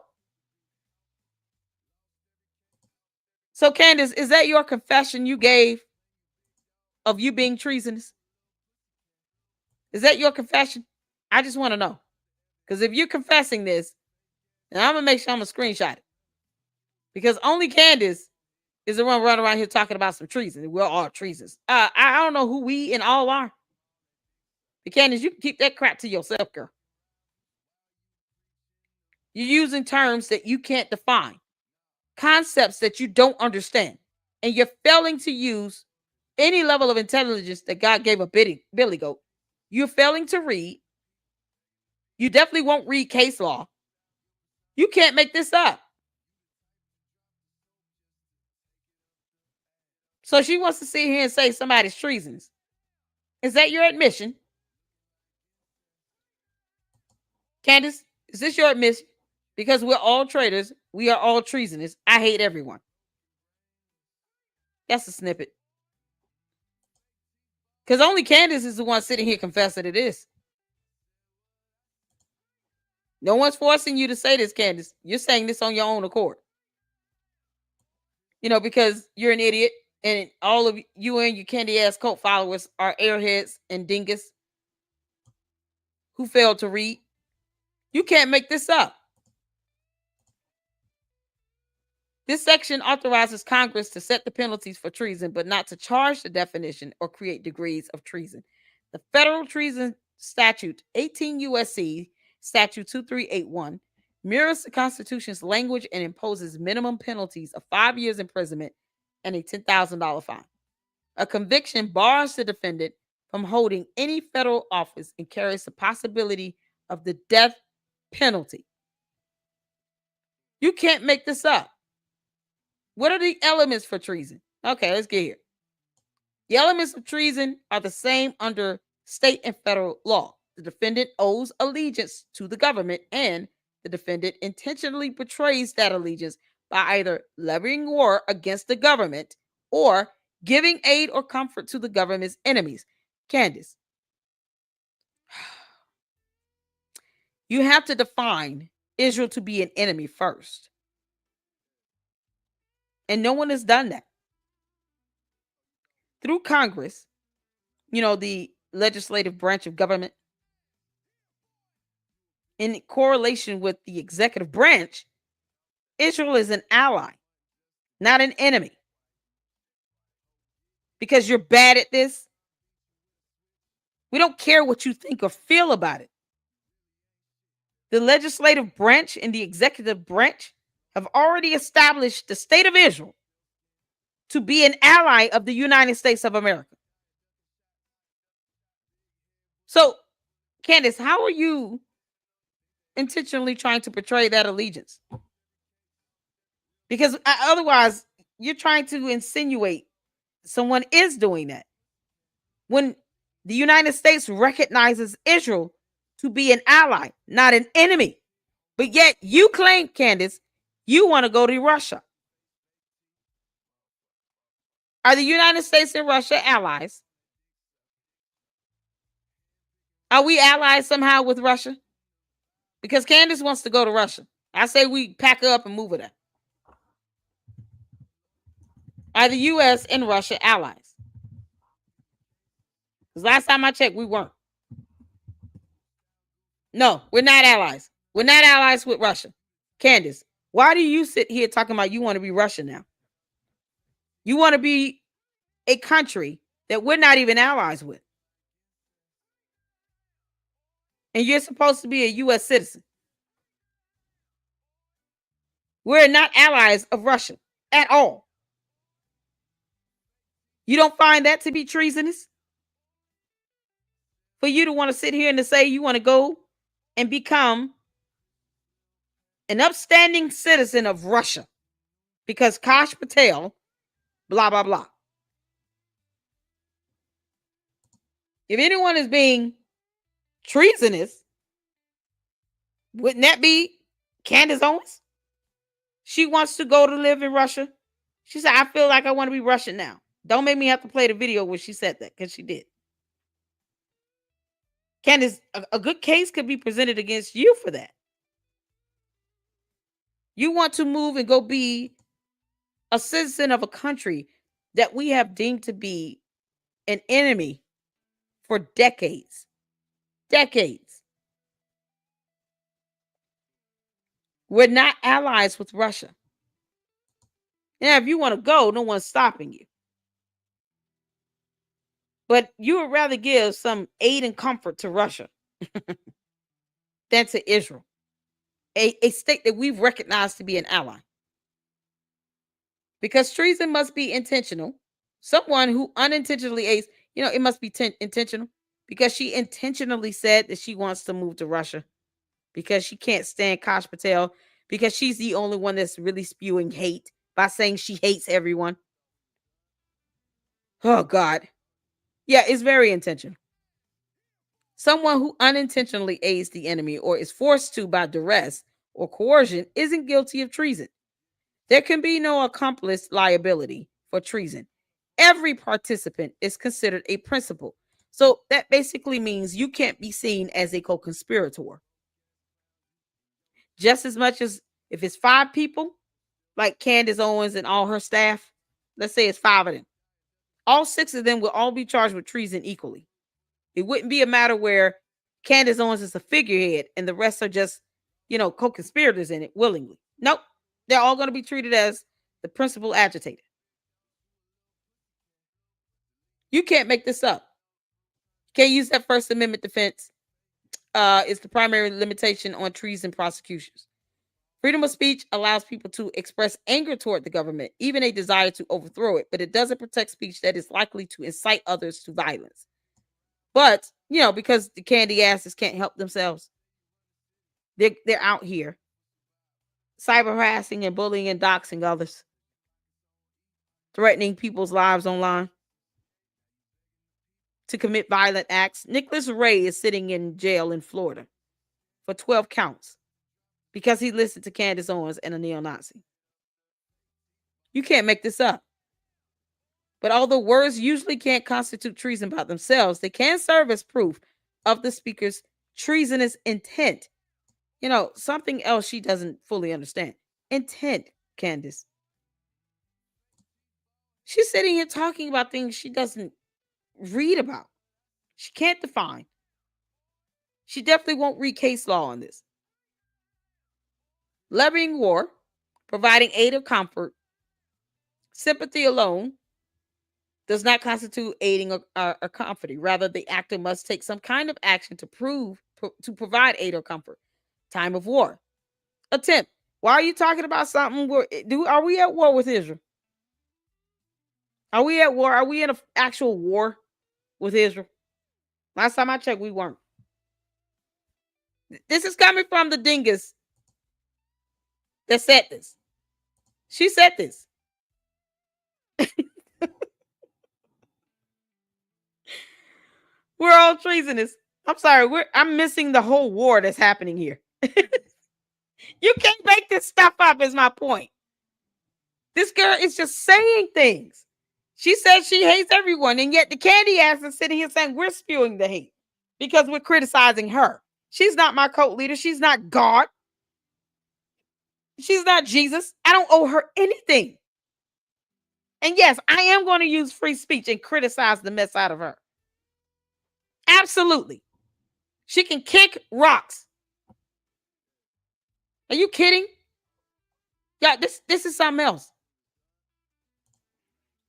So, Candace, is that your confession you gave of you being treasonous? Is that your confession? I just want to know. Because if you're confessing this, then I'm going to make sure I'm going to screenshot it. Because only Candace is the one running around here talking about some treason. We're all treasonous. I don't know who we and all are. But Candace, you can keep that crap to yourself, girl. You're using terms that you can't define, concepts that you don't understand, and you're failing to use any level of intelligence that God gave a Billy Goat. You're failing to read. You definitely won't read case law. You can't make this up. So she wants to sit here and say somebody's treasonous. Is that your admission? Candace, is this your admission? Because we're all traitors. We are all treasonous. I hate everyone. That's a snippet. Because only Candace is the one sitting here confessing it is. No one's forcing you to say this, Candace. You're saying this on your own accord. You know, because you're an idiot and all of you and your candy ass cult followers are airheads and dingus who failed to read. You can't make this up. This section authorizes Congress to set the penalties for treason, but not to charge the definition or create degrees of treason. The federal treason statute, 18 U.S.C. Statute 2381, mirrors the Constitution's language and imposes minimum penalties of 5 years imprisonment and a $10,000 fine. A conviction bars the defendant from holding any federal office and carries the possibility of the death penalty. You can't make this up. What are the elements for treason? Okay, let's get here. The elements of treason are the same under state and federal law. the defendant owes allegiance to the government and the defendant intentionally betrays that allegiance by either levying war against the government or giving aid or comfort to the government's enemies. Candace, you have to define Israel to be an enemy first. And no one has done that. Through Congress, the legislative branch of government, in correlation with the executive branch, Israel is an ally, not an enemy. Because you're bad at this, we don't care what you think or feel about it. The legislative branch and the executive branch have already established the state of Israel to be an ally of the United States of America. So, Candace, how are you intentionally trying to portray that allegiance? Because otherwise, you're trying to insinuate someone is doing that. When the United States recognizes Israel to be an ally, not an enemy. But yet you claim, Candace, you want to go to Russia. Are the United States and Russia allies? Are we allies somehow with Russia? Because Candace wants to go to Russia. I say we pack her up and move her there. Are the U.S. and Russia allies? Because last time I checked, we weren't. No, we're not allies. We're not allies with Russia. Candace, why do you sit here talking about you want to be Russia now? You want to be a country that we're not even allies with. And you're supposed to be a U.S. citizen. We're not allies of Russia at all. You don't find that to be treasonous? For you to want to sit here and to say you want to go and become an upstanding citizen of Russia because Kash Patel, blah, blah, blah. If anyone is being treasonous, wouldn't that be Candace Owens? She wants to go to live in Russia. She said, I feel like I want to be Russian now. Don't make me have to play the video where she said that, because she did. Candace, a good case could be presented against you for that. You want to move and go be a citizen of a country that we have deemed to be an enemy for decades. Decades. We're not allies with Russia. Now, if you want to go, no one's stopping you. But you would rather give some aid and comfort to Russia than to Israel, a state that we've recognized to be an ally. Because treason must be intentional. Someone who unintentionally aids, it must be intentional, because she intentionally said that she wants to move to Russia because she can't stand Kash Patel, because she's the only one that's really spewing hate by saying she hates everyone. Oh, God. Yeah, it's very intentional. Someone who unintentionally aids the enemy or is forced to by duress or coercion isn't guilty of treason. There can be no accomplice liability for treason. Every participant is considered a principal. So that basically means you can't be seen as a co-conspirator. Just as much as if it's 5 people, like Candace Owens and all her staff, let's say it's 5 of them. All 6 of them will all be charged with treason equally. It wouldn't be a matter where Candace Owens is a figurehead and the rest are just, co-conspirators in it willingly. Nope. They're all going to be treated as the principal agitator. You can't make this up. Can't use that First Amendment defense. It's the primary limitation on treason prosecutions. Freedom of speech allows people to express anger toward the government, even a desire to overthrow it, but it doesn't protect speech that is likely to incite others to violence. But, because the candy asses can't help themselves, they're out here cyber harassing and bullying and doxing others, threatening people's lives online. to commit violent acts. Nicholas Ray is sitting in jail in Florida for 12 counts because he listened to Candace Owens and a neo-Nazi. You can't make this up. But although words usually can't constitute treason by themselves, they can serve as proof of the speaker's treasonous intent. You know, something else she doesn't fully understand. Intent, Candace. She's sitting here talking about things she doesn't read about. She can't define. She definitely won't read case law on this. Levying war, providing aid or comfort, sympathy alone does not constitute aiding or comforting. Rather, the actor must take some kind of action to provide aid or comfort. Time of war. Attempt. Why are you talking about something where are we at war with Israel? Are we at war? Are we in an actual war with Israel? Last time I checked, we weren't. This is coming from the dingus that said this. She said this. We're all treasonous. I'm sorry. I'm missing the whole war that's happening here. You can't make this stuff up, is my point. This girl is just saying things. She says she hates everyone, and yet the candy ass is sitting here saying we're spewing the hate because we're criticizing her. She's not my cult leader. She's not God. She's not Jesus. I don't owe her anything. And yes, I am going to use free speech and criticize the mess out of her. Absolutely. She can kick rocks. Are you kidding? Yeah, this is something else.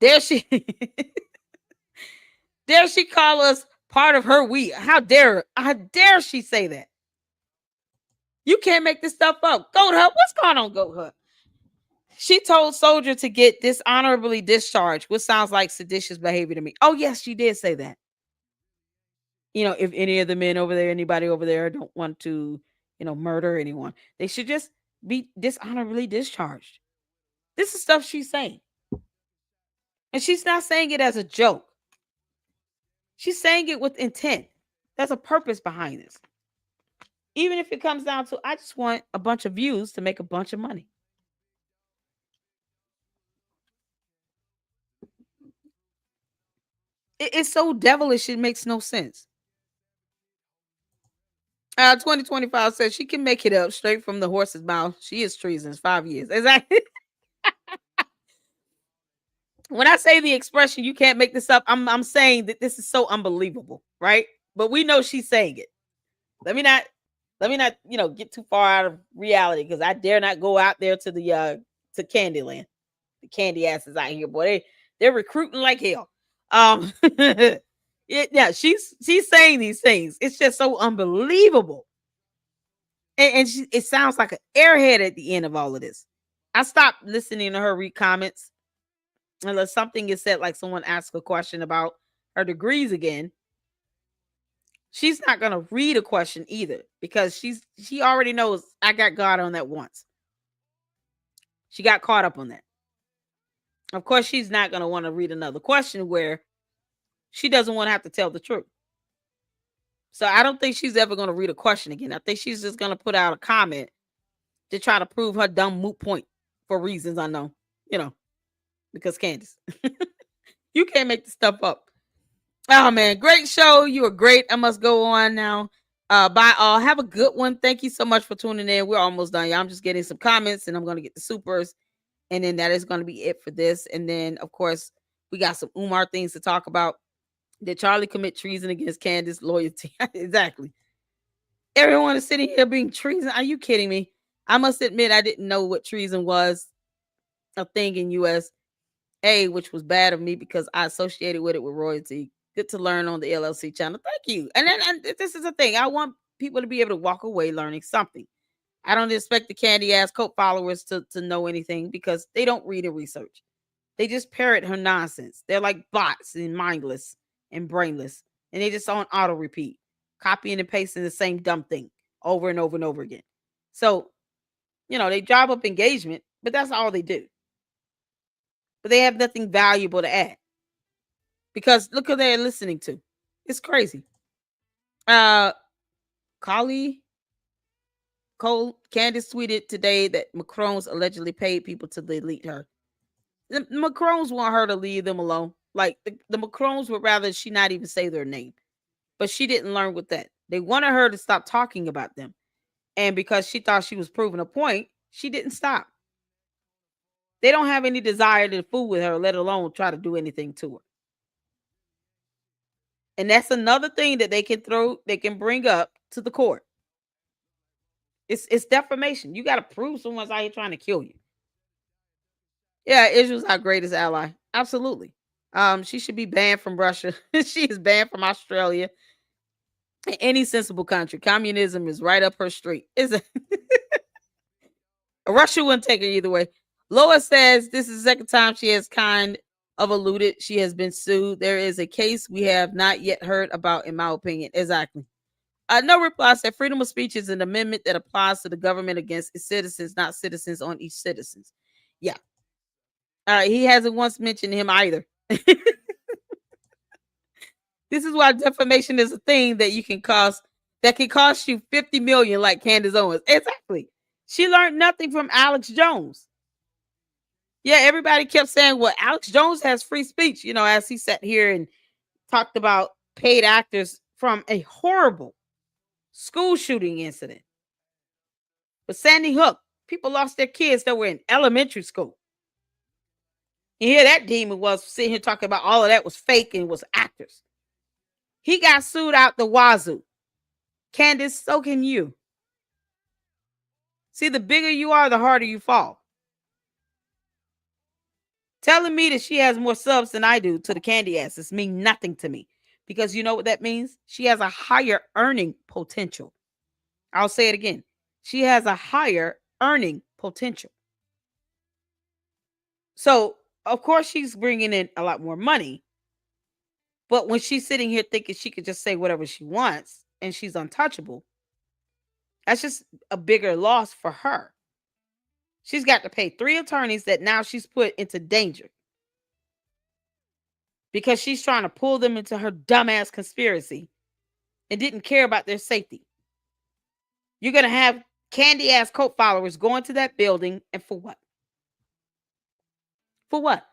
There she call us part of her we. How dare she say that? You can't make this stuff up. Goat Hut, what's going on, Goat Hut? She told Soldier to get dishonorably discharged, which sounds like seditious behavior to me. Oh, yes, she did say that. You know, if any of the men over there, anybody over there don't want to, murder anyone, they should just be dishonorably discharged. This is stuff she's saying. And she's not saying it as a joke. She's saying it with intent. There's a purpose behind this. Even if it comes down to, I just want a bunch of views to make a bunch of money. It's so devilish, it makes no sense. 2025 says she can make it up straight from the horse's mouth. She is treasonous. 5 years. Exactly. When I say the expression, you can't make this up, I'm saying that this is so unbelievable, right? But we know she's saying it. Let me not, get too far out of reality, because I dare not go out there to the to Candyland. The candy asses out here, boy. They're recruiting like hell. Yeah, she's saying these things. It's just so unbelievable. And it sounds like an airhead at the end of all of this. I stopped listening to her read comments unless something is said, like someone asked a question about her degrees again. She's not going to read a question either, because she already knows I got God on that once. She got caught up on that. Of course, she's not going to want to read another question where she doesn't want to have to tell the truth. So I don't think she's ever going to read a question again. I think she's just going to put out a comment to try to prove her dumb moot point for reasons unknown, because Candace, you can't make this stuff up. Oh man, great show. You were great. I must go on now. Bye all. Have a good one. Thank you so much for tuning in. We're almost done, y'all. I'm just getting some comments and I'm going to get the supers. And then that is going to be it for this. And then, of course, we got some Umar things to talk about. Did Charlie commit treason against Candace loyalty? Exactly. Everyone is sitting here being treason. Are you kidding me? I must admit, I didn't know what treason was a thing in USA, which was bad of me because I associated with it with royalty. Good to learn on the LLC channel. Thank you. And this is the thing. I want people to be able to walk away learning something. I don't expect the candy ass cult followers to know anything, because they don't read and research. They just parrot her nonsense. They're like bots and mindless and brainless. And they just on auto repeat, copying and pasting the same dumb thing over and over and over again. So, they drive up engagement, but that's all they do. But they have nothing valuable to add. Because look who they're listening to. It's crazy. Candace tweeted today that Macron's allegedly paid people to delete her. The Macrons want her to leave them alone. Like the Macrons would rather she not even say their name. But she didn't learn with that. They wanted her to stop talking about them. And because she thought she was proving a point, she didn't stop. They don't have any desire to fool with her, let alone try to do anything to her. And that's another thing that they can bring up to the court. It's defamation. You got to prove someone's out here trying to kill you. Yeah, Israel's our greatest ally. Absolutely. She should be banned from Russia. She is banned from Australia. Any sensible country. Communism is right up her street. Russia wouldn't take her either way. Lois says this is the second time she has kind of alluded she has been sued. There is a case we have not yet heard about, in my opinion. Exactly. No reply said freedom of speech is an amendment that applies to the government against its citizens, not citizens on each citizens. Yeah. He hasn't once mentioned him either. This is why defamation is a thing that can cost you 50 million, like Candace Owens. Exactly. She learned nothing from Alex Jones. Yeah, everybody kept saying, well, Alex Jones has free speech, as he sat here and talked about paid actors from a horrible school shooting incident. But Sandy Hook, people lost their kids that were in elementary school. You hear that demon was sitting here talking about all of that was fake and was actors. He got sued out the wazoo. Candace, so can you. See, the bigger you are, the harder you fall. Telling me that she has more subs than I do to the candy asses mean nothing to me. Because you know what that means? She has a higher earning potential. I'll say it again. She has a higher earning potential. So, of course, she's bringing in a lot more money. But when she's sitting here thinking she could just say whatever she wants and she's untouchable, that's just a bigger loss for her. She's got to pay 3 attorneys that now she's put into danger because she's trying to pull them into her dumbass conspiracy and didn't care about their safety. You're going to have candy ass cult followers going to that building, and for what? For what?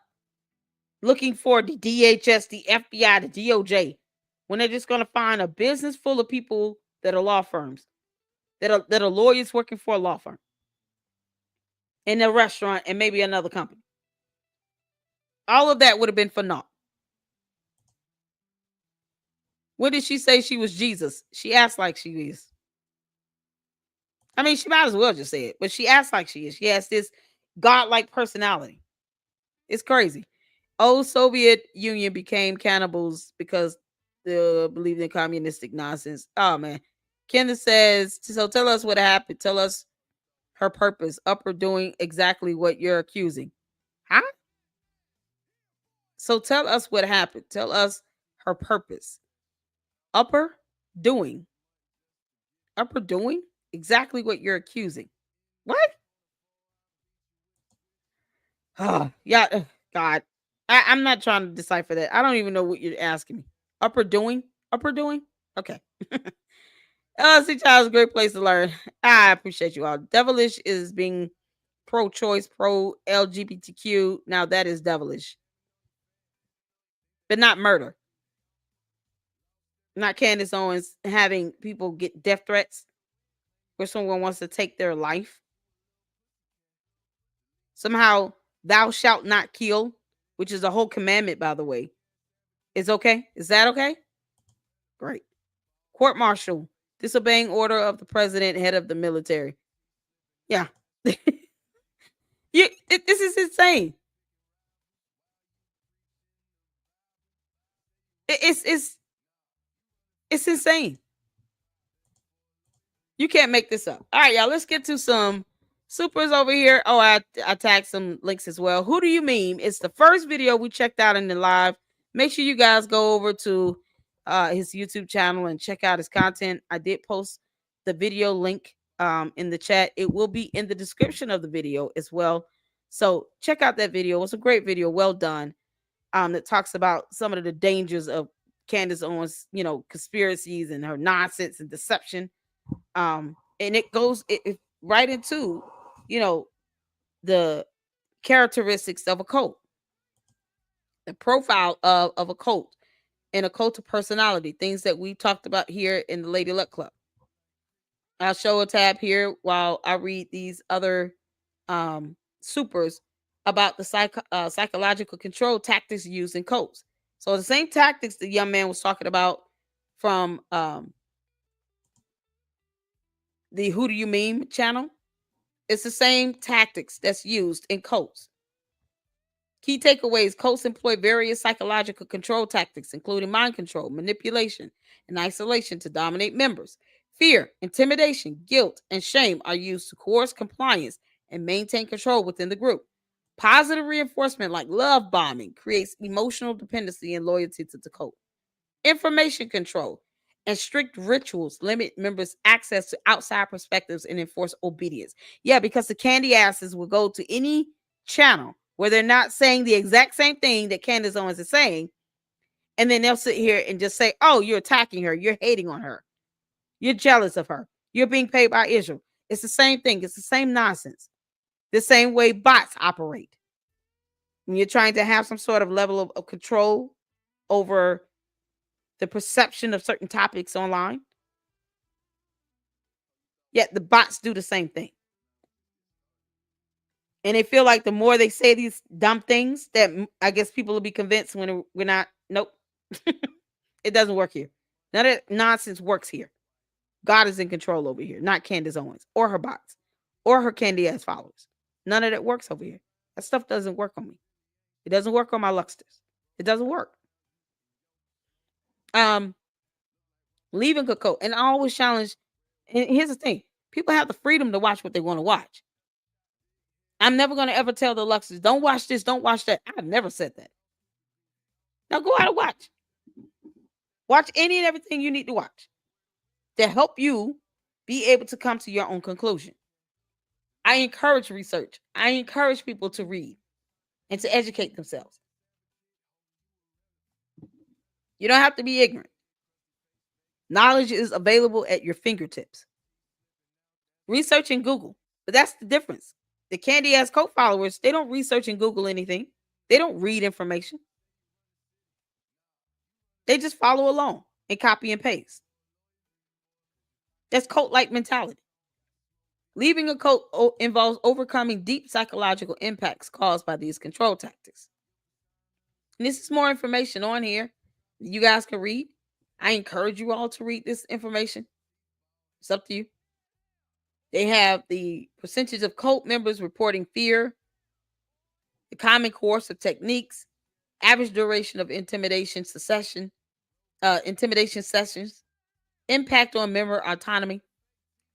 Looking for the DHS, the FBI, the DOJ, when they're just going to find a business full of people that are law firms, that are lawyers working for a law firm, in a restaurant, and maybe another company. All of that would have been for naught. When did she say she was Jesus? She acts like she is. I mean, she might as well just say it, but she acts like she is. She has this godlike personality. It's crazy. Old Soviet Union became cannibals because they believed in communistic nonsense. Oh, man. Candace says, so tell us what happened. Tell us her purpose. Upper doing exactly what you're accusing. Huh? So tell us what happened. Tell us her purpose. Upper doing exactly what you're accusing. What? Oh, yeah, God. I'm not trying to decipher that. I don't even know what you're asking me. Upper doing? Okay. LSC Child is a great place to learn. I appreciate you all. Devilish is being pro-choice, pro-LGBTQ. Now that is devilish. But not murder. Not Candace Owens having people get death threats where someone wants to take their life. Somehow, thou shalt not kill, which is a whole commandment, by the way, is okay. Is that okay? Great. Court martial, disobeying order of the president, head of the military. Yeah. This is insane. It's insane. You can't make this up. All right, y'all. Let's get to some supers over here. Oh, I tagged some links as well. Who do you mean? It's the first video we checked out in the live. Make sure you guys go over to his YouTube channel and check out his content. I did post the video link in the chat. It will be in the description of the video as well. So check out that video. It's a great video. Well done. That talks about some of the dangers of Candace Owens, conspiracies and her nonsense and deception. And it goes right into, the characteristics of a cult, the profile of a cult and a cult of personality, things that we talked about here in the Lady Luck Club. I'll show a tab here while I read these other supers about the psychological control tactics used in cults. So the same tactics the young man was talking about from the Who Do You Meme channel, it's the same tactics that's used in cults. Key takeaways: cults employ various psychological control tactics, including mind control, manipulation, and isolation to dominate members. Fear, intimidation, guilt, and shame are used to coerce compliance and maintain control within the group. Positive reinforcement, like love bombing, creates emotional dependency and loyalty to the cult. Information control and strict rituals limit members' access to outside perspectives and enforce obedience. Yeah, because the candy asses will go to any channel where they're not saying the exact same thing that Candace Owens is saying, and then they'll sit here and just say, oh, you're attacking her, you're hating on her, you're jealous of her, you're being paid by Israel. It's the same thing. It's the same nonsense. The same way bots operate. When you're trying to have some sort of level of control over the perception of certain topics online, yet the bots do the same thing. And they feel like the more they say these dumb things, that I guess people will be convinced when we're not. Nope. It doesn't work here. None of that nonsense works here. God is in control over here, not Candace Owens or her bots or her candy ass followers. None of that works over here. That stuff doesn't work on me. It doesn't work on my Lucksters. It doesn't work. Leaving a cult. And I always challenge, and here's the thing, people have the freedom to watch what they want to watch. I'm never going to ever tell the Luxers, don't watch this, don't watch that. I've never said that. Now go out and watch. Watch any and everything you need to watch to help you be able to come to your own conclusion. I encourage research. I encourage people to read and to educate themselves. You don't have to be ignorant. Knowledge is available at your fingertips. Research and Google. But that's the difference. The candy ass cult followers, they don't research and Google anything. They don't read information. They just follow along and copy and paste. That's cult-like mentality. Leaving a cult involves overcoming deep psychological impacts caused by these control tactics. And this is more information on here you guys can read. I encourage you all to read this information. It's up to you. They have the percentage of cult members reporting fear, the common course of techniques, average duration of intimidation sessions, impact on member autonomy,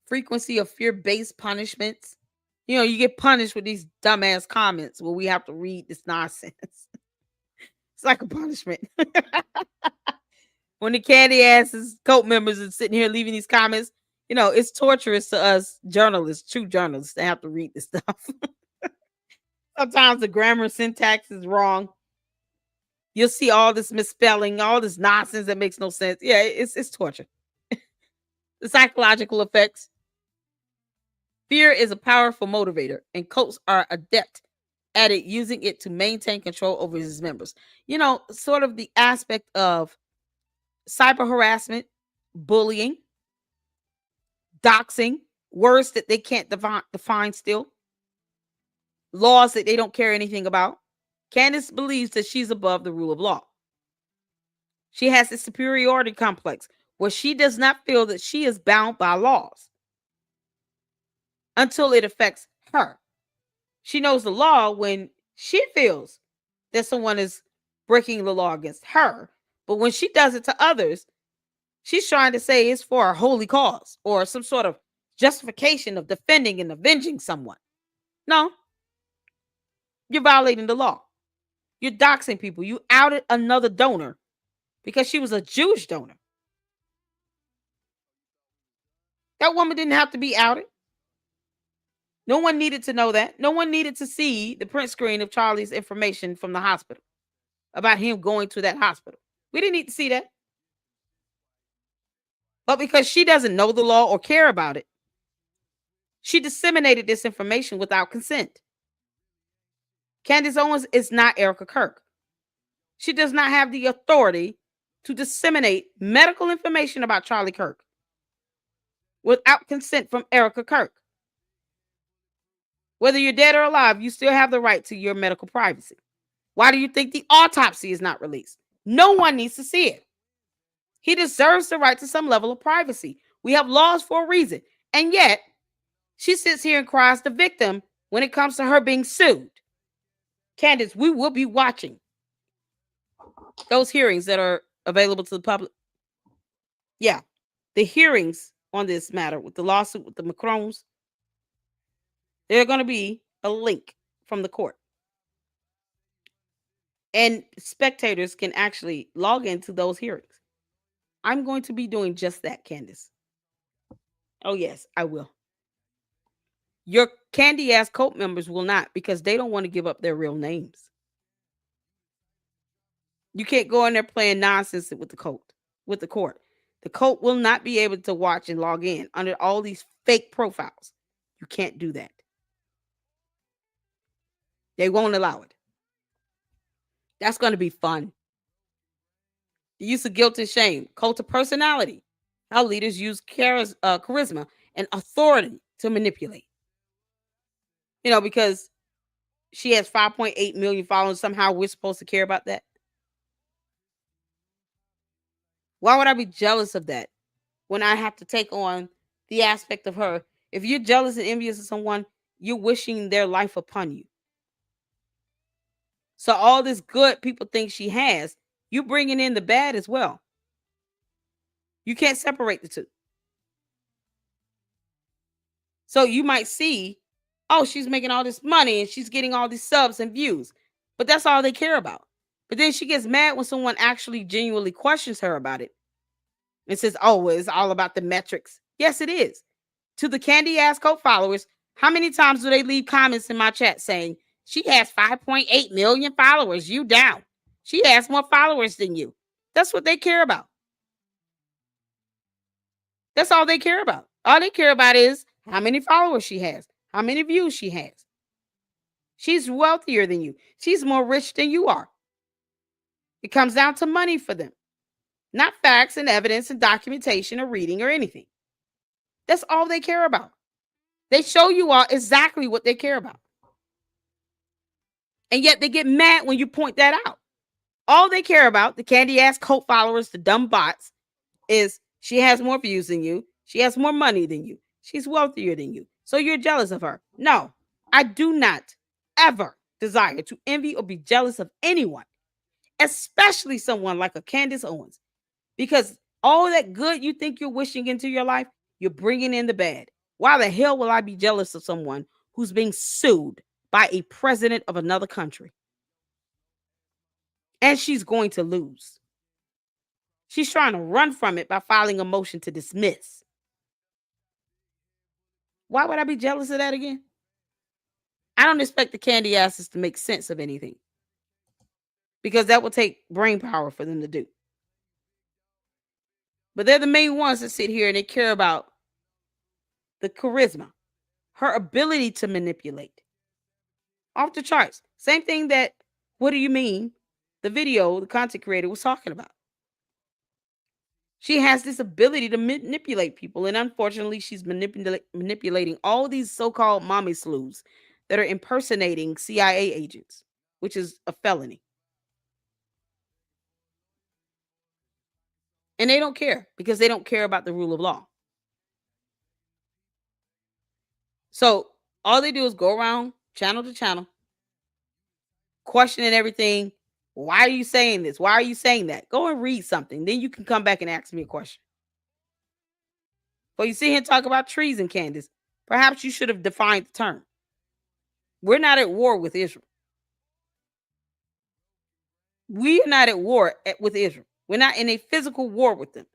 frequency of fear-based punishments. You get punished with these dumbass comments where we have to read this nonsense. It's like a punishment. When the candy asses, cult members are sitting here leaving these comments, it's torturous to us journalists, true journalists, to have to read this stuff. Sometimes the grammar syntax is wrong. You'll see all this misspelling, all this nonsense that makes no sense. Yeah, it's torture. The psychological effects. Fear is a powerful motivator, and cults are adept at it, using it to maintain control over his members. Sort of the aspect of cyber harassment, bullying, doxing, words that they can't define still, laws that they don't care anything about. Candace believes that she's above the rule of law. She has a superiority complex where she does not feel that she is bound by laws until it affects her. She knows the law when she feels that someone is breaking the law against her. But when she does it to others, she's trying to say it's for a holy cause or some sort of justification of defending and avenging someone. No. You're violating the law. You're doxing people. You outed another donor because she was a Jewish donor. That woman didn't have to be outed. No one needed to know that. No one needed to see the print screen of Charlie's information from the hospital about him going to that hospital. We didn't need to see that. But because she doesn't know the law or care about it, she disseminated this information without consent. Candace Owens is not Erica Kirk. She does not have the authority to disseminate medical information about Charlie Kirk without consent from Erica Kirk. Whether you're dead or alive, you still have the right to your medical privacy. Why do you think the autopsy is not released? No one needs to see it. He deserves the right to some level of privacy. We have laws for a reason. And yet, she sits here and cries the victim when it comes to her being sued. Candace, we will be watching those hearings that are available to the public. Yeah, the hearings on this matter with the lawsuit with the Macrons, they're going to be a link from the court. And spectators can actually log into those hearings. I'm going to be doing just that, Candace. Oh, yes, I will. Your candy ass cult members will not, because they don't want to give up their real names. You can't go in there playing nonsense with the court. The court will not be able to watch and log in under all these fake profiles. You can't do that. They won't allow it. That's going to be fun. The use of guilt and shame, cult of personality, how leaders use charisma and authority to manipulate. You know, because she has 5.8 million followers. Somehow we're supposed to care about that. Why would I be jealous of that when I have to take on the aspect of her? If you're jealous and envious of someone, you're wishing their life upon you. So all this good people think she has, you're bringing in the bad as well. You can't separate the two. So you might see, oh, she's making all this money and she's getting all these subs and views, but that's all they care about. But then she gets mad when someone actually genuinely questions her about it and says, oh, it's all about the metrics. Yes, it is. To the candy ass cult followers, how many times do they leave comments in my chat saying, she has 5.8 million followers, you down. She has more followers than you. That's what they care about. That's all they care about. All they care about is how many followers she has, how many views she has. She's wealthier than you. She's more rich than you are. It comes down to money for them, not facts and evidence and documentation or reading or anything. That's all they care about. They show you all exactly what they care about. And yet they get mad when you point that out. All they care about, the candy ass cult followers, the dumb bots, is she has more views than you. She has more money than you. She's wealthier than you. So you're jealous of her. No, I do not ever desire to envy or be jealous of anyone, especially someone like a Candace Owens, because all that good you think you're wishing into your life, you're bringing in the bad. Why the hell will I be jealous of someone who's being sued by a president of another country? And she's going to lose. She's trying to run from it by filing a motion to dismiss. Why would I be jealous of that again? I don't expect the candy asses to make sense of anything, because that will take brain power for them to do. But they're the main ones that sit here and they care about the charisma, her ability to manipulate. Off the charts. Same thing that, what do you mean? The video, the content creator was talking about. She has this ability to manipulate people. And unfortunately, she's manipulating all these so-called mommy sleuths that are impersonating CIA agents, which is a felony. And they don't care, because they don't care about the rule of law. So all they do is go around channel to channel, questioning everything. Why are you saying this? Why are you saying that? Go and read something. Then you can come back and ask me a question. Well, you sit here and talk about treason, Candace. Perhaps you should have defined the term. We're not at war with Israel. We are not at war with Israel. We're not in a physical war with them.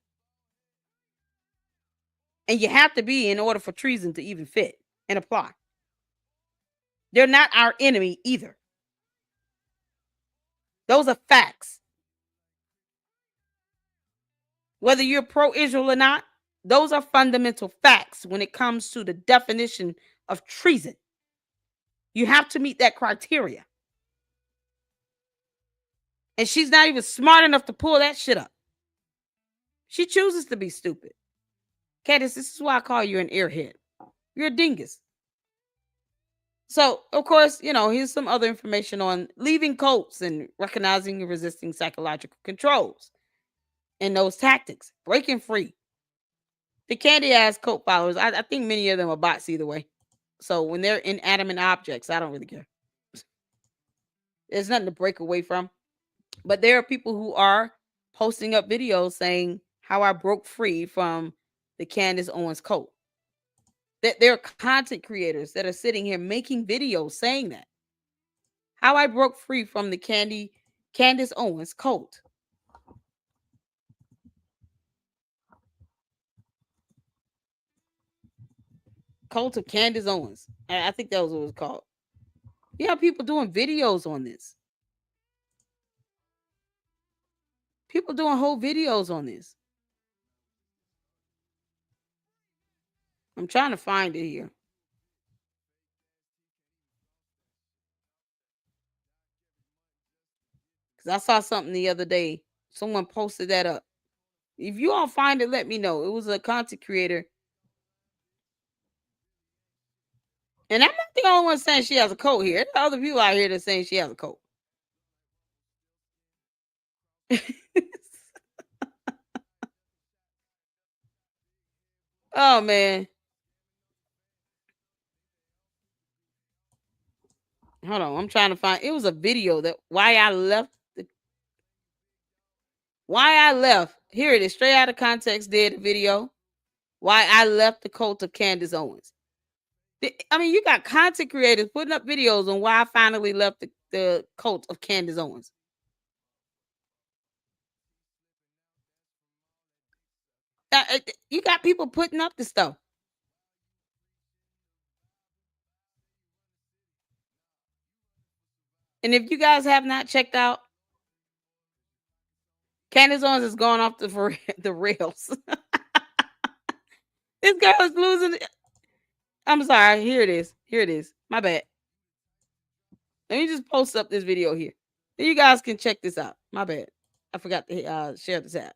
And you have to be in order for treason to even fit and apply. They're not our enemy either. Those are facts. Whether you're pro-Israel or not, Those are fundamental facts when it comes to the definition of treason. You have to meet that criteria. And she's not even smart enough to pull that shit up. She chooses to be stupid. Candace, this is why I call you an airhead. You're a dingus. So, of course, here's some other information on leaving cults and recognizing and resisting psychological controls and those tactics. Breaking free. The candy-ass cult followers, I think many of them are bots either way. So when they're inanimate objects, I don't really care. There's nothing to break away from. But there are people who are posting up videos saying how I broke free from the Candace Owens cult. That there are content creators that are sitting here making videos saying that. How I broke free from the Candace Owens cult. Cult of Candace Owens. I think that was what it was called. You have people doing videos on this. People doing whole videos on this. I'm trying to find it here. Because I saw something the other day. Someone posted that up. If you all find it, let me know. It was a content creator. And I'm not the only one saying she has a coat here. There are other people out here that are saying she has a coat. Oh, man. Hold on. I'm trying to find. It was a video that why I left. Here it is. Straight out of context did a video. Why I left the cult of Candace Owens. I mean, you got content creators putting up videos on why I finally left the cult of Candace Owens. You got people putting up the stuff. And if you guys have not checked out, Candace Owens has gone off the rails. This girl is losing. I'm sorry. Here it is. My bad. Let me just post up this video here. Then you guys can check this out. My bad. I forgot to share this app.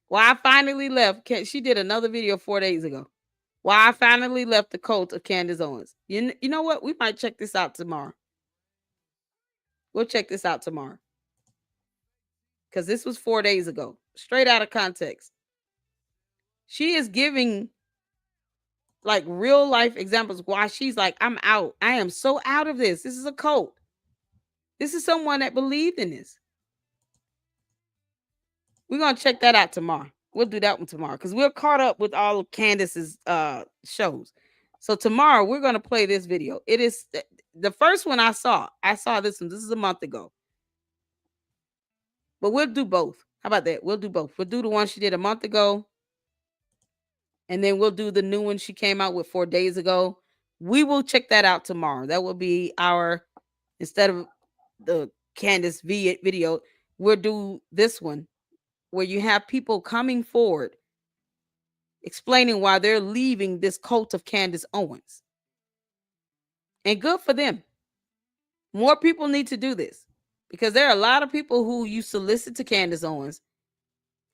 Why I finally left. She did another video 4 days ago. Why I finally left the cult of Candace Owens. You know what? We might check this out tomorrow. We'll check this out tomorrow. Because this was 4 days ago. Straight out of context. She is giving like real life examples why she's like, I'm out. I am so out of this. This is a cult. This is someone that believed in this. We're going to check that out tomorrow. We'll do that one tomorrow because we're caught up with all of Candace's shows. So tomorrow we're going to play this video. It is the first one I saw. I saw this one. This is a month ago. But we'll do both. How about that? We'll do both. We'll do the one she did a month ago. And then we'll do the new one she came out with 4 days ago. We will check that out tomorrow. That will be our, instead of the Candace video, we'll do this one where you have people coming forward explaining why they're leaving this cult of Candace Owens. And good for them. More people need to do this because there are a lot of people who used to listen to Candace Owens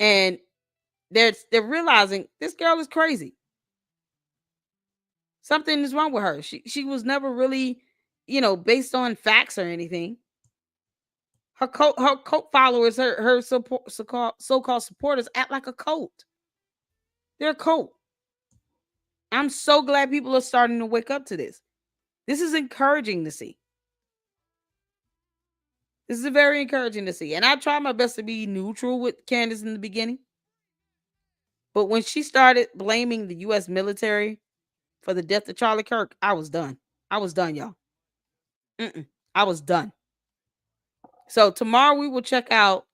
and they're realizing this girl is crazy. Something is wrong with her. She was never really, based on facts or anything. Her cult followers, her so-called supporters act like a cult. They're a cult. I'm so glad people are starting to wake up to this. This is encouraging to see. This is very encouraging to see. And I try my best to be neutral with Candace in the beginning. But when she started blaming the U.S. military for the death of Charlie Kirk, I was done. I was done, y'all. I was done. So tomorrow we will check out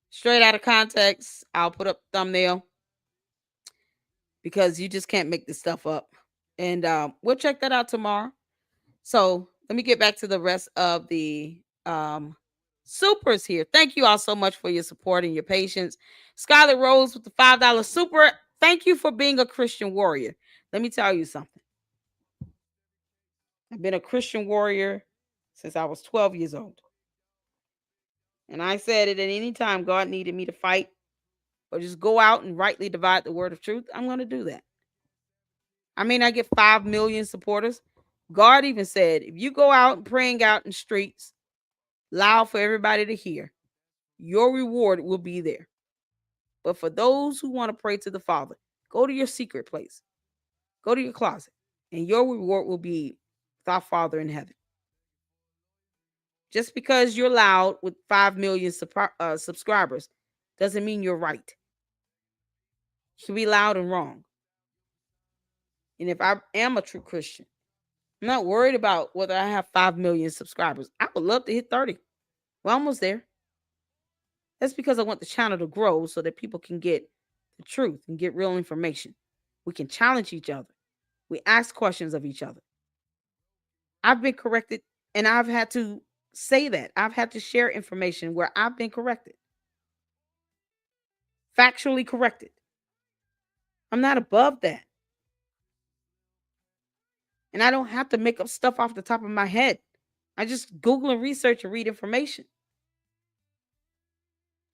Straight Out of Context. I'll put up the thumbnail because you just can't make this stuff up. And we'll check that out tomorrow. So let me get back to the rest of the supers here. Thank you all so much for your support and your patience. Scarlett Rose with the $5 super. Thank you for being a Christian warrior. Let me tell you something. I've been a Christian warrior since I was 12 years old. And I said it at any time God needed me to fight or just go out and rightly divide the word of truth, I'm going to do that. I may not get 5 million supporters. God even said, if you go out and praying out in the streets, loud for everybody to hear, your reward will be there. But for those who want to pray to the Father, go to your secret place. Go to your closet, and your reward will be with our Father in heaven. Just because you're loud with 5 million subscribers doesn't mean you're right. You can be loud and wrong. And if I am a true Christian, I'm not worried about whether I have 5 million subscribers. I would love to hit 30. We're almost there. That's because I want the channel to grow so that people can get the truth and get real information. We can challenge each other. We ask questions of each other. I've been corrected, and I've had to say that. I've had to share information where I've been corrected. Factually corrected. I'm not above that. And I don't have to make up stuff off the top of my head. I just Google and research and read information.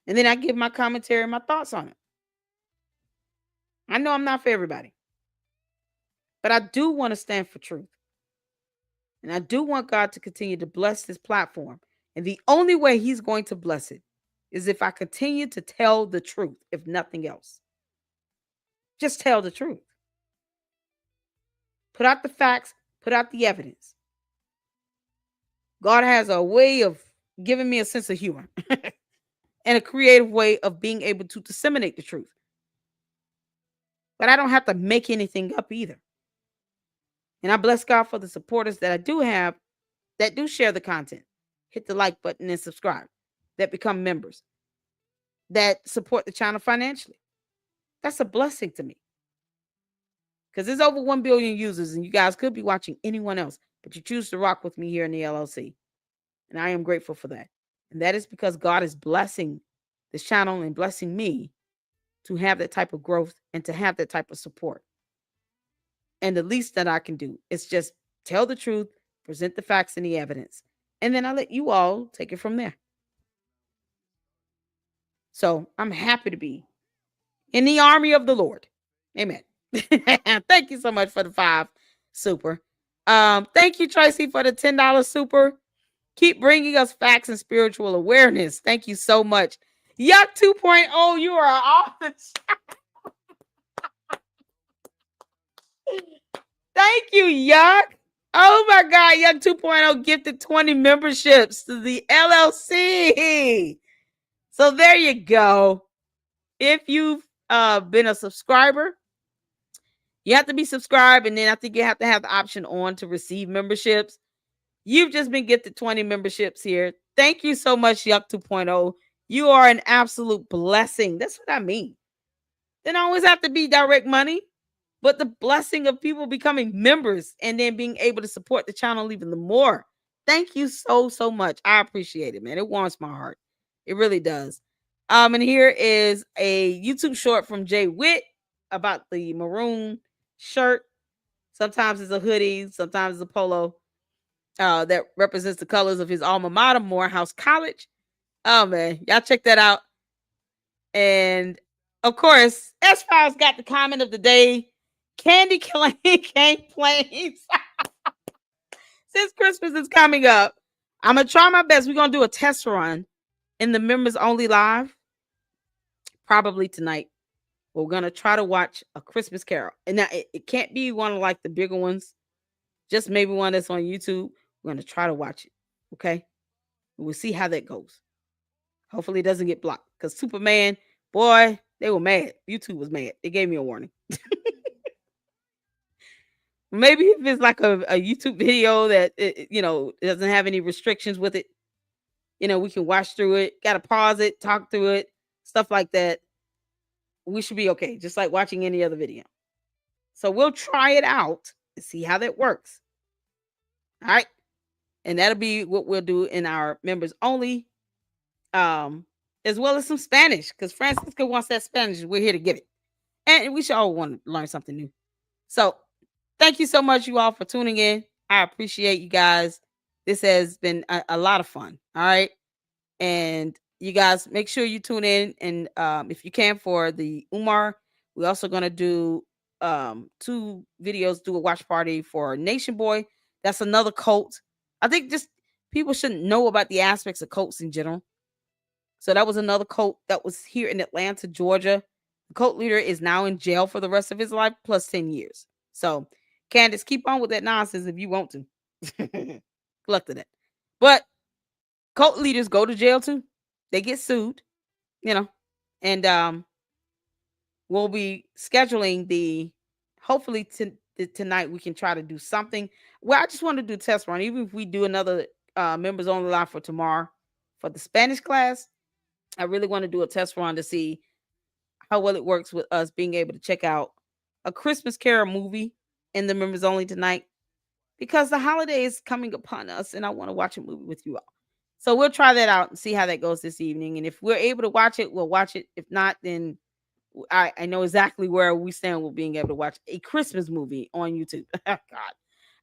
And then I give my commentary and my thoughts on it. I know I'm not for everybody. But I do want to stand for truth. And I do want God to continue to bless this platform. And the only way he's going to bless it is if I continue to tell the truth, if nothing else. Just tell the truth. Put out the facts, put out the evidence. God has a way of giving me a sense of humor and a creative way of being able to disseminate the truth. But I don't have to make anything up either. And I bless God for the supporters that I do have that do share the content. Hit the like button and subscribe. That become members. That support the channel financially. That's a blessing to me. Because there's over 1 billion users and you guys could be watching anyone else, but you choose to rock with me here in the LLC. And I am grateful for that. And that is because God is blessing this channel and blessing me to have that type of growth and to have that type of support. And the least that I can do is just tell the truth, present the facts and the evidence, and then I let you all take it from there. So I'm happy to be in the army of the Lord. Amen. Thank you so much for the 5 super. Thank you, Tracy, for the $10 super. Keep bringing us facts and spiritual awareness. Thank you so much. Yuck 2.0, you are off the Thank you, Yuck. Oh my God, Yuck 2.0 gifted 20 memberships to the LLC. So there you go. If you've been a subscriber, you have to be subscribed, and then I think you have to have the option on to receive memberships. You've just been gifted 20 memberships here. Thank you so much, Yuck 2.0. You are an absolute blessing. That's what I mean. They don't always have to be direct money, but the blessing of people becoming members and then being able to support the channel even more. Thank you so much. I appreciate it, man. It warms my heart. It really does. And here is a YouTube short from Jay Witt about the maroon shirt. Sometimes it's a hoodie, sometimes it's a polo that represents the colors of his alma mater, Morehouse College. Oh man, y'all check that out. And of course, S-Files got the comment of the day. Candy cane planes. Since Christmas is coming up, I'm going to try my best. We're going to do a test run in the members only live. Probably tonight. We're going to try to watch A Christmas Carol. And now it can't be one of like the bigger ones. Just maybe one that's on YouTube. We're going to try to watch it. Okay? We'll see how that goes. Hopefully it doesn't get blocked. Because Superman, boy, they were mad. YouTube was mad. They gave me a warning. Maybe if it's like a YouTube video that, it doesn't have any restrictions with it, we can watch through it. Got to pause it, talk through it, stuff like that. We should be okay, just like watching any other video. So we'll try it out and see how that works. All right. And that'll be what we'll do in our members only as well as some Spanish, because Francisco wants that Spanish. We're here to get it. And we should all want to learn something new. So thank you so much, you all, for tuning in. I appreciate you guys. This has been a lot of fun. All right. And you guys make sure you tune in. And if you can, for the Umar, we're also going to do 2 videos, do a watch party for Nation Boy. That's another cult. I think just people shouldn't know about the aspects of cults in general. So that was another cult that was here in Atlanta, Georgia. The cult leader is now in jail for the rest of his life, plus 10 years. So, Candace, keep on with that nonsense if you want to. Collected it. But cult leaders go to jail too. They get sued, and we'll be scheduling hopefully tonight we can try to do something. Well, I just want to do a test run, even if we do another members only live for tomorrow for the Spanish class. I really want to do a test run to see how well it works with us being able to check out a Christmas Carol movie in the members only tonight, because the holiday is coming upon us and I want to watch a movie with you all. So we'll try that out and see how that goes this evening. And if we're able to watch it, we'll watch it. If not, then I know exactly where we stand with being able to watch a Christmas movie on YouTube. God.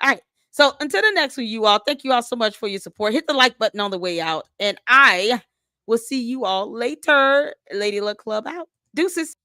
All right. So until the next one, you all, thank you all so much for your support. Hit the like button on the way out. And I will see you all later. Lady Luck Club out. Deuces.